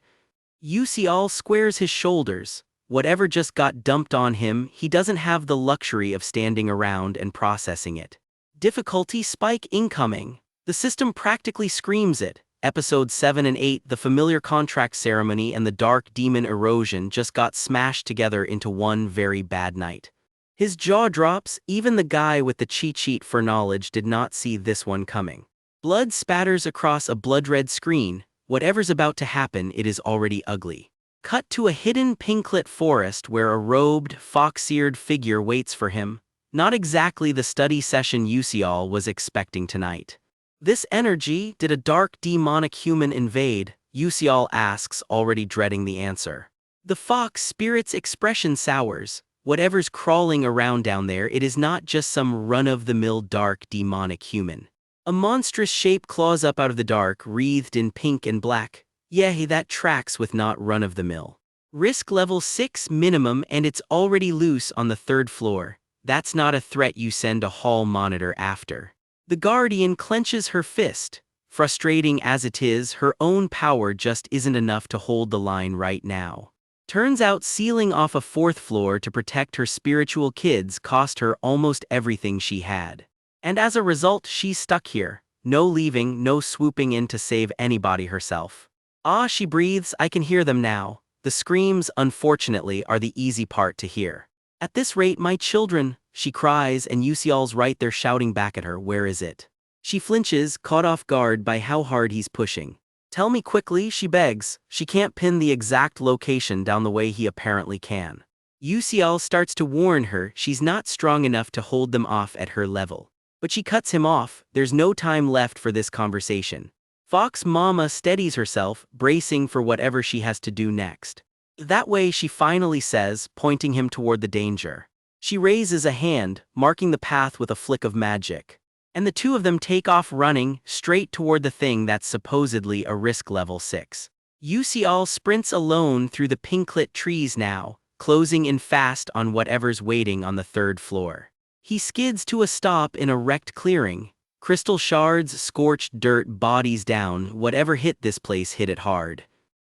Yusial squares his shoulders. Whatever just got dumped on him, he doesn't have the luxury of standing around and processing it. Difficulty spike incoming. The system practically screams it. Episodes 7 and 8, the Familiar Contract Ceremony and the Dark Demon Erosion, just got smashed together into one very bad night. His jaw drops. Even the guy with the cheat sheet for knowledge did not see this one coming. Blood spatters across a blood-red screen. Whatever's about to happen, it is already ugly. Cut to a hidden pinklit forest where a robed, fox-eared figure waits for him. Not exactly the study session Yusial was expecting tonight. This energy, did a dark demonic human invade? Yusial asks, already dreading the answer. The fox spirit's expression sours. Whatever's crawling around down there, it is not just some run-of-the-mill dark demonic human. A monstrous shape claws up out of the dark, wreathed in pink and black. Yeah, that tracks with not run-of-the-mill. Risk level 6 minimum, and it's already loose on the 3rd floor. That's not a threat you send a hall monitor after. The Guardian clenches her fist. Frustrating as it is, her own power just isn't enough to hold the line right now. Turns out sealing off a 4th floor to protect her spiritual kids cost her almost everything she had. And as a result, she's stuck here. No leaving, no swooping in to save anybody herself. Ah, she breathes. I can hear them now. The screams, unfortunately, are the easy part to hear. At this rate, my children, she cries, and Yusial's right there shouting back at her, where is it? She flinches, caught off guard by how hard he's pushing. Tell me quickly, she begs. She can't pin the exact location down the way he apparently can. Yusial starts to warn her she's not strong enough to hold them off at her level. But she cuts him off. There's no time left for this conversation. Fox Mama steadies herself, bracing for whatever she has to do next. That way, she finally says, pointing him toward the danger. She raises a hand, marking the path with a flick of magic. And the two of them take off running, straight toward the thing that's supposedly a risk level 6. Yusial sprints alone through the pink-lit trees now, closing in fast on whatever's waiting on the third floor. He skids to a stop in a wrecked clearing. Crystal shards, scorched dirt, bodies down, whatever hit this place hit it hard.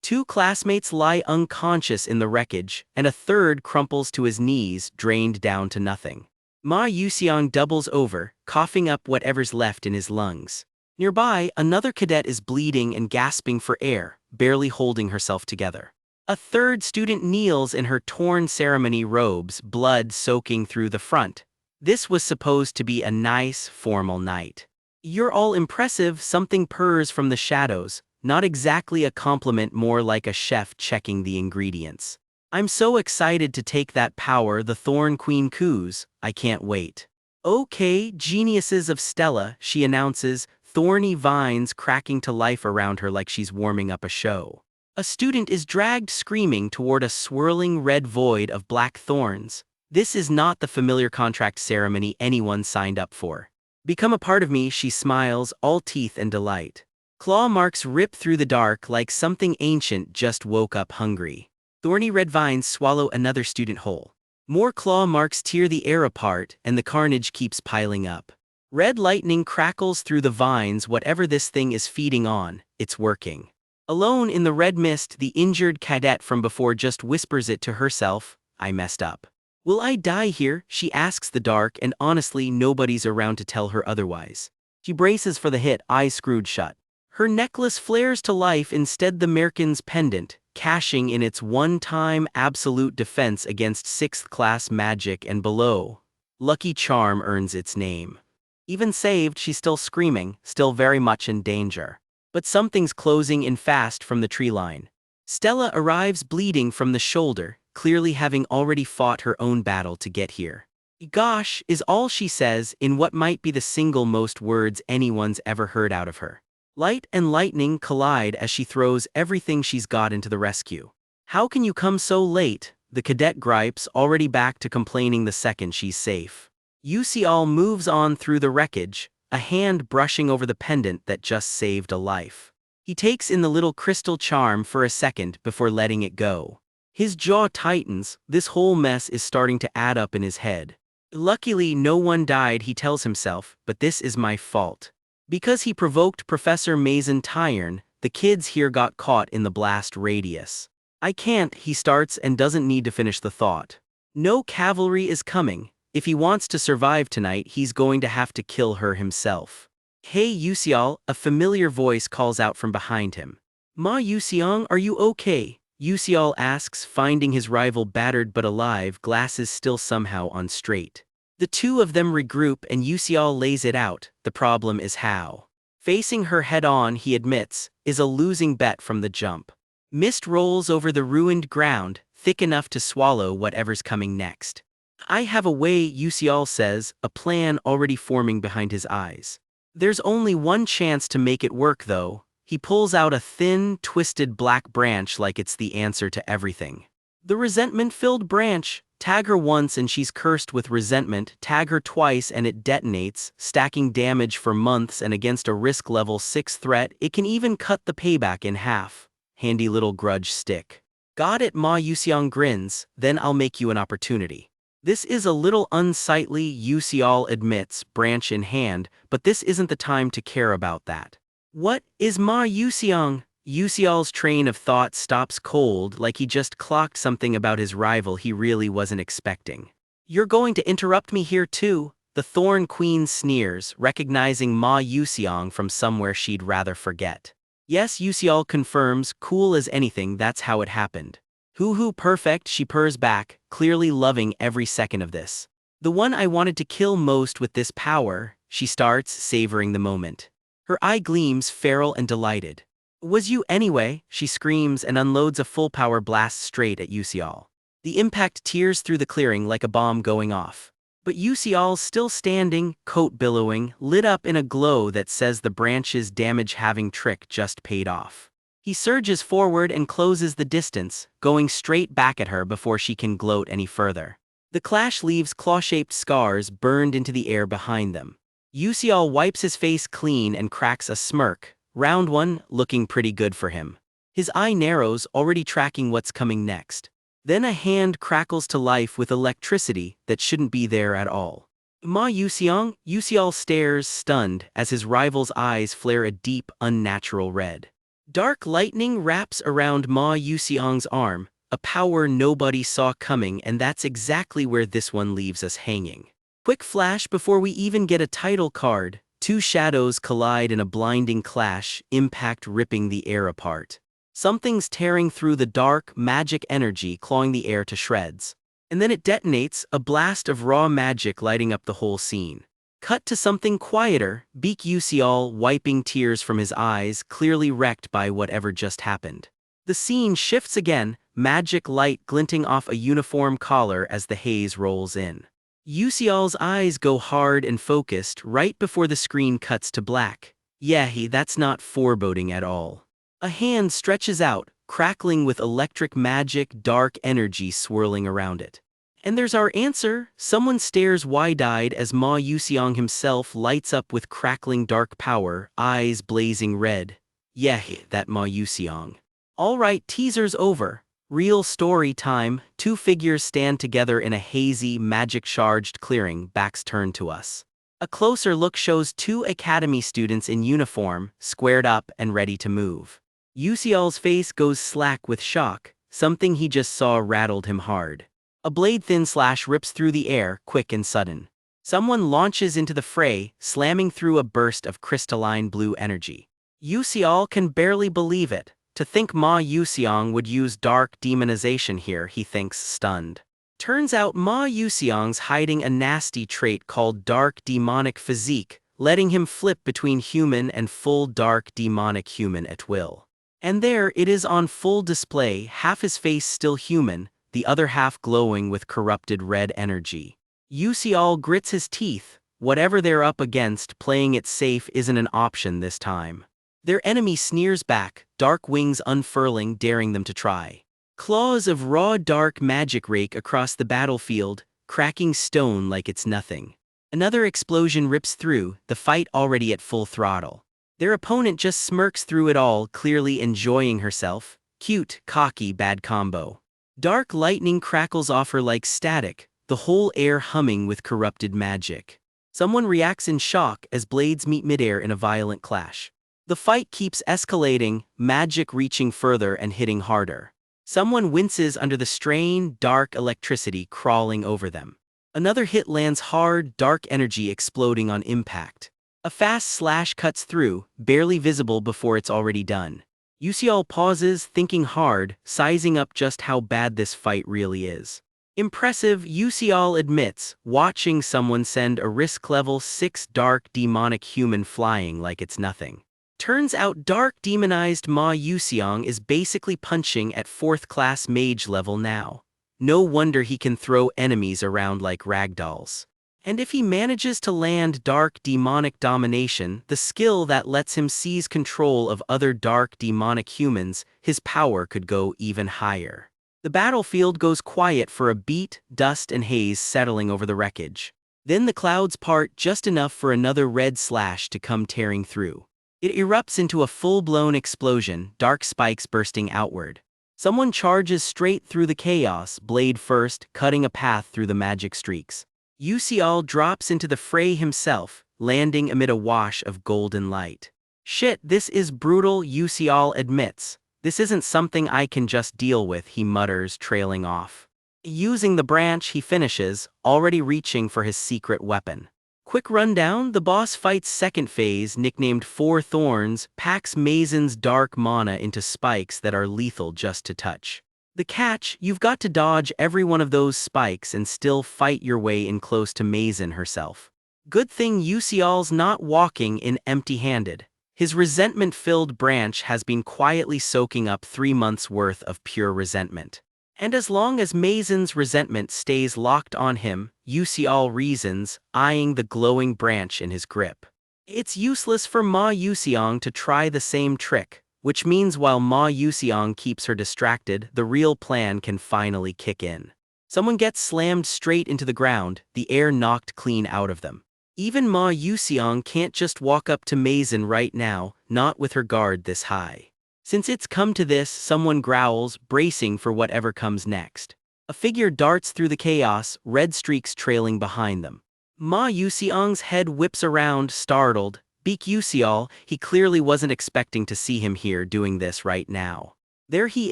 Two classmates lie unconscious in the wreckage, and a third crumples to his knees, drained down to nothing. Ma Yuxiang doubles over, coughing up whatever's left in his lungs. Nearby, another cadet is bleeding and gasping for air, barely holding herself together. A third student kneels in her torn ceremony robes, blood soaking through the front. This was supposed to be a nice, formal night. "You're all impressive," something purrs from the shadows, not exactly a compliment, more like a chef checking the ingredients. "I'm so excited to take that power," the Thorn Queen coos. "I can't wait." "Okay, geniuses of Stella," she announces, thorny vines cracking to life around her like she's warming up a show. A student is dragged screaming toward a swirling red void of black thorns. This is not the familiar contract ceremony anyone signed up for. "Become a part of me," she smiles, all teeth and delight. Claw marks rip through the dark like something ancient just woke up hungry. Thorny red vines swallow another student whole. More claw marks tear the air apart, and the carnage keeps piling up. Red lightning crackles through the vines. Whatever this thing is feeding on, it's working. Alone in the red mist, the injured cadet from before just whispers it to herself, "I messed up. Will I die here?" she asks the dark, and honestly, nobody's around to tell her otherwise. She braces for the hit, eyes screwed shut. Her necklace flares to life, instead the Merkin's pendant, cashing in its one-time absolute defense against 6th class magic and below. Lucky Charm earns its name. Even saved, she's still screaming, still very much in danger. But something's closing in fast from the tree line. Stella arrives bleeding from the shoulder, clearly having already fought her own battle to get here. "Gosh," is all she says, in what might be the single most words anyone's ever heard out of her. Light and lightning collide as she throws everything she's got into the rescue. "How can you come so late?" the cadet gripes, already back to complaining the second she's safe. Yusial moves on through the wreckage, a hand brushing over the pendant that just saved a life. He takes in the little crystal charm for a second before letting it go. His jaw tightens. This whole mess is starting to add up in his head. Luckily, no one died, he tells himself, but this is my fault. Because he provoked Professor Mason Tyrn, the kids here got caught in the blast radius. "I can't," he starts and doesn't need to finish the thought. No cavalry is coming. If he wants to survive tonight, he's going to have to kill her himself. "Hey Yusial," a familiar voice calls out from behind him. "Ma Yusiang, are you okay?" Yusial asks, finding his rival battered but alive, glasses still somehow on straight. The two of them regroup and Yusial lays it out. The problem is how. Facing her head-on, he admits, is a losing bet from the jump. Mist rolls over the ruined ground, thick enough to swallow whatever's coming next. "I have a way," Yusial says, a plan already forming behind his eyes. "There's only one chance to make it work though." He pulls out a thin, twisted black branch like it's the answer to everything. The resentment-filled branch. Tag her once and she's cursed with resentment, tag her twice and it detonates, stacking damage for months, and against a risk level 6 threat, it can even cut the payback in half. Handy little grudge stick. "Got it," Ma Yusiang grins, "then I'll make you an opportunity." This is a little unsightly, Yusial admits, branch in hand, but this isn't the time to care about that. "What is Ma Yusiang?" Yusial's train of thought stops cold, like he just clocked something about his rival he really wasn't expecting. "You're going to interrupt me here too?" The Thorn Queen sneers, recognizing Ma Yusiang from somewhere she'd rather forget. "Yes," Yusial confirms, cool as anything, "that's how it happened." Hoo-hoo, perfect," she purrs back, clearly loving every second of this. "The one I wanted to kill most with this power," she starts, savoring the moment. Her eye gleams, feral and delighted. "Was you anyway?" she screams and unloads a full-power blast straight at Yusial. The impact tears through the clearing like a bomb going off. But Yusial's still standing, coat billowing, lit up in a glow that says the branch's damage-having trick just paid off. He surges forward and closes the distance, going straight back at her before she can gloat any further. The clash leaves claw-shaped scars burned into the air behind them. Yusial wipes his face clean and cracks a smirk, round one, looking pretty good for him. His eye narrows, already tracking what's coming next. Then a hand crackles to life with electricity that shouldn't be there at all. Yusial stares, stunned, as his rival's eyes flare a deep, unnatural red. Dark lightning wraps around Ma Yuxiang's arm, a power nobody saw coming, and that's exactly where this one leaves us hanging. Quick flash before we even get a title card, two shadows collide in a blinding clash, impact ripping the air apart. Something's tearing through the dark, magic energy, clawing the air to shreds. And then it detonates, a blast of raw magic lighting up the whole scene. Cut to something quieter, Beak Yusial wiping tears from his eyes, clearly wrecked by whatever just happened. The scene shifts again, magic light glinting off a uniform collar as the haze rolls in. Yusial's eyes go hard and focused right before the screen cuts to black. Yeah, that's not foreboding at all. A hand stretches out, crackling with electric magic, dark energy swirling around it. And there's our answer. Someone stares wide-eyed as Ma Yuxiang himself lights up with crackling dark power, eyes blazing red. Yeah, that Ma Yuxiang. Alright, teaser's over. Real story time. Two figures stand together in a hazy, magic-charged clearing, backs turned to us. A closer look shows two academy students in uniform, squared up and ready to move. Yusial's face goes slack with shock, something he just saw rattled him hard. A blade-thin slash rips through the air, quick and sudden. Someone launches into the fray, slamming through a burst of crystalline blue energy. Yusial can barely believe it. To think Ma Yuxiang would use dark demonization here, he thinks, stunned. Turns out Ma Yuxiang's hiding a nasty trait called dark demonic physique, letting him flip between human and full dark demonic human at will. And there it is on full display, half his face still human, the other half glowing with corrupted red energy. Yusial grits his teeth. Whatever they're up against, playing it safe isn't an option this time. Their enemy sneers back, dark wings unfurling, daring them to try. Claws of raw dark magic rake across the battlefield, cracking stone like it's nothing. Another explosion rips through, the fight already at full throttle. Their opponent just smirks through it all, clearly enjoying herself. Cute, cocky, bad combo. Dark lightning crackles off her like static, the whole air humming with corrupted magic. Someone reacts in shock as blades meet midair in a violent clash. The fight keeps escalating, magic reaching further and hitting harder. Someone winces under the strain, dark electricity crawling over them. Another hit lands hard, dark energy exploding on impact. A fast slash cuts through, barely visible before it's already done. Yusial pauses, thinking hard, sizing up just how bad this fight really is. Impressive, Yusial admits, watching someone send a risk level 6 dark demonic human flying like it's nothing. Turns out dark demonized Ma Yuxiang is basically punching at 4th class mage level now. No wonder he can throw enemies around like ragdolls. And if he manages to land dark demonic domination, the skill that lets him seize control of other dark demonic humans, his power could go even higher. The battlefield goes quiet for a beat, dust and haze settling over the wreckage. Then the clouds part just enough for another red slash to come tearing through. It erupts into a full-blown explosion, dark spikes bursting outward. Someone charges straight through the chaos, blade first, cutting a path through the magic streaks. Yusial drops into the fray himself, landing amid a wash of golden light. Shit, this is brutal, Yusial admits. This isn't something I can just deal with, he mutters, trailing off. Using the branch, he finishes, already reaching for his secret weapon. Quick rundown, the boss fight's second phase, nicknamed Four Thorns, packs Mazen's dark mana into spikes that are lethal just to touch. The catch, you've got to dodge every one of those spikes and still fight your way in close to Mazen herself. Good thing Yusial's not walking in empty-handed. His resentment-filled branch has been quietly soaking up 3 months' worth of pure resentment. And as long as Maizen's resentment stays locked on him, Yusial reasons, eyeing the glowing branch in his grip. It's useless for Ma Yusiang to try the same trick, which means while Ma Yusiang keeps her distracted, the real plan can finally kick in. Someone gets slammed straight into the ground, the air knocked clean out of them. Even Ma Yusiang can't just walk up to Maizen right now, not with her guard this high. Since it's come to this, someone growls, bracing for whatever comes next. A figure darts through the chaos, red streaks trailing behind them. Ma Yusiang's head whips around, startled. Beak Yusial, he clearly wasn't expecting to see him here doing this right now. There he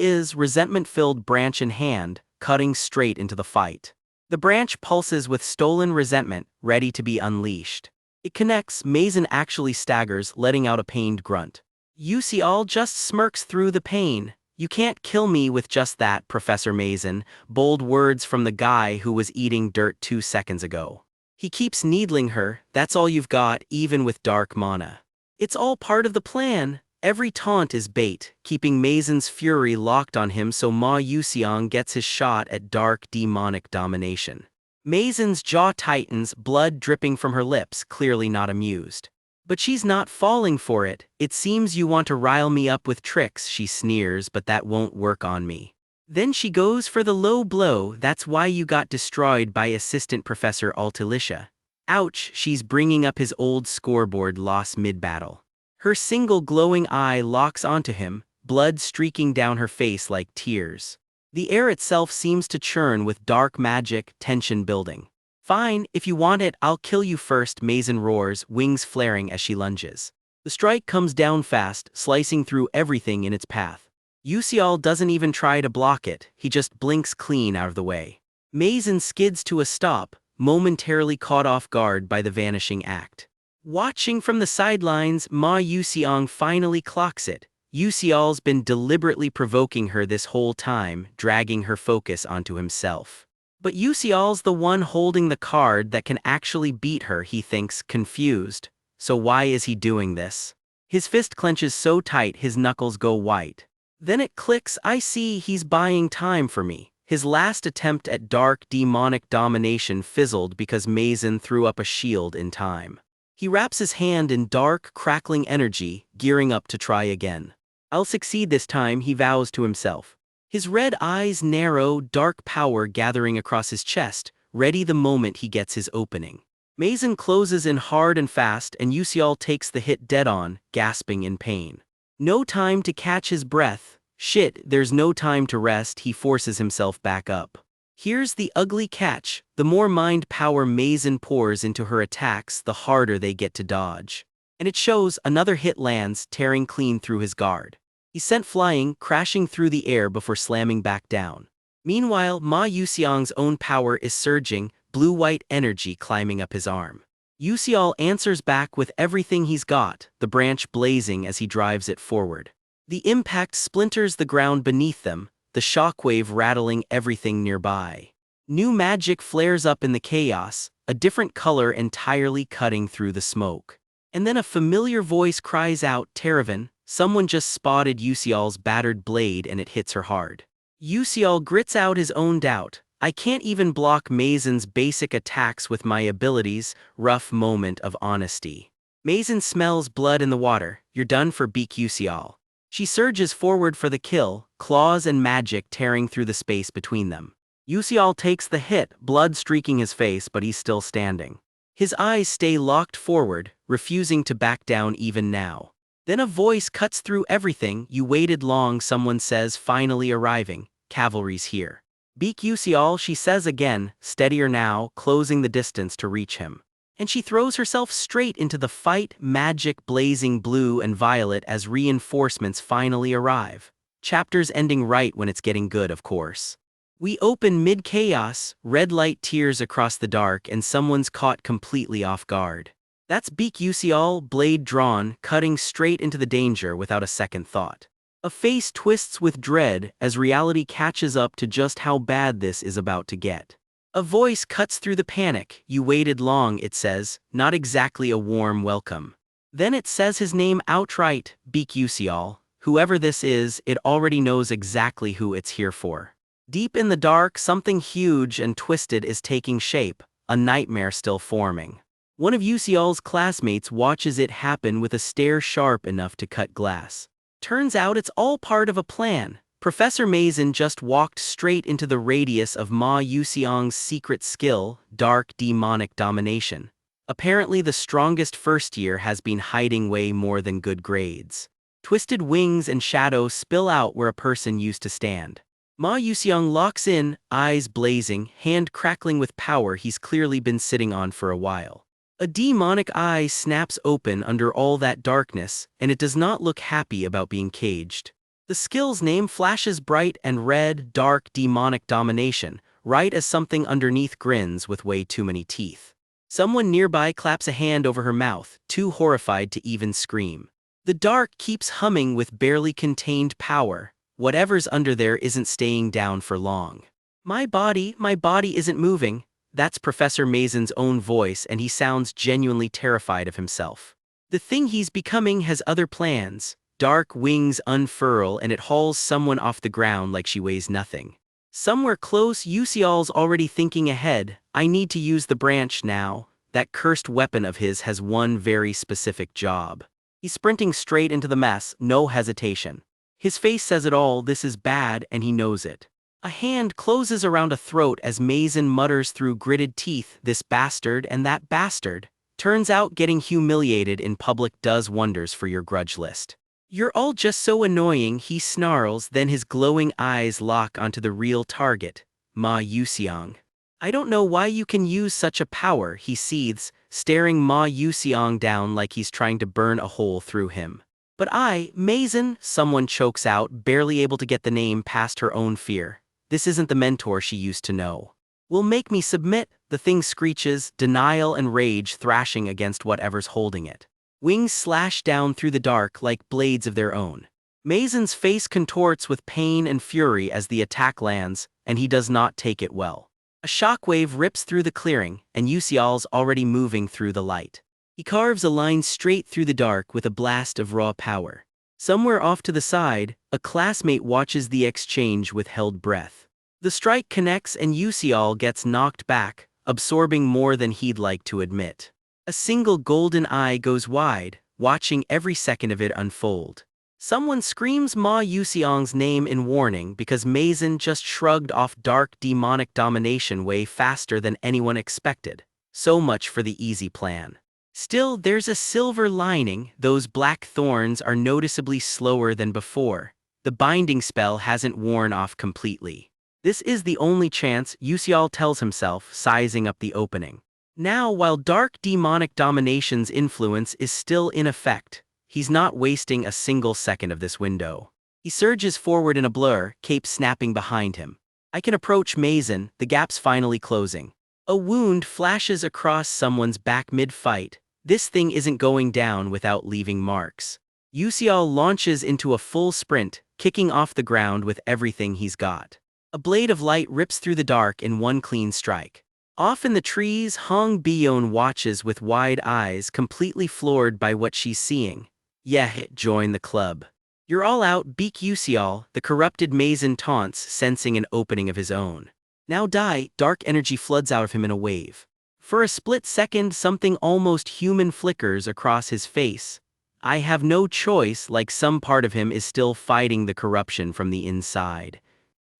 is, resentment-filled branch in hand, cutting straight into the fight. The branch pulses with stolen resentment, ready to be unleashed. It connects, Maizen actually staggers, letting out a pained grunt. Yusial just smirks through the pain. "You can't kill me with just that, Professor Maizen," bold words from the guy who was eating dirt 2 seconds ago. He keeps needling her, "That's all you've got, even with dark mana." It's all part of the plan. Every taunt is bait, keeping Maizen's fury locked on him so Ma Yusiang gets his shot at dark demonic domination. Maizen's jaw tightens, blood dripping from her lips, clearly not amused. "But she's not falling for it. It seems you want to rile me up with tricks," she sneers, "but that won't work on me." Then she goes for the low blow. "That's why you got destroyed by Assistant Professor Altilicia." Ouch, she's bringing up his old scoreboard loss mid-battle. Her single glowing eye locks onto him, blood streaking down her face like tears. The air itself seems to churn with dark magic, tension building. "Fine, if you want it, I'll kill you first," Maizen roars, wings flaring as she lunges. The strike comes down fast, slicing through everything in its path. Yusial doesn't even try to block it, he just blinks clean out of the way. Maizen skids to a stop, momentarily caught off guard by the vanishing act. Watching from the sidelines, Ma Yusiang finally clocks it. Yusial's been deliberately provoking her this whole time, dragging her focus onto himself. But Yusial's the one holding the card that can actually beat her, he thinks, confused. So why is he doing this? His fist clenches so tight his knuckles go white. Then it clicks, "I see, he's buying time for me." His last attempt at dark demonic domination fizzled because Maizen threw up a shield in time. He wraps his hand in dark, crackling energy, gearing up to try again. "I'll succeed this time," he vows to himself. His red eyes narrow, dark power gathering across his chest, ready the moment he gets his opening. Maizen closes in hard and fast, and Yusial takes the hit dead on, gasping in pain. No time to catch his breath. Shit, there's no time to rest, he forces himself back up. Here's the ugly catch: the more mind power Maizen pours into her attacks, the harder they get to dodge. And it shows. Another hit lands, tearing clean through his guard. He's sent flying, crashing through the air before slamming back down. Meanwhile, Ma Yusiang's own power is surging, blue-white energy climbing up his arm. Yusial answers back with everything he's got, the branch blazing as he drives it forward. The impact splinters the ground beneath them, the shockwave rattling everything nearby. New magic flares up in the chaos, a different color entirely cutting through the smoke. And then a familiar voice cries out, "Teravan." Someone just spotted Yusial's battered blade and it hits her hard. Yusial grits out his own doubt. "I can't even block Maizen's basic attacks with my abilities." Rough moment of honesty. Maizen smells blood in the water. "You're done for, Beak Yusial." She surges forward for the kill, claws and magic tearing through the space between them. Yusial takes the hit, blood streaking his face, but he's still standing. His eyes stay locked forward, refusing to back down even now. Then a voice cuts through everything. "You waited long," someone says, finally arriving. "Cavalry's here." "Beak Yusial," she says again, steadier now, closing the distance to reach him. And she throws herself straight into the fight, magic blazing blue and violet as reinforcements finally arrive. Chapters ending right when it's getting good, of course. We open mid-chaos, red light tears across the dark, and someone's caught completely off guard. That's Beak Yusial, blade drawn, cutting straight into the danger without a second thought. A face twists with dread as reality catches up to just how bad this is about to get. A voice cuts through the panic. "You waited long," it says, not exactly a warm welcome. Then it says his name outright, Beak Yusial. Whoever this is, it already knows exactly who it's here for. Deep in the dark, something huge and twisted is taking shape, a nightmare still forming. One of UCL's classmates watches it happen with a stare sharp enough to cut glass. Turns out it's all part of a plan. Professor Mason just walked straight into the radius of Ma Yuxiang's secret skill, dark demonic domination. Apparently the strongest first year has been hiding way more than good grades. Twisted wings and shadows spill out where a person used to stand. Ma Yuxiang locks in, eyes blazing, hand crackling with power he's clearly been sitting on for a while. A demonic eye snaps open under all that darkness, and it does not look happy about being caged. The skill's name flashes bright and red, dark demonic domination, right as something underneath grins with way too many teeth. Someone nearby claps a hand over her mouth, too horrified to even scream. The dark keeps humming with barely contained power. Whatever's under there isn't staying down for long. My body isn't moving. That's Professor Mason's own voice, and he sounds genuinely terrified of himself. The thing he's becoming has other plans. Dark wings unfurl and it hauls someone off the ground like she weighs nothing. Somewhere close, UCL's already thinking ahead. I need to use the branch now. That cursed weapon of his has one very specific job. He's sprinting straight into the mess, no hesitation. His face says it all, this is bad, and he knows it. A hand closes around a throat as Mason mutters through gritted teeth, this bastard and that bastard. Turns out getting humiliated in public does wonders for your grudge list. You're all just so annoying, he snarls, then his glowing eyes lock onto the real target, Ma Yuxiang. I don't know why you can use such a power, he seethes, staring Ma Yuxiang down like he's trying to burn a hole through him. But Mason, someone chokes out, barely able to get the name past her own fear. This isn't the mentor she used to know. Will make me submit, the thing screeches, denial and rage thrashing against whatever's holding it. Wings slash down through the dark like blades of their own. Mason's face contorts with pain and fury as the attack lands, and he does not take it well. A shockwave rips through the clearing, and Yuxial's already moving through the light. He carves a line straight through the dark with a blast of raw power. Somewhere off to the side, a classmate watches the exchange with held breath. The strike connects and Yuxial gets knocked back, absorbing more than he'd like to admit. A single golden eye goes wide, watching every second of it unfold. Someone screams Ma Yuxiang's name in warning because Mason just shrugged off dark demonic domination way faster than anyone expected. So much for the easy plan. Still, there's a silver lining. Those black thorns are noticeably slower than before. The binding spell hasn't worn off completely. This is the only chance, Yuxial tells himself, sizing up the opening. Now, while dark demonic domination's influence is still in effect, he's not wasting a single second of this window. He surges forward in a blur, cape snapping behind him. I can approach Mason, the gap's finally closing. A wound flashes across someone's back mid-fight. This thing isn't going down without leaving marks. Yuxial launches into a full sprint, kicking off the ground with everything he's got. A blade of light rips through the dark in one clean strike. Off in the trees, Hong Bion watches with wide eyes, completely floored by what she's seeing. Yeah, join the club. You're all out, beak Yuxial, the corrupted Mason taunts, sensing an opening of his own. Now die, dark energy floods out of him in a wave. For a split second, something almost human flickers across his face. I have no choice, like some part of him is still fighting the corruption from the inside.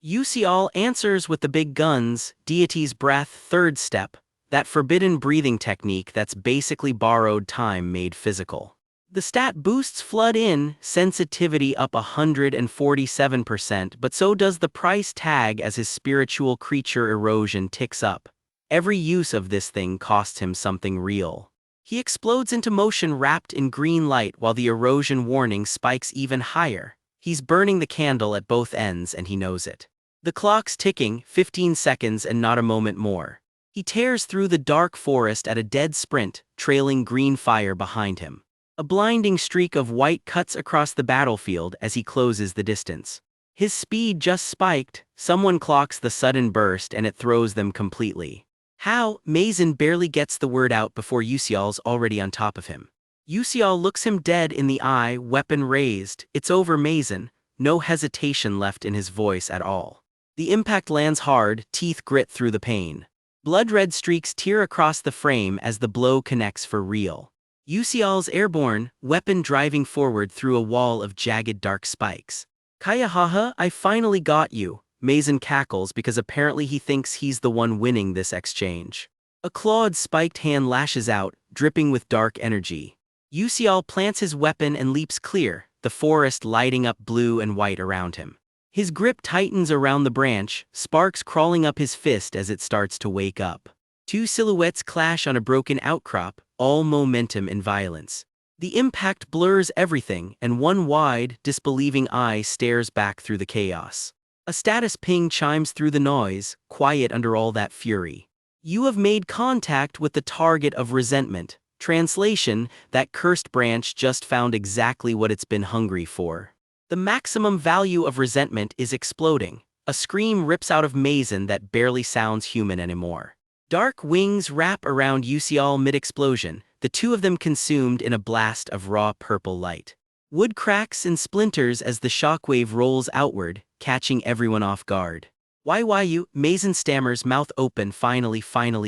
Yuxial answers with the big guns, deity's breath, third step, that forbidden breathing technique that's basically borrowed time made physical. The stat boosts flood in, sensitivity up 147%, but so does the price tag as his spiritual creature erosion ticks up. Every use of this thing costs him something real. He explodes into motion wrapped in green light while the erosion warning spikes even higher. He's burning the candle at both ends and he knows it. The clock's ticking, 15 seconds and not a moment more. He tears through the dark forest at a dead sprint, trailing green fire behind him. A blinding streak of white cuts across the battlefield as he closes the distance. His speed just spiked, someone clocks the sudden burst and it throws them completely. How? Mason barely gets the word out before Yuxial's already on top of him. Yuxial looks him dead in the eye, weapon raised. It's over, Mason. No hesitation left in his voice at all. The impact lands hard, teeth grit through the pain. Blood-red streaks tear across the frame as the blow connects for real. Yusial's airborne, weapon driving forward through a wall of jagged dark spikes. Kaya haha, I finally got you, Mason cackles because apparently he thinks he's the one winning this exchange. A clawed spiked hand lashes out, dripping with dark energy. Yusial plants his weapon and leaps clear, the forest lighting up blue and white around him. His grip tightens around the branch, sparks crawling up his fist as it starts to wake up. Two silhouettes clash on a broken outcrop, all momentum and violence. The impact blurs everything, and one wide, disbelieving eye stares back through the chaos. A status ping chimes through the noise, quiet under all that fury. You have made contact with the target of resentment. Translation, that cursed branch just found exactly what it's been hungry for. The maximum value of resentment is exploding. A scream rips out of Mason that barely sounds human anymore. Dark wings wrap around Yusial mid-explosion, the two of them consumed in a blast of raw purple light. Wood cracks and splinters as the shockwave rolls outward, catching everyone off guard. Why you? Mason stammers, mouth open, finally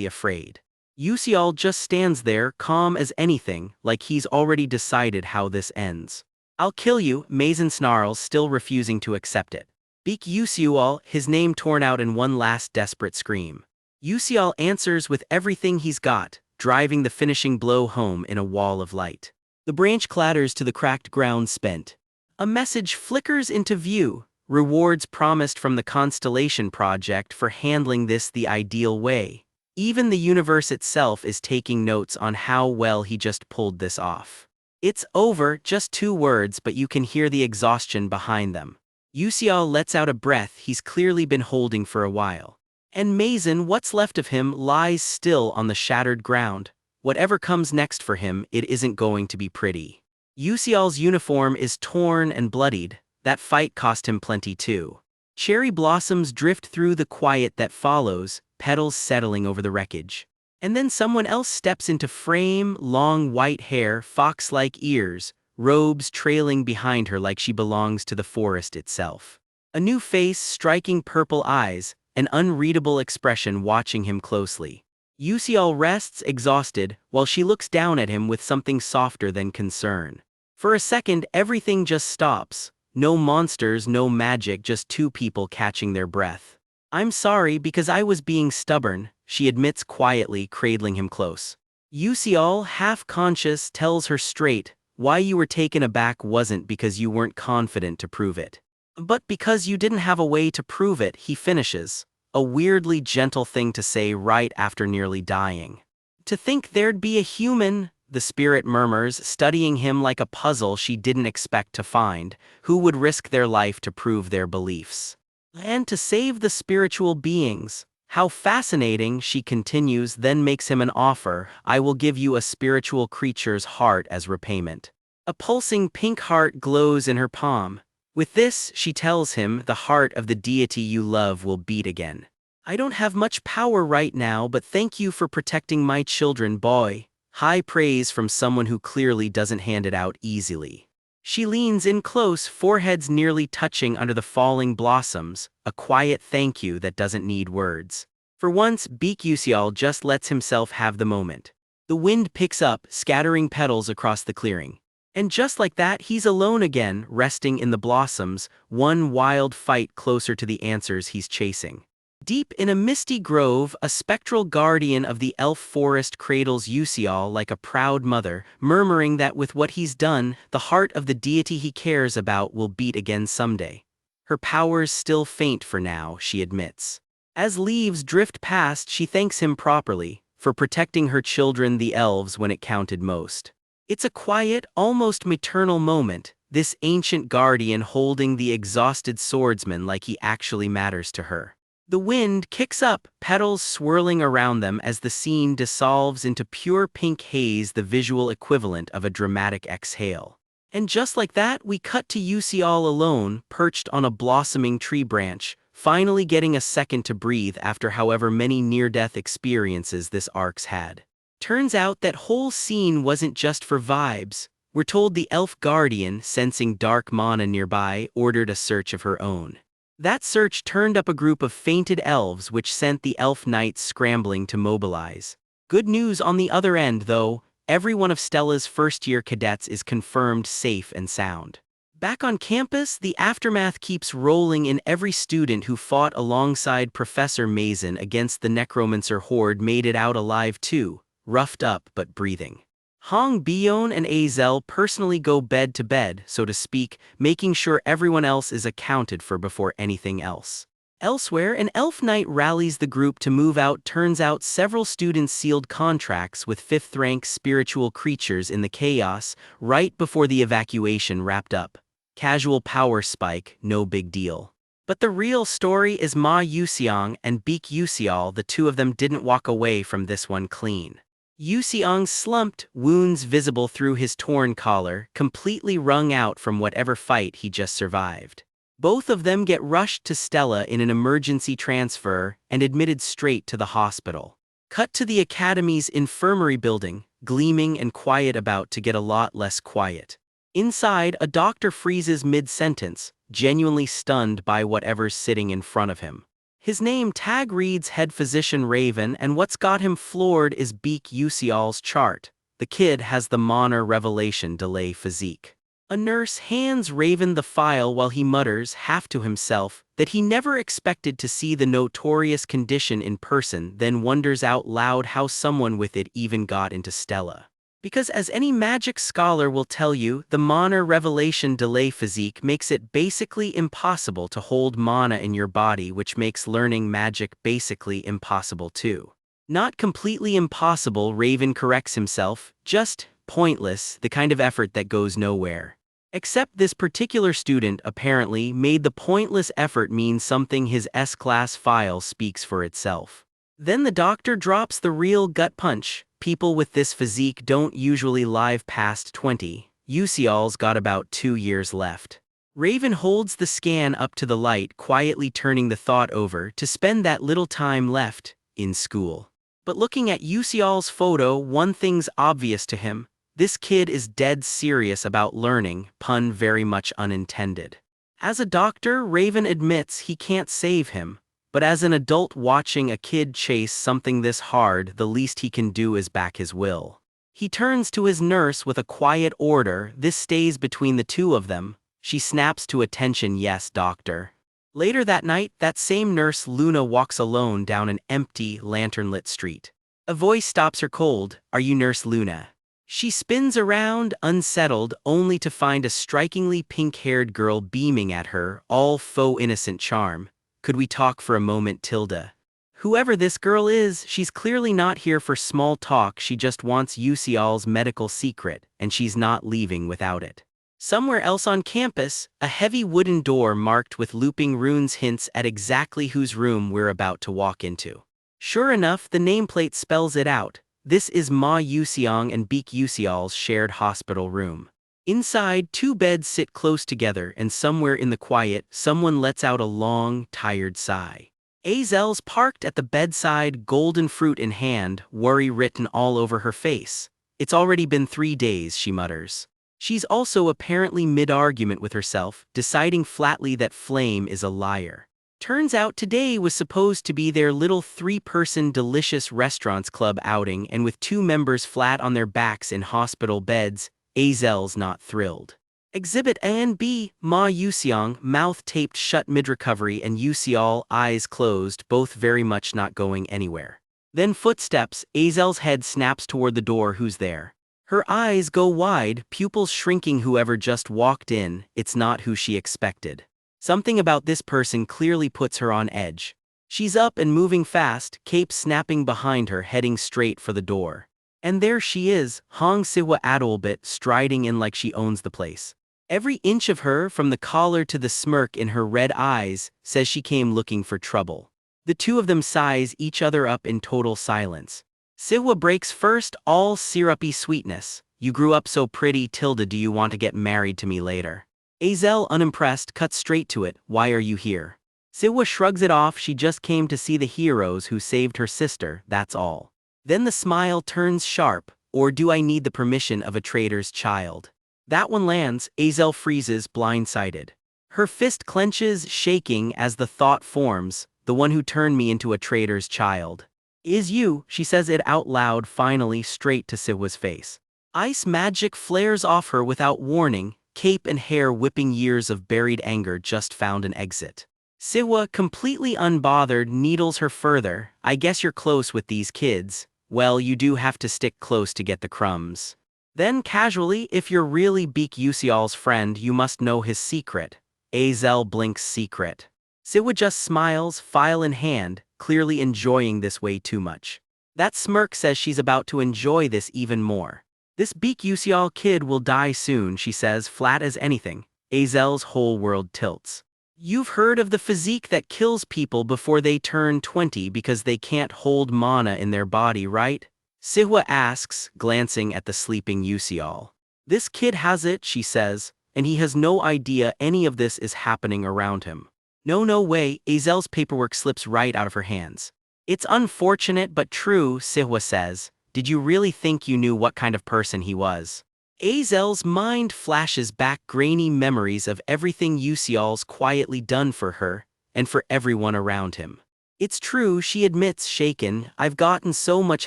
afraid. Yusial just stands there, calm as anything, like he's already decided how this ends. I'll kill you, Mason snarls, still refusing to accept it. Beak Yusial, his name torn out in one last desperate scream. Yusial answers with everything he's got, driving the finishing blow home in a wall of light. The branch clatters to the cracked ground spent. A message flickers into view, rewards promised from the Constellation Project for handling this the ideal way. Even the universe itself is taking notes on how well he just pulled this off. It's over, just 2 words, but you can hear the exhaustion behind them. Yusial lets out a breath he's clearly been holding for a while. And Mason, what's left of him, lies still on the shattered ground. Whatever comes next for him, it isn't going to be pretty. Yusial's uniform is torn and bloodied. That fight cost him plenty too. Cherry blossoms drift through the quiet that follows, petals settling over the wreckage. And then someone else steps into frame, long white hair, fox-like ears, robes trailing behind her like she belongs to the forest itself. A new face, striking purple eyes, an unreadable expression watching him closely. Yusial rests, exhausted, while she looks down at him with something softer than concern. For a second, everything just stops. No monsters, no magic, just 2 people catching their breath. I'm sorry because I was being stubborn, she admits quietly, cradling him close. Yusial, half-conscious, tells her straight, why you were taken aback wasn't because you weren't confident to prove it. But because you didn't have a way to prove it, he finishes. A weirdly gentle thing to say right after nearly dying. To think there'd be a human, the spirit murmurs, studying him like a puzzle she didn't expect to find, who would risk their life to prove their beliefs. And to save the spiritual beings. How fascinating, she continues, then makes him an offer. I will give you a spiritual creature's heart as repayment. A pulsing pink heart glows in her palm. With this, she tells him, the heart of the deity you love will beat again. I don't have much power right now, but thank you for protecting my children, boy. High praise from someone who clearly doesn't hand it out easily. She leans in close, foreheads nearly touching under the falling blossoms, a quiet thank you that doesn't need words. For once, Beak Yusial just lets himself have the moment. The wind picks up, scattering petals across the clearing. And just like that, he's alone again, resting in the blossoms, one wild fight closer to the answers he's chasing. Deep in a misty grove, a spectral guardian of the elf forest cradles Yusial like a proud mother, murmuring that with what he's done, the heart of the deity he cares about will beat again someday. Her powers still faint for now, she admits. As leaves drift past, she thanks him properly, for protecting her children the elves when it counted most. It's a quiet, almost maternal moment, this ancient guardian holding the exhausted swordsman like he actually matters to her. The wind kicks up, petals swirling around them as the scene dissolves into pure pink haze, the visual equivalent of a dramatic exhale. And just like that, we cut to Yusial alone, perched on a blossoming tree branch, finally getting a second to breathe after however many near-death experiences this arc's had. Turns out that whole scene wasn't just for vibes. We're told the elf guardian, sensing dark mana nearby, ordered a search of her own. That search turned up a group of fainted elves which sent the elf knights scrambling to mobilize. Good news on the other end though, every one of Stella's first-year cadets is confirmed safe and sound. Back on campus, the aftermath keeps rolling in. Every student who fought alongside Professor Mason against the necromancer horde made it out alive too, roughed up but breathing. Hong Bion and Azel personally go bed to bed, so to speak, making sure everyone else is accounted for before anything else. Elsewhere, an elf knight rallies the group to move out. Turns out several students sealed contracts with 5th-rank spiritual creatures in the chaos right before the evacuation wrapped up. Casual power spike, no big deal. But the real story is Ma Yuxiang and Beek Yuxial. The two of them didn't walk away from this one clean. Yuxiang slumped, wounds visible through his torn collar, completely wrung out from whatever fight he just survived. Both of them get rushed to Stella in an emergency transfer and admitted straight to the hospital. Cut to the academy's infirmary building, gleaming and quiet, about to get a lot less quiet. Inside, a doctor freezes mid-sentence, genuinely stunned by whatever's sitting in front of him. His name tag reads head physician Raven, and what's got him floored is Beek Yuxial's chart. The kid has the Monner revelation delay physique. A nurse hands Raven the file while he mutters, half to himself, that he never expected to see the notorious condition in person, then wonders out loud how someone with it even got into Stella. Because as any magic scholar will tell you, the Monner revelation delay physique makes it basically impossible to hold mana in your body, which makes learning magic basically impossible too. Not completely impossible, Raven corrects himself, just pointless, the kind of effort that goes nowhere. Except this particular student apparently made the pointless effort mean something. His S-class file speaks for itself. Then the doctor drops the real gut punch. People with this physique don't usually live past 20. Yuxial's got about 2 years left. Raven holds the scan up to the light, quietly turning the thought over to spend that little time left in school. But looking at Yuxial's photo, one thing's obvious to him. This kid is dead serious about learning, pun very much unintended. As a doctor, Raven admits he can't save him. But as an adult watching a kid chase something this hard, the least he can do is back his will. He turns to his nurse with a quiet order. This stays between the two of them. She snaps to attention, yes, doctor. Later that night, that same nurse Luna walks alone down an empty, lantern-lit street. A voice stops her cold. Are you Nurse Luna? She spins around, unsettled, only to find a strikingly pink-haired girl beaming at her, all faux innocent charm. Could we talk for a moment, Tilda? Whoever this girl is, she's clearly not here for small talk. She just wants Yuxial's medical secret, and she's not leaving without it. Somewhere else on campus, a heavy wooden door marked with looping runes hints at exactly whose room we're about to walk into. Sure enough, the nameplate spells it out. This is Ma Yuxiang and Beek Yuxial's shared hospital room. Inside, 2 beds sit close together, and somewhere in the quiet, someone lets out a long, tired sigh. Azel's parked at the bedside, golden fruit in hand, worry written all over her face. It's already been 3 days, she mutters. She's also apparently mid-argument with herself, deciding flatly that Flame is a liar. Turns out today was supposed to be their little 3-person delicious restaurants club outing, and with 2 members flat on their backs in hospital beds, Azel's not thrilled. Exhibit A and B, Ma Yuxiang, mouth taped shut mid-recovery, and Yuxial, eyes closed, both very much not going anywhere. Then footsteps. Azel's head snaps toward the door. Who's there? Her eyes go wide, pupils shrinking. Whoever just walked in, it's not who she expected. Something about this person clearly puts her on edge. She's up and moving fast, cape snapping behind her, heading straight for the door. And there she is, Hong Siwa Adolbit, striding in like she owns the place. Every inch of her, from the collar to the smirk in her red eyes, says she came looking for trouble. The two of them size each other up in total silence. Siwa breaks first, all syrupy sweetness. You grew up so pretty, Tilda. Do you want to get married to me later? Azel, unimpressed, cuts straight to it. Why are you here? Siwa shrugs it off. She just came to see the heroes who saved her sister, that's all. Then the smile turns sharp. Or do I need the permission of a traitor's child? That one lands. Azel freezes, blindsided. Her fist clenches, shaking as the thought forms, the one who turned me into a traitor's child. Is you, she says it out loud finally straight to Siwa's face. Ice magic flares off her without warning, cape and hair whipping years of buried anger just found an exit. Siwa, completely unbothered, needles her further. I guess you're close with these kids. Well, you do have to stick close to get the crumbs. Then casually, if you're really Beak Yusial's friend, you must know his secret. Azel blinks secret. Siwa just smiles, file in hand, clearly enjoying this way too much. That smirk says she's about to enjoy this even more. This Beak Yusial kid will die soon, she says, flat as anything. Azel's whole world tilts. You've heard of the physique that kills people before they turn 20 because they can't hold mana in their body, right? Siwa asks, glancing at the sleeping Yusial. This kid has it, she says, and he has no idea any of this is happening around him. No way, Azel's paperwork slips right out of her hands. It's unfortunate but true, Siwa says. Did you really think you knew what kind of person he was? Azel's mind flashes back grainy memories of everything Yusial's quietly done for her, and for everyone around him. It's true, she admits, shaken, I've gotten so much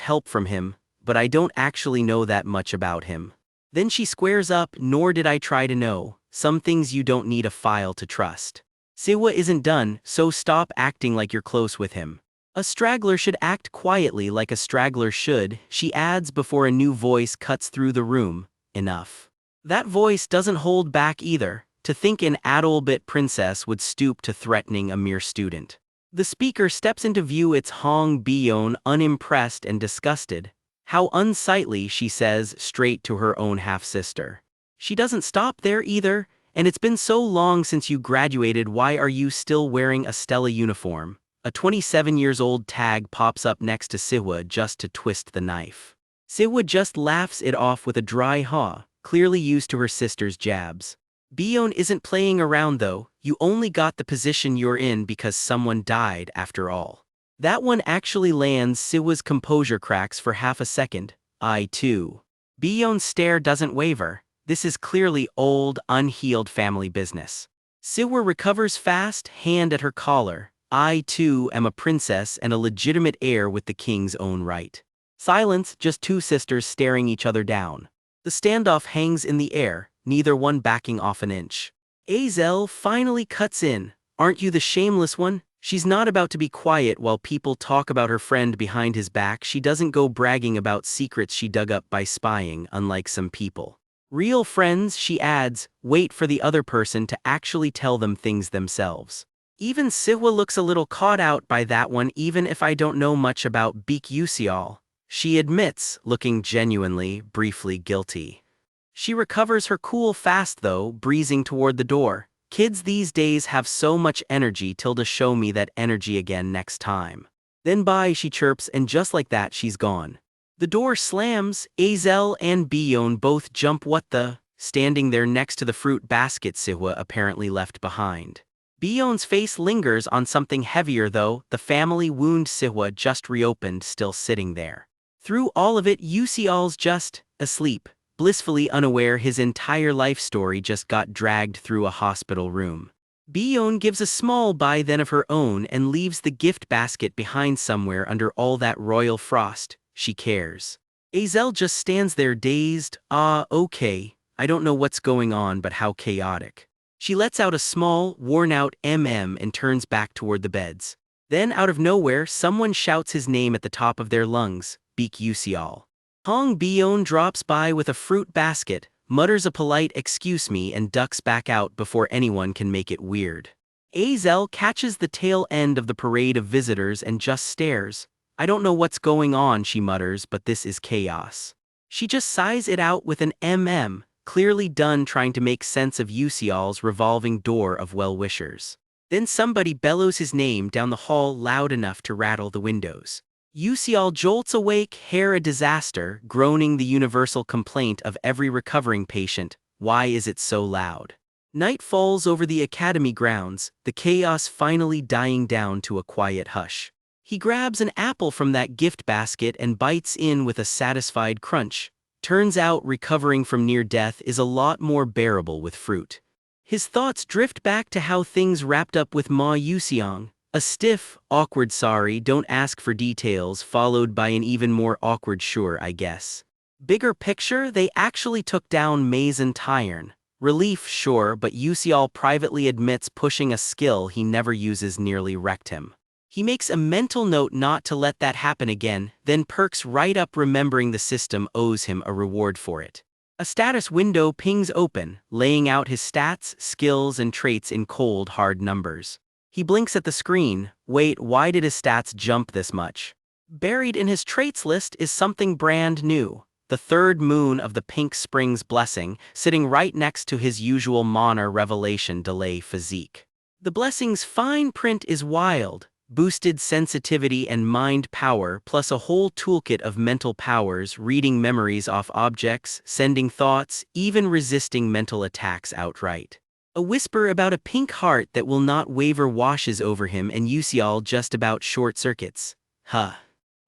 help from him, but I don't actually know that much about him. Then she squares up, nor did I try to know. Some things you don't need a file to trust. Siwa isn't done, so stop acting like you're close with him. A straggler should act quietly like a straggler should, she adds before a new voice cuts through the room. Enough. That voice doesn't hold back either. To think an Adolbit princess would stoop to threatening a mere student. The speaker steps into view, it's Hong Bion, unimpressed and disgusted. How unsightly, she says, straight to her own half-sister. She doesn't stop there either, and it's been so long since you graduated, why are you still wearing a Stella uniform? A 27-years-old tag pops up next to Siwa just to twist the knife. Siwa just laughs it off with a dry haw, clearly used to her sister's jabs. Bion isn't playing around though, you only got the position you're in because someone died after all. That one actually lands. Siwa's composure cracks for half a second. I too. Bion's stare doesn't waver. This is clearly old, unhealed family business. Siwa recovers fast, hand at her collar. I too am a princess and a legitimate heir with the king's own right. Silence, just two sisters staring each other down. The standoff hangs in the air, neither one backing off an inch. Azel finally cuts in. Aren't you the shameless one? She's not about to be quiet while people talk about her friend behind his back. She doesn't go bragging about secrets she dug up by spying, unlike some people. Real friends, she adds, wait for the other person to actually tell them things themselves. Even Siwa looks a little caught out by that one, even if I don't know much about Beak Yusial. She admits, looking genuinely, briefly guilty. She recovers her cool fast though, breezing toward the door. Kids these days have so much energy, Tilda, show me that energy again next time. Then bye, she chirps, and just like that she's gone. The door slams, Azel and Bion both jump. What the? Standing there next to the fruit basket Siwa apparently left behind. Bion's face lingers on something heavier though, the family wound Siwa just reopened still sitting there. Through all of it, Yusial's just asleep, blissfully unaware his entire life story just got dragged through a hospital room. Bion gives a small bye then of her own and leaves the gift basket behind somewhere under all that royal frost. She cares. Azel just stands there dazed. Okay, I don't know what's going on, but how chaotic. She lets out a small, worn-out and turns back toward the beds. Then out of nowhere, someone shouts his name at the top of their lungs. Beak Yusial. Hong Bion drops by with a fruit basket, mutters a polite excuse me and ducks back out before anyone can make it weird. Azel catches the tail end of the parade of visitors and just stares. I don't know what's going on, she mutters, but this is chaos. She just sighs it out with an clearly done trying to make sense of Yusial's revolving door of well-wishers. Then somebody bellows his name down the hall loud enough to rattle the windows. Yusial jolts awake, hair a disaster, groaning the universal complaint of every recovering patient, why is it so loud? Night falls over the academy grounds, the chaos finally dying down to a quiet hush. He grabs an apple from that gift basket and bites in with a satisfied crunch. Turns out recovering from near death is a lot more bearable with fruit. His thoughts drift back to how things wrapped up with Ma Yuxiang, a stiff, awkward sorry, don't ask for details, followed by an even more awkward sure, I guess. Bigger picture, they actually took down Maison Tyron. Relief, sure, but Yuxiao privately admits pushing a skill he never uses nearly wrecked him. He makes a mental note not to let that happen again, then perks right up remembering the system owes him a reward for it. A status window pings open, laying out his stats, skills, and traits in cold, hard numbers. He blinks at the screen. Wait, why did his stats jump this much? Buried in his traits list is something brand new. The third moon of the Pink Springs blessing, sitting right next to his usual mana revelation delay physique. The blessing's fine print is wild. Boosted sensitivity and mind power, plus a whole toolkit of mental powers, reading memories off objects, sending thoughts, even resisting mental attacks outright. A whisper about a pink heart that will not waver washes over him, and Yuxiao just about short circuits.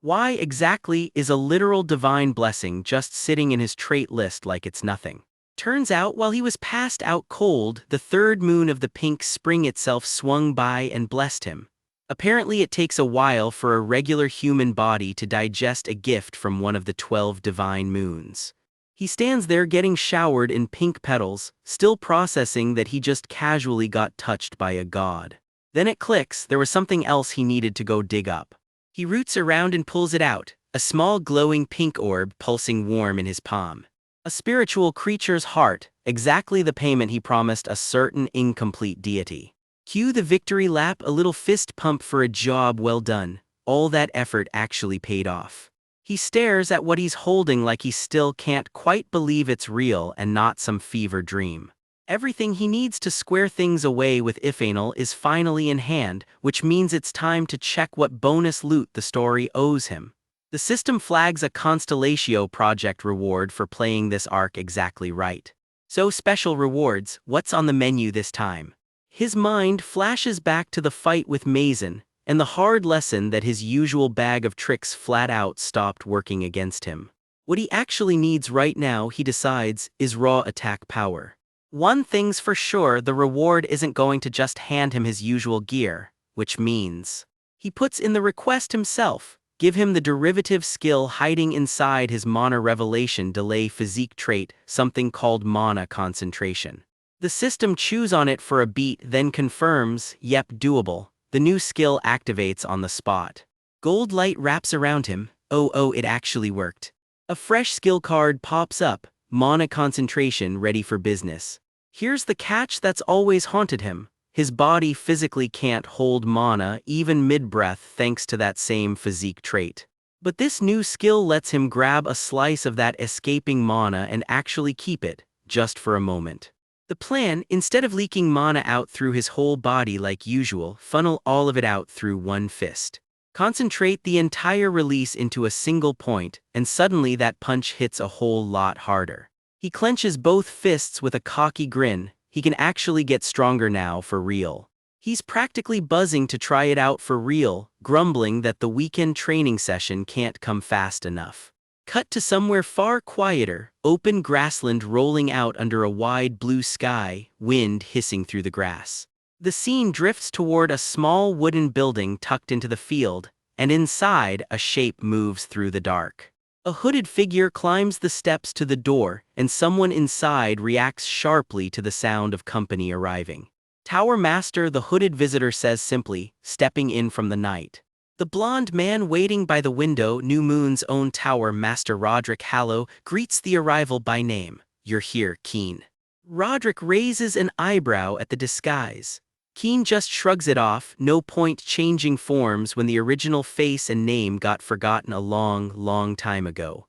Why exactly is a literal divine blessing just sitting in his trait list like it's nothing? Turns out while he was passed out cold, the third moon of the Pink Spring itself swung by and blessed him. Apparently it takes a while for a regular human body to digest a gift from one of the 12 divine moons. He stands there getting showered in pink petals, still processing that he just casually got touched by a god. Then it clicks, there was something else he needed to go dig up. He roots around and pulls it out, a small glowing pink orb pulsing warm in his palm. A spiritual creature's heart, exactly the payment he promised a certain incomplete deity. Cue the victory lap, a little fist pump for a job well done. All that effort actually paid off. He stares at what he's holding like he still can't quite believe it's real and not some fever dream. Everything he needs to square things away with fictional is finally in hand, which means it's time to check what bonus loot the story owes him. The system flags a Constellatio project reward for playing this arc exactly right. So special rewards, what's on the menu this time? His mind flashes back to the fight with Maison, and the hard lesson that his usual bag of tricks flat out stopped working against him. What he actually needs right now, he decides, is raw attack power. One thing's for sure, the reward isn't going to just hand him his usual gear, which means he puts in the request himself. Give him the derivative skill hiding inside his mana revelation delay physique trait, something called mana concentration. The system chews on it for a beat, then confirms, yep, doable. The new skill activates on the spot. Gold light wraps around him. Oh, it actually worked. A fresh skill card pops up, mana concentration ready for business. Here's the catch that's always haunted him. His body physically can't hold mana even mid-breath thanks to that same physique trait. But this new skill lets him grab a slice of that escaping mana and actually keep it, just for a moment. The plan, instead of leaking mana out through his whole body like usual, funnel all of it out through one fist. Concentrate the entire release into a single point, and suddenly that punch hits a whole lot harder. He clenches both fists with a cocky grin. He can actually get stronger now for real. He's practically buzzing to try it out for real, grumbling that the weekend training session can't come fast enough. Cut to somewhere far quieter, open grassland rolling out under a wide blue sky, wind hissing through the grass. The scene drifts toward a small wooden building tucked into the field, and inside a shape moves through the dark. A hooded figure climbs the steps to the door, and someone inside reacts sharply to the sound of company arriving. Tower Master, the hooded visitor says simply, stepping in from the night. The blond man waiting by the window, New Moon's own Tower Master Roderick Hallow, greets the arrival by name. You're here, Keen. Roderick raises an eyebrow at the disguise. Keen just shrugs it off, no point changing forms when the original face and name got forgotten a long time ago.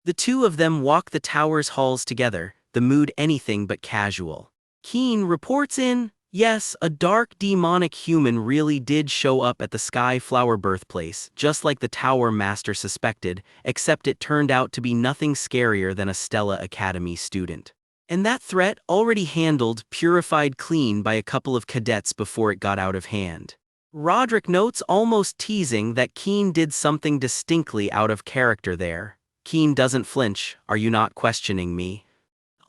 The two of them walk the tower's halls together, the mood anything but casual. Keen reports in, yes, a dark demonic human really did show up at the Sky Flower birthplace, just like the Tower Master suspected, except it turned out to be nothing scarier than a Stella Academy student. And that threat already handled, purified clean by a couple of cadets before it got out of hand. Roderick notes, almost teasing, that Keen did something distinctly out of character there. Keen doesn't flinch. Are you not questioning me?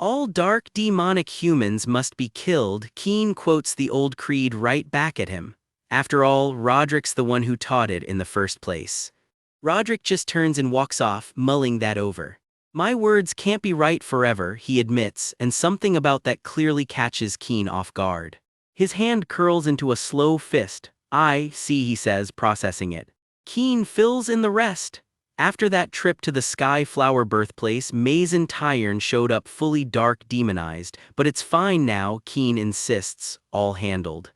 All dark demonic humans must be killed. Keen quotes the old creed right back at him. After all, Roderick's the one who taught it in the first place. Roderick just turns and walks off, mulling that over. My words can't be right forever, he admits, and something about that clearly catches Keen off guard. His hand curls into a slow fist. I see, he says, processing it. Keen fills in the rest. After that trip to the Sky Flower birthplace, Mazen Tyrn showed up fully dark demonized, but it's fine now, Keen insists, all handled.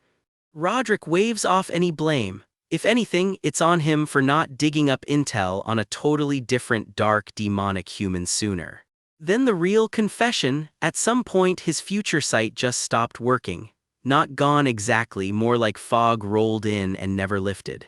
Roderick waves off any blame. If anything, it's on him for not digging up intel on a totally different dark demonic human sooner. Then the real confession: at some point his future sight just stopped working. Not gone exactly, more like fog rolled in and never lifted.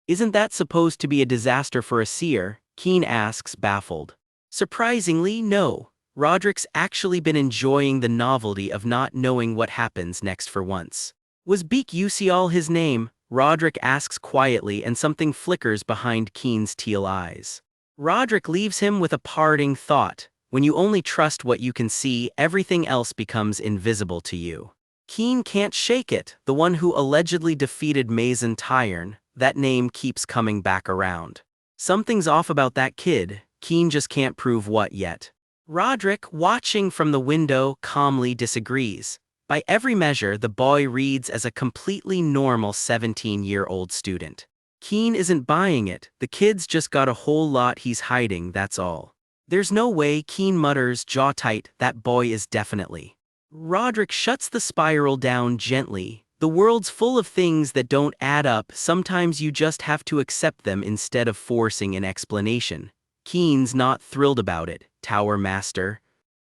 Isn't that supposed to be a disaster for a seer? Keen asks, baffled. Surprisingly, no. Roderick's actually been enjoying the novelty of not knowing what happens next for once. Was Beak Usial his name? Roderick asks quietly, and something flickers behind Keen's teal eyes. Roderick leaves him with a parting thought. When you only trust what you can see, everything else becomes invisible to you. Keen can't shake it. The one who allegedly defeated Mazen Tyrn, that name keeps coming back around. Something's off about that kid. Keen just can't prove what yet. Roderick, watching from the window, calmly disagrees. By every measure, the boy reads as a completely normal 17-year-old student. Keen isn't buying it. The kid's just got a whole lot he's hiding, that's all. There's no way, Keen mutters, jaw tight, that boy is definitely. Roderick shuts the spiral down gently. The world's full of things that don't add up. Sometimes you just have to accept them instead of forcing an explanation. Keen's not thrilled about it, Tower Master.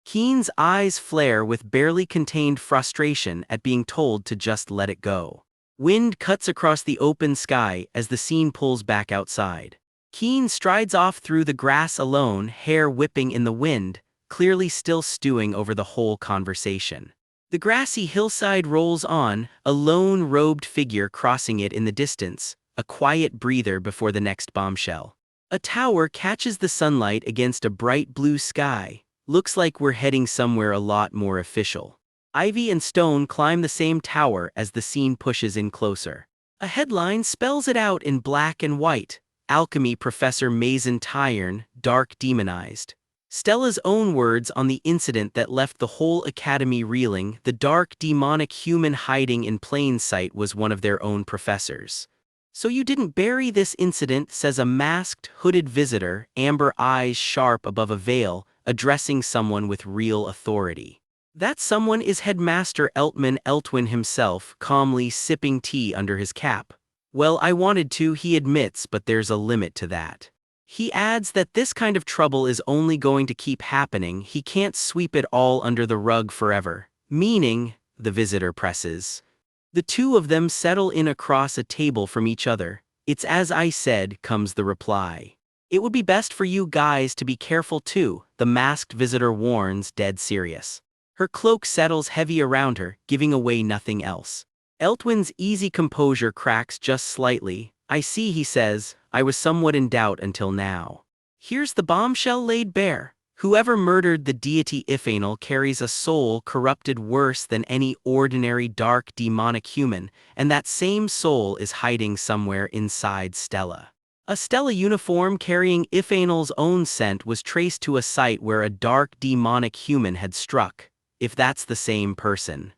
Keen's eyes flare with barely contained frustration at being told to just let it go. Wind cuts across the open sky as the scene pulls back outside. Keen strides off through the grass alone, hair whipping in the wind, clearly still stewing over the whole conversation. The grassy hillside rolls on, a lone robed figure crossing it in the distance, a quiet breather before the next bombshell. A tower catches the sunlight against a bright blue sky. Looks like we're heading somewhere a lot more official. Ivy and Stone climb the same tower as the scene pushes in closer. A headline spells it out in black and white: Alchemy Professor Mazen Tyrn, dark demonized. Stella's own words on the incident that left the whole academy reeling: the dark demonic human hiding in plain sight was one of their own professors. So you didn't bury this incident, says a masked, hooded visitor, amber eyes sharp above a veil, addressing someone with real authority. That someone is Headmaster Eltwin himself, calmly sipping tea under his cap. Well, I wanted to, he admits, but there's a limit to that. He adds that this kind of trouble is only going to keep happening. He can't sweep it all under the rug forever. Meaning, the visitor presses. The two of them settle in across a table from each other. It's as I said, comes the reply. It would be best for you guys to be careful too, the masked visitor warns, dead serious. Her cloak settles heavy around her, giving away nothing else. Eltwin's easy composure cracks just slightly. I see, he says. I was somewhat in doubt until now. Here's the bombshell laid bare. Whoever murdered the deity Fictional carries a soul corrupted worse than any ordinary dark demonic human, and that same soul is hiding somewhere inside Stella. A Stella uniform carrying Fictional's own scent was traced to a site where a dark demonic human had struck. If that's the same person,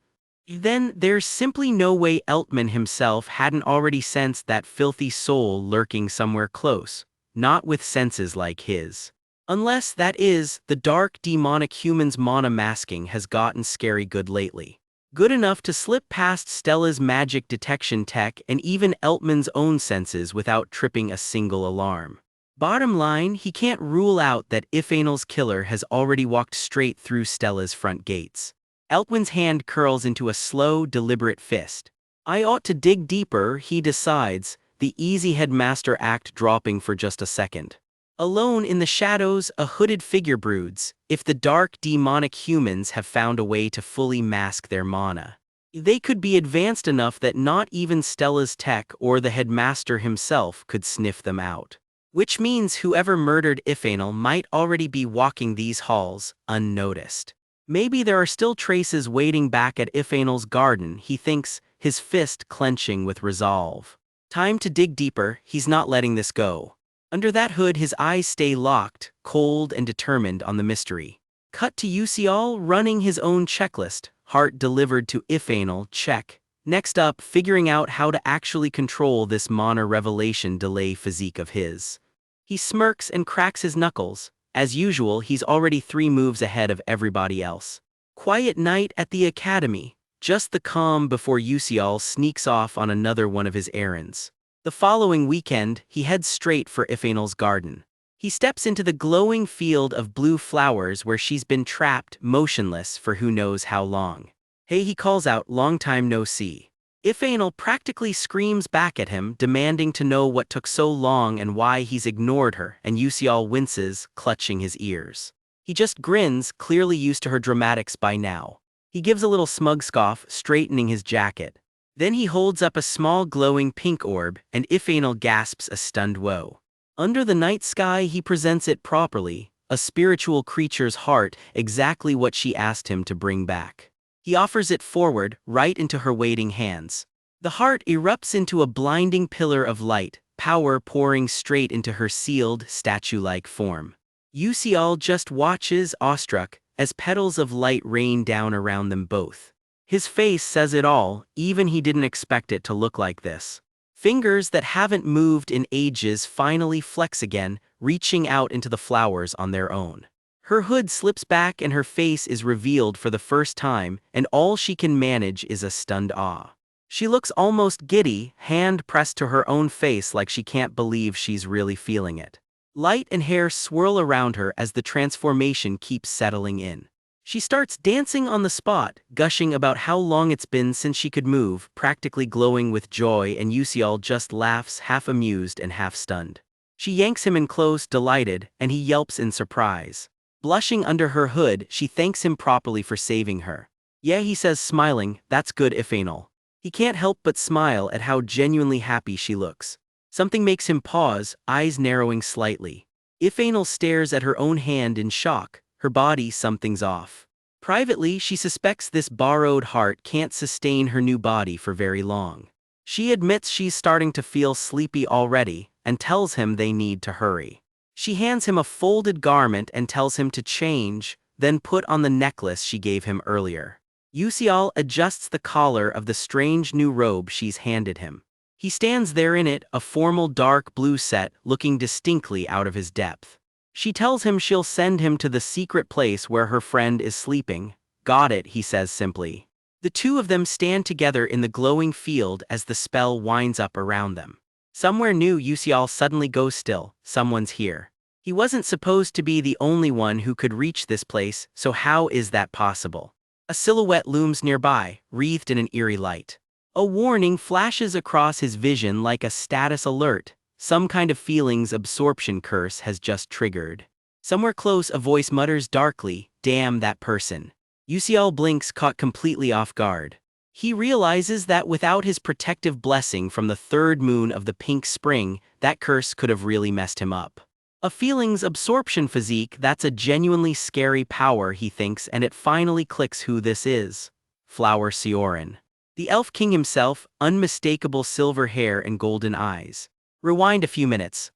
then there's simply no way Eltman himself hadn't already sensed that filthy soul lurking somewhere close, not with senses like his. Unless, that is, the dark demonic human's mana masking has gotten scary good lately. Good enough to slip past Stella's magic detection tech and even Eltman's own senses without tripping a single alarm. Bottom line, he can't rule out that Fictional's killer has already walked straight through Stella's front gates. Eltwin's hand curls into a slow, deliberate fist. I ought to dig deeper, he decides, the easy headmaster act dropping for just a second. Alone in the shadows, a hooded figure broods. If the dark demonic humans have found a way to fully mask their mana, they could be advanced enough that not even Stella's tech or the headmaster himself could sniff them out. Which means whoever murdered Fictional might already be walking these halls, unnoticed. Maybe there are still traces waiting back at Ifanel's garden, he thinks, his fist clenching with resolve. Time to dig deeper, he's not letting this go. Under that hood his eyes stay locked, cold and determined on the mystery. Cut to Ucial running his own checklist, heart delivered to Ifanel, check. Next up, figuring out how to actually control this mana revelation delay physique of his. He smirks and cracks his knuckles. As usual, he's already 3 moves ahead of everybody else. Quiet night at the academy, just the calm before Ucial sneaks off on another one of his errands. The following weekend, he heads straight for Ifanel's garden. He steps into the glowing field of blue flowers where she's been trapped, motionless for who knows how long. Hey, he calls out, long time no see. Ifanel practically screams back at him, demanding to know what took so long and why he's ignored her, and Ucial winces, clutching his ears. He just grins, clearly used to her dramatics by now. He gives a little smug scoff, straightening his jacket. Then he holds up a small glowing pink orb, and Ifanel gasps a stunned woe. Under the night sky he presents it properly, a spiritual creature's heart, exactly what she asked him to bring back. He offers it forward, right into her waiting hands. The heart erupts into a blinding pillar of light, power pouring straight into her sealed, statue-like form. Ucial just watches, awestruck, as petals of light rain down around them both. His face says it all, even he didn't expect it to look like this. Fingers that haven't moved in ages finally flex again, reaching out into the flowers on their own. Her hood slips back and her face is revealed for the first time, and all she can manage is a stunned awe. She looks almost giddy, hand pressed to her own face like she can't believe she's really feeling it. Light and hair swirl around her as the transformation keeps settling in. She starts dancing on the spot, gushing about how long it's been since she could move, practically glowing with joy, and Ucial just laughs, half amused and half stunned. She yanks him in close, delighted, and he yelps in surprise. Blushing under her hood, she thanks him properly for saving her. Yeah, he says, smiling, that's good, Ifanel. He can't help but smile at how genuinely happy she looks. Something makes him pause, eyes narrowing slightly. Ifanel stares at her own hand in shock, her body something's off. Privately, she suspects this borrowed heart can't sustain her new body for very long. She admits she's starting to feel sleepy already, and tells him they need to hurry. She hands him a folded garment and tells him to change, then put on the necklace she gave him earlier. Ucial adjusts the collar of the strange new robe she's handed him. He stands there in it, a formal dark blue set, looking distinctly out of his depth. She tells him she'll send him to the secret place where her friend is sleeping. Got it, he says simply. The two of them stand together in the glowing field as the spell winds up around them. Somewhere new, Ucial suddenly goes still. Someone's here. He wasn't supposed to be the only one who could reach this place, so how is that possible? A silhouette looms nearby, wreathed in an eerie light. A warning flashes across his vision like a status alert. Some kind of feelings absorption curse has just triggered. Somewhere close, a voice mutters darkly, "Damn that person." Ucial blinks, caught completely off guard. He realizes that without his protective blessing from the third moon of the pink spring, that curse could have really messed him up. A feelings absorption physique, that's a genuinely scary power, he thinks, and it finally clicks who this is. Flower Sioran. The elf king himself, unmistakable silver hair and golden eyes. Rewind a few minutes.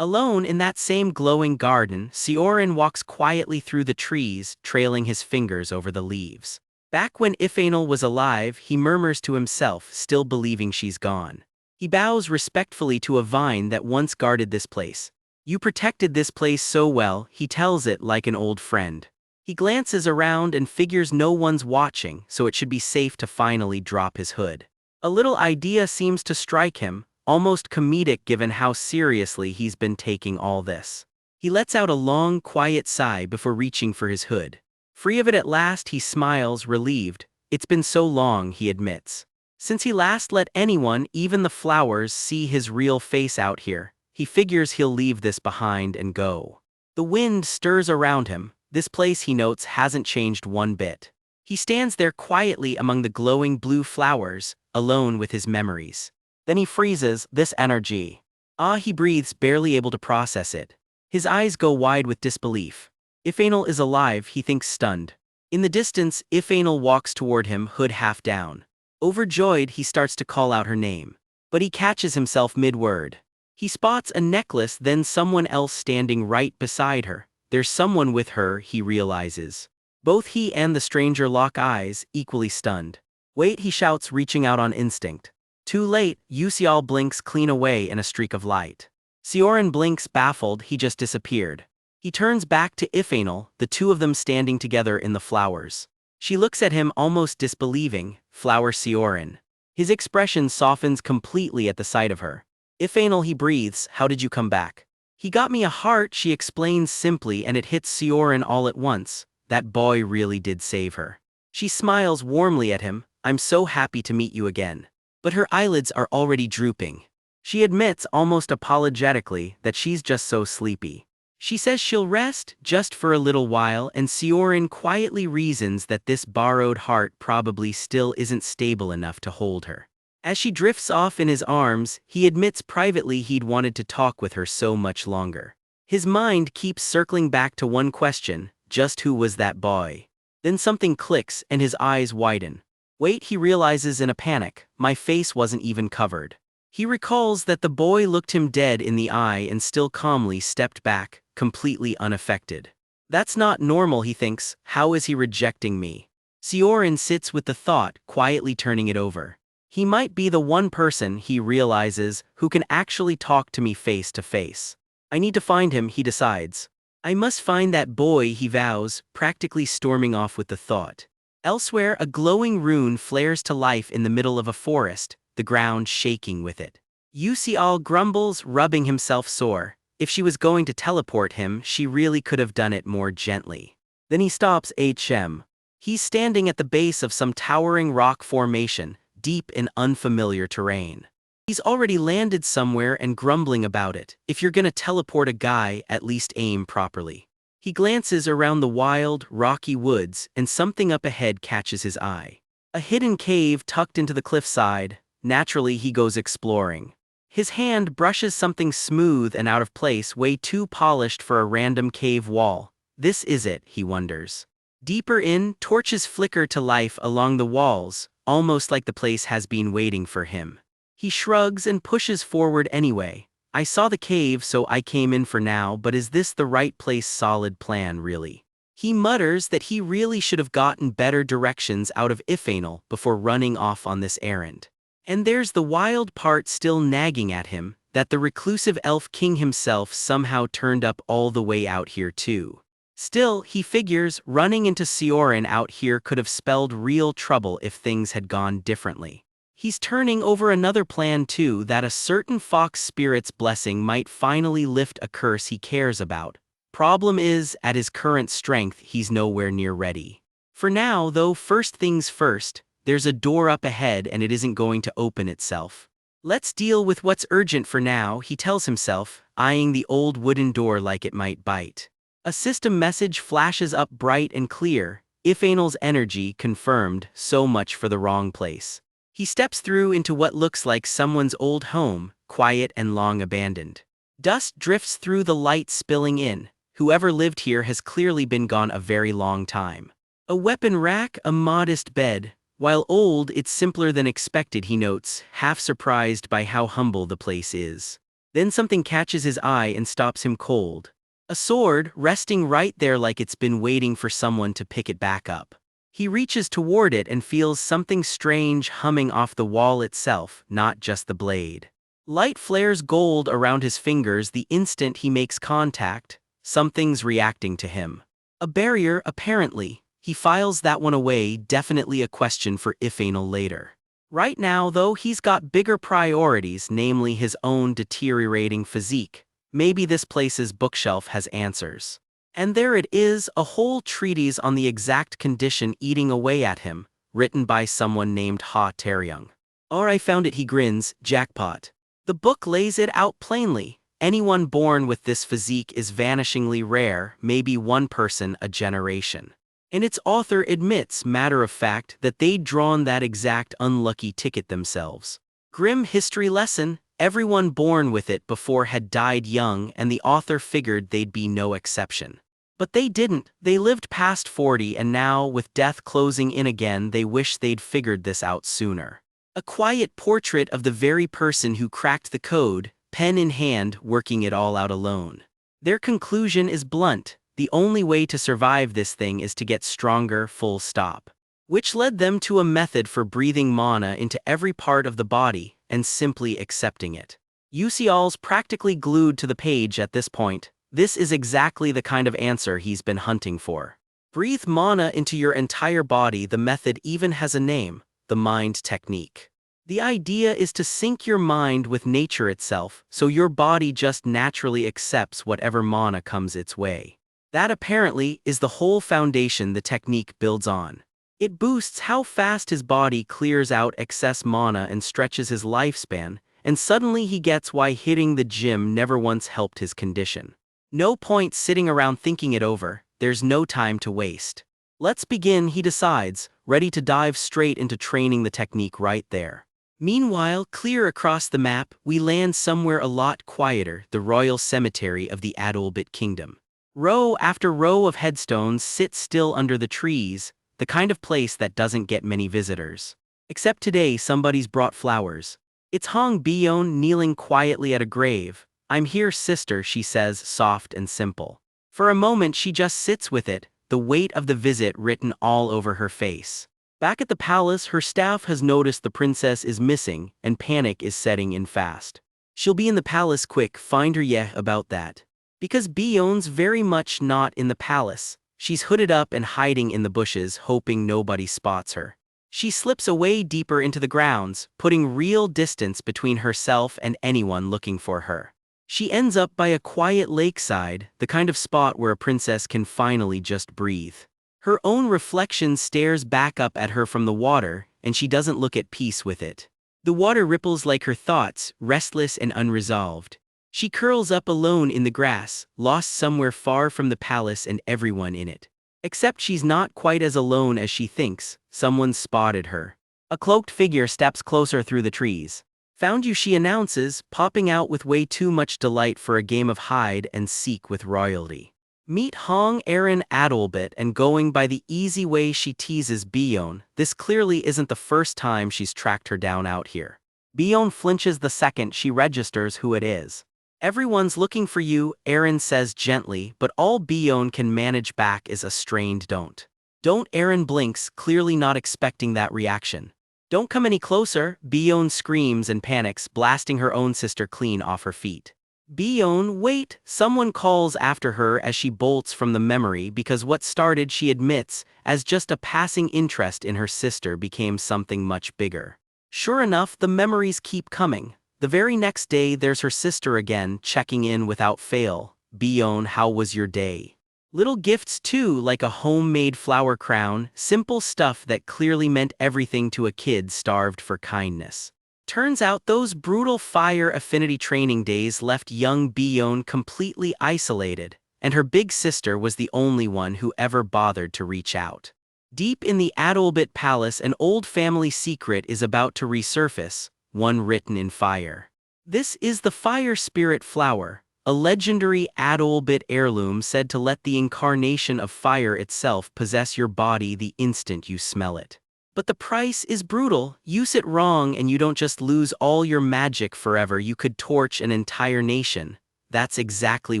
Alone in that same glowing garden, Sioran walks quietly through the trees, trailing his fingers over the leaves. Back when Ifanel was alive, he murmurs to himself, still believing she's gone. He bows respectfully to a vine that once guarded this place. You protected this place so well, he tells it like an old friend. He glances around and figures no one's watching, so it should be safe to finally drop his hood. A little idea seems to strike him, almost comedic given how seriously he's been taking all this. He lets out a long, quiet sigh before reaching for his hood. Free of it at last, he smiles, relieved. It's been so long, he admits. Since he last let anyone, even the flowers, see his real face out here, he figures he'll leave this behind and go. The wind stirs around him. This place, he notes, hasn't changed one bit. He stands there quietly among the glowing blue flowers, alone with his memories. Then he freezes, this energy. Ah, he breathes, barely able to process it. His eyes go wide with disbelief. Ifanel is alive, he thinks, stunned. In the distance, Ifanel walks toward him, hood half down. Overjoyed, he starts to call out her name. But he catches himself mid-word. He spots a necklace, then someone else standing right beside her. There's someone with her, he realizes. Both he and the stranger lock eyes, equally stunned. Wait, he shouts, reaching out on instinct. Too late, Yusial blinks clean away in a streak of light. Sioran blinks baffled, he just disappeared. He turns back to Ifanel, the two of them standing together in the flowers. She looks at him almost disbelieving, Flower Sioran. His expression softens completely at the sight of her. Ifanel, he breathes, how did you come back? He got me a heart, she explains simply, and it hits Sioran all at once. That boy really did save her. She smiles warmly at him, I'm so happy to meet you again. But her eyelids are already drooping. She admits almost apologetically that she's just so sleepy. She says she'll rest just for a little while, and Sioran quietly reasons that this borrowed heart probably still isn't stable enough to hold her. As she drifts off in his arms, he admits privately he'd wanted to talk with her so much longer. His mind keeps circling back to one question, just who was that boy? Then something clicks and his eyes widen. Wait, he realizes in a panic, my face wasn't even covered. He recalls that the boy looked him dead in the eye and still calmly stepped back, completely unaffected. That's not normal, he thinks, how is he rejecting me? Sioran sits with the thought, quietly turning it over. He might be the one person, he realizes, who can actually talk to me face to face. I need to find him, he decides. I must find that boy, he vows, practically storming off with the thought. Elsewhere, a glowing rune flares to life in the middle of a forest, the ground shaking with it. Yusial grumbles, rubbing himself sore. If she was going to teleport him, she really could have done it more gently. Then he stops He's standing at the base of some towering rock formation, deep in unfamiliar terrain. He's already landed somewhere and grumbling about it. If you're gonna teleport a guy, at least aim properly. He glances around the wild, rocky woods, and something up ahead catches his eye. A hidden cave tucked into the cliffside. Naturally, he goes exploring. His hand brushes something smooth and out of place, way too polished for a random cave wall. This is it, he wonders. Deeper in, torches flicker to life along the walls, almost like the place has been waiting for him. He shrugs and pushes forward anyway. I saw the cave, so I came in for now, but is this the right place? Solid plan, really. He mutters that he really should have gotten better directions out of Ifanel before running off on this errand. And there's the wild part still nagging at him, that the reclusive elf king himself somehow turned up all the way out here too. Still, he figures, running into Sioran out here could have spelled real trouble if things had gone differently. He's turning over another plan too, that a certain fox spirit's blessing might finally lift a curse he cares about. Problem is, at his current strength, he's nowhere near ready. For now, though, first things first, there's a door up ahead and it isn't going to open itself. Let's deal with what's urgent for now, he tells himself, eyeing the old wooden door like it might bite. A system message flashes up bright and clear. Ifanel's energy confirmed, so much for the wrong place. He steps through into what looks like someone's old home, quiet and long abandoned. Dust drifts through the light spilling in. Whoever lived here has clearly been gone a very long time. A weapon rack, a modest bed. While old, it's simpler than expected, he notes, half surprised by how humble the place is. Then something catches his eye and stops him cold. A sword, resting right there like it's been waiting for someone to pick it back up. He reaches toward it and feels something strange humming off the wall itself, not just the blade. Light flares gold around his fingers the instant he makes contact. Something's reacting to him. A barrier, apparently. He files that one away, definitely a question for Ifanel later. Right now, though, he's got bigger priorities, namely his own deteriorating physique. Maybe this place's bookshelf has answers. And there it is, a whole treatise on the exact condition eating away at him, written by someone named Ha Taryung. I found it, he grins, jackpot. The book lays it out plainly. Anyone born with this physique is vanishingly rare, maybe one person a generation. And its author admits, matter of fact, that they'd drawn that exact unlucky ticket themselves. Grim history lesson, everyone born with it before had died young, and the author figured they'd be no exception. But they didn't. They lived past 40 and now, with death closing in again, they wish they'd figured this out sooner. A quiet portrait of the very person who cracked the code, pen in hand, working it all out alone. Their conclusion is blunt: the only way to survive this thing is to get stronger, full stop. Which led them to a method for breathing mana into every part of the body and simply accepting it. Yusial's practically glued to the page at this point. This is exactly the kind of answer he's been hunting for. Breathe mana into your entire body. The method even has a name: the mind technique. The idea is to sync your mind with nature itself, so your body just naturally accepts whatever mana comes its way. That apparently is the whole foundation the technique builds on. It boosts how fast his body clears out excess mana and stretches his lifespan, and suddenly he gets why hitting the gym never once helped his condition. No point sitting around thinking it over, there's no time to waste. Let's begin, he decides, ready to dive straight into training the technique right there. Meanwhile, clear across the map, we land somewhere a lot quieter: the royal cemetery of the Adolbit Kingdom. Row after row of headstones sit still under the trees, the kind of place that doesn't get many visitors. Except today somebody's brought flowers. It's Hong Bion kneeling quietly at a grave. "I'm here, sister," she says, soft and simple. For a moment she just sits with it, the weight of the visit written all over her face. Back at the palace, her staff has noticed the princess is missing, and panic is setting in fast. "She'll be in the palace, quick, find her." "Yeah, about that." Because Bion's very much not in the palace. She's hooded up and hiding in the bushes, hoping nobody spots her. She slips away deeper into the grounds, putting real distance between herself and anyone looking for her. She ends up by a quiet lakeside, the kind of spot where a princess can finally just breathe. Her own reflection stares back up at her from the water, and she doesn't look at peace with it. The water ripples like her thoughts, restless and unresolved. She curls up alone in the grass, lost somewhere far from the palace and everyone in it. Except she's not quite as alone as she thinks. Someone spotted her. A cloaked figure steps closer through the trees. "Found you," she announces, popping out with way too much delight for a game of hide and seek with royalty. Meet Hong Aaron Adolbit, and going by the easy way she teases Bion. This clearly isn't the first time she's tracked her down out here. Bion flinches the second she registers who it is. "Everyone's looking for you," Aaron says gently, but all Bion can manage back is a strained "don't." "Don't." Aaron blinks, clearly not expecting that reaction. "Don't come any closer," Bion screams and panics, blasting her own sister clean off her feet. "Bion, wait," someone calls after her as she bolts from the memory, because what started, she admits, as just a passing interest in her sister became something much bigger. Sure enough, the memories keep coming. The very next day there's her sister again, checking in without fail. "Bion, how was your day?" Little gifts too, like a homemade flower crown, simple stuff that clearly meant everything to a kid starved for kindness. Turns out those brutal fire affinity training days left young Bion completely isolated, and her big sister was the only one who ever bothered to reach out. Deep in the Adolbit Palace, an old family secret is about to resurface, one written in fire. This is the fire spirit flower, a legendary Adolbit heirloom said to let the incarnation of fire itself possess your body the instant you smell it. But the price is brutal. Use it wrong and you don't just lose all your magic forever, you could torch an entire nation. That's exactly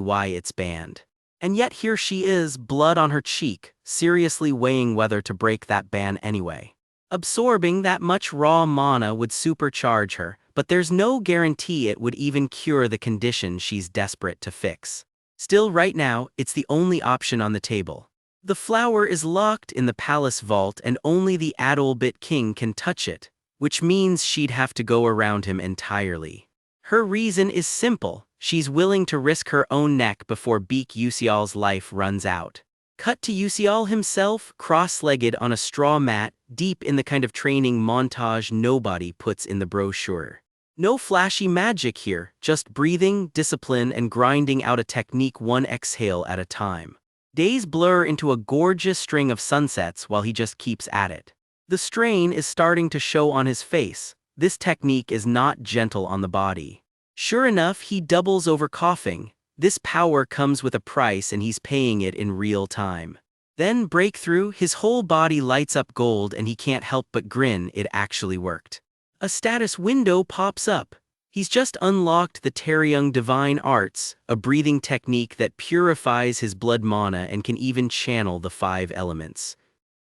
why it's banned. And yet here she is, blood on her cheek, seriously weighing whether to break that ban anyway. Absorbing that much raw mana would supercharge her, but there's no guarantee it would even cure the condition she's desperate to fix. Still, right now, it's the only option on the table. The flower is locked in the palace vault and only the Adolbit king can touch it, which means she'd have to go around him entirely. Her reason is simple: she's willing to risk her own neck before Beak Yusial's life runs out. Cut to Yusial himself, cross-legged on a straw mat, deep in the kind of training montage nobody puts in the brochure. No flashy magic here, just breathing, discipline, and grinding out a technique one exhale at a time. Days blur into a gorgeous string of sunsets while he just keeps at it. The strain is starting to show on his face. This technique is not gentle on the body. Sure enough, he doubles over coughing. This power comes with a price and he's paying it in real time. Then breakthrough, his whole body lights up gold and he can't help but grin, it actually worked. A status window pops up. He's just unlocked the Taryung Divine Arts, a breathing technique that purifies his blood mana and can even channel the 5 elements.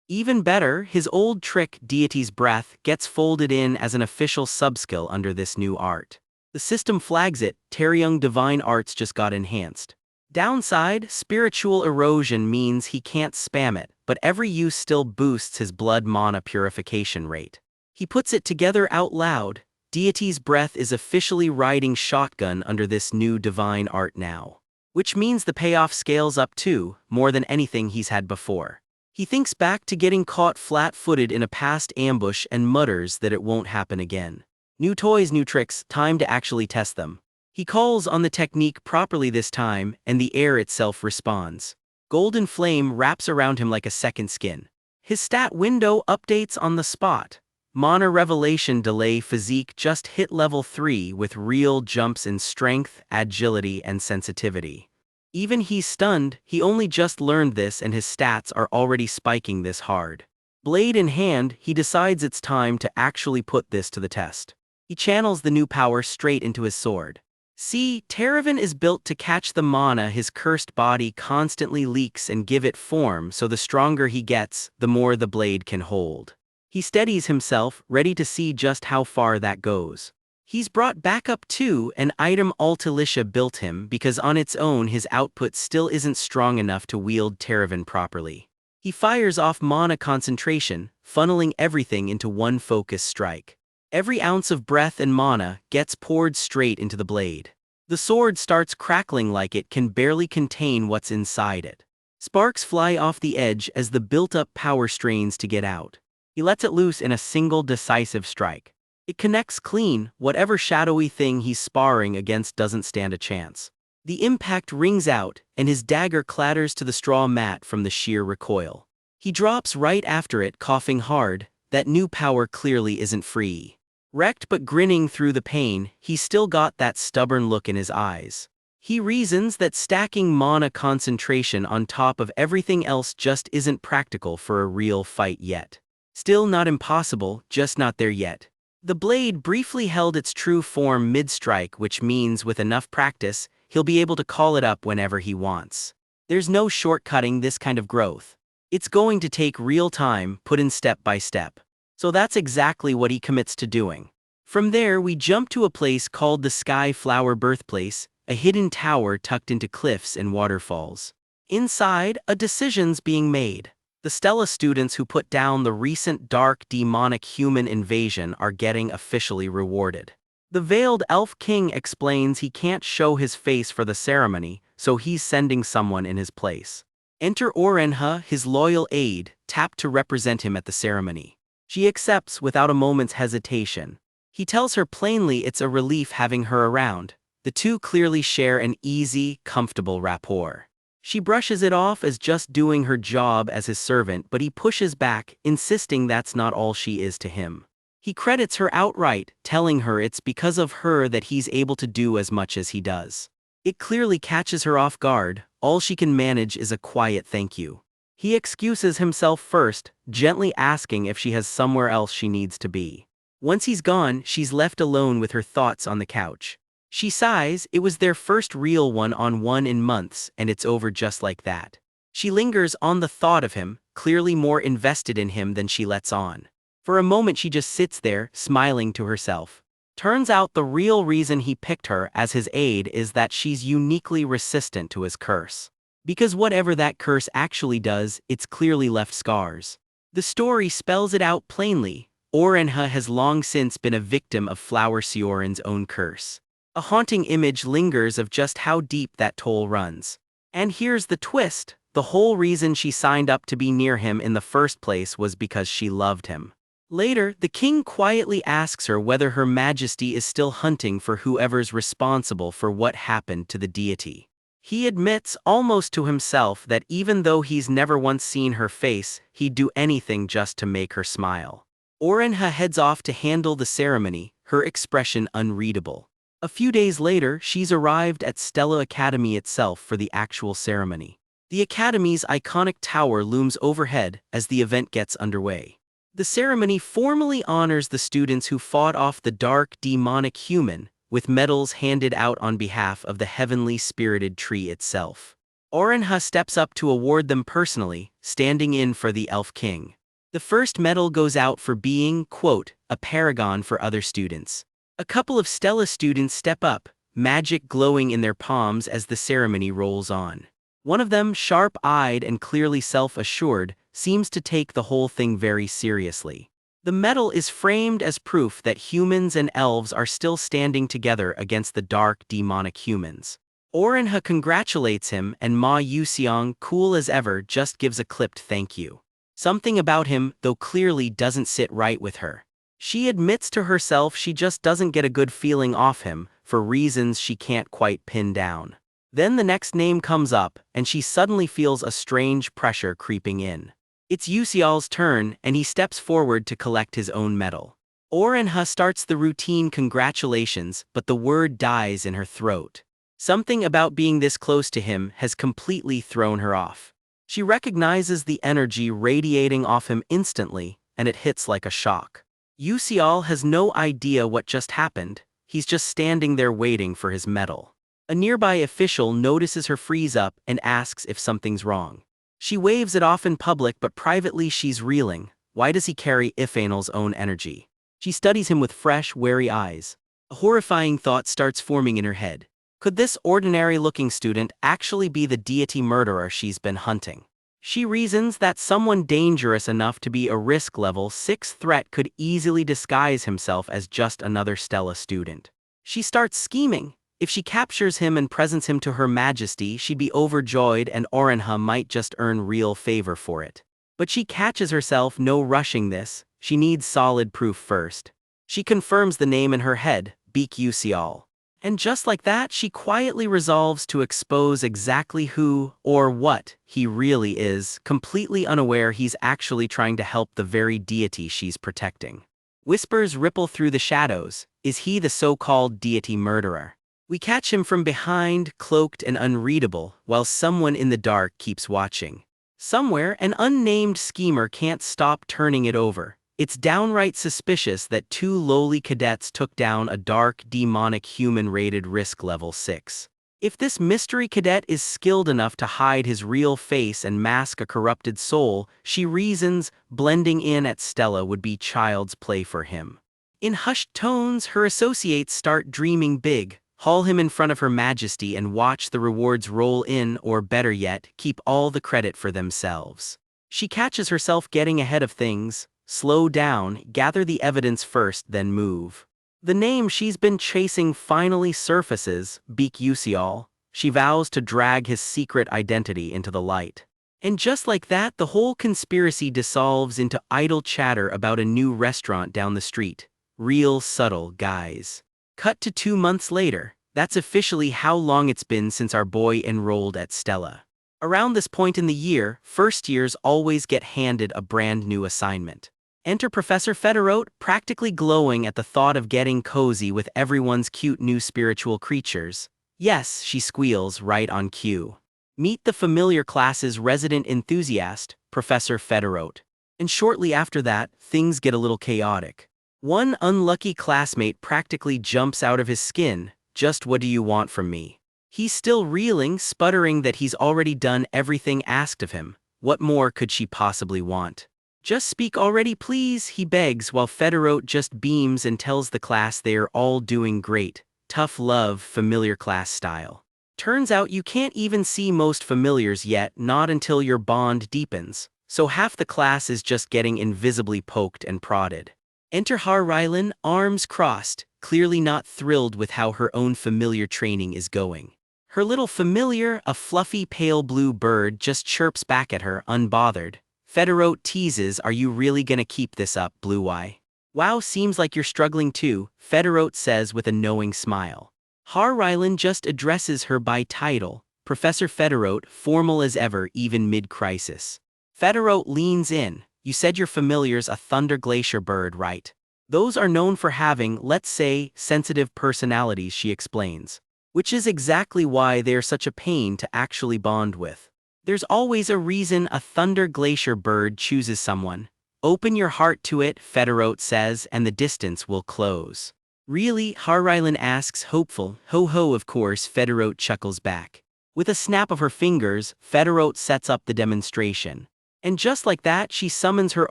Even better, his old trick, Deity's Breath, gets folded in as an official subskill under this new art. The system flags it, Taryung Divine Arts just got enhanced. Downside, spiritual erosion means he can't spam it, but every use still boosts his blood mana purification rate. He puts it together out loud. Deity's Breath is officially riding shotgun under this new divine art now. Which means the payoff scales up too, more than anything he's had before. He thinks back to getting caught flat-footed in a past ambush and mutters that it won't happen again. New toys, new tricks, time to actually test them. He calls on the technique properly this time, and the air itself responds. Golden flame wraps around him like a second skin. His stat window updates on the spot. Mana Revelation Delay Physique just hit level 3 with real jumps in strength, agility, and sensitivity. Even he's stunned, he only just learned this and his stats are already spiking this hard. Blade in hand, he decides it's time to actually put this to the test. He channels the new power straight into his sword. See, Teravan is built to catch the mana his cursed body constantly leaks and give it form, so the stronger he gets, the more the blade can hold. He steadies himself, ready to see just how far that goes. He's brought backup too, an item Altalicia built him because on its own his output still isn't strong enough to wield Teravan properly. He fires off mana concentration, funneling everything into one focus strike. Every ounce of breath and mana gets poured straight into the blade. The sword starts crackling like it can barely contain what's inside it. Sparks fly off the edge as the built-up power strains to get out. He lets it loose in a single decisive strike. It connects clean, whatever shadowy thing he's sparring against doesn't stand a chance. The impact rings out, and his dagger clatters to the straw mat from the sheer recoil. He drops right after it, coughing hard. That new power clearly isn't free. Wrecked but grinning through the pain, he's still got that stubborn look in his eyes. He reasons that stacking mana concentration on top of everything else just isn't practical for a real fight yet. Still not impossible, just not there yet. The blade briefly held its true form mid-strike, which means with enough practice, he'll be able to call it up whenever he wants. There's no shortcutting this kind of growth. It's going to take real time, put in step by step. So that's exactly what he commits to doing. From there we jump to a place called the Sky Flower Birthplace, a hidden tower tucked into cliffs and waterfalls. Inside, a decision's being made. The Stella students who put down the recent dark demonic human invasion are getting officially rewarded. The veiled elf king explains he can't show his face for the ceremony, so he's sending someone in his place. Enter Orenha, his loyal aide, tapped to represent him at the ceremony. She accepts without a moment's hesitation. He tells her plainly it's a relief having her around. The two clearly share an easy, comfortable rapport. She brushes it off as just doing her job as his servant, but he pushes back, insisting that's not all she is to him. He credits her outright, telling her it's because of her that he's able to do as much as he does. It clearly catches her off guard. All she can manage is a quiet thank you. He excuses himself first, gently asking if she has somewhere else she needs to be. Once he's gone, she's left alone with her thoughts on the couch. She sighs, it was their first real one-on-one in months, and it's over just like that. She lingers on the thought of him, clearly more invested in him than she lets on. For a moment she just sits there, smiling to herself. Turns out the real reason he picked her as his aide is that she's uniquely resistant to his curse. Because whatever that curse actually does, it's clearly left scars. The story spells it out plainly. Orenha has long since been a victim of Flower Sioran's own curse. A haunting image lingers of just how deep that toll runs. And here's the twist. The whole reason she signed up to be near him in the first place was because she loved him. Later, the king quietly asks her whether Her Majesty is still hunting for whoever's responsible for what happened to the deity. He admits almost to himself that even though he's never once seen her face, he'd do anything just to make her smile. Orenha heads off to handle the ceremony, her expression unreadable. A few days later, she's arrived at Stella Academy itself for the actual ceremony. The Academy's iconic tower looms overhead as the event gets underway. The ceremony formally honors the students who fought off the dark, demonic human, with medals handed out on behalf of the heavenly spirited tree itself. Orenha steps up to award them personally, standing in for the Elf King. The first medal goes out for being, quote, a paragon for other students. A couple of Stella students step up, magic glowing in their palms as the ceremony rolls on. One of them, sharp-eyed and clearly self-assured, seems to take the whole thing very seriously. The medal is framed as proof that humans and elves are still standing together against the dark, demonic humans. Orenha congratulates him, and Ma Yuseong, cool as ever, just gives a clipped thank you. Something about him, though, clearly doesn't sit right with her. She admits to herself she just doesn't get a good feeling off him, for reasons she can't quite pin down. Then the next name comes up, and she suddenly feels a strange pressure creeping in. It's Yuseol's turn, and he steps forward to collect his own medal. Orenha starts the routine congratulations, but the word dies in her throat. Something about being this close to him has completely thrown her off. She recognizes the energy radiating off him instantly, and it hits like a shock. Yuseol has no idea what just happened. He's just standing there waiting for his medal. A nearby official notices her freeze up and asks if something's wrong. She waves it off in public, but privately she's reeling. Why does he carry Ifanel's own energy? She studies him with fresh, wary eyes. A horrifying thought starts forming in her head. Could this ordinary-looking student actually be the deity murderer she's been hunting? She reasons that someone dangerous enough to be a risk level 6 threat could easily disguise himself as just another Stella student. She starts scheming. If she captures him and presents him to Her Majesty, she'd be overjoyed, and Orenha might just earn real favor for it. But she catches herself, no rushing this. She needs solid proof first. She confirms the name in her head, Beek Yuseol. And just like that, she quietly resolves to expose exactly who, or what, he really is, completely unaware he's actually trying to help the very deity she's protecting. Whispers ripple through the shadows. Is he the so-called deity murderer? We catch him from behind, cloaked and unreadable, while someone in the dark keeps watching. Somewhere, an unnamed schemer can't stop turning it over. It's downright suspicious that 2 lowly cadets took down a dark, demonic human rated risk level 6. If this mystery cadet is skilled enough to hide his real face and mask a corrupted soul, she reasons, blending in at Stella would be child's play for him. In hushed tones, her associates start dreaming big. Haul him in front of Her Majesty and watch the rewards roll in, or better yet, keep all the credit for themselves. She catches herself getting ahead of things. Slow down, gather the evidence first, then move. The name she's been chasing finally surfaces, Beek Yuseol. She vows to drag his secret identity into the light. And just like that, the whole conspiracy dissolves into idle chatter about a new restaurant down the street. Real subtle, guys. Cut to 2 months later. That's officially how long it's been since our boy enrolled at Stella. Around this point in the year, first years always get handed a brand new assignment. Enter Professor Federote, practically glowing at the thought of getting cozy with everyone's cute new spiritual creatures. Yes, she squeals right on cue. Meet the familiar class's resident enthusiast, Professor Federote. And shortly after that, things get a little chaotic. One unlucky classmate practically jumps out of his skin. Just what do you want from me? He's still reeling, sputtering that he's already done everything asked of him. What more could she possibly want? Just speak already, please, he begs, while Federote just beams and tells the class they're all doing great. Tough love, familiar class style. Turns out you can't even see most familiars yet, not until your bond deepens. So half the class is just getting invisibly poked and prodded. Enter Har Rylan, arms crossed, clearly not thrilled with how her own familiar training is going. Her little familiar, a fluffy pale blue bird, just chirps back at her, unbothered. Federote teases, are you really gonna keep this up, Blue Eye? Wow, seems like you're struggling too, Federote says with a knowing smile. Har Rylan just addresses her by title, Professor Federote, formal as ever even mid-crisis. Federote leans in, you said your familiar's a Thunder Glacier bird, right? Those are known for having, let's say, sensitive personalities, she explains. Which is exactly why they're such a pain to actually bond with. There's always a reason a thunder glacier bird chooses someone. Open your heart to it, Federote says, and the distance will close. Really? Harrylan asks, hopeful. Ho ho, of course, Federote chuckles back. With a snap of her fingers, Federote sets up the demonstration. And just like that, she summons her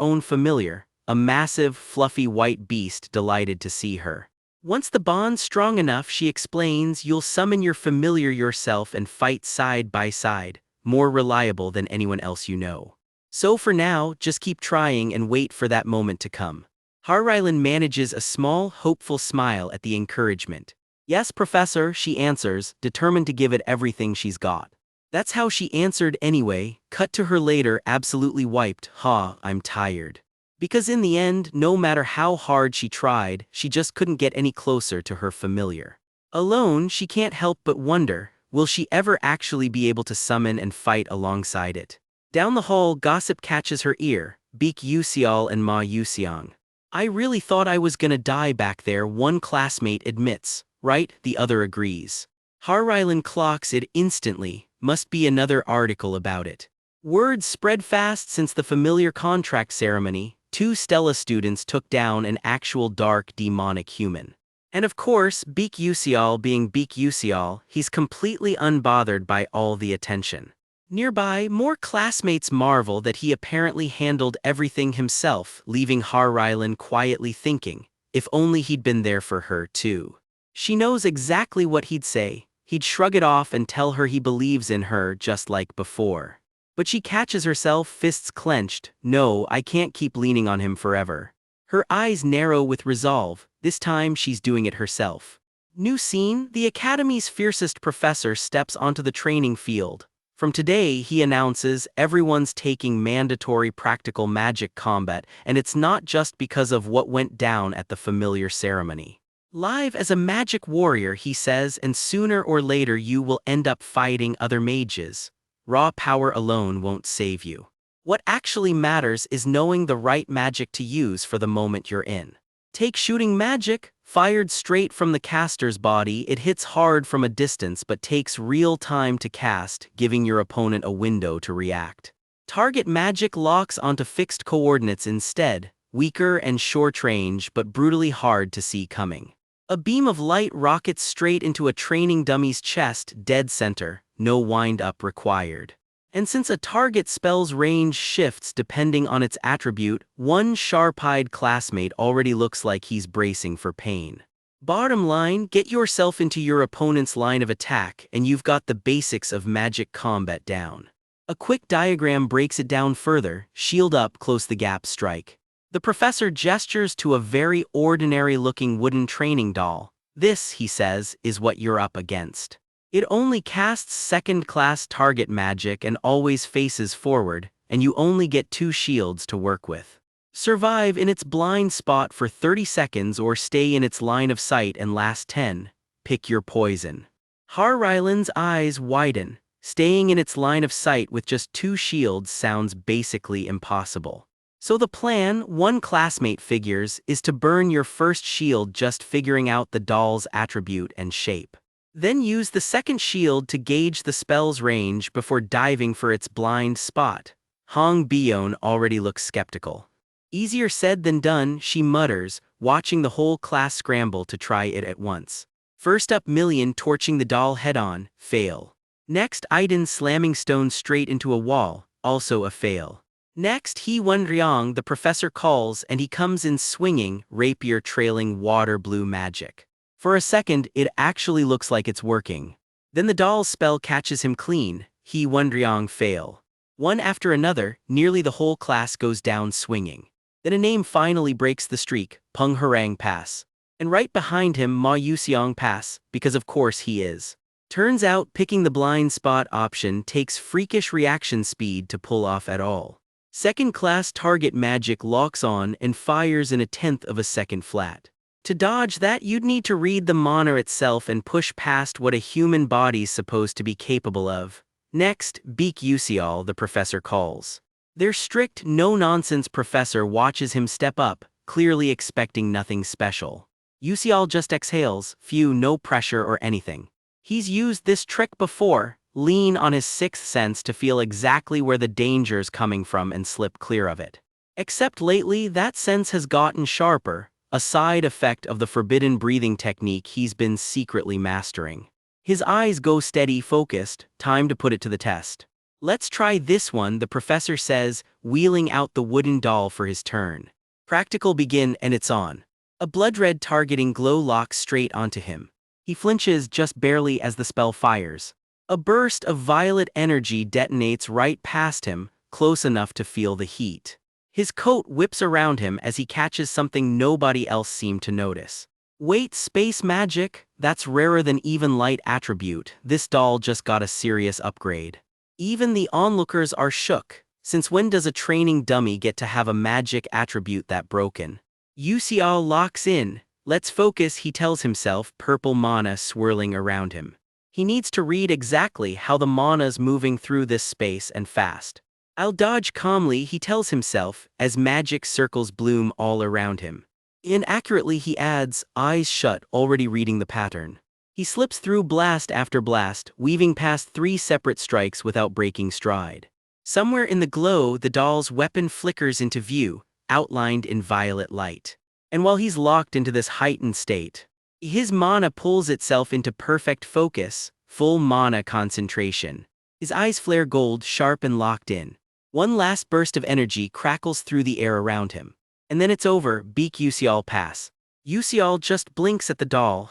own familiar, a massive, fluffy white beast delighted to see her. Once the bond's strong enough, she explains, you'll summon your familiar yourself and fight side by side, more reliable than anyone else you know. So for now, just keep trying and wait for that moment to come. Harrylan manages a small, hopeful smile at the encouragement. Yes, Professor, she answers, determined to give it everything she's got. That's how she answered anyway. Cut to her later, absolutely wiped. I'm tired. Because in the end, no matter how hard she tried, she just couldn't get any closer to her familiar. Alone, she can't help but wonder, will she ever actually be able to summon and fight alongside it? Down the hall, gossip catches her ear, Beek Yuseol and Ma Yuseong. I really thought I was gonna die back there, one classmate admits. Right, the other agrees. Harrylan clocks it instantly, must be another article about it. Word spread fast since the familiar contract ceremony. 2 Stella students took down an actual dark demonic human. And of course, Beek Yuseol being Beek Yuseol, he's completely unbothered by all the attention. Nearby, more classmates marvel that he apparently handled everything himself, leaving Harrylan quietly thinking, if only he'd been there for her too. She knows exactly what he'd say. He'd shrug it off and tell her he believes in her just like before. But she catches herself, fists clenched. No, I can't keep leaning on him forever. Her eyes narrow with resolve. This time she's doing it herself. New scene, the Academy's fiercest professor steps onto the training field. From today, he announces, everyone's taking mandatory practical magic combat, and it's not just because of what went down at the familiar ceremony. Live as a magic warrior, he says, and sooner or later you will end up fighting other mages. Raw power alone won't save you. What actually matters is knowing the right magic to use for the moment you're in. Take shooting magic. Fired straight from the caster's body, it hits hard from a distance but takes real time to cast, giving your opponent a window to react. Target magic locks onto fixed coordinates instead, weaker and short range but brutally hard to see coming. A beam of light rockets straight into a training dummy's chest, dead center, no wind-up required. And since a target spell's range shifts depending on its attribute, one sharp-eyed classmate already looks like he's bracing for pain. Bottom line, get yourself into your opponent's line of attack and you've got the basics of magic combat down. A quick diagram breaks it down further. Shield up, close the gap, strike. The professor gestures to a very ordinary-looking wooden training doll. This, he says, is what you're up against. It only casts second-class target magic and always faces forward, and you only get 2 shields to work with. Survive in its blind spot for 30 seconds or stay in its line of sight and last 10. Pick your poison. Harrylan's eyes widen. Staying in its line of sight with just 2 shields sounds basically impossible. So the plan, one classmate figures, is to burn your first shield just figuring out the doll's attribute and shape. Then use the second shield to gauge the spell's range before diving for its blind spot. Hong Bion already looks skeptical. Easier said than done, she mutters, watching the whole class scramble to try it at once. First up, Million torching the doll head-on, fail. Next, Aiden slamming stones straight into a wall, also a fail. Next, He Wenryong, the professor calls, and he comes in swinging, rapier trailing water blue magic. For a second, it actually looks like it's working. Then the doll's spell catches him clean. He Wenryong fail. One after another, nearly the whole class goes down swinging. Then a name finally breaks the streak, Peng Harang pass. And right behind him Ma Yuseong pass, because of course he is. Turns out picking the blind spot option takes freakish reaction speed to pull off at all. Second-class target magic locks on and fires in 1/10 of a second flat. To dodge that, you'd need to read the mana itself and push past what a human body's supposed to be capable of. Next, Beek Yuseol, the professor calls. Their strict, no-nonsense professor watches him step up, clearly expecting nothing special. Yusial just exhales, phew, no pressure or anything. He's used this trick before, lean on his sixth sense to feel exactly where the danger's coming from and slip clear of it. Except lately that sense has gotten sharper, a side effect of the forbidden breathing technique he's been secretly mastering. His eyes go steady, focused, time to put it to the test. Let's try this one, the professor says, wheeling out the wooden doll for his turn. Practical begin and it's on. A blood-red targeting glow locks straight onto him. He flinches just barely as the spell fires. A burst of violet energy detonates right past him, close enough to feel the heat. His coat whips around him as he catches something nobody else seemed to notice. Wait, space magic? That's rarer than even light attribute. This doll just got a serious upgrade. Even the onlookers are shook. Since when does a training dummy get to have a magic attribute that broken? Yusial locks in. Let's focus, he tells himself, purple mana swirling around him. He needs to read exactly how the mana's moving through this space and fast. I'll dodge calmly, he tells himself, as magic circles bloom all around him. Inaccurately he adds, eyes shut, already reading the pattern. He slips through blast after blast, weaving past 3 separate strikes without breaking stride. Somewhere in the glow, the doll's weapon flickers into view, outlined in violet light. And while he's locked into this heightened state, his mana pulls itself into perfect focus, full mana concentration. His eyes flare gold, sharp and locked in. One last burst of energy crackles through the air around him. And then it's over, beak Yusial pass. Yusial just blinks at the doll.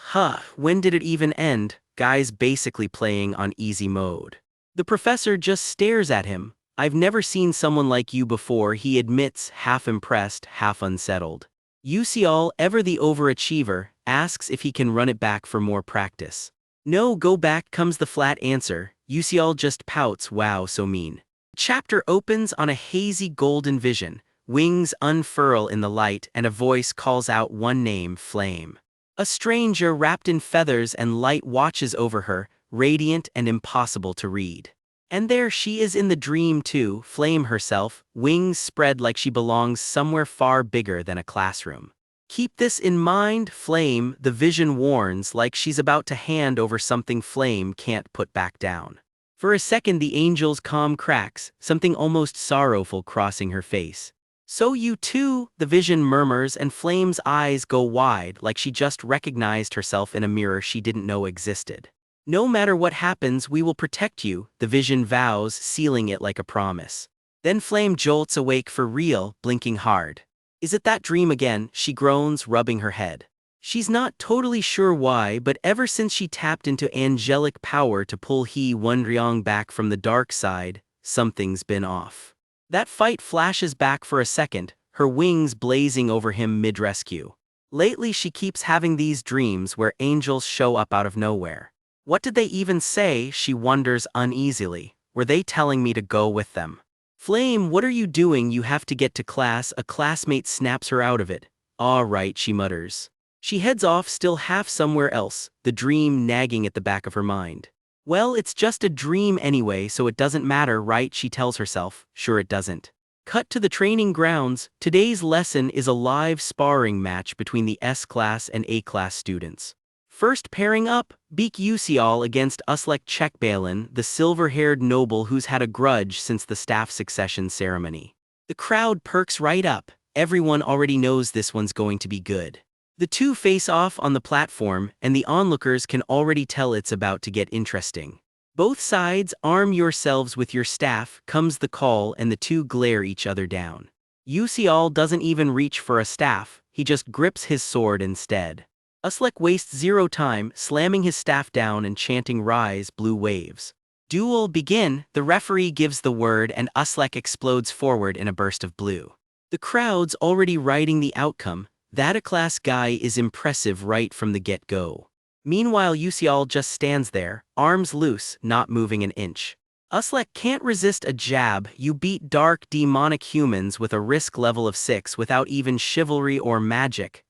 When did it even end? Guy's basically playing on easy mode. The professor just stares at him. I've never seen someone like you before, he admits, half impressed, half unsettled. Yusial, ever the overachiever, asks if he can run it back for more practice. No, go back, comes the flat answer. Yusial just pouts, wow, so mean. Chapter opens on a hazy golden vision. Wings unfurl in the light and a voice calls out one name, Flame. A stranger wrapped in feathers and light watches over her, radiant and impossible to read. And there she is in the dream too, Flame herself, wings spread like she belongs somewhere far bigger than a classroom. Keep this in mind, Flame, the vision warns, like she's about to hand over something Flame can't put back down. For a second the angel's calm cracks, something almost sorrowful crossing her face. So you too, the vision murmurs, and Flame's eyes go wide like she just recognized herself in a mirror she didn't know existed. No matter what happens, we will protect you, the vision vows, sealing it like a promise. Then Flame jolts awake for real, blinking hard. Is it that dream again? She groans, rubbing her head. She's not totally sure why, but ever since she tapped into angelic power to pull Wonryong back from the dark side, something's been off. That fight flashes back for a second, her wings blazing over him mid-rescue. Lately she keeps having these dreams where angels show up out of nowhere. What did they even say? She wonders uneasily. Were they telling me to go with them? Flame, what are you doing? You have to get to class. A classmate snaps her out of it. All right, she mutters. She heads off, still half somewhere else, the dream nagging at the back of her mind. Well, it's just a dream anyway, so it doesn't matter, right? She tells herself. Sure it doesn't. Cut to the training grounds. Today's lesson is a live sparring match between the S-class and A-class students. First pairing up, Beak Yusial against Uslek Chekbalin, the silver-haired noble who's had a grudge since the staff succession ceremony. The crowd perks right up. Everyone already knows this one's going to be good. The two face off on the platform, and the onlookers can already tell it's about to get interesting. Both sides, arm yourselves with your staff, comes the call, and the two glare each other down. Yusial doesn't even reach for a staff, he just grips his sword instead. Uslek wastes zero time, slamming his staff down and chanting rise, blue waves. Duel begin, the referee gives the word and Uslek explodes forward in a burst of blue. The crowd's already writing the outcome. That A-class guy is impressive right from the get-go. Meanwhile Yusial just stands there, arms loose, not moving an inch. Uslek can't resist a jab. You beat dark demonic humans with a risk level of 6 without even chivalry or magic.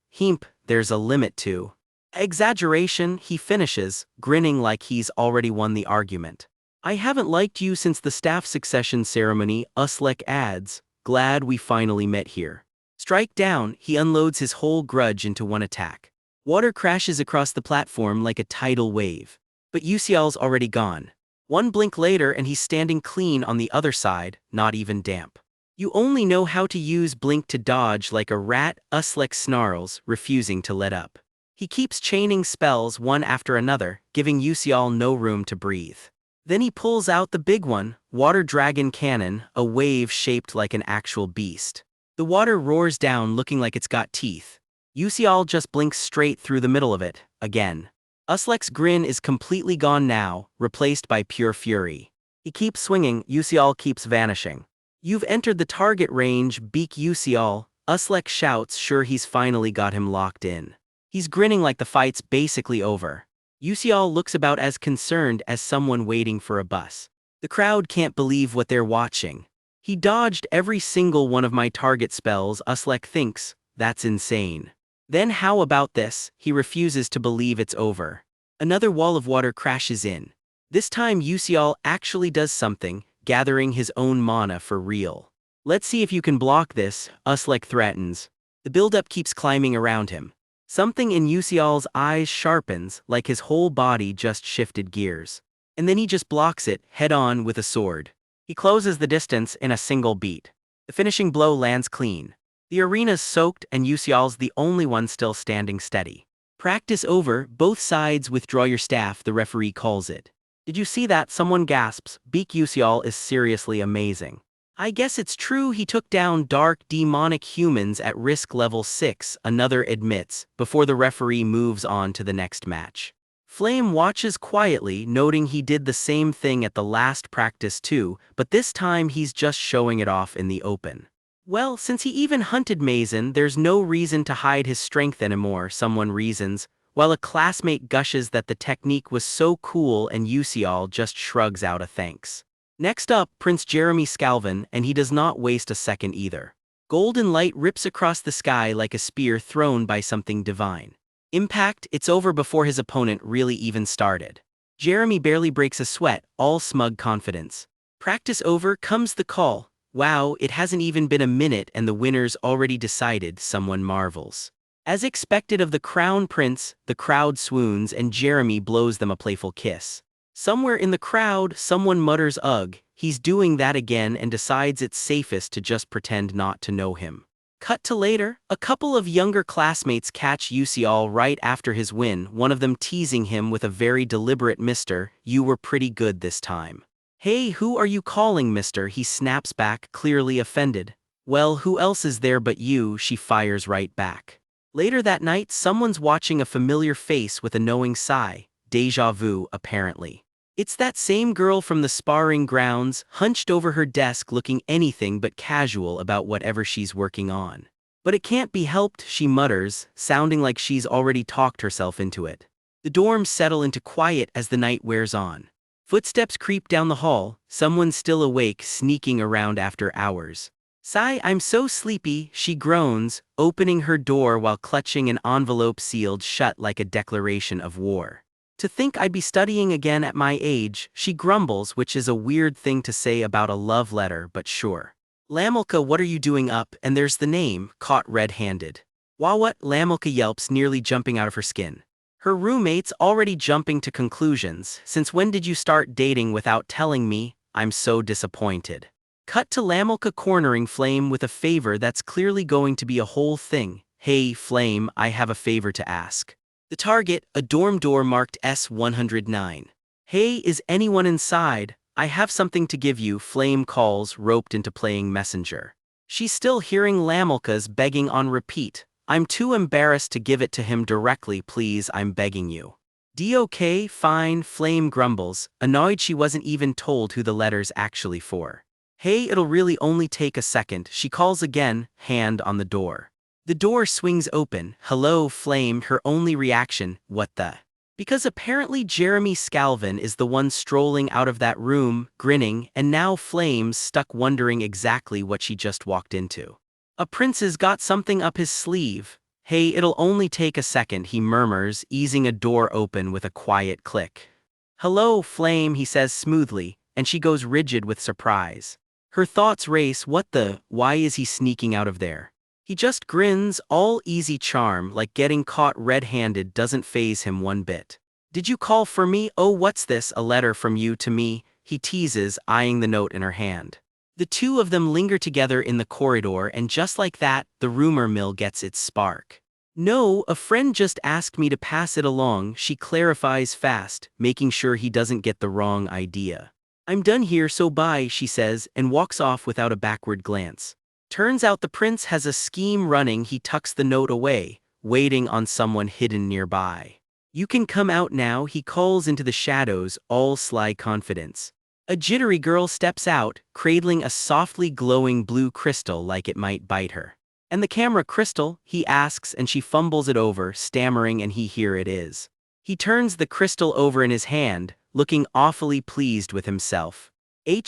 There's a limit to exaggeration, he finishes, grinning like he's already won the argument. I haven't liked you since the staff succession ceremony, Uslek adds, glad we finally met here. Strike down, he unloads his whole grudge into one attack. Water crashes across the platform like a tidal wave. But Yusial's already gone. One blink later and he's standing clean on the other side, not even damp. You only know how to use blink to dodge like a rat, Uslek snarls, refusing to let up. He keeps chaining spells one after another, giving Yusial no room to breathe. Then he pulls out the big one, Water Dragon Cannon, a wave shaped like an actual beast. The water roars down looking like it's got teeth. Yusial just blinks straight through the middle of it, again. Uslek's grin is completely gone now, replaced by pure fury. He keeps swinging, Yusial keeps vanishing. You've entered the target range, beak Yusial, Uslek shouts, sure he's finally got him locked in. He's grinning like the fight's basically over. Yusial looks about as concerned as someone waiting for a bus. The crowd can't believe what they're watching. He dodged every single one of my target spells, Uslek thinks, that's insane. Then how about this? He refuses to believe it's over. Another wall of water crashes in. This time Yusial actually does something, gathering his own mana for real. Let's see if you can block this, Uslek threatens. The buildup keeps climbing around him. Something in Yusial's eyes sharpens, like his whole body just shifted gears. And then he just blocks it, head on with a sword. He closes the distance in a single beat. The finishing blow lands clean. The arena's soaked and Yusial's the only one still standing steady. Practice over, both sides withdraw your staff, the referee calls it. Did you see that? Someone gasps, beak Yusial is seriously amazing. I guess it's true he took down dark demonic humans at risk level 6, another admits, before the referee moves on to the next match. Flame watches quietly, noting he did the same thing at the last practice too, but this time he's just showing it off in the open. Well, since he even hunted Mason, there's no reason to hide his strength anymore, someone reasons, while a classmate gushes that the technique was so cool and Yusial just shrugs out a thanks. Next up, Prince Jeremy Scalvin, and he does not waste a second either. Golden light rips across the sky like a spear thrown by something divine. Impact, it's over before his opponent really even started. Jeremy barely breaks a sweat, all smug confidence. Practice over, comes the call. Wow, it hasn't even been a minute and the winner's already decided, someone marvels. As expected of the Crown Prince, the crowd swoons and Jeremy blows them a playful kiss. Somewhere in the crowd, someone mutters ugh, he's doing that again and decides it's safest to just pretend not to know him. Cut to later, a couple of younger classmates catch Yusial right after his win, one of them teasing him with a very deliberate "Mister, you were pretty good this time." "Hey, who are you calling mister?" he snaps back, clearly offended. "Well, who else is there but you?" she fires right back. Later that night, someone's watching a familiar face with a knowing sigh. Deja vu, apparently. It's that same girl from the sparring grounds, hunched over her desk looking anything but casual about whatever she's working on. "But it can't be helped," she mutters, sounding like she's already talked herself into it. The dorms settle into quiet as the night wears on. Footsteps creep down the hall, someone still awake sneaking around after hours. "Sigh, I'm so sleepy," she groans, opening her door while clutching an envelope sealed shut like a declaration of war. "To think I'd be studying again at my age," she grumbles, which is a weird thing to say about a love letter, but sure. "Lamilka, what are you doing up?" And there's the name, caught red-handed. "Wah what?" Lamilka yelps, nearly jumping out of her skin. Her roommate's already jumping to conclusions. "Since when did you start dating without telling me? I'm so disappointed." Cut to Lamilka cornering Flame with a favor that's clearly going to be a whole thing. "Hey, Flame, I have a favor to ask." The target, a dorm door marked S109. "Hey, is anyone inside? I have something to give you," Flame calls, roped into playing messenger. She's still hearing Lamilka's begging on repeat. "I'm too embarrassed to give it to him directly, please, I'm begging you." "Okay, fine," Flame grumbles, annoyed she wasn't even told who the letter's actually for. "Hey, it'll really only take a second," she calls again, hand on the door. The door swings open. "Hello, Flame," her only reaction, "What the?" Because apparently Jeremy Scalvin is the one strolling out of that room, grinning, and now Flame's stuck wondering exactly what she just walked into. A prince's got something up his sleeve. "Hey, it'll only take a second," he murmurs, easing a door open with a quiet click. "Hello, Flame," he says smoothly, and she goes rigid with surprise. Her thoughts race, what the, why is he sneaking out of there? He just grins, all easy charm, like getting caught red-handed doesn't faze him one bit. Did you call for me? Oh, what's this, a letter from you to me? He teases, eyeing the note in her hand. The two of them linger together in the corridor, and just like that, the rumor mill gets its spark. No, a friend just asked me to pass it along, she clarifies fast, making sure he doesn't get the wrong idea. I'm done here, so bye, she says, and walks off without a backward glance. Turns out the prince has a scheme running. He tucks the note away, waiting on someone hidden nearby. You can come out now, he calls into the shadows, all sly confidence. A jittery girl steps out, cradling a softly glowing blue crystal like it might bite her. And the camera crystal, he asks, and she fumbles it over, stammering, and here it is. He turns the crystal over in his hand, looking awfully pleased with himself. He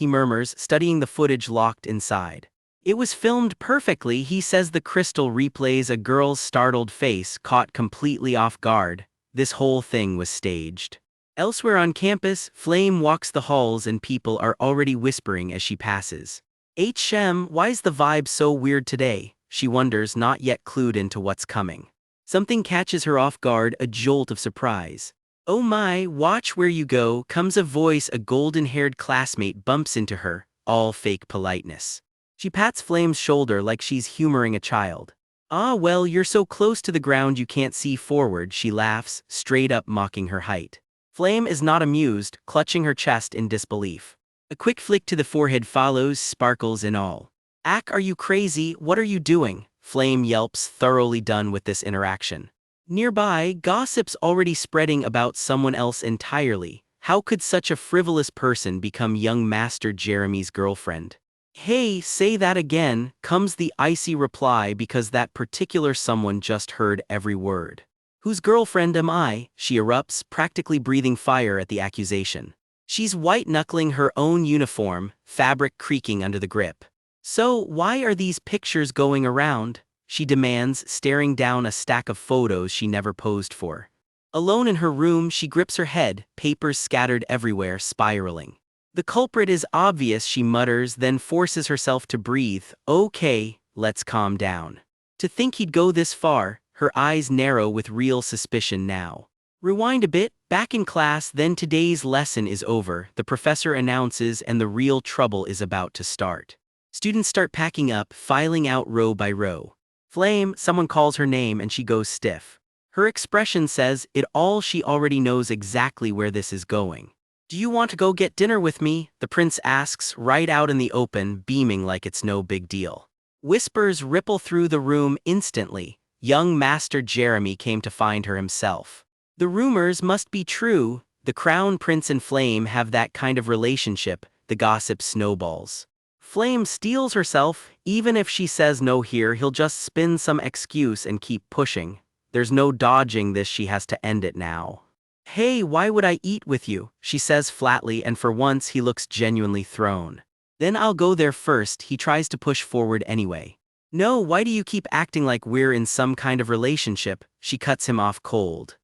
murmurs, studying the footage locked inside. It was filmed perfectly, he says. The crystal replays a girl's startled face, caught completely off guard. This whole thing was staged. Elsewhere on campus, Flame walks the halls and people are already whispering as she passes. Why's the vibe so weird today? She wonders, not yet clued into what's coming. Something catches her off guard, a jolt of surprise. Oh my, watch where you go, comes a voice. A golden-haired classmate bumps into her, all fake politeness. She pats Flame's shoulder like she's humoring a child. Ah well, you're so close to the ground you can't see forward, she laughs, straight up mocking her height. Flame is not amused, clutching her chest in disbelief. A quick flick to the forehead follows, sparkles and all. Are you crazy? What are you doing? Flame yelps, thoroughly done with this interaction. Nearby, gossip's already spreading about someone else entirely. How could such a frivolous person become young Master Jeremy's girlfriend? Hey, say that again, comes the icy reply, because that particular someone just heard every word. Whose girlfriend am I? She erupts, practically breathing fire at the accusation. She's white-knuckling her own uniform, fabric creaking under the grip. So, why are these pictures going around? She demands, staring down a stack of photos she never posed for. Alone in her room, she grips her head, papers scattered everywhere, spiraling. The culprit is obvious, she mutters, then forces herself to breathe. Okay, let's calm down. To think he'd go this far, her eyes narrow with real suspicion now. Rewind a bit, back in class, then today's lesson is over, the professor announces, and the real trouble is about to start. Students start packing up, filing out row by row. Flame, someone calls her name and she goes stiff. Her expression says it all, she already knows exactly where this is going. Do you want to go get dinner with me? The prince asks, right out in the open, beaming like it's no big deal. Whispers ripple through the room instantly. Young Master Jeremy came to find her himself. The rumors must be true. The Crown Prince and Flame have that kind of relationship. The gossip snowballs. Flame steels herself. Even if she says no here, he'll just spin some excuse and keep pushing. There's no dodging this, she has to end it now. Hey, why would I eat with you? She says flatly, and for once he looks genuinely thrown. Then I'll go there first, he tries to push forward anyway. No, why do you keep acting like we're in some kind of relationship? She cuts him off cold.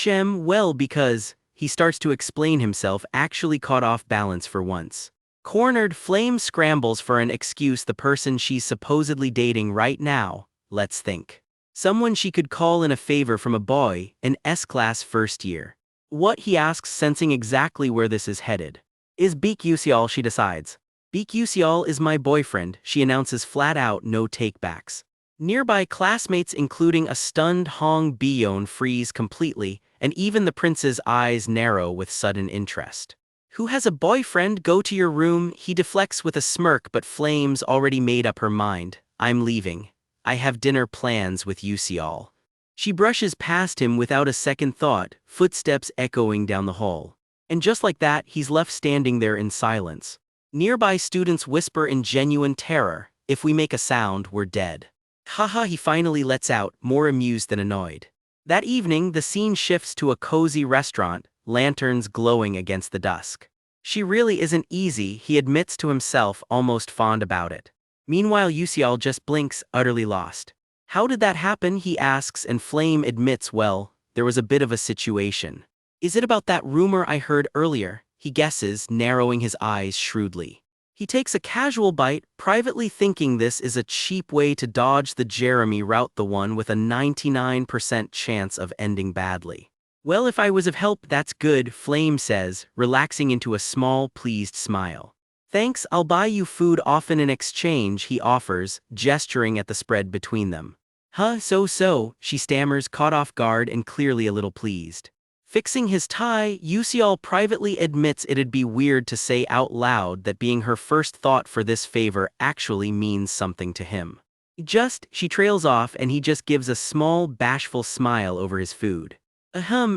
Well, because, he starts to explain himself, actually caught off balance for once. Cornered, Flame scrambles for an excuse. The person she's supposedly dating right now, let's think. Someone she could call in a favor from a boy, an S-class first year. What, he asks, sensing exactly where this is headed. Is Baek, she decides. Baek is my boyfriend, she announces flat out, no takebacks. Nearby classmates, including a stunned Hong Bion, freeze completely, and even the prince's eyes narrow with sudden interest. Who has a boyfriend? Go to your room, he deflects with a smirk, but Flame's already made up her mind. I'm leaving. I have dinner plans with Yusial. She brushes past him without a second thought, footsteps echoing down the hall. And just like that, he's left standing there in silence. Nearby students whisper in genuine terror, if we make a sound, we're dead. Haha, he finally lets out, more amused than annoyed. That evening, the scene shifts to a cozy restaurant, lanterns glowing against the dusk. She really isn't easy, he admits to himself, almost fond about it. Meanwhile, Yusial just blinks, utterly lost. How did that happen, he asks, and Flame admits, well, there was a bit of a situation. Is it about that rumor I heard earlier? He guesses, narrowing his eyes shrewdly. He takes a casual bite, privately thinking this is a cheap way to dodge the Jeremy route, the one with a 99% chance of ending badly. Well, if I was of help, that's good, Flame says, relaxing into a small, pleased smile. Thanks, I'll buy you food often in exchange, he offers, gesturing at the spread between them. Huh, so, she stammers, caught off guard and clearly a little pleased. Fixing his tie, Yusial privately admits it'd be weird to say out loud that being her first thought for this favor actually means something to him. She trails off and he just gives a small, bashful smile over his food.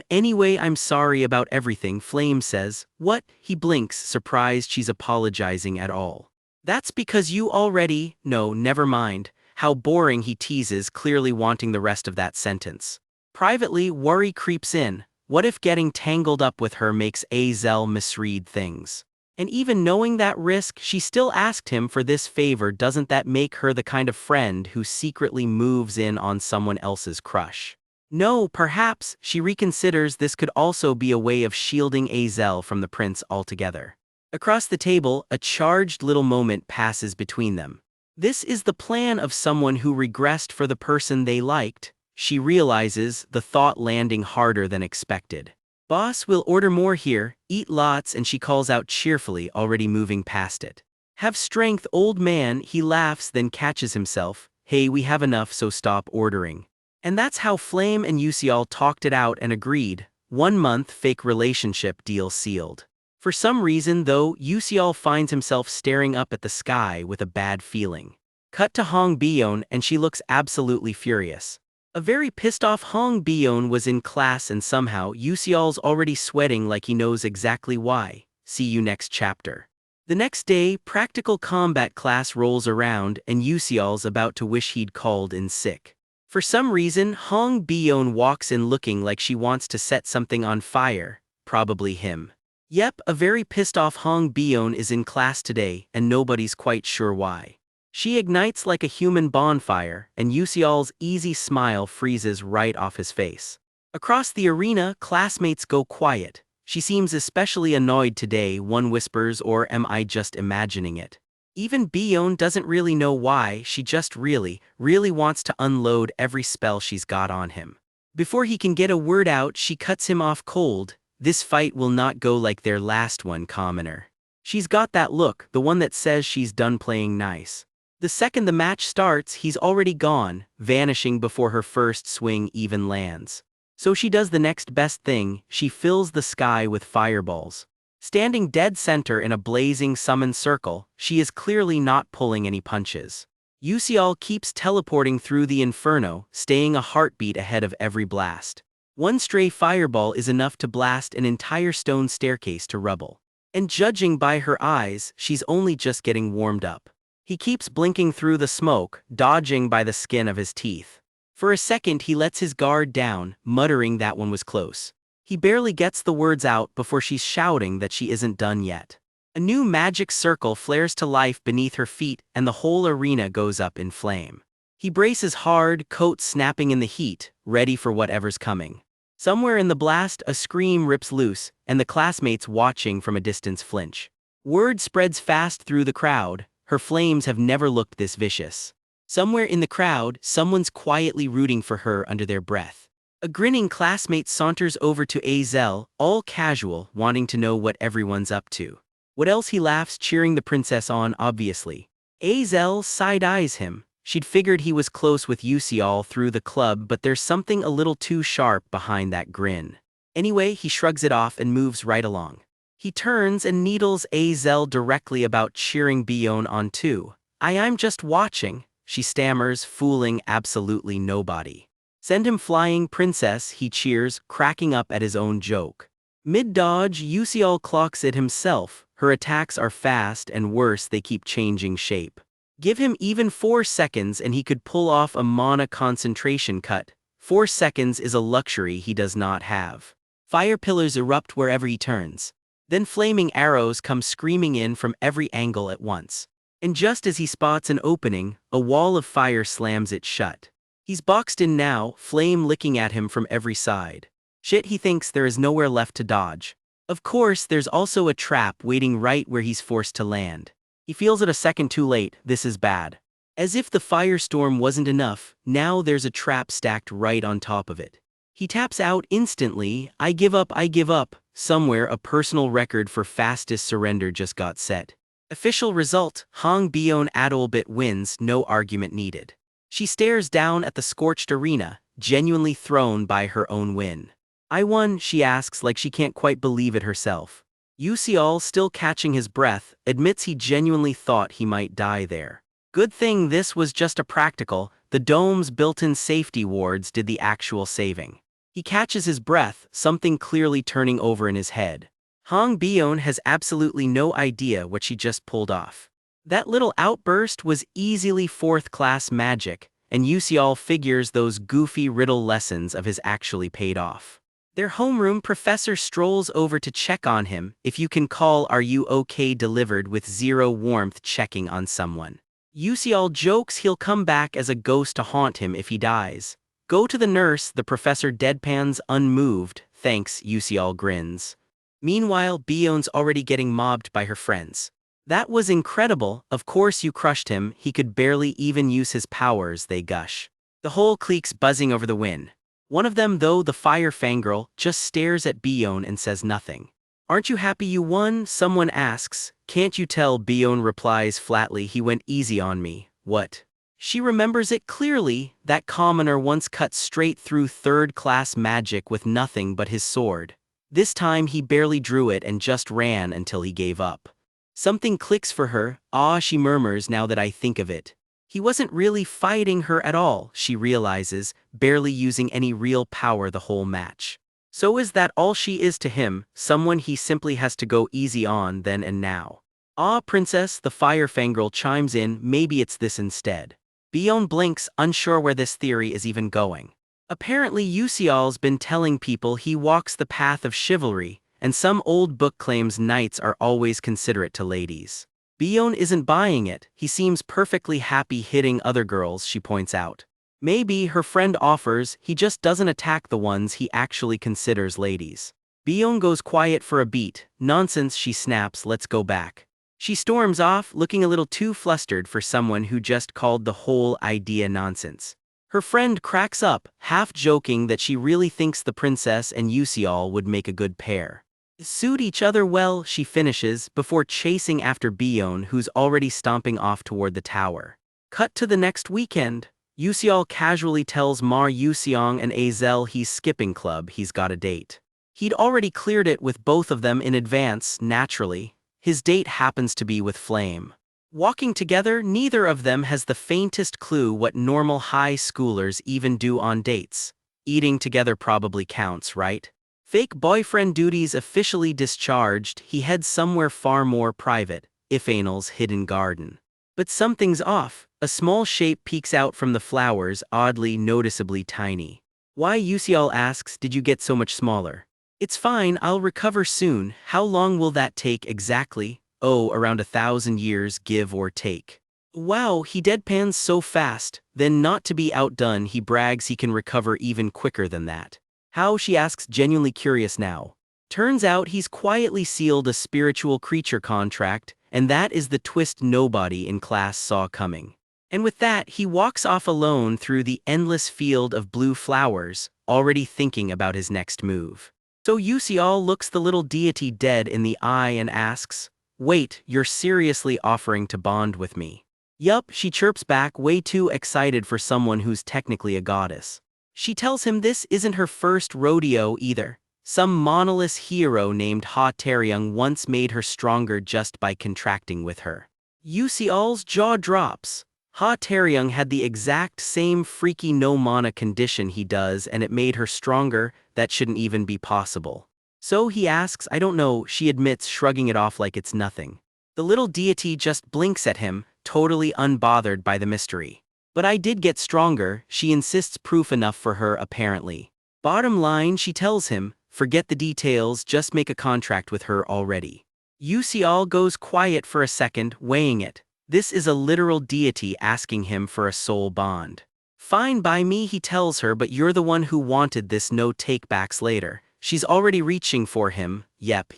Anyway, I'm sorry about everything, Flame says. What? He blinks, surprised she's apologizing at all. That's because you already— No, never mind. How boring, he teases, clearly wanting the rest of that sentence. Privately, worry creeps in. What if getting tangled up with her makes Azel misread things? And even knowing that risk, she still asked him for this favor. Doesn't that make her the kind of friend who secretly moves in on someone else's crush? No, perhaps, she reconsiders, this could also be a way of shielding Azel from the prince altogether. Across the table, a charged little moment passes between them. This is the plan of someone who regressed for the person they liked, she realizes, the thought landing harder than expected. Boss, we'll order more here, eat lots, and she calls out cheerfully, already moving past it. Have strength, old man, he laughs, then catches himself. Hey, we have enough, so stop ordering. And that's how Flame and Yusial talked it out and agreed. 1 month fake relationship deal sealed. For some reason, though, Yusial finds himself staring up at the sky with a bad feeling. Cut to Hong Bion and she looks absolutely furious. A very pissed off Hong Bion was in class and somehow Yusial's already sweating like he knows exactly why. See you next chapter. The next day, practical combat class rolls around and Yusial's about to wish he'd called in sick. For some reason, Hong Bion walks in looking like she wants to set something on fire, probably him. Yep, a very pissed off Hong Bion is in class today and nobody's quite sure why. She ignites like a human bonfire and Yusial's easy smile freezes right off his face. Across the arena, classmates go quiet. She seems especially annoyed today, one whispers, or am I just imagining it? Even Bion doesn't really know why, she just really wants to unload every spell she's got on him. Before he can get a word out, she cuts him off cold. This fight will not go like their last one, commoner. She's got that look, the one that says she's done playing nice. The second the match starts, he's already gone, vanishing before her first swing even lands. So she does the next best thing, she fills the sky with fireballs. Standing dead center in a blazing summon circle, she is clearly not pulling any punches. Yusial keeps teleporting through the inferno, staying a heartbeat ahead of every blast. One stray fireball is enough to blast an entire stone staircase to rubble. And judging by her eyes, she's only just getting warmed up. He keeps blinking through the smoke, dodging by the skin of his teeth. For a second he lets his guard down, muttering that one was close. He barely gets the words out before she's shouting that she isn't done yet. A new magic circle flares to life beneath her feet and the whole arena goes up in flame. He braces hard, coat snapping in the heat, ready for whatever's coming. Somewhere in the blast, a scream rips loose, and the classmates watching from a distance flinch. Word spreads fast through the crowd, her flames have never looked this vicious. Somewhere in the crowd, someone's quietly rooting for her under their breath. A grinning classmate saunters over to Azel, all casual, wanting to know what everyone's up to. What else, he laughs, cheering the princess on, obviously. Azel side-eyes him. She'd figured he was close with Yusial through the club, but there's something a little too sharp behind that grin. Anyway, he shrugs it off and moves right along. He turns and needles Azel directly about cheering Bion on too. I'm just watching, she stammers, fooling absolutely nobody. Send him flying, princess, he cheers, cracking up at his own joke. Mid-dodge, Yusial clocks it himself. Her attacks are fast and worse, they keep changing shape. Give him even 4 seconds and he could pull off a mana concentration cut. 4 seconds is a luxury he does not have. Fire pillars erupt wherever he turns. Then flaming arrows come screaming in from every angle at once. And just as he spots an opening, a wall of fire slams it shut. He's boxed in now, flame licking at him from every side. Shit, he thinks there is nowhere left to dodge. Of course, there's also a trap waiting right where he's forced to land. He feels it a second too late, this is bad. As if the firestorm wasn't enough, now there's a trap stacked right on top of it. He taps out instantly, I give up, I give up. Somewhere a personal record for fastest surrender just got set. Official result, Hong Bion Adolbit wins, no argument needed. She stares down at the scorched arena, genuinely thrown by her own win. I won, she asks like she can't quite believe it herself. Yu Seol, still catching his breath, admits he genuinely thought he might die there. Good thing this was just a practical, the dome's built-in safety wards did the actual saving. He catches his breath, something clearly turning over in his head. Hong Bion has absolutely no idea what she just pulled off. That little outburst was easily fourth-class magic, and Yu Seol figures those goofy riddle lessons of his actually paid off. Their homeroom professor strolls over to check on him, if you can call "Are you okay" delivered with zero warmth checking on someone. Yu Seol jokes he'll come back as a ghost to haunt him if he dies. Go to the nurse, the professor deadpans unmoved, thanks, Yu Seol grins. Meanwhile, Bion's already getting mobbed by her friends. That was incredible, of course you crushed him, he could barely even use his powers, they gush. The whole clique's buzzing over the win. One of them, though, the fire fangirl, just stares at Bion and says nothing. Aren't you happy you won? Someone asks. Can't you tell? Bion replies flatly, he went easy on me. What? She remembers it clearly, that commoner once cut straight through third-class magic with nothing but his sword. This time he barely drew it and just ran until he gave up. Something clicks for her, ah, she murmurs now that I think of it. He wasn't really fighting her at all, she realizes, barely using any real power the whole match. So is that all she is to him, someone he simply has to go easy on then and now? Ah, princess, the fire fangirl chimes in, maybe it's this instead. Bion blinks, unsure where this theory is even going. Apparently Yu Seol's been telling people he walks the path of chivalry, and some old book claims knights are always considerate to ladies. Bion isn't buying it, he seems perfectly happy hitting other girls, she points out. Maybe, her friend offers, he just doesn't attack the ones he actually considers ladies. Bion goes quiet for a beat, nonsense, she snaps, let's go back. She storms off, looking a little too flustered for someone who just called the whole idea nonsense. Her friend cracks up, half joking that she really thinks the princess and Yu Seol would make a good pair. Suit each other well, she finishes, before chasing after Bion, who's already stomping off toward the tower. Cut to the next weekend. Yu Seol casually tells Mar Yuseong and Azel he's skipping club, he's got a date. He'd already cleared it with both of them in advance, naturally. His date happens to be with Flame. Walking together, neither of them has the faintest clue what normal high schoolers even do on dates. Eating together probably counts, right? Fake boyfriend duties officially discharged, he heads somewhere far more private, if anal's hidden garden. But something's off, a small shape peeks out from the flowers, oddly noticeably tiny. Why, Yu Seol asks, did you get so much smaller? It's fine, I'll recover soon, how long will that take exactly? Oh, around 1,000 years, give or take. Wow, he deadpans so fast, then not to be outdone he brags he can recover even quicker than that. How, she asks, genuinely curious now. Turns out he's quietly sealed a spiritual creature contract, and that is the twist nobody in class saw coming. And with that, he walks off alone through the endless field of blue flowers, already thinking about his next move. So Yu Seol looks the little deity dead in the eye and asks, wait, you're seriously offering to bond with me? Yup, she chirps back, way too excited for someone who's technically a goddess. She tells him this isn't her first rodeo either. Some monolith hero named Ha Taeryung once made her stronger just by contracting with her. Yu Seol's jaw drops. Ha Taeryung had the exact same freaky no-mana condition he does and it made her stronger, that shouldn't even be possible. So he asks, I don't know, she admits, shrugging it off like it's nothing. The little deity just blinks at him, totally unbothered by the mystery. But I did get stronger, she insists, proof enough for her apparently. Bottom line, she tells him, forget the details, just make a contract with her already. Yu Seol goes quiet for a second, weighing it. This is a literal deity asking him for a soul bond. Fine by me, he tells her, but you're the one who wanted this, no takebacks later. She's already reaching for him, yep.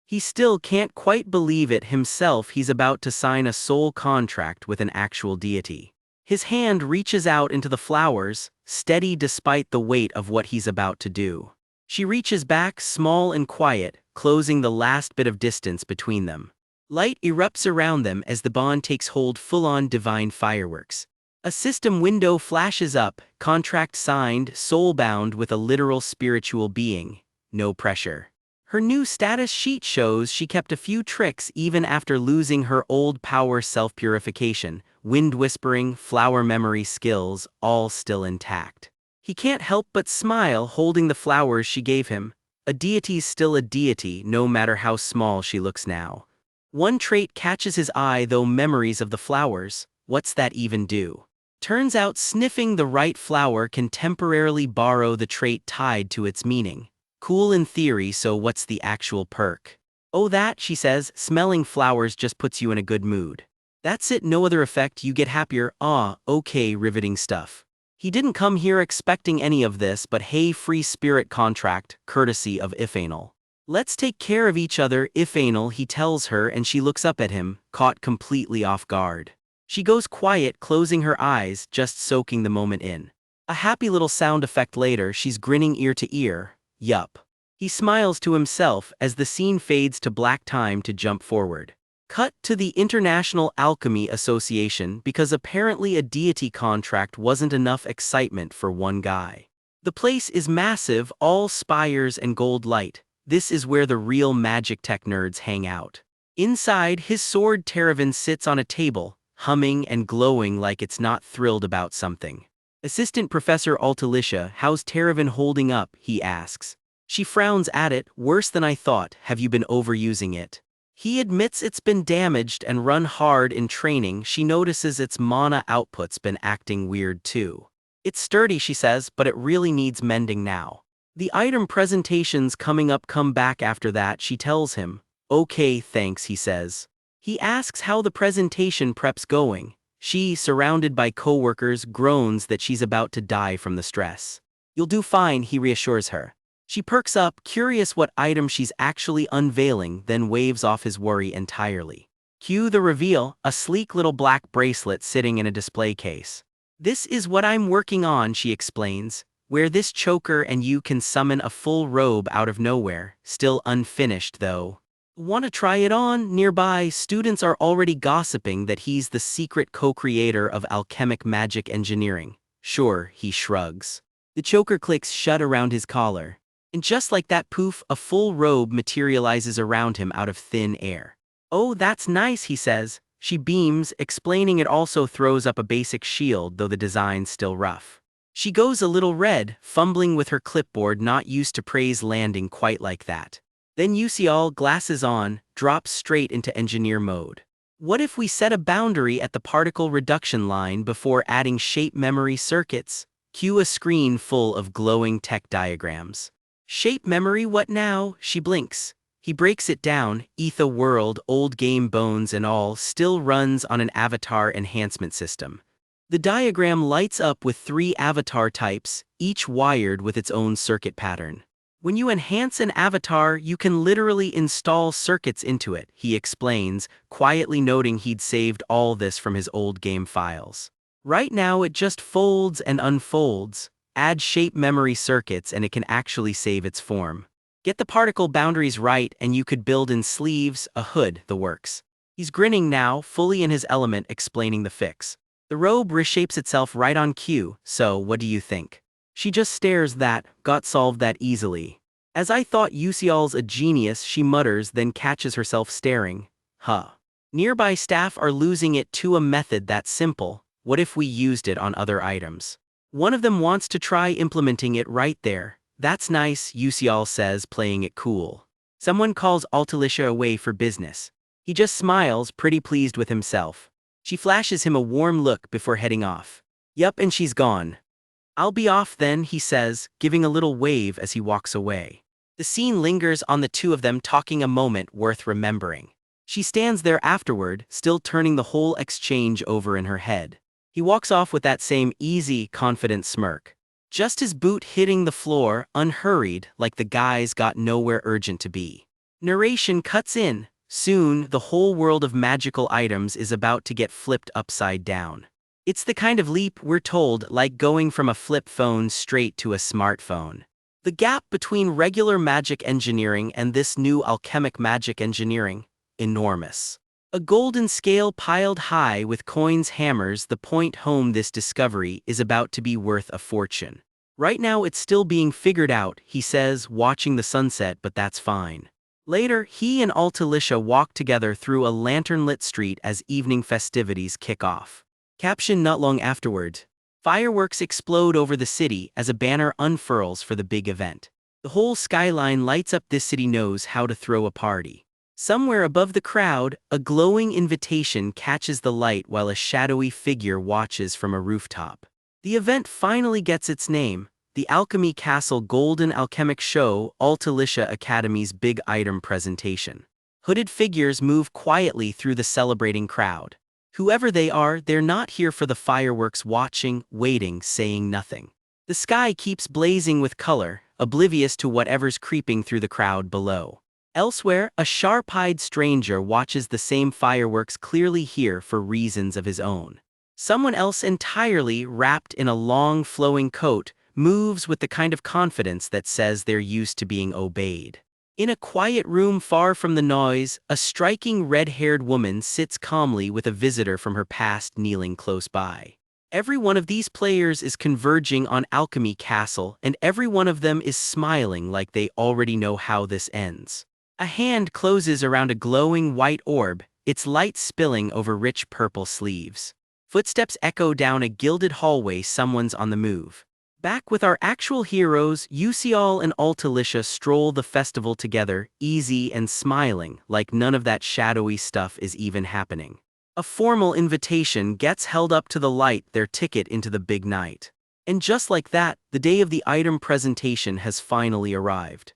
He still can't quite believe it himself. He's about to sign a soul contract with an actual deity. His hand reaches out into the flowers, steady despite the weight of what he's about to do. She reaches back, small and quiet, closing the last bit of distance between them. Light erupts around them as the bond takes hold, full-on divine fireworks. A system window flashes up, contract signed, soul-bound with a literal spiritual being. No pressure. Her new status sheet shows she kept a few tricks even after losing her old power, self-purification, wind whispering, flower memory skills, all still intact. He can't help but smile, holding the flowers she gave him. A deity's still a deity, no matter how small she looks now. One trait catches his eye though: memories of the flowers. What's that even do? Turns out sniffing the right flower can temporarily borrow the trait tied to its meaning. Cool in theory, so what's the actual perk? Oh, that, she says, smelling flowers just puts you in a good mood. That's it, no other effect, you get happier. Ah, okay, riveting stuff. He didn't come here expecting any of this, but hey, free spirit contract, courtesy of fictional. Let's take care of each other, fictional, he tells her, and she looks up at him, caught completely off guard. She goes quiet, closing her eyes, just soaking the moment in. A happy little sound effect later, she's grinning ear to ear. Yup. He smiles to himself as the scene fades to black. Time to jump forward. Cut to the International Alchemy Association, because apparently a deity contract wasn't enough excitement for one guy. The place is massive, all spires and gold light. This is where the real magic tech nerds hang out. Inside, his sword Teravan sits on a table, humming and glowing like it's not thrilled about something. Assistant Professor Altalicia, how's Teravan holding up, he asks. She frowns at it. Worse than I thought. Have you been overusing it? He admits it's been damaged and run hard in training. She notices its mana output's been acting weird too. It's sturdy, she says, but it really needs mending now. The item presentations coming up come back after that, she tells him. Okay, thanks, he says. He asks how the presentation prep's going. She, surrounded by coworkers, groans that she's about to die from the stress. You'll do fine, he reassures her. She perks up, curious what item she's actually unveiling, then waves off his worry entirely. Cue the reveal, a sleek little black bracelet sitting in a display case. This is what I'm working on, she explains. Wear this choker and you can summon a full robe out of nowhere, still unfinished though. Want to try it on? Nearby, students are already gossiping that he's the secret co-creator of alchemic magic engineering. Sure, he shrugs. The choker clicks shut around his collar. And just like that, poof, a full robe materializes around him out of thin air. Oh, that's nice, he says. She beams, explaining it also throws up a basic shield, though the design's still rough. She goes a little red, fumbling with her clipboard, not used to praise landing quite like that. Then Yusial, glasses on, drops straight into engineer mode. What if we set a boundary at the particle reduction line before adding shape memory circuits? Cue a screen full of glowing tech diagrams. Shape memory, what now? She blinks. He breaks it down. Etha World, old game bones and all, still runs on an avatar enhancement system. The diagram lights up with 3 avatar types, each wired with its own circuit pattern. When you enhance an avatar, you can literally install circuits into it, he explains, quietly noting he'd saved all this from his old game files. Right now it just folds and unfolds. Add shape memory circuits and it can actually save its form. Get the particle boundaries right and you could build in sleeves, a hood, the works. He's grinning now, fully in his element, explaining the fix. The robe reshapes itself right on cue, so what do you think? She just stares. That got solved that easily. As I thought, Yusial's a genius, she mutters, then catches herself staring. Huh. Nearby staff are losing it to a method that simple. What if we used it on other items? One of them wants to try implementing it right there. That's nice, Yusial says, playing it cool. Someone calls Altalicia away for business. He just smiles, pretty pleased with himself. She flashes him a warm look before heading off. Yup, and she's gone. I'll be off then, he says, giving a little wave as he walks away. The scene lingers on the two of them talking, a moment worth remembering. She stands there afterward, still turning the whole exchange over in her head. He walks off with that same easy, confident smirk. Just his boot hitting the floor, unhurried, like the guy's got nowhere urgent to be. Narration cuts in. Soon, the whole world of magical items is about to get flipped upside down. It's the kind of leap, we're told, like going from a flip phone straight to a smartphone. The gap between regular magic engineering and this new alchemic magic engineering, enormous. A golden scale piled high with coins hammers the point home this discovery is about to be worth a fortune. Right now it's still being figured out, he says, watching the sunset, but that's fine. Later, he and Altalicia walk together through a lantern-lit street as evening festivities kick off. Caption not long afterward. Fireworks explode over the city as a banner unfurls for the big event. The whole skyline lights up. This city knows how to throw a party. Somewhere above the crowd, a glowing invitation catches the light while a shadowy figure watches from a rooftop. The event finally gets its name, the Alchemy Castle Golden Alchemic Show, Altalicia Academy's big item presentation. Hooded figures move quietly through the celebrating crowd. Whoever they are, they're not here for the fireworks, watching, waiting, saying nothing. The sky keeps blazing with color, oblivious to whatever's creeping through the crowd below. Elsewhere, a sharp-eyed stranger watches the same fireworks, clearly here for reasons of his own. Someone else, entirely wrapped in a long, flowing coat, moves with the kind of confidence that says they're used to being obeyed. In a quiet room far from the noise, a striking red-haired woman sits calmly with a visitor from her past kneeling close by. Every one of these players is converging on Alchemy Castle, and every one of them is smiling like they already know how this ends. A hand closes around a glowing white orb, its light spilling over rich purple sleeves. Footsteps echo down a gilded hallway. Someone's on the move. Back with our actual heroes, Yusial and Altalicia stroll the festival together, easy and smiling, like none of that shadowy stuff is even happening. A formal invitation gets held up to the light, their ticket into the big night. And just like that, the day of the item presentation has finally arrived.